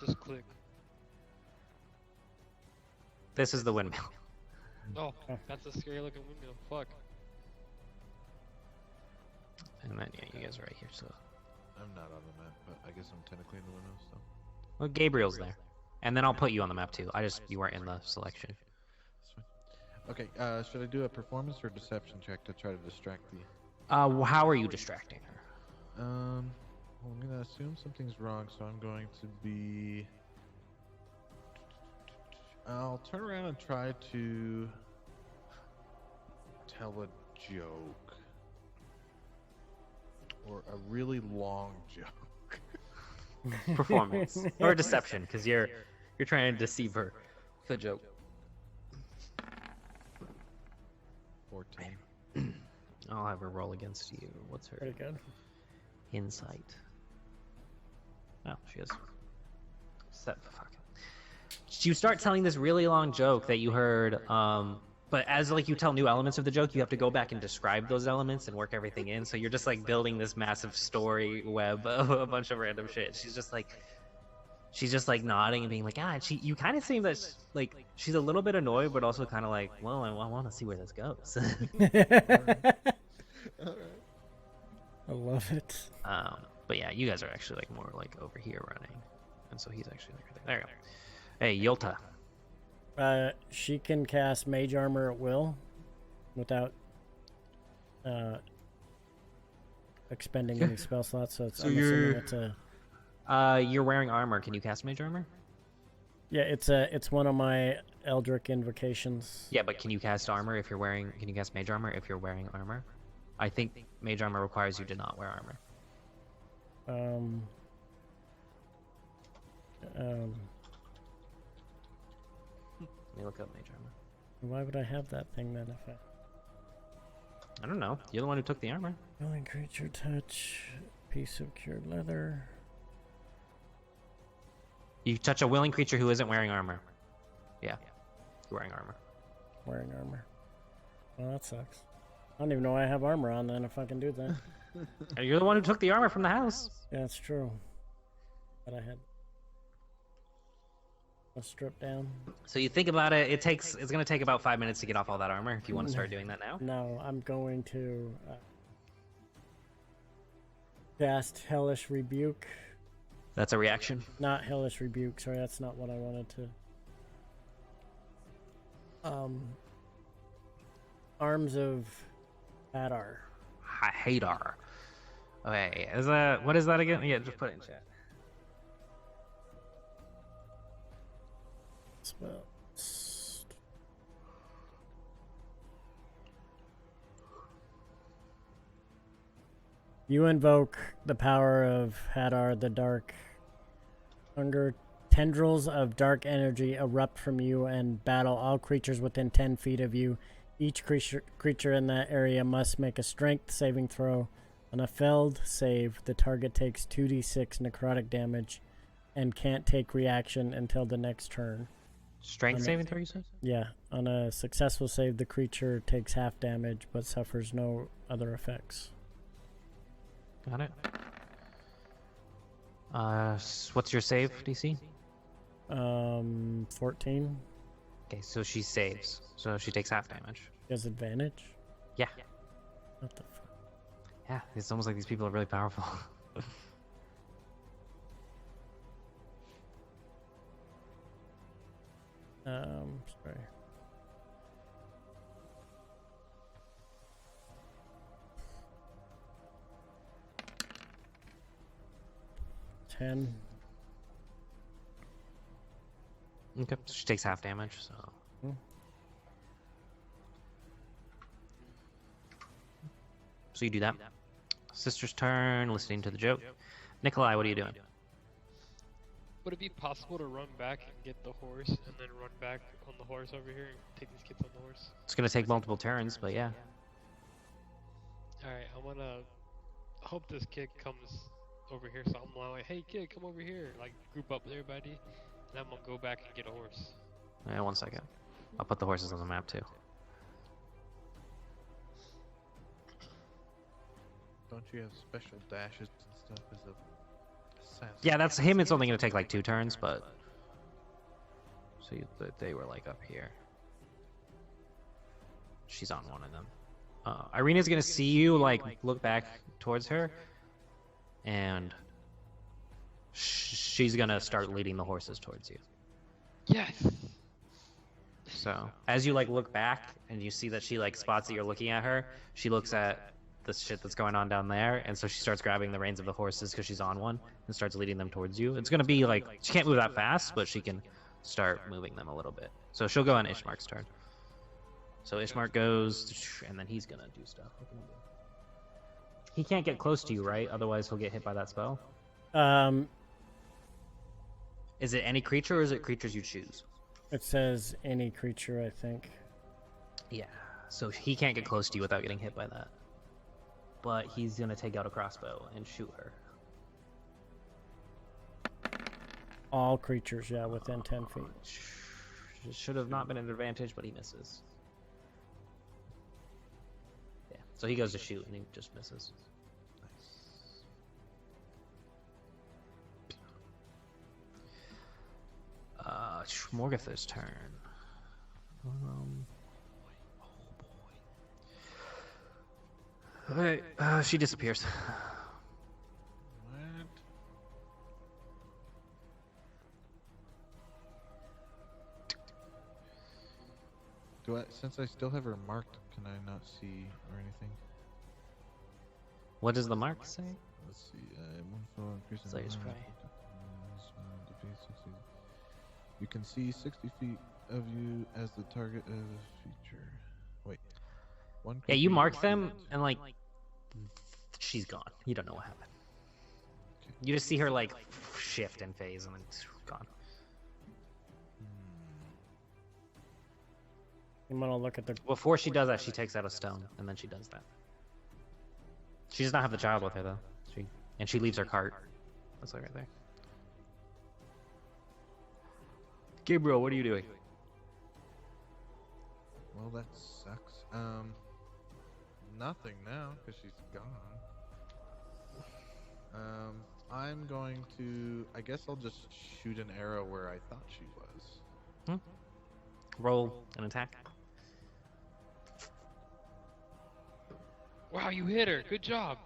Just click. This is the windmill. Oh, that's a scary looking windmill. Fuck. And then, yeah, you guys are right here, so... I'm not on the map, but I guess I'm technically in the window, so. Well, Gabriel's there. And then I'll put you on the map, too. You weren't in the selection. That's fine. Okay, should I do a performance or deception check to try to distract the... How are you distracting her? Well, I'm gonna assume something's wrong, so I'm going to be... I'll turn around and try to tell a joke. Or a really long joke. Performance. Or deception, because you're trying to deceive her. Good joke. 14. I'll have her roll against you. What's her Pretty good. insight? Oh, she is. Fuck. You start telling this really long joke that you heard, but as like you tell new elements of the joke, you have to go back and describe those elements and work everything in. So you're just like building this massive story web of a bunch of random shit. She's just like nodding and being like, you kind of seem that she's a little bit annoyed, but also kind of like, well, I want to see where this goes. I love it. But yeah, you guys are actually like more like over here running, and so he's actually like there. You go. Hey, Yolta. She can cast Mage Armor at will without expending any spell slots. So it's I'm assuming it's a. You're wearing armor. Can you cast Mage Armor? Yeah, it's one of my Eldritch invocations. Yeah, but can you cast armor if you're wearing? Can you cast Mage Armor if you're wearing armor? I think Mage Armor requires you to not wear armor. Let me look up Mage Armor. Why would I have that thing then if I don't know. You're the one who took the armor. Willing creature touch, piece of cured leather. You touch a willing creature who isn't wearing armor. Yeah, you're wearing armor. Wearing armor. Well, that sucks. I don't even know why I have armor on then if I can do that. You're the one who took the armor from the house. Yeah, that's true. But I had a strip down. So you think about it. It's gonna take about 5 minutes to get off all that armor. If you want to start doing that now. No, I'm going to cast Hellish Rebuke. That's a reaction. Not Hellish Rebuke. Sorry, that's not what I wanted to. Arms of Hadar. Hadar. Okay, what is that again? Yeah, just put it in chat. Spells. You invoke the power of Hadar the Dark. Hunger tendrils of dark energy erupt from you and battle all creatures within 10 feet of you. Each creature in that area must make a strength saving throw. On a failed save, the target takes 2d6 necrotic damage and can't take reaction until the next turn. Strength saving throw, you said? Yeah. On a successful save, the creature takes half damage but suffers no other effects. Got it. What's your save, DC? 14. Okay, so she saves. So she takes half damage. She has advantage? Yeah. What the fuck? Yeah, it's almost like these people are really powerful. Sorry. Ten. Okay, so she takes half damage, so... So you do that. Sister's turn, listening to the joke. Nikolai, what are you doing? Would it be possible to run back and get the horse and then run back on the horse over here and take these kids on the horse? It's gonna take multiple turns, but yeah. Alright, I'm gonna hope this kid comes over here, so I'm like, hey kid, come over here. Like, group up with everybody, and I'm gonna go back and get a horse. Yeah, 1 second. I'll put the horses on the map too. don't you have special dashes and stuff as a assassin? Yeah, that's him. It's only gonna take like 2 turns, but see that they were like up here. She's on one of them. Irina's gonna see you like look back towards her, and she's gonna start leading the horses towards you. Yes. So as you like look back and you see that she like spots that you're looking at her, she looks at the shit that's going on down there, and so she starts grabbing the reins of the horses because she's on one and starts leading them towards you. It's gonna be like she can't move that fast, but she can start moving them a little bit. So she'll go on Ishmark's turn. So Ishmark goes, and then he's gonna do stuff. What can he do? He can't get close to you, right? Otherwise he'll get hit by that spell. Is it any creature, or is it creatures you choose? It says any creature, I think. Yeah. So he can't get close to you without getting hit by that. But he's gonna take out a crossbow and shoot her. All creatures, yeah, within 10 feet. Should have not been an advantage, but he misses. Yeah. So he goes to shoot and he just misses. Morgatha's turn. Alright, she disappears. What? Since I still have her marked, can I not see or anything? What does the mark say? Let's see. One foe increasing. Slayer's Prey. You can see 60 feet of you as the target of a feature. Wait. One. Yeah, you creature mark you them, select. and like, she's gone. You don't know what happened. Okay. You just see her like shift and phase, and then it's gone. I'm gonna look at the. Before she does that, she takes out a stone, and then she does that. She does not have the child with her though. She leaves her cart. That's like right there. Gabriel, what are you doing? Well, that sucks. Nothing now because she's gone. I'm going to. I guess I'll just shoot an arrow where I thought she was. Roll an attack. Wow, you hit her. Good job.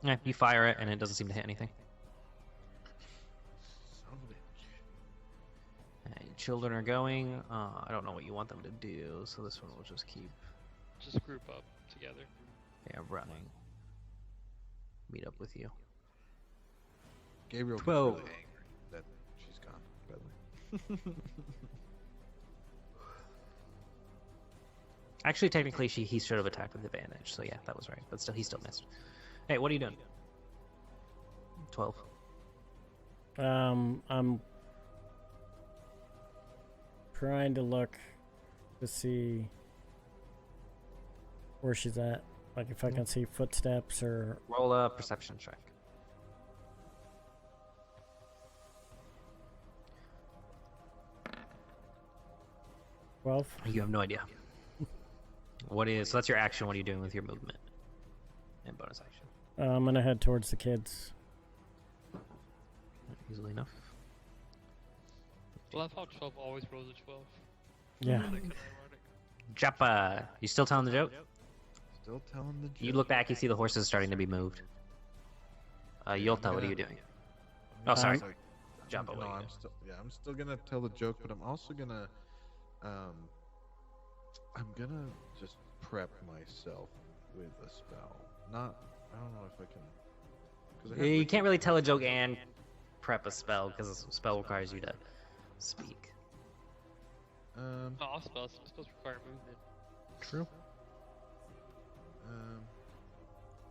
Yeah, you fire it, and it doesn't seem to hit anything. Son of a bitch. Alright, children are going. I don't know what you want them to do, so this one will just keep. Just group up together. Running. Meet up with you. Gabriel gets 12. really angry that she's gone. By the way. Actually, technically, he should have attacked with advantage, so yeah, that was right. But still, he still missed. Hey, what are you doing? 12. I'm trying to look to see where she's at. Like if I can see footsteps or. Roll a perception check. Well, You have no idea. So that's your action. What are you doing with your movement? And bonus action. I'm gonna head towards the kids. Easily enough. Love how 12 always rolls a 12. Yeah. Really kind of ironic. Japa, you still telling the joke? Still telling the joke. You look back, you see the horses starting to be moved. You'll tell. What are you doing? Oh, sorry. Jump away. No, I'm still gonna tell the joke, but I'm also gonna, I'm gonna just prep myself with a spell. I don't know if I can. 'Cause I have, You like, can't really tell a joke and prep a spell because a spell requires you to speak. Not all spells. Some spells require movement. True.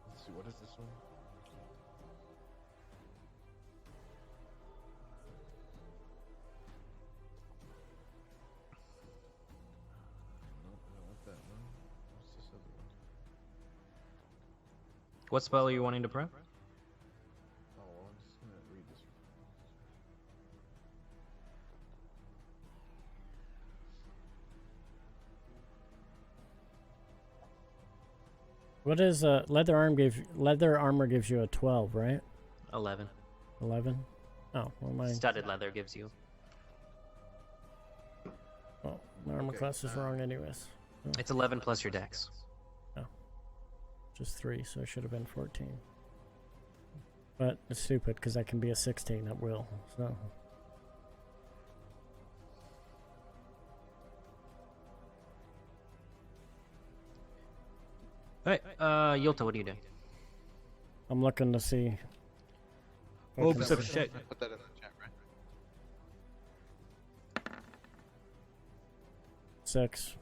Let's see. What is this one? Nope, I don't want that one. What's this other one? What spell are you wanting to prep? Oh, well, I'm just gonna read this. What is leather armor gives you a 12, right? 11. 11? Oh, well my Studded leather gives you. my armor Okay, class is wrong anyways. It's 11 plus your dex. Just 3, so it should have been 14. But it's stupid because I can be a 16 at will. So Alright, Yolta, what are you doing? I'm looking to see. if I Oh, can- so shit. Put that in the chat, right? 6.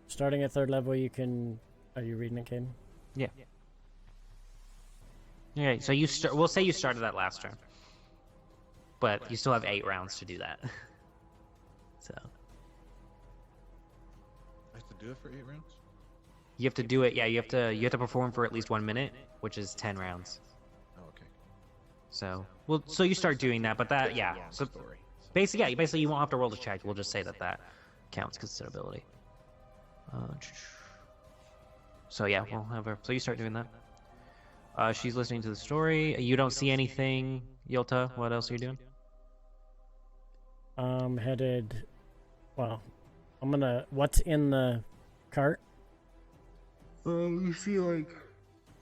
Starting at 3rd level, you can. Are you reading it, Caden? Yeah. Okay, so you start. We'll say you started that last turn, but you still have 8 rounds to do that. So I have to do it for 8 rounds? you have to do it. Yeah, you have to perform for at least 1 minute, which is 10 rounds. Oh, okay. So so you start doing that, but that So Story. basically you won't have to roll the check. We'll just say that counts because it's an ability. So yeah, we'll have her. So you start doing that. She's listening to the story. You don't see anything, Yolta. What else are you doing? Headed. Well, I'm gonna. What's in the cart? You see like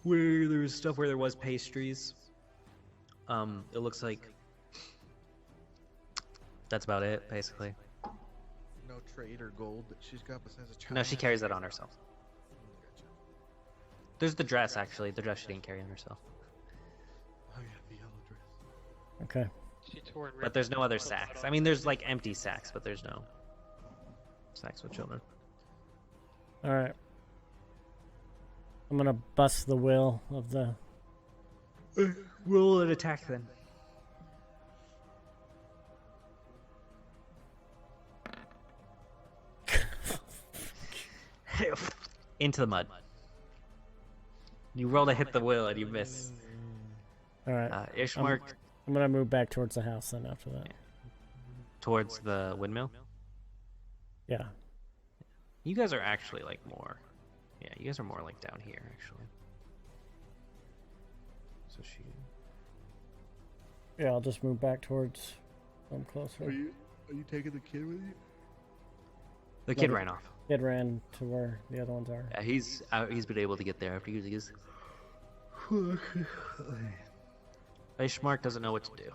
where there was stuff where there was pastries. It looks like that's about it, basically. No trade or gold that she's got besides a child. No, she carries that on herself. Gotcha. There's the dress, actually. The dress she didn't carry on herself. Oh yeah, the yellow dress. Okay. She tore and But ripped there's no the other clothes sacks. off. I mean, there's like empty sacks, but there's no sacks with children. All right. I'm gonna bust the will of the. Roll an attack then. Into the mud. You roll to hit the will and you miss. All right. Ishmark I'm gonna move back towards the house then after that. towards the windmill. Yeah. You guys are actually like more. Yeah, you guys are more like down here actually. So she. Yeah, I'll just move back towards. I'm closer. Are you taking the kid with you? The kid ran off. Kid ran to where the other ones are. Yeah, he's been able to get there after using his. Ishmark doesn't know what to do.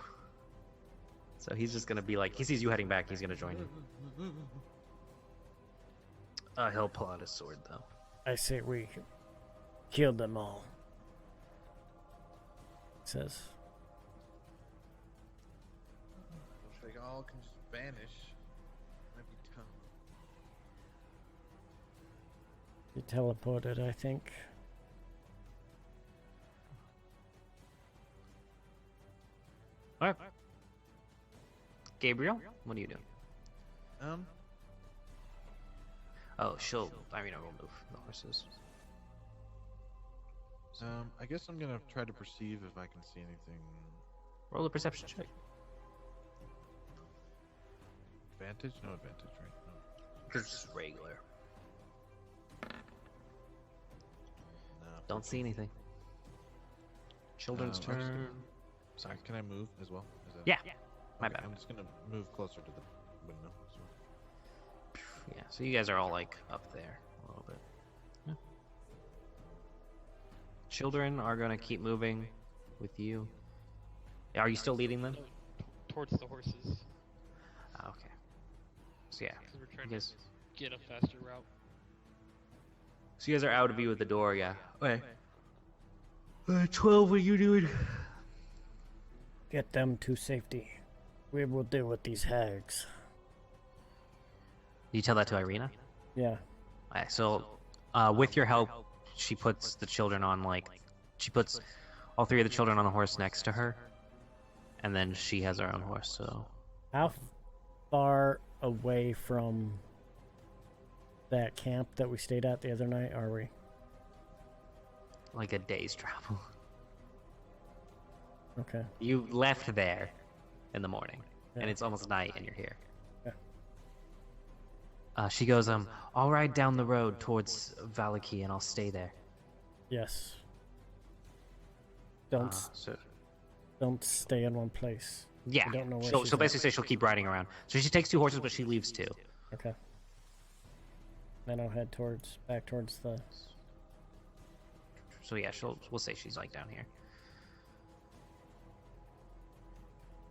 So he's just gonna be like, he sees you heading back, he's gonna join you. He'll pull out his sword though. I say we killed them all. It says. If they all can just vanish, might be tough. He teleported, I think. Alright. Gabriel, what are you doing? Oh, Irina will move the horses. I guess I'm gonna try to perceive if I can see anything. Roll a perception check. Advantage? No advantage, right? No. Just regular. No. Don't see anything. Children's I'm just gonna- turn. Sorry. Can I move as well? Is that... Yeah. My Okay, bad. I'm just gonna move closer to the window. So. Yeah, so you guys are all like up there a little bit. Yeah. Children are gonna keep moving with you. Are you still leading them? Towards the horses. Ah, okay. So yeah, Because we're trying you guys. to get a faster route. So you guys are out of view of the door. Yeah. Okay. 12. What are you doing? Get them to safety. We will deal with these hags. You tell that to Irina. Yeah. Alright, so, with your help, she puts the children on, she puts all 3 of the children on the horse next to her, and then she has her own horse, so... How far away from that camp that we stayed at the other night are we? Like a day's travel. Okay. You left there in the morning, Yeah. and it's almost night, and you're here. Yeah. She goes, I'll ride down the road towards Valaki and I'll stay there. Yes. Don't So don't stay in one place. yeah, I don't know where she'll she's at. basically say she'll keep riding around. So she takes 2 horses, but she leaves 2. Okay. Then I'll head back towards the. So yeah, we'll say she's like down here.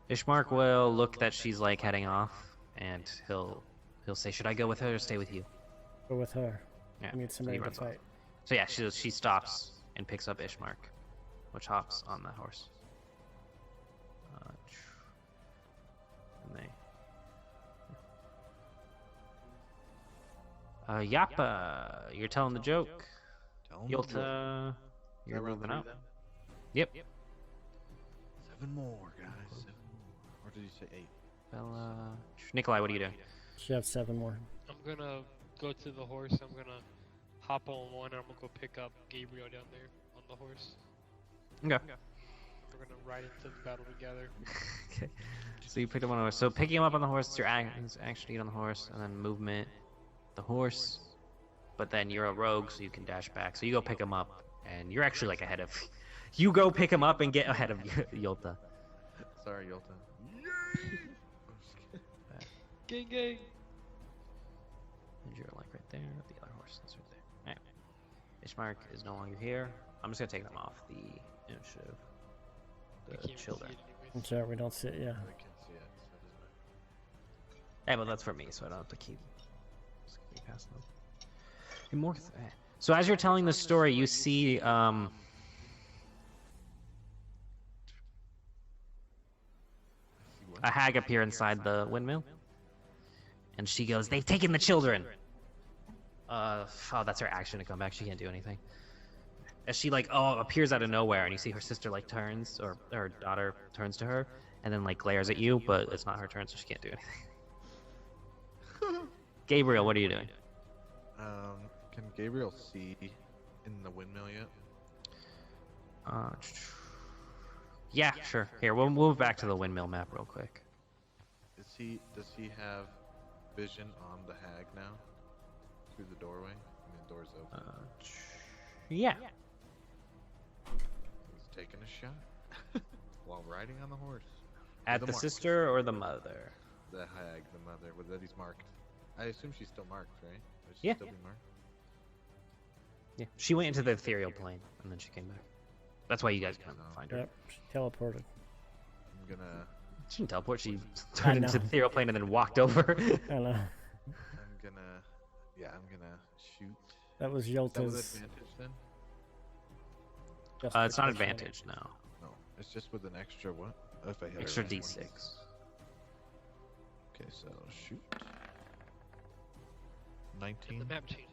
Ishmark will look that she's like heading off, and he'll say, "Should I go with her or stay with you?" Go with her. Yeah. I need so somebody he to runs off. fight. So yeah, she stops and picks up Ishmark, which hops on the horse. And they. Yappa, you're telling the joke. Tell 'em the joke. Yolta, you're Is that round moving 3 out. then? Yep. 7 more, guys. 7 more. Or did you say 8? Bella, Nikolai, what are you doing? She has 7 more. I'm gonna go to the horse. I'm gonna hop on one. And I'm gonna go pick up Gabriel down there on the horse. Okay. We're gonna ride into the battle together. Okay. So you picked up on the horse. So picking him up on the horse, your action to get on the horse, and then movement, the horse. But then you're a rogue, so you can dash back. So you go pick him up, and you're actually like ahead of. You go pick him up and get ahead of Yolta. Sorry, Yolta. Gang, gang. And you're like right there. The other horse is right there. Alright. Ishmark is no longer here. I'm just gonna take them off the initiative. I The can't even children. see it anyways. I'm sorry, we don't see it. Yeah. I can't see it, so it doesn't matter. Hey, well that's for me, so I don't have to keep passing them. More so as you're telling the story, you see a hag appear inside the windmill, and she goes, "They've taken the children." Oh, that's her action to come back. She can't do anything. As she like appears out of nowhere, and you see her sister like turns, or her daughter turns to her, and then like glares at you, but it's not her turn, so she can't do anything. Gabriel, what are you doing? Can Gabriel see in the windmill yet? Yeah, sure. Here, we'll move back to the windmill map real quick. Does he have vision on the hag now? Through the doorway? I mean, the door's open. Yeah. He's taking a shot while riding on the horse. At the the mark. sister or the mother? The hag, the mother, that he's marked. I assume she's still marked, right? Or should Yeah. Still be marked? Yeah. She went into the ethereal plane, and then she came back. That's why you guys can't find her. Yep. She teleported. I'm gonna. She didn't teleport. She turned into the ethereal plane and then walked over. I know. I'm gonna. Yeah, I'm gonna shoot. That was Is that with Yolta's. advantage then? It's not justification. advantage, no. No, it's just with an extra what? If I hit Extra her with d6. one. Okay, so shoot. And 19. the map changes.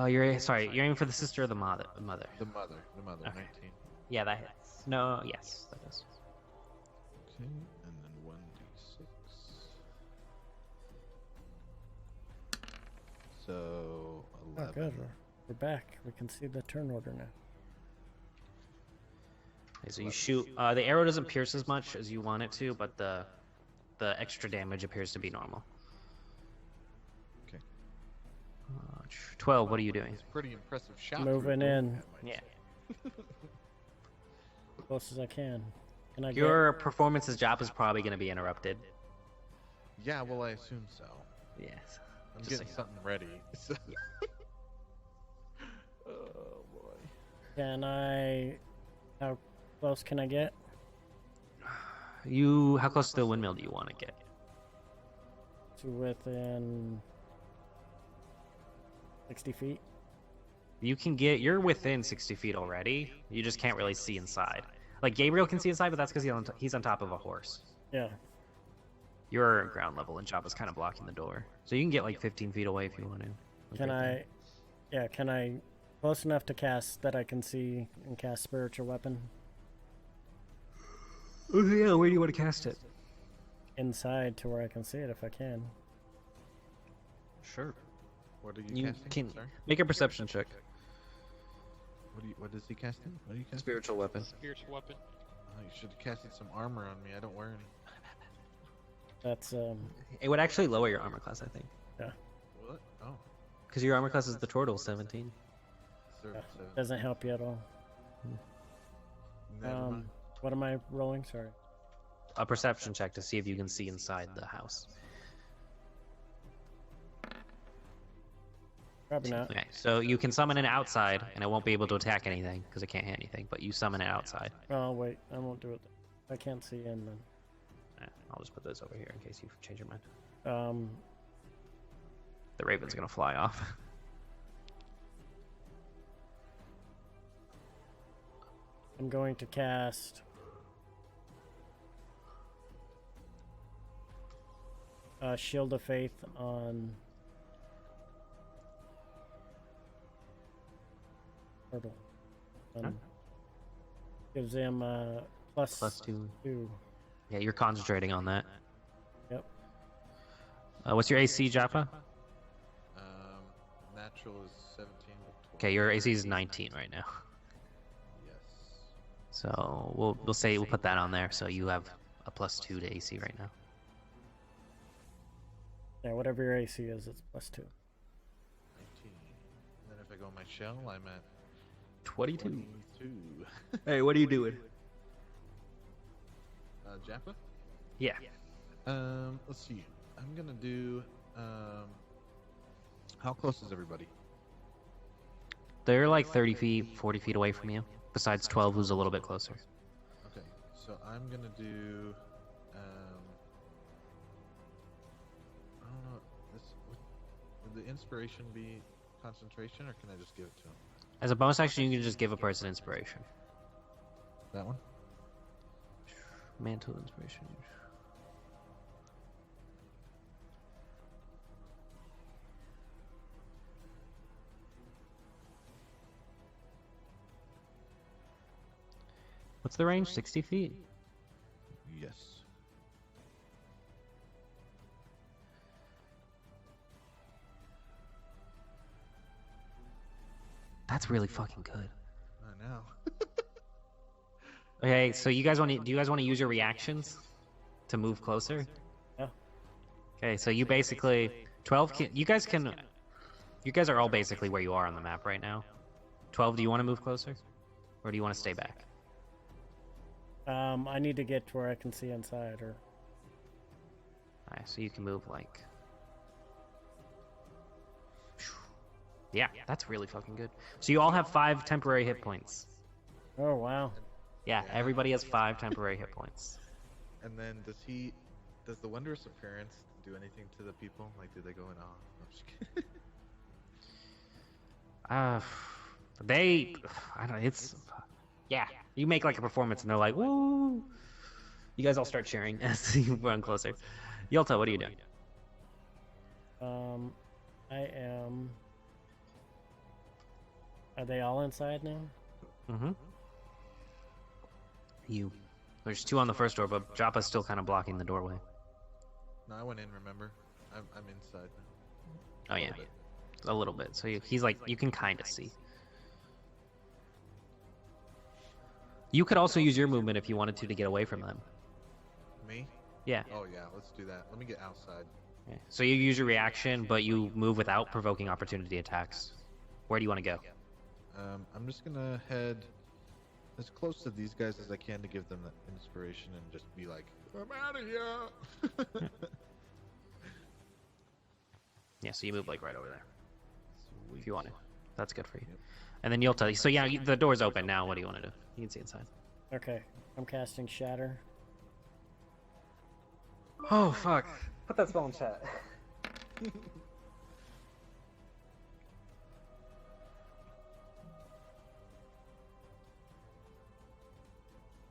You're aiming for the sister or the mother? The mother. Okay. 19. Yeah, that hits. No, yes, that does. Okay, and then 1d6. So Oh, 11. good. We're back. We can see the turn order now. Okay, so you shoot. The arrow doesn't pierce as much as you want it to, but the extra damage appears to be normal. Okay. 12. What are you doing? It's a pretty impressive shot. Moving through a door, in. I might Yeah. say. Close as I can. Can I Your performance's job is probably going to be interrupted. Yeah, well, I assume so. Yes. I'm Just getting so you know. something ready. So- oh boy. Can I? How close can I get? How close to the windmill do you want to get? To within 60 feet. You're within 60 feet already. You just can't really see inside. Like Gabriel can see inside, but that's because he's on top of a horse. Yeah. You're ground level, and Jabba's kind of blocking the door. So you can get like 15 feet away if you want to. Like Can right there. I? Yeah. Can I? Close enough to cast that I can see and cast spiritual weapon Oh, yeah, where do you want to cast it? inside to where I can see it if I can. Sure. What are you, You casting? can Sorry? make a perception check. What is he casting? What are you casting? Spiritual weapon. Spiritual weapon. Oh, you should have casted some armor on me. I don't wear any. That's It would actually lower your armor class, I think. What? Oh, Because your armor class is the total 17. so, doesn't help you at all. never mind. What am I rolling? Sorry. A perception check to see if you can see inside the house. Probably not. Okay, so you can summon it outside, and it won't be able to attack anything, because it can't hit anything, but you summon it outside. Oh wait, I won't do it. I can't see in then. I'll just put this over here in case you change your mind. Um, The raven's gonna fly off. I'm going to cast Shield of Faith on Turtle. Gives him plus Plus 2. 2. Yeah, you're concentrating on that. Yep. What's your AC, Japa? Natural is 17. Okay, your AC is 19 right now. Yes. So we'll say we'll put that on there, so you have a plus 2 to AC right now. Yeah, whatever your AC is, it's plus 2. 19. And then if I go my shell, I'm at 22. 22. Hey, what are you doing? Japa? Yeah. Let's see. I'm gonna do. How close is everybody? They're like 30 feet, 40 feet away from you. Besides 12, who's a little bit closer. Okay, so I'm gonna do. I don't know. Would the inspiration be concentration, or can I just give it to him? As a bonus action, you can just give a person inspiration. That one. Mantle inspiration. What's the range? 60 feet? Yes. That's really fucking good. I know. Okay, so you guys want to? Do you guys want to use your reactions to move closer? Yeah. Okay, so you basically 12. You guys can. You guys are all basically where you are on the map right now. 12. Do you want to move closer, or do you want to stay back? I need to get to where I can see inside, or Alright, so you can move like. Yeah, that's really fucking good. So you all have 5 temporary hit points. oh wow. Yeah, everybody has 5 temporary hit points. And then does the wondrous appearance do anything to the people? Like, do they go in awe? I'm just kidding. I don't know, it's, yeah, you make like a performance and they're like, woo! You guys all start cheering as you run closer. Yelta, what are you doing? I am. Are they all inside now? Mm-hmm. There's 2 on the first door, but Joppa's still kind of blocking the doorway. No, I went in. Remember, I'm inside now. Oh yeah, a little bit. So he's like, you can kind of see. You could also use your movement if you wanted to get away from them. Me? Yeah. Oh yeah, let's do that. Let me get outside. Yeah. So you use your reaction, but you move without provoking opportunity attacks. Where do you want to go? I'm just gonna head as close to these guys as I can to give them that inspiration and just be like, I'm out of here. Yeah, so you move like right over there Sweet. if you want to. That's good for you. Yep. And then you'll tell you. So yeah, the door's open now. What do you want to do? You can see inside. Okay, I'm casting Shatter. Oh fuck! Put that spell in chat.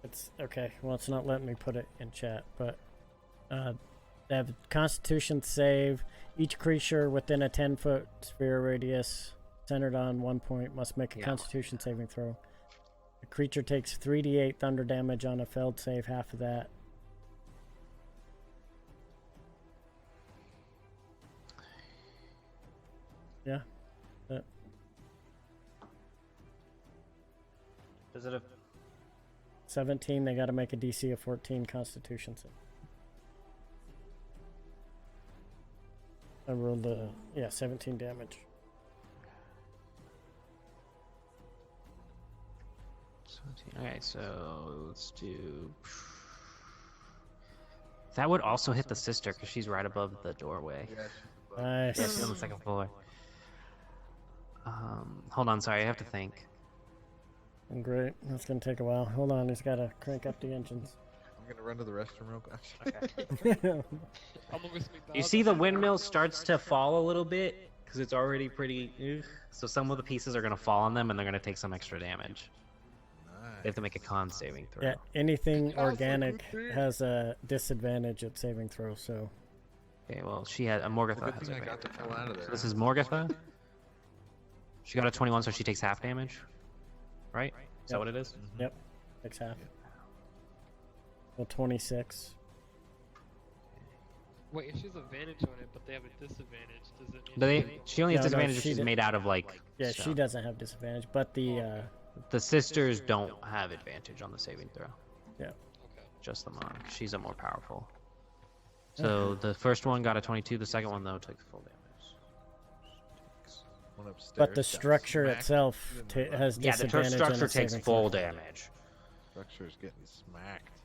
It's okay. Well, it's not letting me put it in chat, but they have a Constitution save. Each creature within a 10-foot sphere radius centered on 1 point must make a Constitution saving throw. The creature takes 3d8 thunder damage on a failed save, half of that. Yeah. Does it? 17, they got to make a DC of 14 Constitution save. I rolled the 17 damage. 17. Okay, so let's do. That would also hit the sister because she's right above the doorway. Yeah, Nice. Yeah, she's on the second floor. Hold on, sorry, I have to think. Great. That's gonna take a while. Hold on, he's gotta crank up the engines. I'm gonna run to the restroom real quick. I'm gonna go see my You dog. see the windmill starts to fall a little bit because it's already pretty. So some of the pieces are gonna fall on them, and they're gonna take some extra damage. They have to make a con saving throw. Yeah, anything organic has a disadvantage at saving throw, so Okay, well, she had a Morgatha. Good Has thing I a got the hell out of there. So this is Morgatha. She got a 21, so she takes half damage. Right? Is that what it is? yep. Takes half. Well, 26. Wait, if she has advantage on it, but they have a disadvantage, does it mean But she only has No, no, disadvantage if she she's did- made out of like. Yeah, she stone. doesn't have disadvantage, but the The sisters don't have advantage on the saving throw. yeah. Okay. Just the mom. She's a more powerful. So the first one got a 22. The second one though took full damage. One upstairs, But the got structure smacked itself in the butt. has Yeah, the disadvantage. on structure the takes saving full throw. damage. Structure's getting smacked.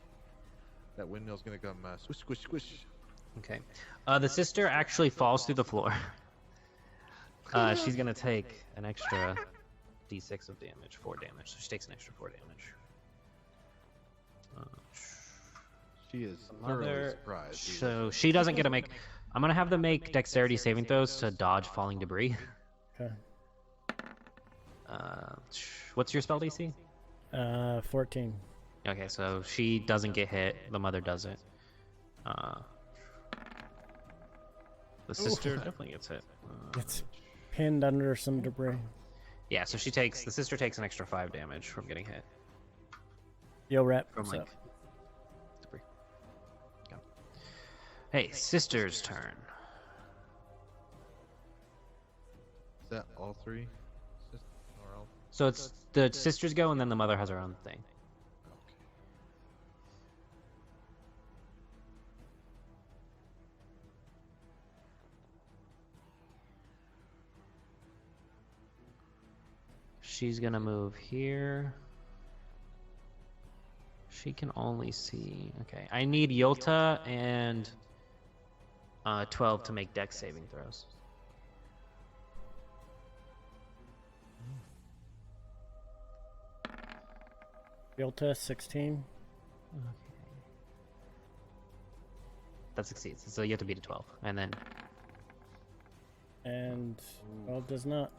That windmill's gonna come squish, squish, squish. Okay. The sister actually falls through the floor. She's gonna take an extra d6 of damage, 4 damage. So she takes an extra 4 damage. She is thoroughly Mother. surprised. So she doesn't get to make. I'm gonna have them make dexterity saving throws to dodge falling debris. Okay. What's your spell DC? 14. Okay, so she doesn't get hit. The mother doesn't. The sister definitely gets hit. It's pinned under some debris. Yeah, so she takes. The sister takes an extra 5 damage from getting hit. Yo, rep. From So, like debris. Go. Hey, sister's turn. Is that all three? Or all? So it's the sisters go, and then the mother has her own thing. Okay. She's gonna move here. She can only see. Okay, I need Yota and 12 to make dex saving throws. Yolta, 16. Okay. That succeeds. So you have to beat a 12, and then And 12 does not.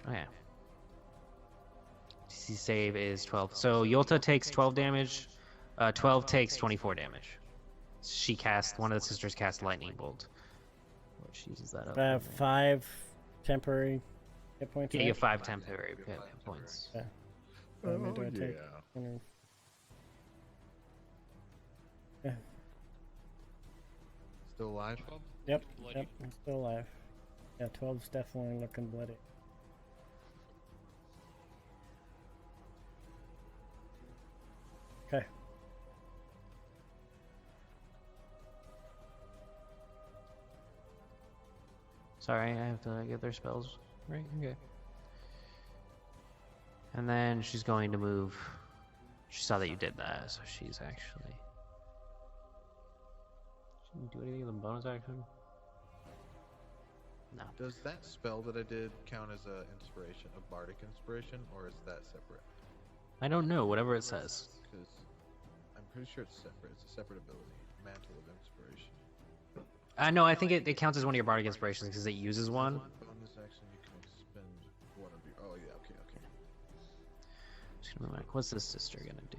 okay. DC save is 12. So Yolta takes 12 damage. 12 takes 24 damage. She cast one of the sisters cast lightning bolt. Which uses that up. I have 5 temporary hit points. Yeah, you right? have 5 temporary hit points. How many do I take? yeah. 100. Yeah. Still alive? 12? Yep. Bloody. Yep. I'm still alive. Yeah, 12's definitely looking bloody. Okay. Sorry, I have to get their spells right. Okay. And then she's going to move. She saw that you did that, so she's actually. She didn't do anything with a bonus action. No. Does that spell that I did count as a inspiration, a bardic inspiration, or is that separate? I don't know. Whatever it says. Because I'm pretty sure it's separate. It's a separate ability. Mantle of Inspiration. No, I think it counts as one of your bardic inspirations because it uses one. Bonus action, you can expend one of your. Oh yeah, okay. Just gonna be like, what's this sister gonna do?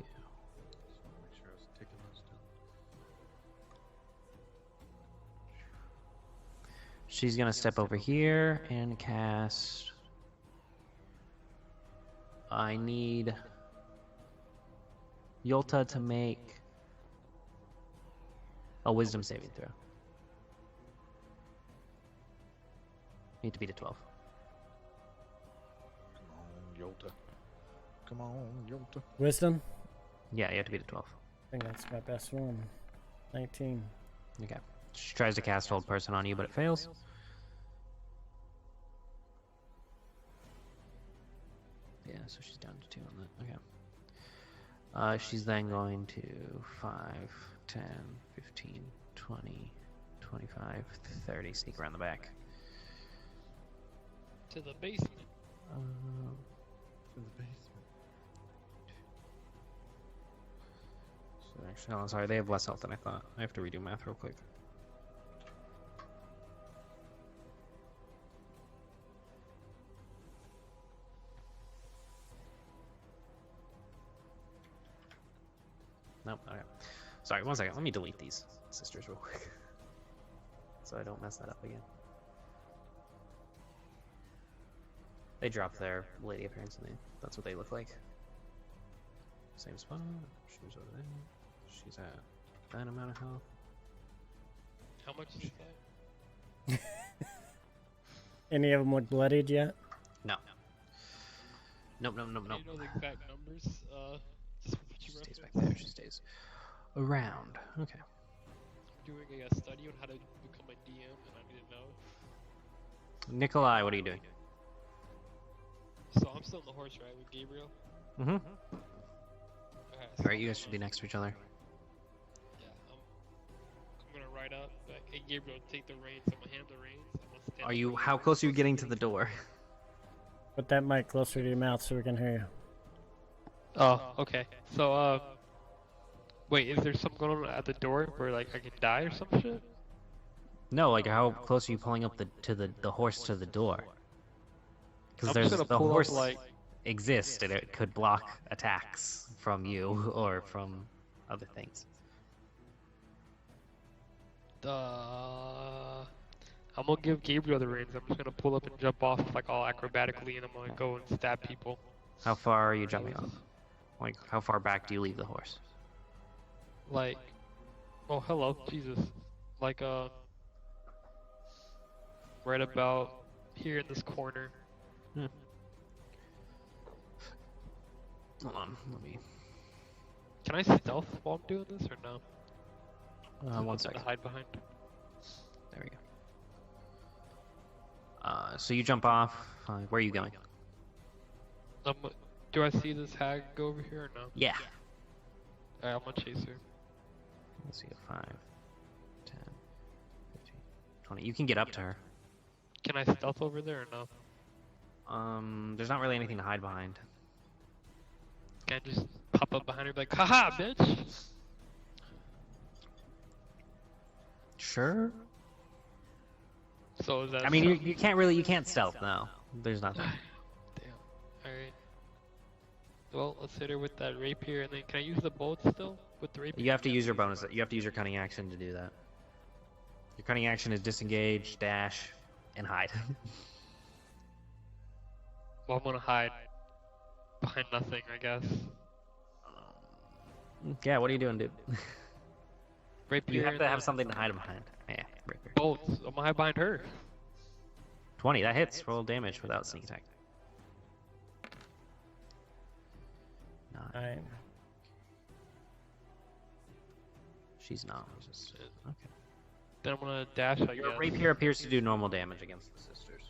Just want to make sure I was taking those down. She's gonna step over here and cast. I need Yolta to make a wisdom saving throw. Need to beat a 12. Come on, Yolta. Wisdom? Yeah, you have to beat a 12. I think that's my best one. 19. Okay. She tries to cast Hold Person on you, but it fails. Yeah, so she's down to 2 on that. Okay. She's then going to 5, 10, 15, 20, 25, 30. Sneak around the back. To the basement. To the basement. So actually, no, sorry, they have less health than I thought. I have to redo math real quick. Nope, okay. Sorry, 1 second. Let me delete these sisters real quick. So I don't mess that up again. They dropped their lady appearance and that's what they look like. Same spot. She's over there. She's at that amount of health. How much is that? Any of them look bloodied yet? No. Nope, nope, nope, nope. You know the exact numbers? Just for She future stays back reference. there. She stays around. Okay. Doing a study on how to become a DM, and I need to know. Nikolai, what are you doing? So I'm still on the horse, right, with Gabriel? Mm-hmm. Alright, Alright, you guys should be next to each other. Yeah, I'm gonna ride up, like, hey Gabriel, take the reins. I'm gonna hand the reins. I'm gonna stand Are up you? and- How close are you getting to the door? Put that mic closer to your mouth so we can hear you. Oh, okay. So, wait, is there something going on at the door where, like, I can die or some shit? No, like how close are you pulling up the horse to the door? Because I'm there's just the gonna pull horse up, like, exists and it could block attacks from you or from other things. I'm gonna give Gabriel the reins. I'm just gonna pull up and jump off, like, all acrobatically, and I'm gonna go and stab people. How far are you jumping off? Like how far back do you leave the horse? Like, oh, hello, Jesus. Like, right about here in this corner. Hold on, let me. Can I stealth while I'm doing this, or no? One Nothing second. to hide behind. There we go. So you jump off. Where are you going? Do I see this hag go over here, or no? Yeah. Alright, I'm gonna chase her. Let's see, 5, 10, 15, 20. You can get up to her. Can I stealth over there, or no? There's not really anything to hide behind. Can I just pop up behind her, be like, haha, bitch! Sure. So is that? I mean, you can't stealth. No, there's nothing. Damn. Alright. Well, let's hit her with that rapier, and then can I use the bolt still with the rapier? You have to use your bonus. You have to use your cunning action to do that. Your cunning action is disengage, dash, and hide. Well, I'm gonna hide behind nothing, I guess. Yeah, what are you doing, dude? Rapier. You have and to have then something to hide behind. Yeah, rapier. bolts. I'm gonna hide behind her. 20. That hits. Roll damage without sneak attack. 9. 9. She's not resistant. Okay. Then I'm gonna dash, I Your guess. rapier appears to do normal damage against the sisters.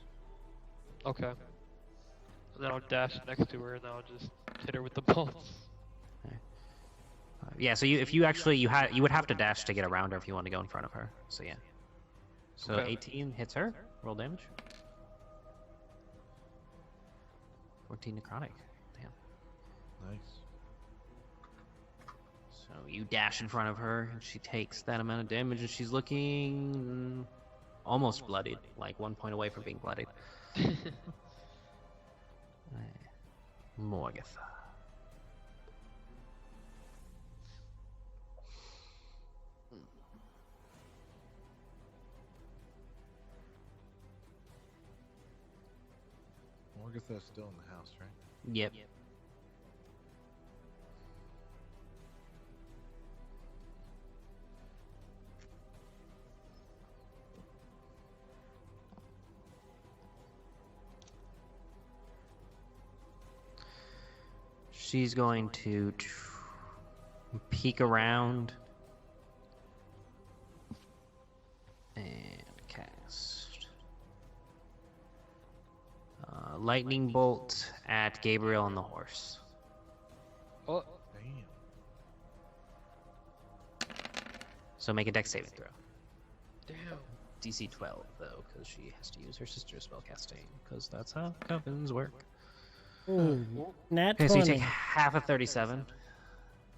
Okay. And then I'll dash next to her, and then I'll just hit her with the bolts. Yeah, so if you actually you would have to dash to get around her if you want to go in front of her. So yeah. So Okay. 18 hits her. Roll damage. 14 necrotic. Damn. Nice. So you dash in front of her, and she takes that amount of damage, and she's looking almost bloodied, like 1 point away from being bloodied. Morgatha. Morgatha's still in the house, right? Yep. She's going to peek around lightning bolt at Gabriel and the horse. Oh, Damn. So make a dex saving throw. damn. DC 12 though, because she has to use her sister's spellcasting, because that's how covens work. Ooh, nat Okay, so you 20. take half of 37.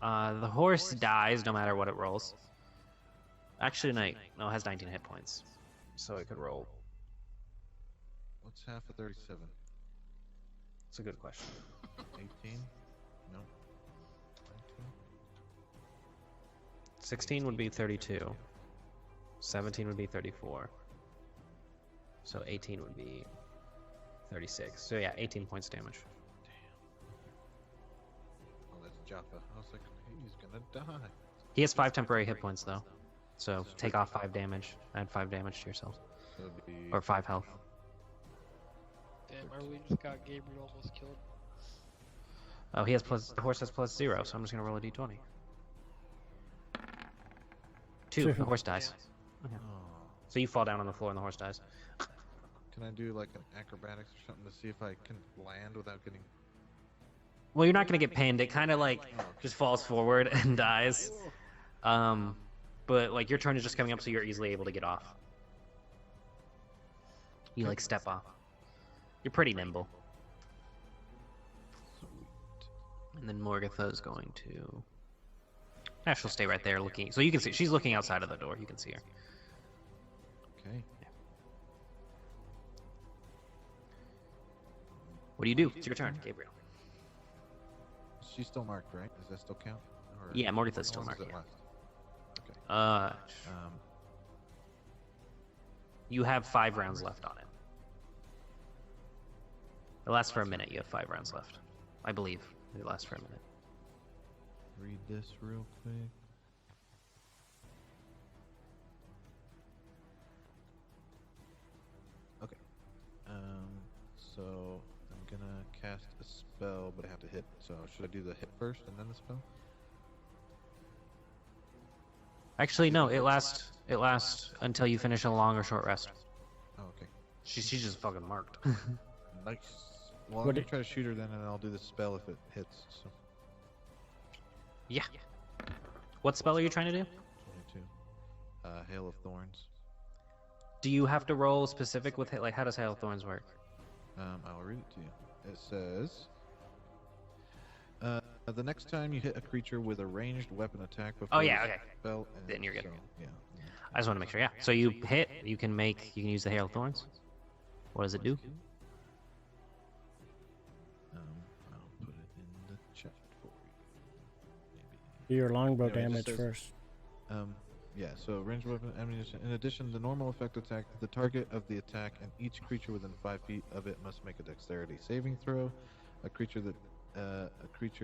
The horse dies no matter what it rolls. Actually, no, it has 19 hit points, so it could roll. What's half of 37? It's a good question. 18? No. 19? 16 would be 32. 17 would be 34. So 18 would be 36. So yeah, 18 points damage. Oh, that's Jaffa. I was like, he's gonna die. He has 5 temporary hit points though. So take off 5 damage. Add 5 damage to yourself. So it'd be Or 5 health. Damn, I really just got Gabriel almost killed. Oh, he has plus. The horse has plus 0, so I'm just gonna roll a d20. 2. The horse dies. Okay. Oh. So you fall down on the floor and the horse dies. Can I do like an acrobatics or something to see if I can land without getting? Well, you're not gonna get pinned. It kind of like just falls forward and dies. But like your turn is just coming up, so you're easily able to get off. You like step off. You're pretty nimble. And then Morgatha is going to. Yeah, she'll stay right there looking. So you can see she's looking outside of the door. You can see her. Okay. What do you do? It's your turn, Gabriel. She's still marked, right? Does that still count? Or Yeah, Morgatha's how still long does marked. it Yeah. last? You have 5 rounds left on it. It lasts for a minute. You have 5 rounds left. I believe it lasts for a minute. Read this real quick. Okay. So I'm gonna cast a spell, but I have to hit. So should I do the hit first and then the spell? Actually, no. It lasts until you finish a long or short rest. Oh, okay. She's just fucking marked. Nice. Well, I'm What gonna it- try to shoot her then, and I'll do the spell if it hits. So Yeah. What spell are you trying to do? 22. Hail of Thorns. Do you have to roll specific with like how does Hail of Thorns work? I'll read it to you. It says, the next time you hit a creature with a ranged weapon attack before Oh, yeah, the okay. spell Then ends, you're good. so, yeah. I just want to make sure. Yeah. So you hit. You can use the Hail of Thorns. What does it do? I'll put it in the chat for you. Maybe. Do your longbow Anyway, it just damage says- first. Yeah, so ranged weapon ammunition. In addition, the normal effect attack, the target of the attack, and each creature within 5 feet of it must make a dexterity saving throw. A creature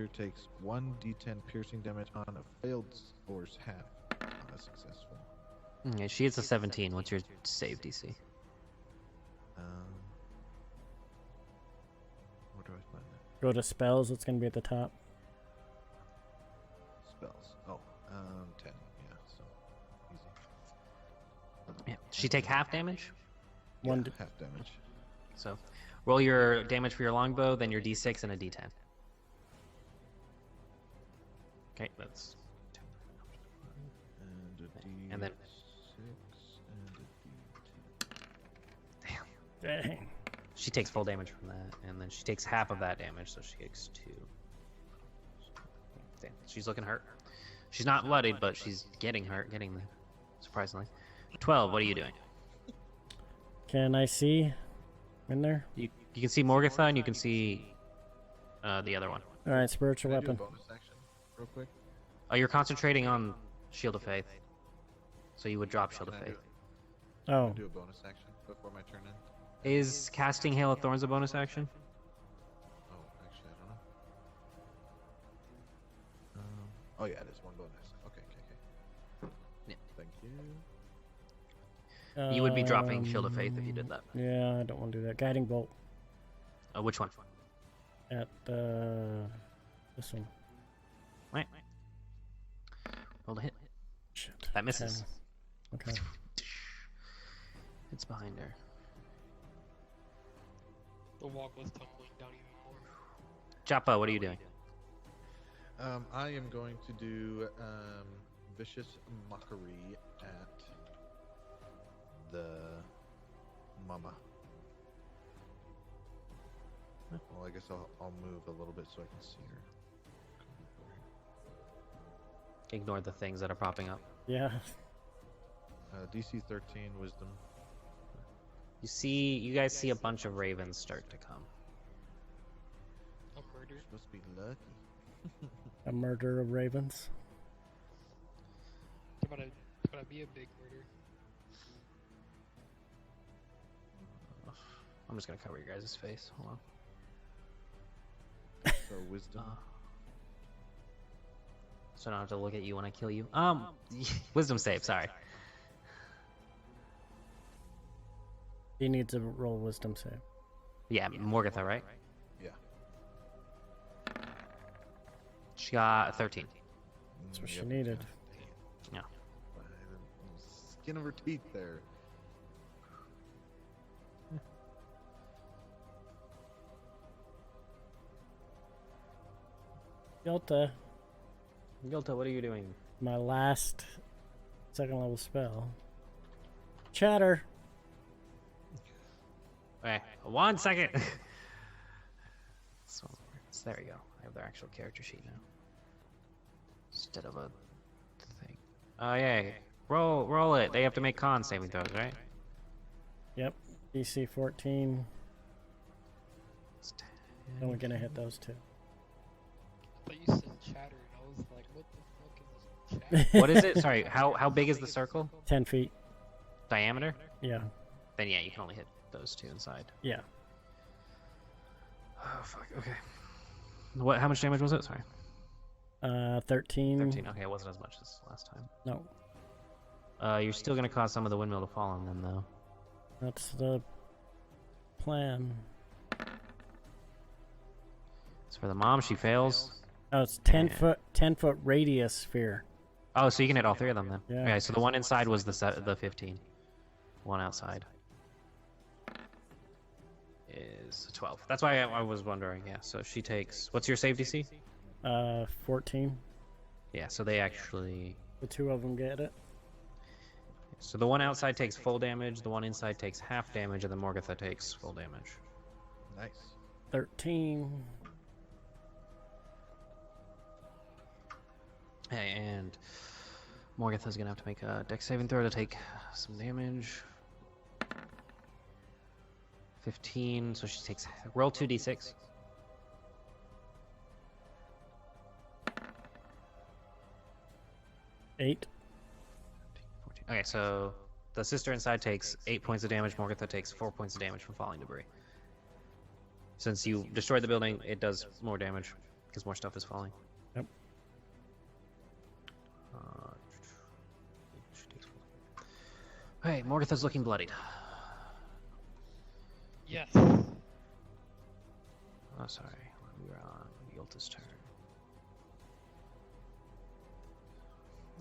takes 1d10 piercing damage on a failed score's half on a successful. Okay, she hits a 17. What's your save DC? Where do I find that? Go to spells. It's going to be at the top. Spells. Oh, 10. Yeah, so easy. Yeah. She take half damage. One Yeah, d- half damage. So roll your damage for your longbow, then your d6 and a d10. Okay, that's. And a d6 And then- and a d10. Damn. Dang. She takes full damage from that, and then she takes half of that damage, so she takes 2. Damn, she's looking hurt. She's not bloodied, but she's getting hurt, surprisingly. 12, what are you doing? Can I see in there? You can see Morgatha, and you can see the other one. All right, spiritual Can I do a weapon. bonus action real quick? Oh, you're concentrating on Shield of Faith, so you would drop Shield of Can I do- Faith. can I Oh, do a bonus action before my turn ends? Is casting Hail of Thorns a bonus action? Oh, actually, I don't know. Oh yeah, it is one bonus. Okay. Yeah. Thank you. You would be dropping Shield of Faith if you did that. Yeah, I don't want to do that. Guiding bolt Which one? at this one. Right. Roll a hit. Shit. That misses. 10. Okay. It's behind her. The wall goes tumbling down even more. Joppa, what are you doing? I am going to do vicious mockery at the mama. Well, I guess I'll move a little bit so I can see her. Ignore the things that are popping up. Yeah. DC 13 wisdom. You guys see a bunch of ravens start to come. A murder. You're supposed to be lucky. A murder of ravens. It's about to be a big murder. I'm just gonna cover your guys' face. Hold on. So wisdom. So I don't have to look at you when I kill you. Wisdom save, sorry. He needs a roll wisdom save. Yeah, Morgatha, right? Yeah. She got a 13. That's what she needed. Yeah. Skin of her teeth there. Yelta, Gilta, what are you doing? my last second level spell. Chatter. Okay, 1 second. So, there we go. I have their actual character sheet now. Instead of a thing. Oh, yeah. Roll it. They have to make con saving throws, right? Yep. DC 14. Only gonna hit those two. I thought you said chatter, and I was like, what the fuck is chatter? What is it? Sorry, how big is the circle? 10 feet. Diameter? Yeah. Then yeah, you can only hit those two inside. Yeah. Oh, fuck. Okay. How much damage was it? Sorry. 13. 13. Okay, it wasn't as much as last time. No. You're still gonna cause some of the windmill to fall on them, though. That's the plan. So for the mom, she fails. Oh, it's 10 foot radius sphere. Oh, so you can hit all three of them then. Yeah. Okay, so the one inside was the 15. One outside is 12. That's why I was wondering. Yeah. So she takes. What's your save DC? 14. Yeah. So they actually. The two of them get it. So the one outside takes full damage. The one inside takes half damage, and the Morgatha takes full damage. Nice. 13. Hey, and Morgatha's gonna have to make a dex saving throw to take some damage. 15, so she takes. Roll 2d6. Eight. 14. Okay, so the sister inside takes 8 points of damage. Morgatha takes 4 points of damage from falling debris. Since you destroyed the building, it does more damage because more stuff is falling. Yep. Hey, Morgatha's looking bloodied. Yes. Oh, sorry. We were on Yolta's turn.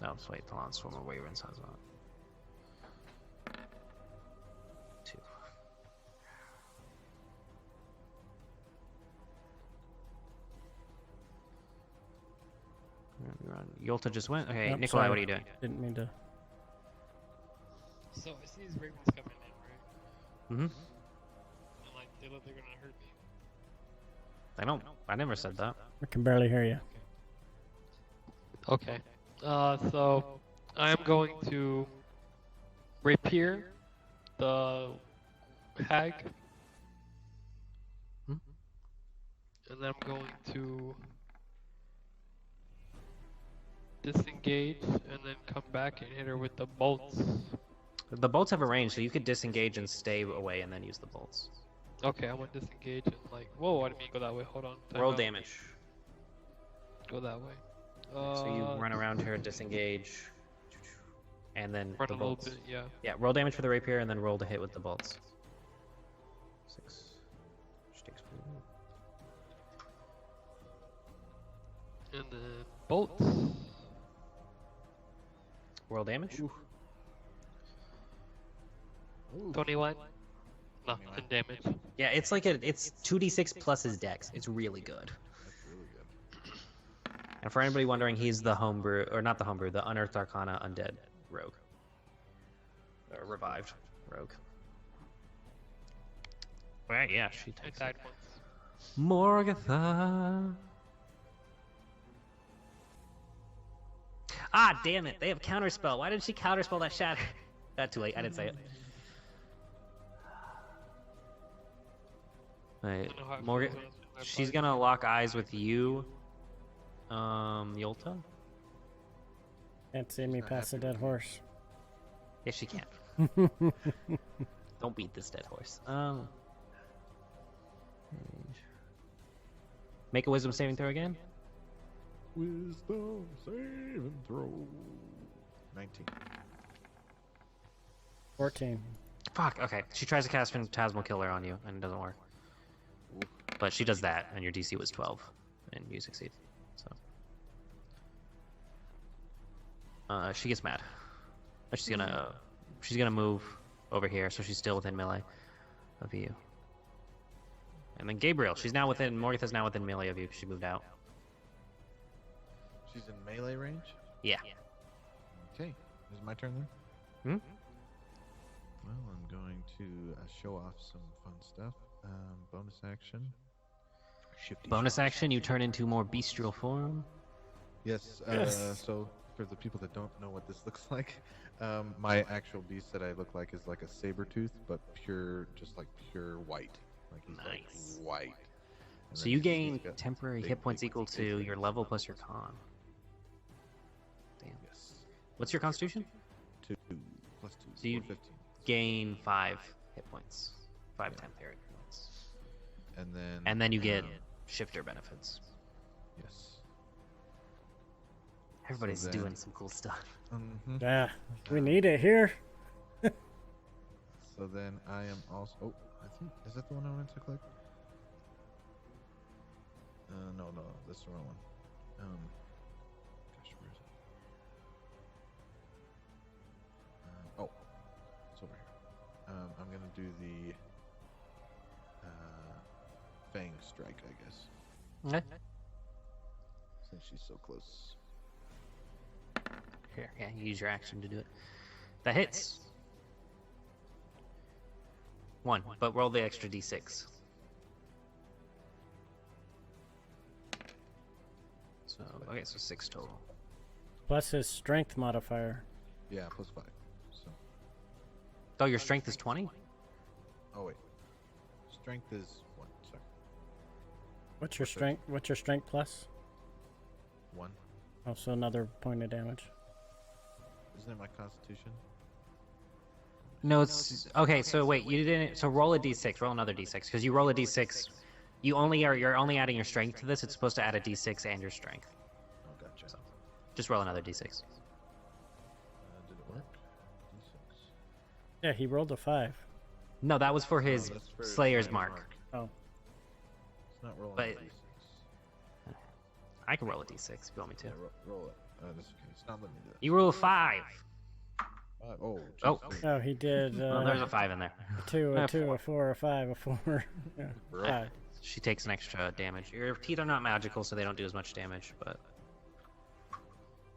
No, let's wait. The Swarm of Wyverns has that. 2. We're on. Yolta just went. Okay, Yep, Nikolai, sorry. what are you doing? Didn't mean to. So I see these ravens coming in, right? Mm-hmm. And like, they look they're gonna hurt me. I don't. I never said that. I can barely hear you. Okay. So I am going to rapier the hag. Hmm? And then I'm going to disengage and then come back and hit her with the bolts. The bolts have a range, so you could disengage and stay away and then use the bolts. Okay, I'm gonna disengage and like, whoa, I didn't mean to go that way. Hold on. Time Roll out. damage. Go that way. So you run around her, disengage, and then Run the a little bolts. bit, yeah. Yeah, roll damage for the rapier and then roll to hit with the bolts. 6. She takes 4. And then bolts. Roll damage. 21. Nothing damage. Yeah, it's like it's 2d6 plus his dex. It's really good. That's really good. And for anybody wondering, he's the homebrew, or not the homebrew, the Unearthed Arcana Undead Rogue. Or revived Rogue. Right, yeah, she I takes died it. once. Morgatha. Ah, damn it! They have counterspell. Why didn't she counterspell that shatter? That's too late. I didn't say it. Right, I know how it Morgan. feels when it's in my She's body. gonna lock eyes with you, Yolta. Can't see me not past a happy dead horse. Yes, she can. Don't beat this dead horse. Make a wisdom saving throw again. Wisdom saving throw. 19. 14. Fuck. Okay. She tries to cast Phantasmal Killer on you, and it doesn't work. But she does that, and your DC was 12, and you succeed. So. She gets mad. But she's gonna move over here, so she's still within melee of you. And then Gabriel, Morgatha's now within melee of you because she moved out. She's in melee range? Yeah. Okay. Is it my turn then? Hmm? Well, I'm going to show off some fun stuff. Bonus action. Shifty Bonus shot. action, you turn into more bestial form. Yes, Yes. so for the people that don't know what this looks like, my actual beast that I look like is like a saber tooth, but just like pure white. Like he's Nice. like white. And So then you he's gain got temporary big, hit points big equal teeth. to your level plus your con. Damn. Yes. What's your constitution? 2 plus 2 So you 15. gain 5 hit points. 5 temporary hit points. And And then you get shifter benefits. yes. Everybody's then- doing some cool stuff. Mm-hmm. Yeah, we need it here. So then I am also. Oh, I think is that the one I wanted to click? No, that's the wrong one. Gosh, where is it? Oh, it's over here. I'm gonna do the Fang Strike, I guess, Okay. since she's so close. Here, yeah, you use your action to do it. That hits. 1, but roll the extra d6. So, okay, so 6 total. Plus his strength modifier. Yeah, plus 5. So, Oh, your strength is 20? oh wait, strength is 1. Sorry, What's your strength? What's your strength plus? 1. Also another point of damage. Isn't it my Constitution? No, it's okay. So wait, you didn't. So roll a d6. Roll another d6 because you roll a d6. You're only adding your strength to this. It's supposed to add a d6 and your strength. Oh, gotcha. So, just roll another d6. Did it work? D6. Yeah, he rolled a 5. No, that was for his No, that's for Slayer's Slayer's mark. Oh, It's not rolling But- a D6. I can roll a d6 if you want me to. Yeah, roll it. That's okay. It's not letting me do it. You roll a 5. Oh, Oh. jeez. oh, he did Well, there's a 5 in there. a 2, a 2, 4. a 4, a 5, a 4. Yeah, Bro. 5. She takes an extra damage. Your teeth are not magical, so they don't do as much damage, but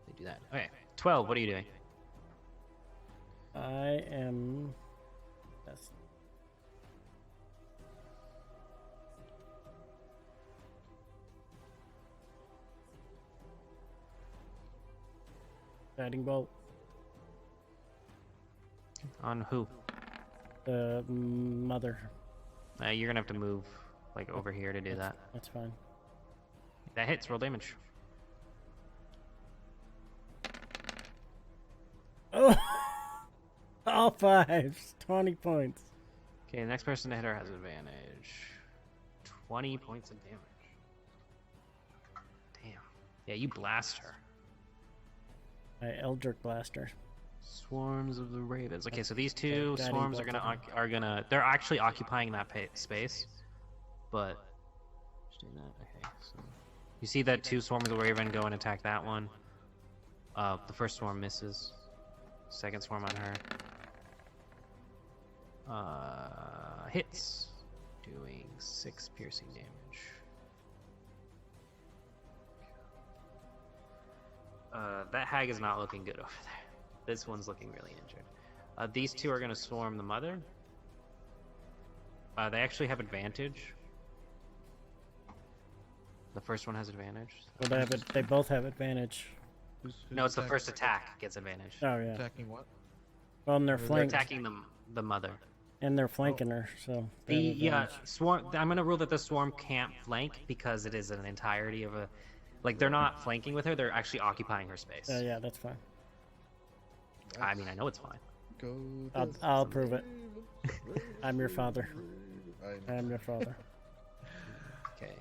they do that. Okay, 12. What are you doing? I am. That's guiding bolt. On who? The mother. You're gonna have to move like over here to do that. That's fine. That hits. Roll damage. Oh, all 5s. 20 points. Okay, the next person to hit her has advantage. 20 points of damage. Damn. Yeah, you blast her. My Eldritch Blaster. Swarms of the ravens. Okay, so these two Guiding swarms bolt are gonna. They're actually occupying that space, but. Just doing that. Okay, so you see that 2 swarms of raven go and attack that one. The first swarm misses. Second swarm on her. Hits. Doing 6 piercing damage. That hag is not looking good over there. This one's looking really injured. These two are going to swarm the mother. They actually have advantage. The first one has advantage. Well, they both have advantage. No, it's the first attack gets advantage. Oh yeah. Attacking what? Well, and they're They're flanked, attacking the mother. and they're flanking her, so. they have Yeah, advantage. swarm. I'm gonna rule that the swarm can't flank because it is an entirety of a, like they're not flanking with her. They're actually occupying her space. Yeah, that's fine. I mean, I know it's fine. Go I'll prove it. I'm your father. I I'm your father. Okay.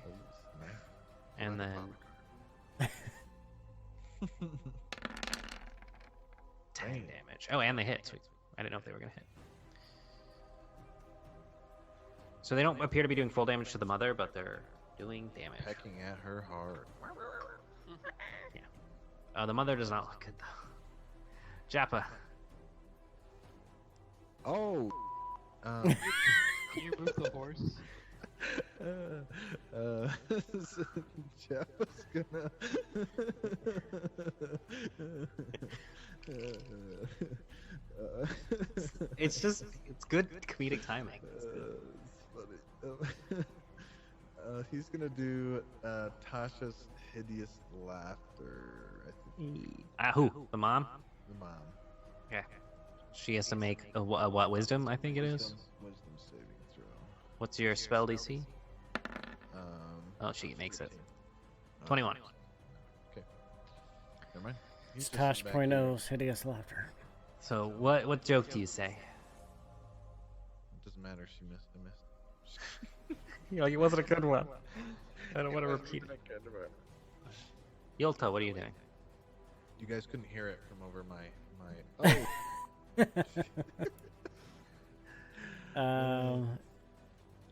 And then 10 damage. Oh, and they hit. Sweet. I didn't know if they were gonna hit. So they don't appear to be doing full damage to the mother, but they're doing damage. pecking at her hard. Yeah. The mother does not look good though. Jappa. Oh. Can you move the horse? Jeff was gonna. It's good comedic timing. It's funny. He's gonna do Tasha's hideous laughter. I think Who? The mom? the mom. Okay. She has to make a what wisdom? I think it is. Wisdom saving throw. What's your spell DC? Oh, she makes it. 21. Okay. Never mind. He's It's just Tosh back Point here. Oh's hideous laughter. So what joke do you say? It doesn't matter. She missed. I missed. You know, it wasn't a good one. I don't want to repeat it. Yolta, what are you doing? You guys couldn't hear it from over my. Oh.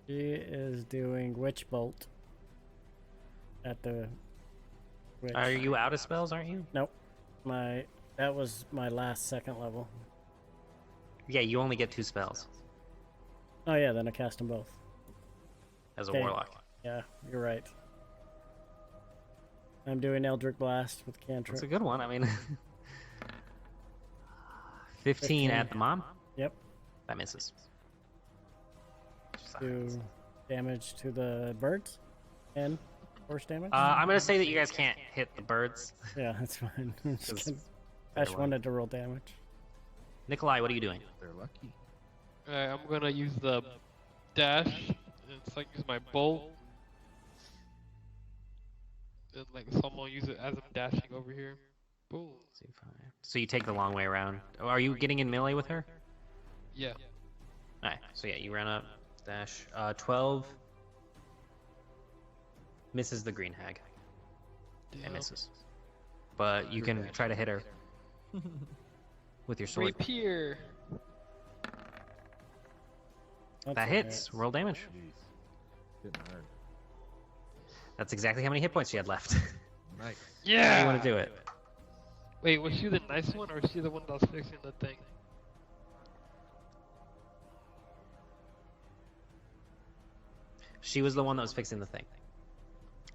She is doing Witch Bolt at the witch. Are you out of spells, aren't you? Nope. That was my last second level. Yeah, you only get 2 spells Oh yeah, then I cast them both. as a Okay. warlock. Yeah, you're right. I'm doing Eldritch Blast with cantrip. That's a good one. I mean, 15 at the mom? Yep. That misses. Do damage to the birds and force damage. I'm gonna say that you guys can't hit the birds. Yeah, that's fine. I'm just 'Cause kidding. I just wanted to roll damage. Nikolai, what are you doing? They're lucky. Alright, I'm gonna use the dash. It's like use my bolt. And like so I'm gonna use it as I'm dashing over here. Boom. So you take the long way around. Oh, are you getting in melee with her? Yeah. Alright, so yeah, you ran up, dash. 12 misses the green hag. It Damn. misses. But you can try to hit her with your sword. Rapier. That hits. Roll damage. Jeez. Getting hard. That's exactly how many hit points she had left. Nice. How do Yeah. you want to do it? Wait, was she the nice one or was she the one that was fixing the thing? She was the one that was fixing the thing.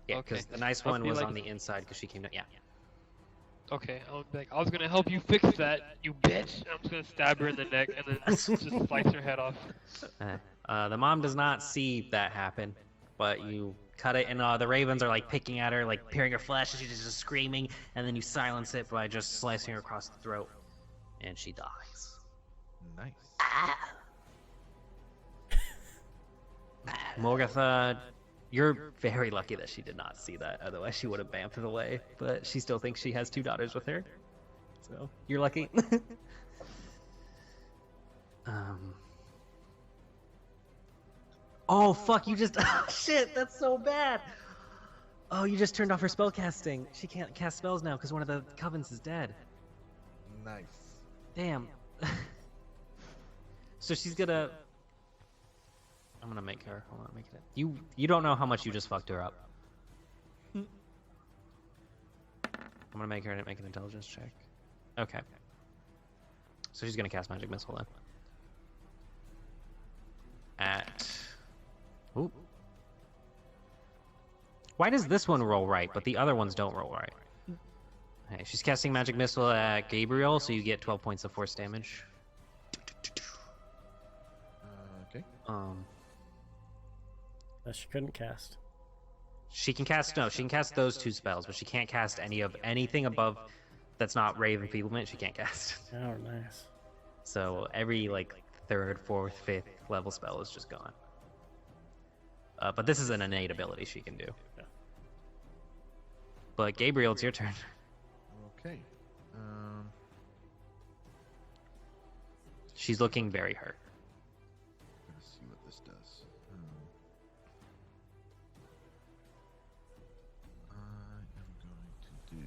Yeah, because Okay. the nice I'll one be was like- on the inside because she came down. Yeah. Okay, I was like, I was gonna help you fix that, you bitch. And I'm just gonna stab her in the neck and then just slice her head off. The mom does not see that happen, but you cut it, and the ravens are like picking at her, like peering her flesh, and she's just screaming, and then you silence it by just slicing her across the throat, and she dies. Nice. Morgatha, you're very lucky that she did not see that, otherwise she would have bamfed away, but she still thinks she has 2 daughters with her, so you're lucky. Oh fuck, you just oh shit, that's so bad. Oh, you just turned off her spell casting. She can't cast spells now because one of the covens is dead. Nice. Damn. So she's gonna I'm gonna make her. Hold on, make it. You don't know how much you just fucked her up. I'm gonna make her make an intelligence check. Okay. So she's gonna cast magic missile then. at... Ooh. Why does this one roll right, but the other ones don't roll right? Okay, she's casting Magic Missile at Gabriel, so you get 12 points of force damage. Okay. That she couldn't cast. She can cast those 2 spells, but she can't cast anything above that's not Rave Enfeeblement. She can't cast. Oh, nice. So every like 3rd, 4th, 5th level spell is just gone. But this is an innate ability she can do. Yeah. But Gabriel, it's your turn. Okay. She's looking very hurt. Let's see what this does. I am going to do.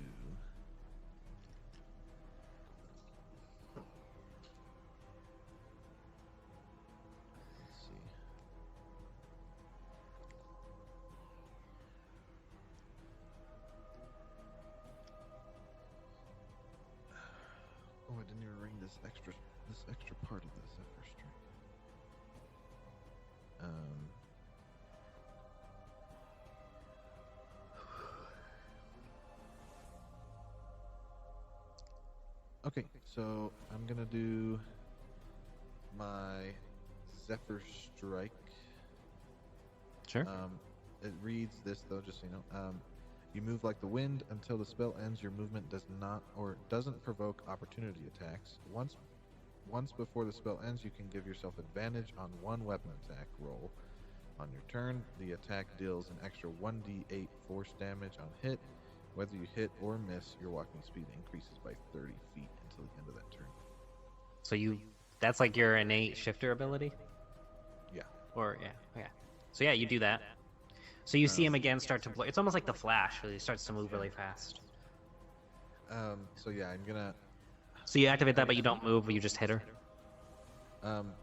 Let's see. Oh, I didn't even ring this extra part of the Zephyr Strike. Okay, so I'm gonna do my Zephyr Strike. Sure. It reads this though, just so you know. You move like the wind until the spell ends. Your movement does not or doesn't provoke opportunity attacks. Once before the spell ends, you can give yourself advantage on one weapon attack roll. On your turn, the attack deals an extra 1d8 force damage on hit. Whether you hit or miss, your walking speed increases by 30 feet until the end of that turn. So that's like your innate shifter ability? Yeah. Or, yeah, okay. So yeah, you do that. So you see him again start to blur. It's almost like the Flash, where he starts to move really fast. So yeah, I'm gonna. So you activate that, but you don't move, you just hit her?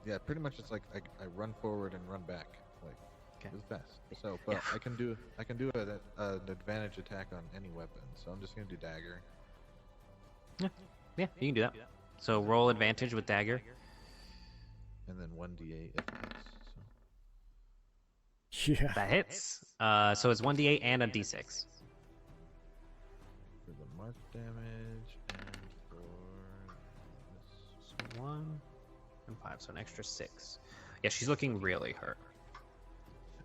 Yeah, pretty much it's like I run forward and run back, like it's fast. So, but Yeah. I can do an advantage attack on any weapon. So I'm just gonna do dagger. Yeah, you can do that. So roll advantage with dagger. And then 1d8 if it hits. Yeah. That hits. So it's 1d8 and a d6. For the mark damage and for this. So 1 and 5, so an extra 6. Yeah, she's looking really hurt.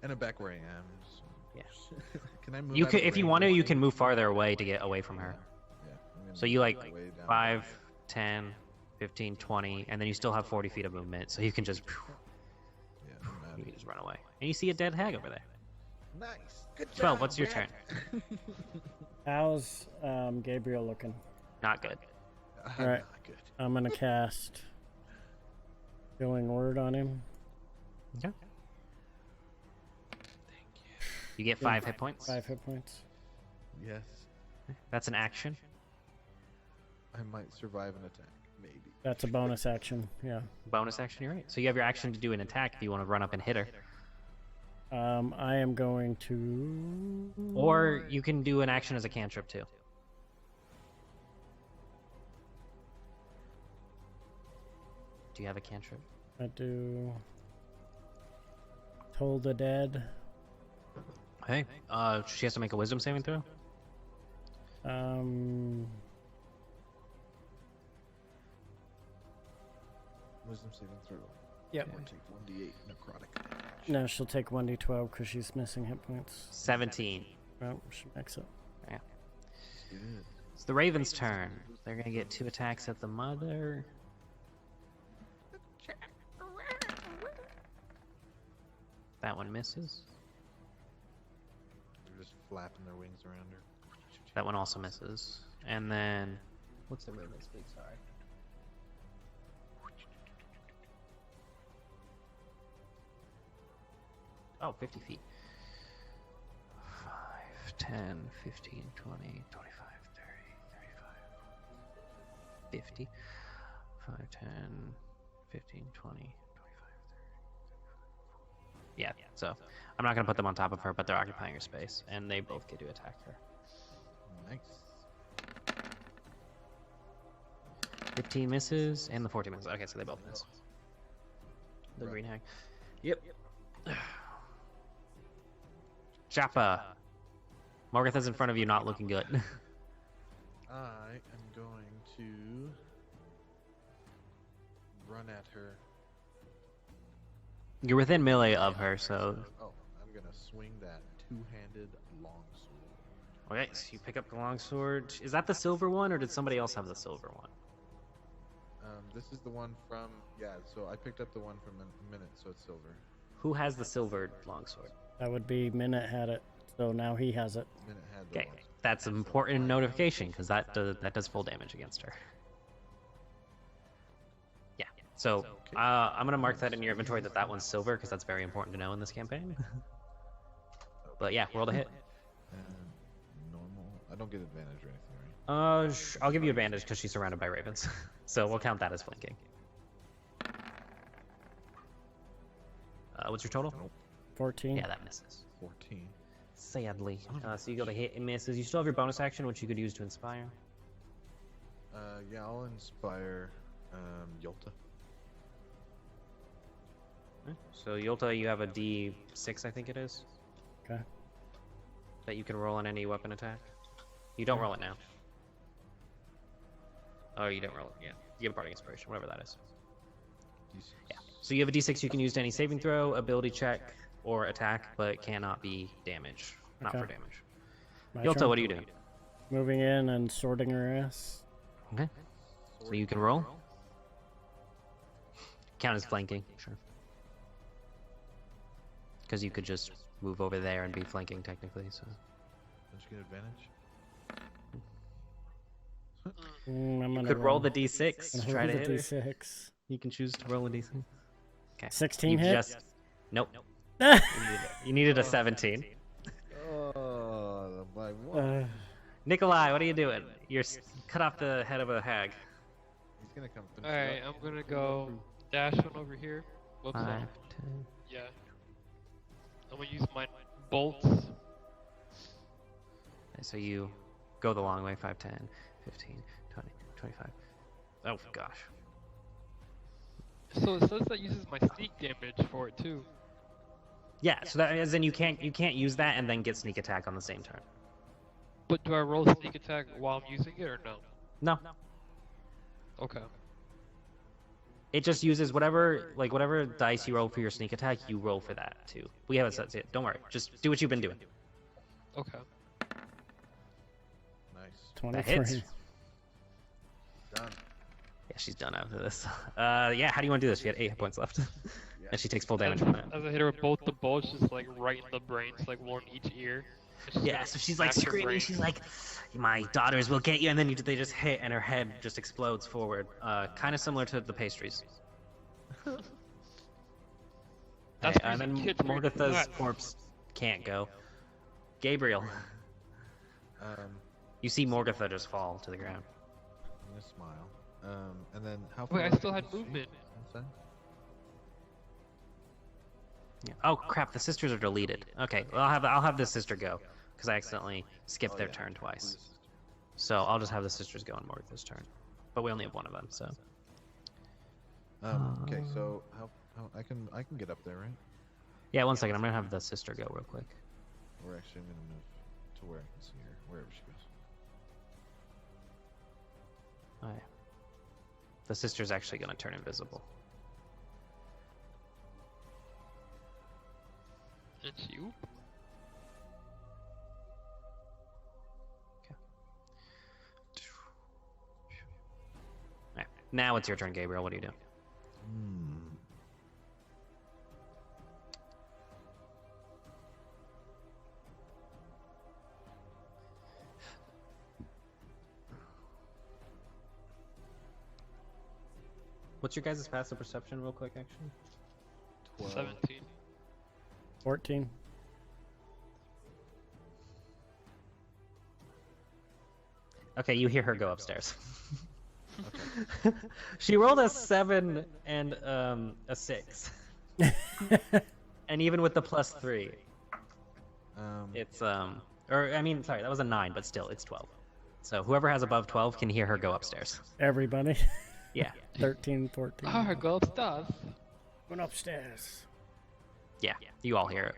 And I'm back where I am. So. Yeah. Can I move? You out can, of the if you range want to, of you the can thing? move farther away to get away from her. Yeah. I'm gonna So you like move way down 5, 10, 15, 20, and then you still have 40 feet of movement, so you can just Yeah, I'm out you of can just run away. And you see a dead hag over there. Nice. Good 12, job, what's your Brad. turn? How's Gabriel looking? Not good. I'm Alright. not good. I'm gonna cast Healing Word on him. Okay. You get 5 hit points. 5 hit points. Yes, That's an action. I might survive an attack. Maybe. That's a bonus action. Yeah. Bonus action, you're right. So you have your action to do an attack if you want to run up and hit her. I am going to. Or you can do an action as a cantrip too. Do you have a cantrip? I do. Toll the Dead. Hey, she has to make a wisdom saving throw. Wisdom saving throw. Yep. Or take 1d8 necrotic damage. No, she'll take 1d12 because she's missing hit points. 17. Oh, she makes it. Yeah. Good. It's the Raven's turn. They're gonna get 2 attacks at the mother. That one misses. They're just flapping their wings around her. That one also misses. And then, what's the Raven's speed? Sorry. Oh, 50 feet. 5, 10, 15, 20, 25, 30, 35, 50. 5, 10, 15, 20, 25, 30. Yeah, so I'm not going to put them on top of her, but they're occupying her space, and they both get to attack her. Nice. 15 misses, and the 14 misses. Okay, so they both miss. The green hag. Yep. Japa. Morgatha's in front of you, not looking good. I am going to run at her. You're within melee of her, so... Oh, I'm gonna swing that two-handed longsword. Okay, so you pick up the longsword. Is that the silver one, or did somebody else have the silver one? This is the one from, yeah, so I picked up the one from a minute, so it's silver. Who has the silver longsword? That would be Minute had it, so now he has it. Minute had the Okay, longsword. that's an important notification, because that does full damage against her. Yeah, so I'm going to mark that in your inventory that one's silver, because that's very important to know in this campaign. But yeah, roll the hit. Normal. I don't get advantage or anything, right? I'll give you advantage because she's surrounded by ravens. So we'll count that as flanking. What's your total? 14. Yeah, that misses. 14. Sadly. So you go to hit and misses. You still have your bonus action, which you could use to inspire. Yeah, I'll inspire Yolta. So Yolta, you have a D6, I think it is. Okay. That you can roll on any weapon attack. You don't roll it now. Oh, you don't roll it. Yeah. You have a Bardic Inspiration, whatever that is. D6. Yeah. So you have a D6 you can use to any saving throw, ability check, or attack, but it cannot be damage. Not Okay. for damage. My Yolta, turn. what are you doing? Moving in and sorting her ass. Okay. So you can roll. Count as flanking, sure. Because you could just move over there and be flanking technically, so. Don't you get advantage? I'm You gonna could roll the D6 to roll try to the hit her. D6. You can choose to roll a D6. Okay. 16 You hit? just... Nope. You needed a 17. Oh, by one. Nikolai, what are you doing? You're cut off the head of a hag. He's gonna come finish Alright, it up. I'm gonna go dash one over here. Whoops. 5, 10. Yeah. I'm gonna use my bolts. Okay, so you go the long way, 5, 10, 15, 20, 25. Oh, gosh. So it says that uses my sneak damage for it too. Yeah, so that as in you can't use that and then get sneak attack on the same turn. But do I roll a sneak attack while I'm using it or no? No. Okay. It just uses whatever dice you roll for your sneak attack, you roll for that too. We haven't set it. Don't worry. Just do what you've been doing. Okay. Nice. 23. hits. Done. Yeah, she's done after this. Yeah, how do you want to do this? She had 8 hit points left. And she takes full damage from that. As I hit her with both the bolts, just like right in the brain, so like one in each ear. And she's Yeah, gonna so she's like smack her screaming. brain. She's like, "My daughters will get you!" And then they just hit, and her head just explodes forward. Kind of similar to the pastries. That's Okay, and then crazy. Kids are Morgatha's nuts. corpse can't go. Gabriel, Um, you see Morgatha just fall to the ground. I'm gonna smile. And then how Wait, I far still up had is she movement. inside? Yeah. Oh crap! The sisters are deleted. Okay, well I'll have the sister go because I accidentally skipped Oh, their yeah. turn Who twice. is- So I'll just have the sisters go on Morgatha's turn. But we only have one of them, so. Okay, so how I can get up there, right? Yeah, 1 second. I'm gonna have the sister go real quick. Or actually, I'm gonna move to where I can see her, wherever she goes. Oh, yeah. The sister's actually gonna turn invisible. It's you? Alright, now it's your turn, Gabriel. What do you do? What's your guys' passive perception, real quick, actually? 12. 17. 14. Okay, you hear her go upstairs. She rolled a 7 and a 6. And even with the +3, it's or I mean, sorry, that was a 9, but still, it's 12. So whoever has above 12 can hear her go upstairs. Everybody. Yeah, 13, 14. Ah, go upstairs. Going upstairs. yeah, you all hear it.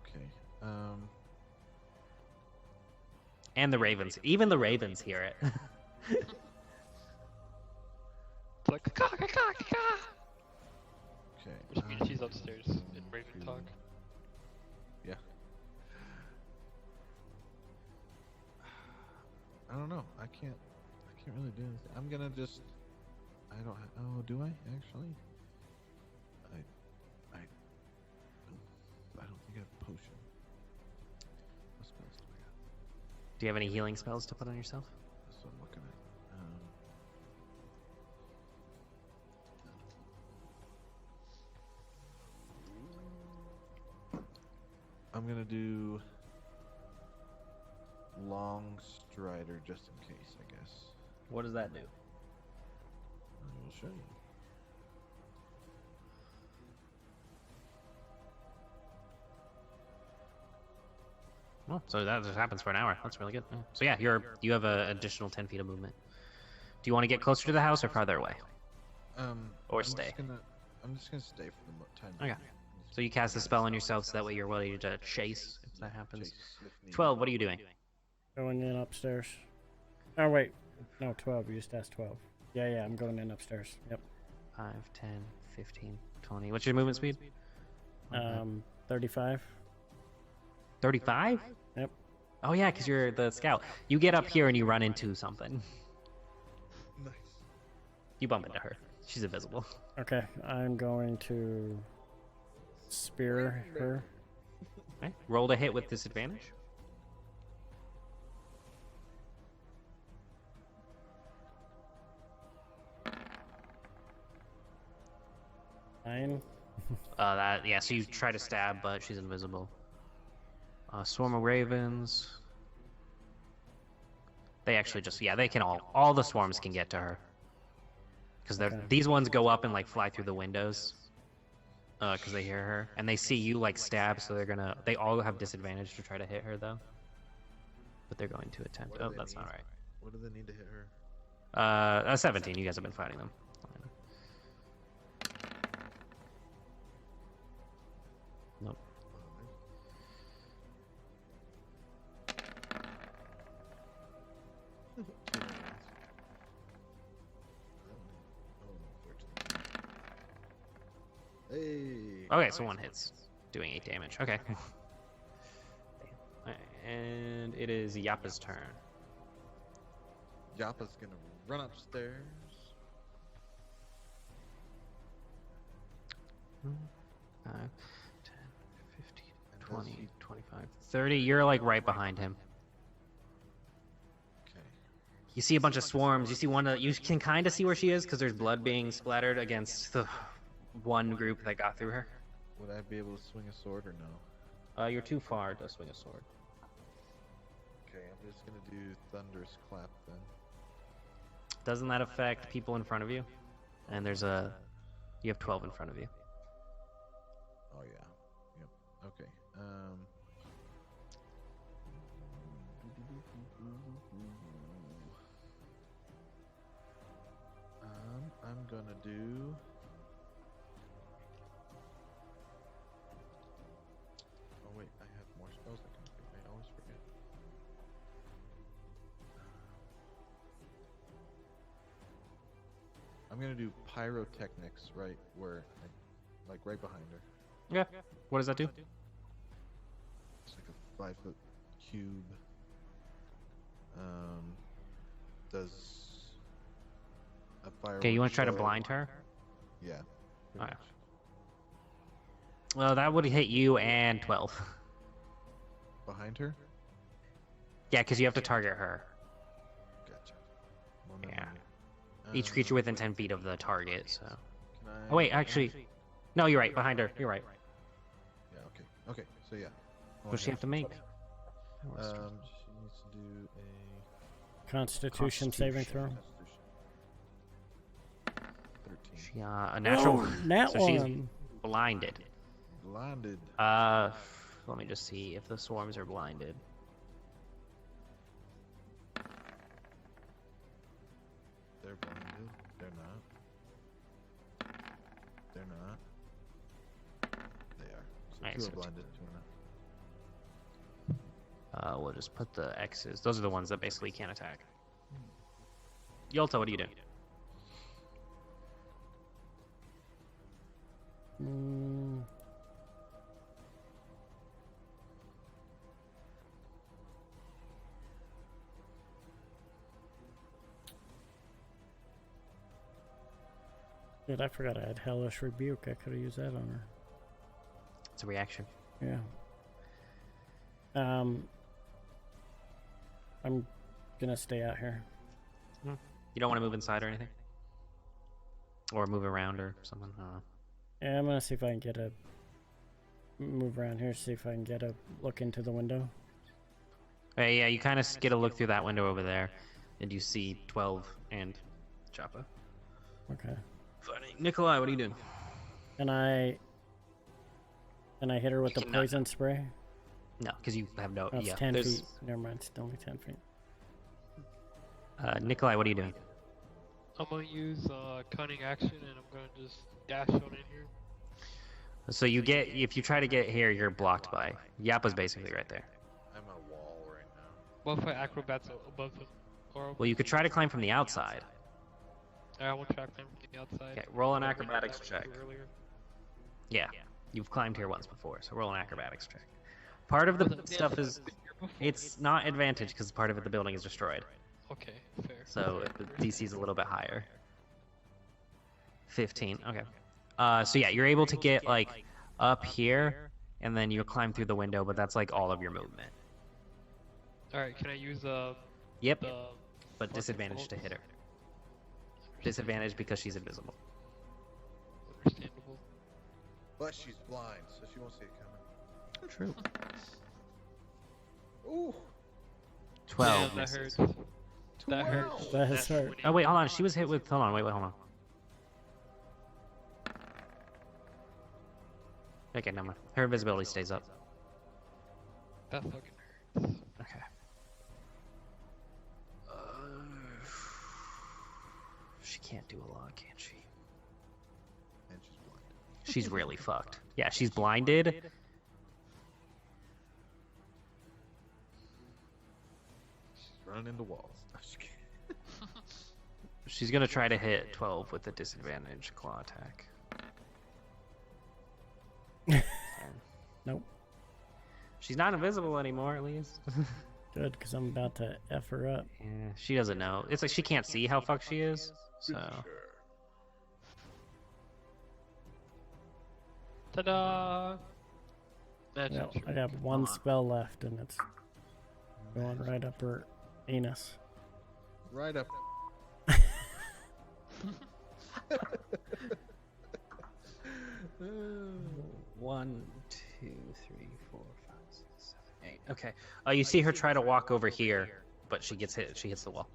Okay. Um, And the ravens. Even the ravens hear it. It's like caw, caw, caw, caw. okay. Which means she's upstairs in Raven talk. Yeah. I don't know. I can't really do anything. I'm gonna just. I don't. Oh, do I actually? I don't think I have a potion. What spells do I got? Do you have any healing spells to put on yourself? That's what I'm looking at. I'm gonna do long strider just in case, I guess. What does that do? I will show you. Oh, so that just happens for an hour. That's really good. Yeah. So yeah, you have an additional 10 feet of movement. Do you want to get closer to the house or farther away? Or stay? I'm just gonna stay for the time. Okay. So you cast a spell on yourself so that way you're ready to chase if that happens. Chase if needed. 12, what are you doing? Going in upstairs. Oh, wait. No, 12. You just asked 12. Yeah, I'm going in upstairs. Yep. 5, 10, 15, 20. What's your movement speed? 35. 35? Yep. Oh yeah, because you're the scout. You get up here and you run into something. Nice. You bump into her. She's invisible. Okay, I'm going to spear her. Okay. Roll to hit with disadvantage. Nine. Yeah, so you try to stab, but she's invisible. Swarm of ravens. They actually just, yeah, they can all the swarms can get to her. Because Okay. these ones go up and like fly through the windows. Because they hear her. And they see you like stab, so they all have disadvantage to try to hit her though. But they're going to attempt. What do Oh, they that's not need? right. What do they need to hit her? 17, you guys have been fighting them. Nope. Hey. Okay, so one hits, doing 8 damage. Okay. And it is Yappa's turn. Yappa's gonna run upstairs. 5, 10, 15, And does 20, he- 25, 30. You're like right behind him. Okay. You see a bunch of swarms. You see one. You can kind of see where she is because there's blood being splattered against the one group that got through her. Would I be able to swing a sword or no? You're too far to swing a sword. Okay, I'm just gonna do thunderous clap then. Doesn't that affect people in front of you? And you have 12 in front of you. Oh yeah. Yep. Okay. I'm gonna do. Oh wait, I have more spells I can do. I always forget. I'm gonna do pyrotechnics right where, like right behind her. Yeah. What does that do? It's like a 5-foot cube. Does a fire? Okay, you want to try to blind her? Yeah. pretty Oh, yeah. much. Well, that would hit you and 12. Behind her? Yeah, because you have to target her. Gotcha. One Yeah. minute. Each creature within 10 feet of the target, so. Can I... Oh, wait, actually. No, you're right. Behind her. You're right. Yeah. Okay. Okay. So yeah. What does she have to make? She needs to do a Constitution saving throw. Constitution. 13. She, a natural. Oh, nat so she's one. blinded. Blinded. Let me just see if the swarms are blinded. They're blinded. They're not. They're not. They are. So Alright, two so are blinded. Two are not. We'll just put the X's. Those are the ones that basically can't attack. Yolta, what are you doing? Dude, I forgot I had Hellish Rebuke. I could have used that on her. It's a reaction. Yeah. I'm gonna stay out here. You don't want to move inside or anything? Or move around or something? I don't know. Yeah, I'm gonna see if I can get a move around here. See if I can get a look into the window. Hey, yeah, you kind of get a look through that window over there, and you see 12 and Choppa. Okay. Funny. Nikolai, what are you doing? And I hit her with the cannot. poison spray. No, because you have no. That's yeah, 10 there's. feet. Never mind. It's only 10 feet. Nikolai, what are you doing? I'm gonna use cunning action and I'm gonna just dash on in here. So you get, if you try to get here, you're blocked by. Yappa's basically right there. I'm a wall right now. What if I acrobats above him? Or Well, you could try to climb from the outside. I want to track them from the outside. Okay, roll an Like acrobatics I check. did earlier. Yeah, you've climbed here once before, so roll an acrobatics check. Part of the Wasn't stuff advantage is, been here before? it's not advantage because part of it, the building is destroyed. Okay, fair. So the DC is a little bit higher. 15, okay. So yeah, you're able to get like up here, and then you climb through the window, but that's like all of your movement. Alright, can I use Yep, the but disadvantage to hit her. Disadvantage because she's invisible. Understandable. But she's blind, so she won't see it coming. True. Ooh. 12 Damn, that misses. hurts. That hurts. That is hurt. Oh wait, hold on. She was hit with. Hold on. Wait. Hold on. Okay, never mind. Her invisibility stays up. That fucking hurts. Okay. She can't do a lot, can she? And she's blind. She's really fucked. Yeah, she's blinded. She's running into walls. I'm just kidding. She's gonna try to hit 12 with a disadvantage claw attack. Nope. She's not invisible anymore, at least. Good, because I'm about to F her up. Yeah, she doesn't know. It's like she can't see how fucked she is. So. Ta-da! Magic Well, I trick. got one spell left, and it's going right up her anus. Right up. 1, 2, 3, 4, 5, 6, 7, 8. Okay. You see her try to walk over here, but she gets hit. She hits the wall.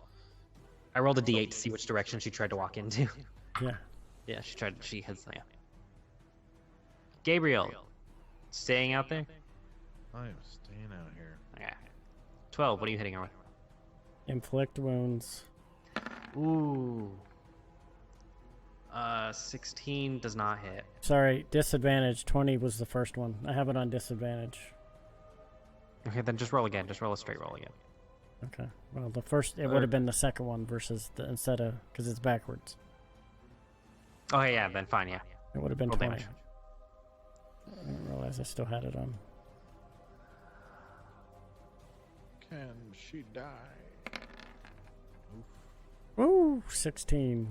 I rolled a d8 to see which direction she tried to walk into. Yeah. Yeah, she tried. She hits. Yeah. Gabriel, staying out there. I am staying out here. Yeah. 12. What are you hitting her with? Inflict wounds. Ooh. 16 does not hit. Sorry, disadvantage. 20 was the first one. I have it on disadvantage. Okay, then just roll again. Just roll a straight roll again. Okay. Well, the first, it would have been the second one versus the, instead of, because it's backwards. Oh yeah, then fine. Yeah. It would have been Roll 20. damage. I didn't realize I still had it on. Can she die? Ooh, 16.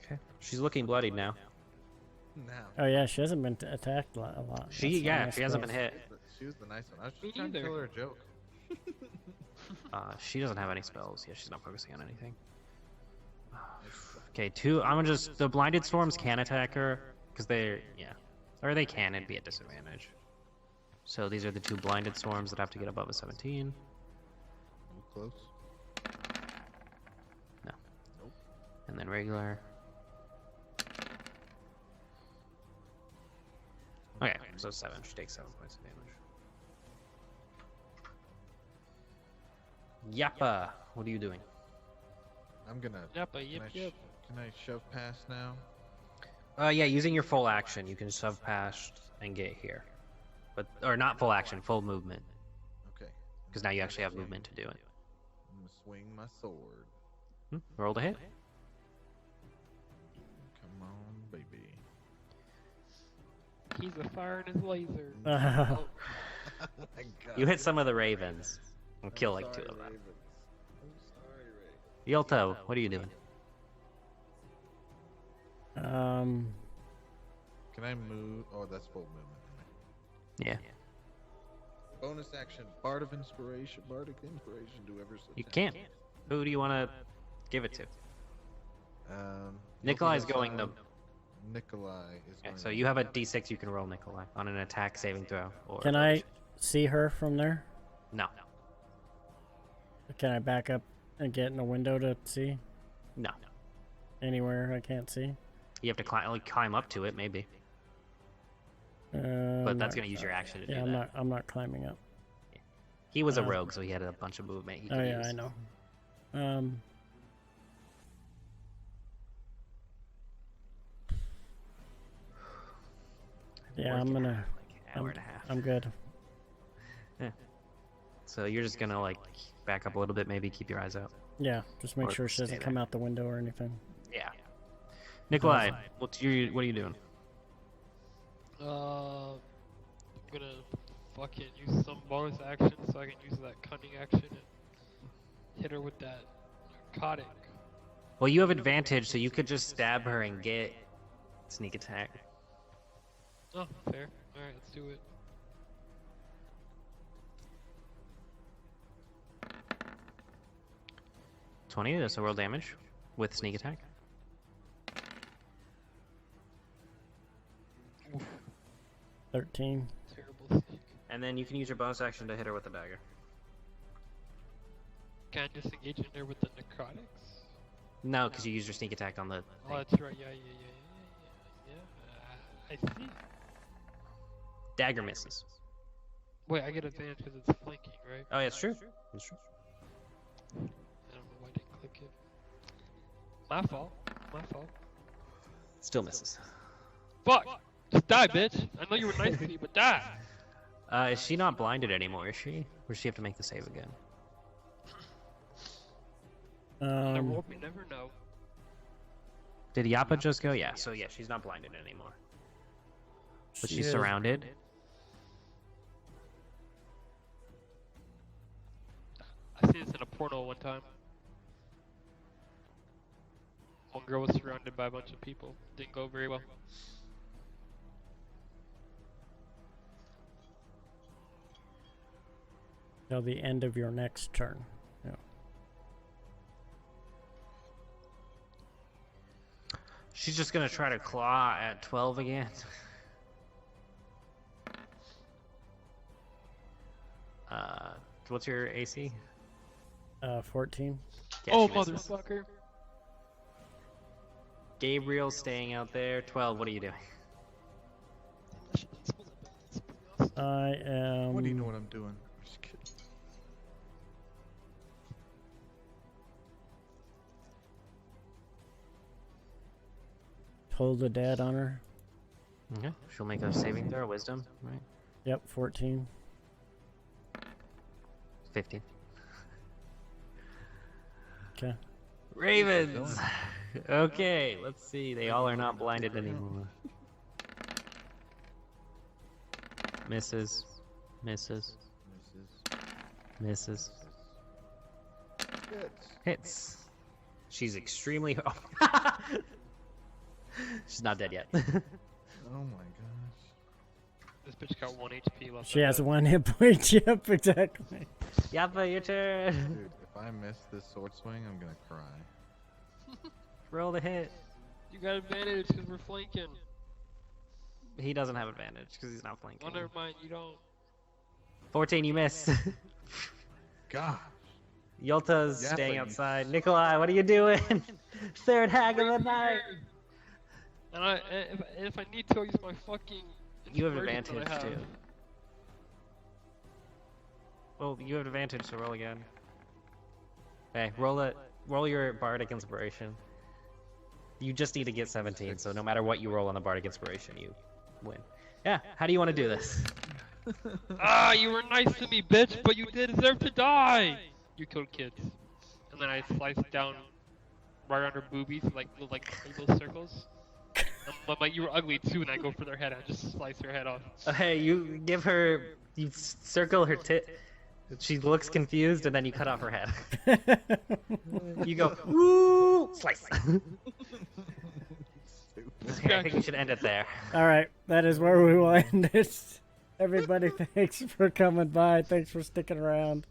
Okay. She's looking bloodied now. Now. Oh yeah, she hasn't been attacked a lot. She That's yeah, nice she hasn't been spells. hit. She was the nice one. I was Me just trying to neither. tell her a joke. She doesn't have any spells. Yeah, she's not focusing on anything. Okay, two. I'm gonna just the blinded storms can attack her because they're or they can. It'd be at disadvantage. So these are the two blinded storms that have to get above a 17. Close. No. Nope. And then regular. Okay, so 7. She takes 7 points of damage. Yappa, what are you doing? I'm gonna. Yep, Can yep, I, yep. can I shove past now? Yeah, using your full action, you can shove past and get here. But or not full action, full movement. Okay. Because now you actually have movement to do it. I'm gonna swing my sword. Roll to hit. Come on, baby. He's a firing his laser. Oh, I got You hit it. some of the ravens and kill like 2 Sorry, of them. Ravens. I'm sorry, Ray. Yolto, what are you doing? Can I move? Oh, that's full movement. Yeah. Bonus action, Bardic Inspiration. Do ever so You 10. can't. Who do you want to give it to? Nikolai's Nikolai's going to... Nikolai is Okay, going so to- you have a d6 you can roll, Nikolai, on an attack saving throw. Or can I see her from there? No. Can I back up and get in a window to see? No. Anywhere I can't see? You have to climb up to it, maybe. But that's going to use your action to do Yeah, that. I'm not climbing up. He was a rogue, so he had a bunch of movement he could Oh yeah, use. I know. Yeah, I'm gonna. Like, hour and a half. I'm good. So you're just going to, like, back up a little bit, maybe keep your eyes out. Yeah, just make Or sure she stay doesn't there. come out the window or anything. Yeah. Nikolai, what are you doing? I'm gonna fucking use some bonus action so I can use that cunning action and hit her with that narcotic. Well, you have advantage, so you could just stab her and get sneak attack. Oh, fair. Alright, let's do it. $20, that's a roll damage with sneak attack. Oof, 13. terrible sneak. And then you can use your bonus action to hit her with the dagger. Can I disengage in there with the narcotics? No, because you use your sneak attack on the Oh, thing. that's right. Yeah. I see. Dagger misses. Wait, I get advantage because it's flanking, right? Oh, yeah, it's true. It's true. I don't know why I didn't click it. My fault. My fault. Still misses. Fuck! Just die, bitch! I know you were nice to me, but die! Is she not blinded anymore, is she? Or does she have to make the save again? Never hope you never know. Did Yappa just go? Yeah, so yeah, she's not blinded anymore. But She she's is. surrounded. I see this in a porno one time. One girl was surrounded by a bunch of people. Didn't go very well. Till the end of your next turn. Yeah. She's just gonna try to claw at 12 again. What's your AC? 14. Yeah, Oh, she misses. motherfucker. Gabriel's staying out there. 12, what are you doing? I am. What do you know what I'm doing? I'm just kidding. Toll the dead on her. Okay, she'll make a saving throw, wisdom, right? Yep, 14. 15. Okay. Ravens! Okay, let's see. They all are not blinded anymore. Misses. Misses. Misses. Hits. Hits. She's extremely... She's not dead yet. Oh my gosh. This bitch got 1 HP left. She has 1 hit point. Yep, exactly. Yappa, your turn. Dude, if I miss this sword swing, I'm gonna cry. Roll the hit. You got advantage because we're flanking. He doesn't have advantage because he's not flanking. Oh, never mind. You don't. 14, you miss. God. Yolta's Yappa, staying you outside. Nikolai, what are you doing? Third hag of the night. And if I need to, I'll use my fucking. You have inspiration that advantage I have. too. Well, you have advantage, so roll again. Hey, roll your bardic inspiration. You just need to get 17, so no matter what you roll on the bardic inspiration, you win. Yeah, how do you want to do this? Ah, you were nice to me, bitch, but you did deserve to die. You killed kids. And then I sliced down right on her boobies, like little circles. I'm like, you were ugly too, and I go for their head. I just slice her head off. Hey, you give her, you circle her tit. She looks confused, and then you cut off her head. You go, woo, slice. Okay, I think we should end it there. All right, that is where we will end it. Everybody, thanks for coming by. Thanks for sticking around.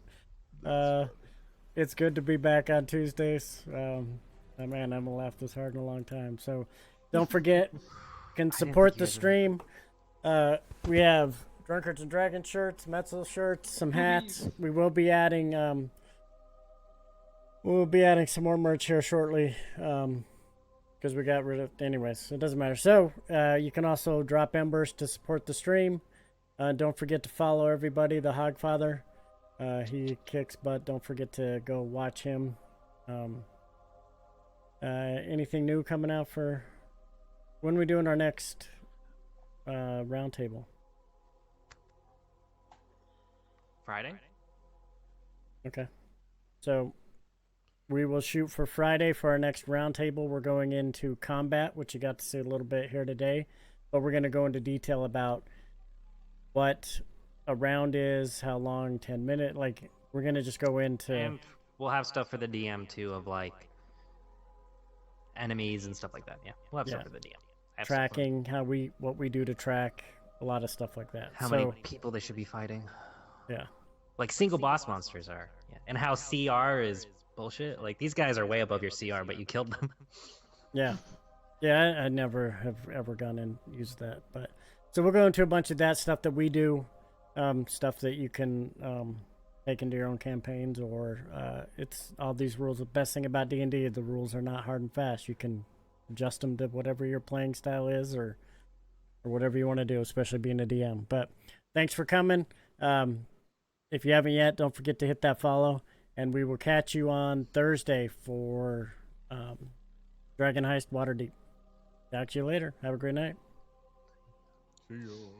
It's good to be back on Tuesdays. Oh man, I haven't laughed this hard in a long time. So don't forget, you can support the stream. We have Drunkards and Dragons shirts, Metzel shirts, some hats. We will be adding some more merch here shortly. Because we got rid of, anyways, it doesn't matter. So you can also drop embers to support the stream. Don't forget to follow everybody. The Hogfather, he kicks butt. Don't forget to go watch him. Anything new coming out for when we doing our next roundtable? Friday? Okay, so we will shoot for Friday for our next roundtable. We're going into combat, which you got to see a little bit here today, but we're going to go into detail about what a round is, how long, 10 minutes. Like, we're going to just go into... And we'll have stuff for the DM, too, of, like, enemies and stuff like that. Yeah, we'll have stuff for the DM. Tracking, what we do to track, a lot of stuff like that. How many people they should be fighting. Yeah. Like, single boss monsters are. Yeah. And how CR is bullshit. Like, these guys are way above your CR, but you killed them. Yeah. Yeah, I never have ever gone and used that. But so we'll go into a bunch of that stuff that we do, stuff that you can take into your own campaigns, or it's all these rules. The best thing about D&D, the rules are not hard and fast. You can adjust them to whatever your playing style is, or whatever you want to do, especially being a DM. But thanks for coming. If you haven't yet, don't forget to hit that follow. And we will catch you on Thursday for Dragon Heist Waterdeep. Talk to you later. Have a great night. See you.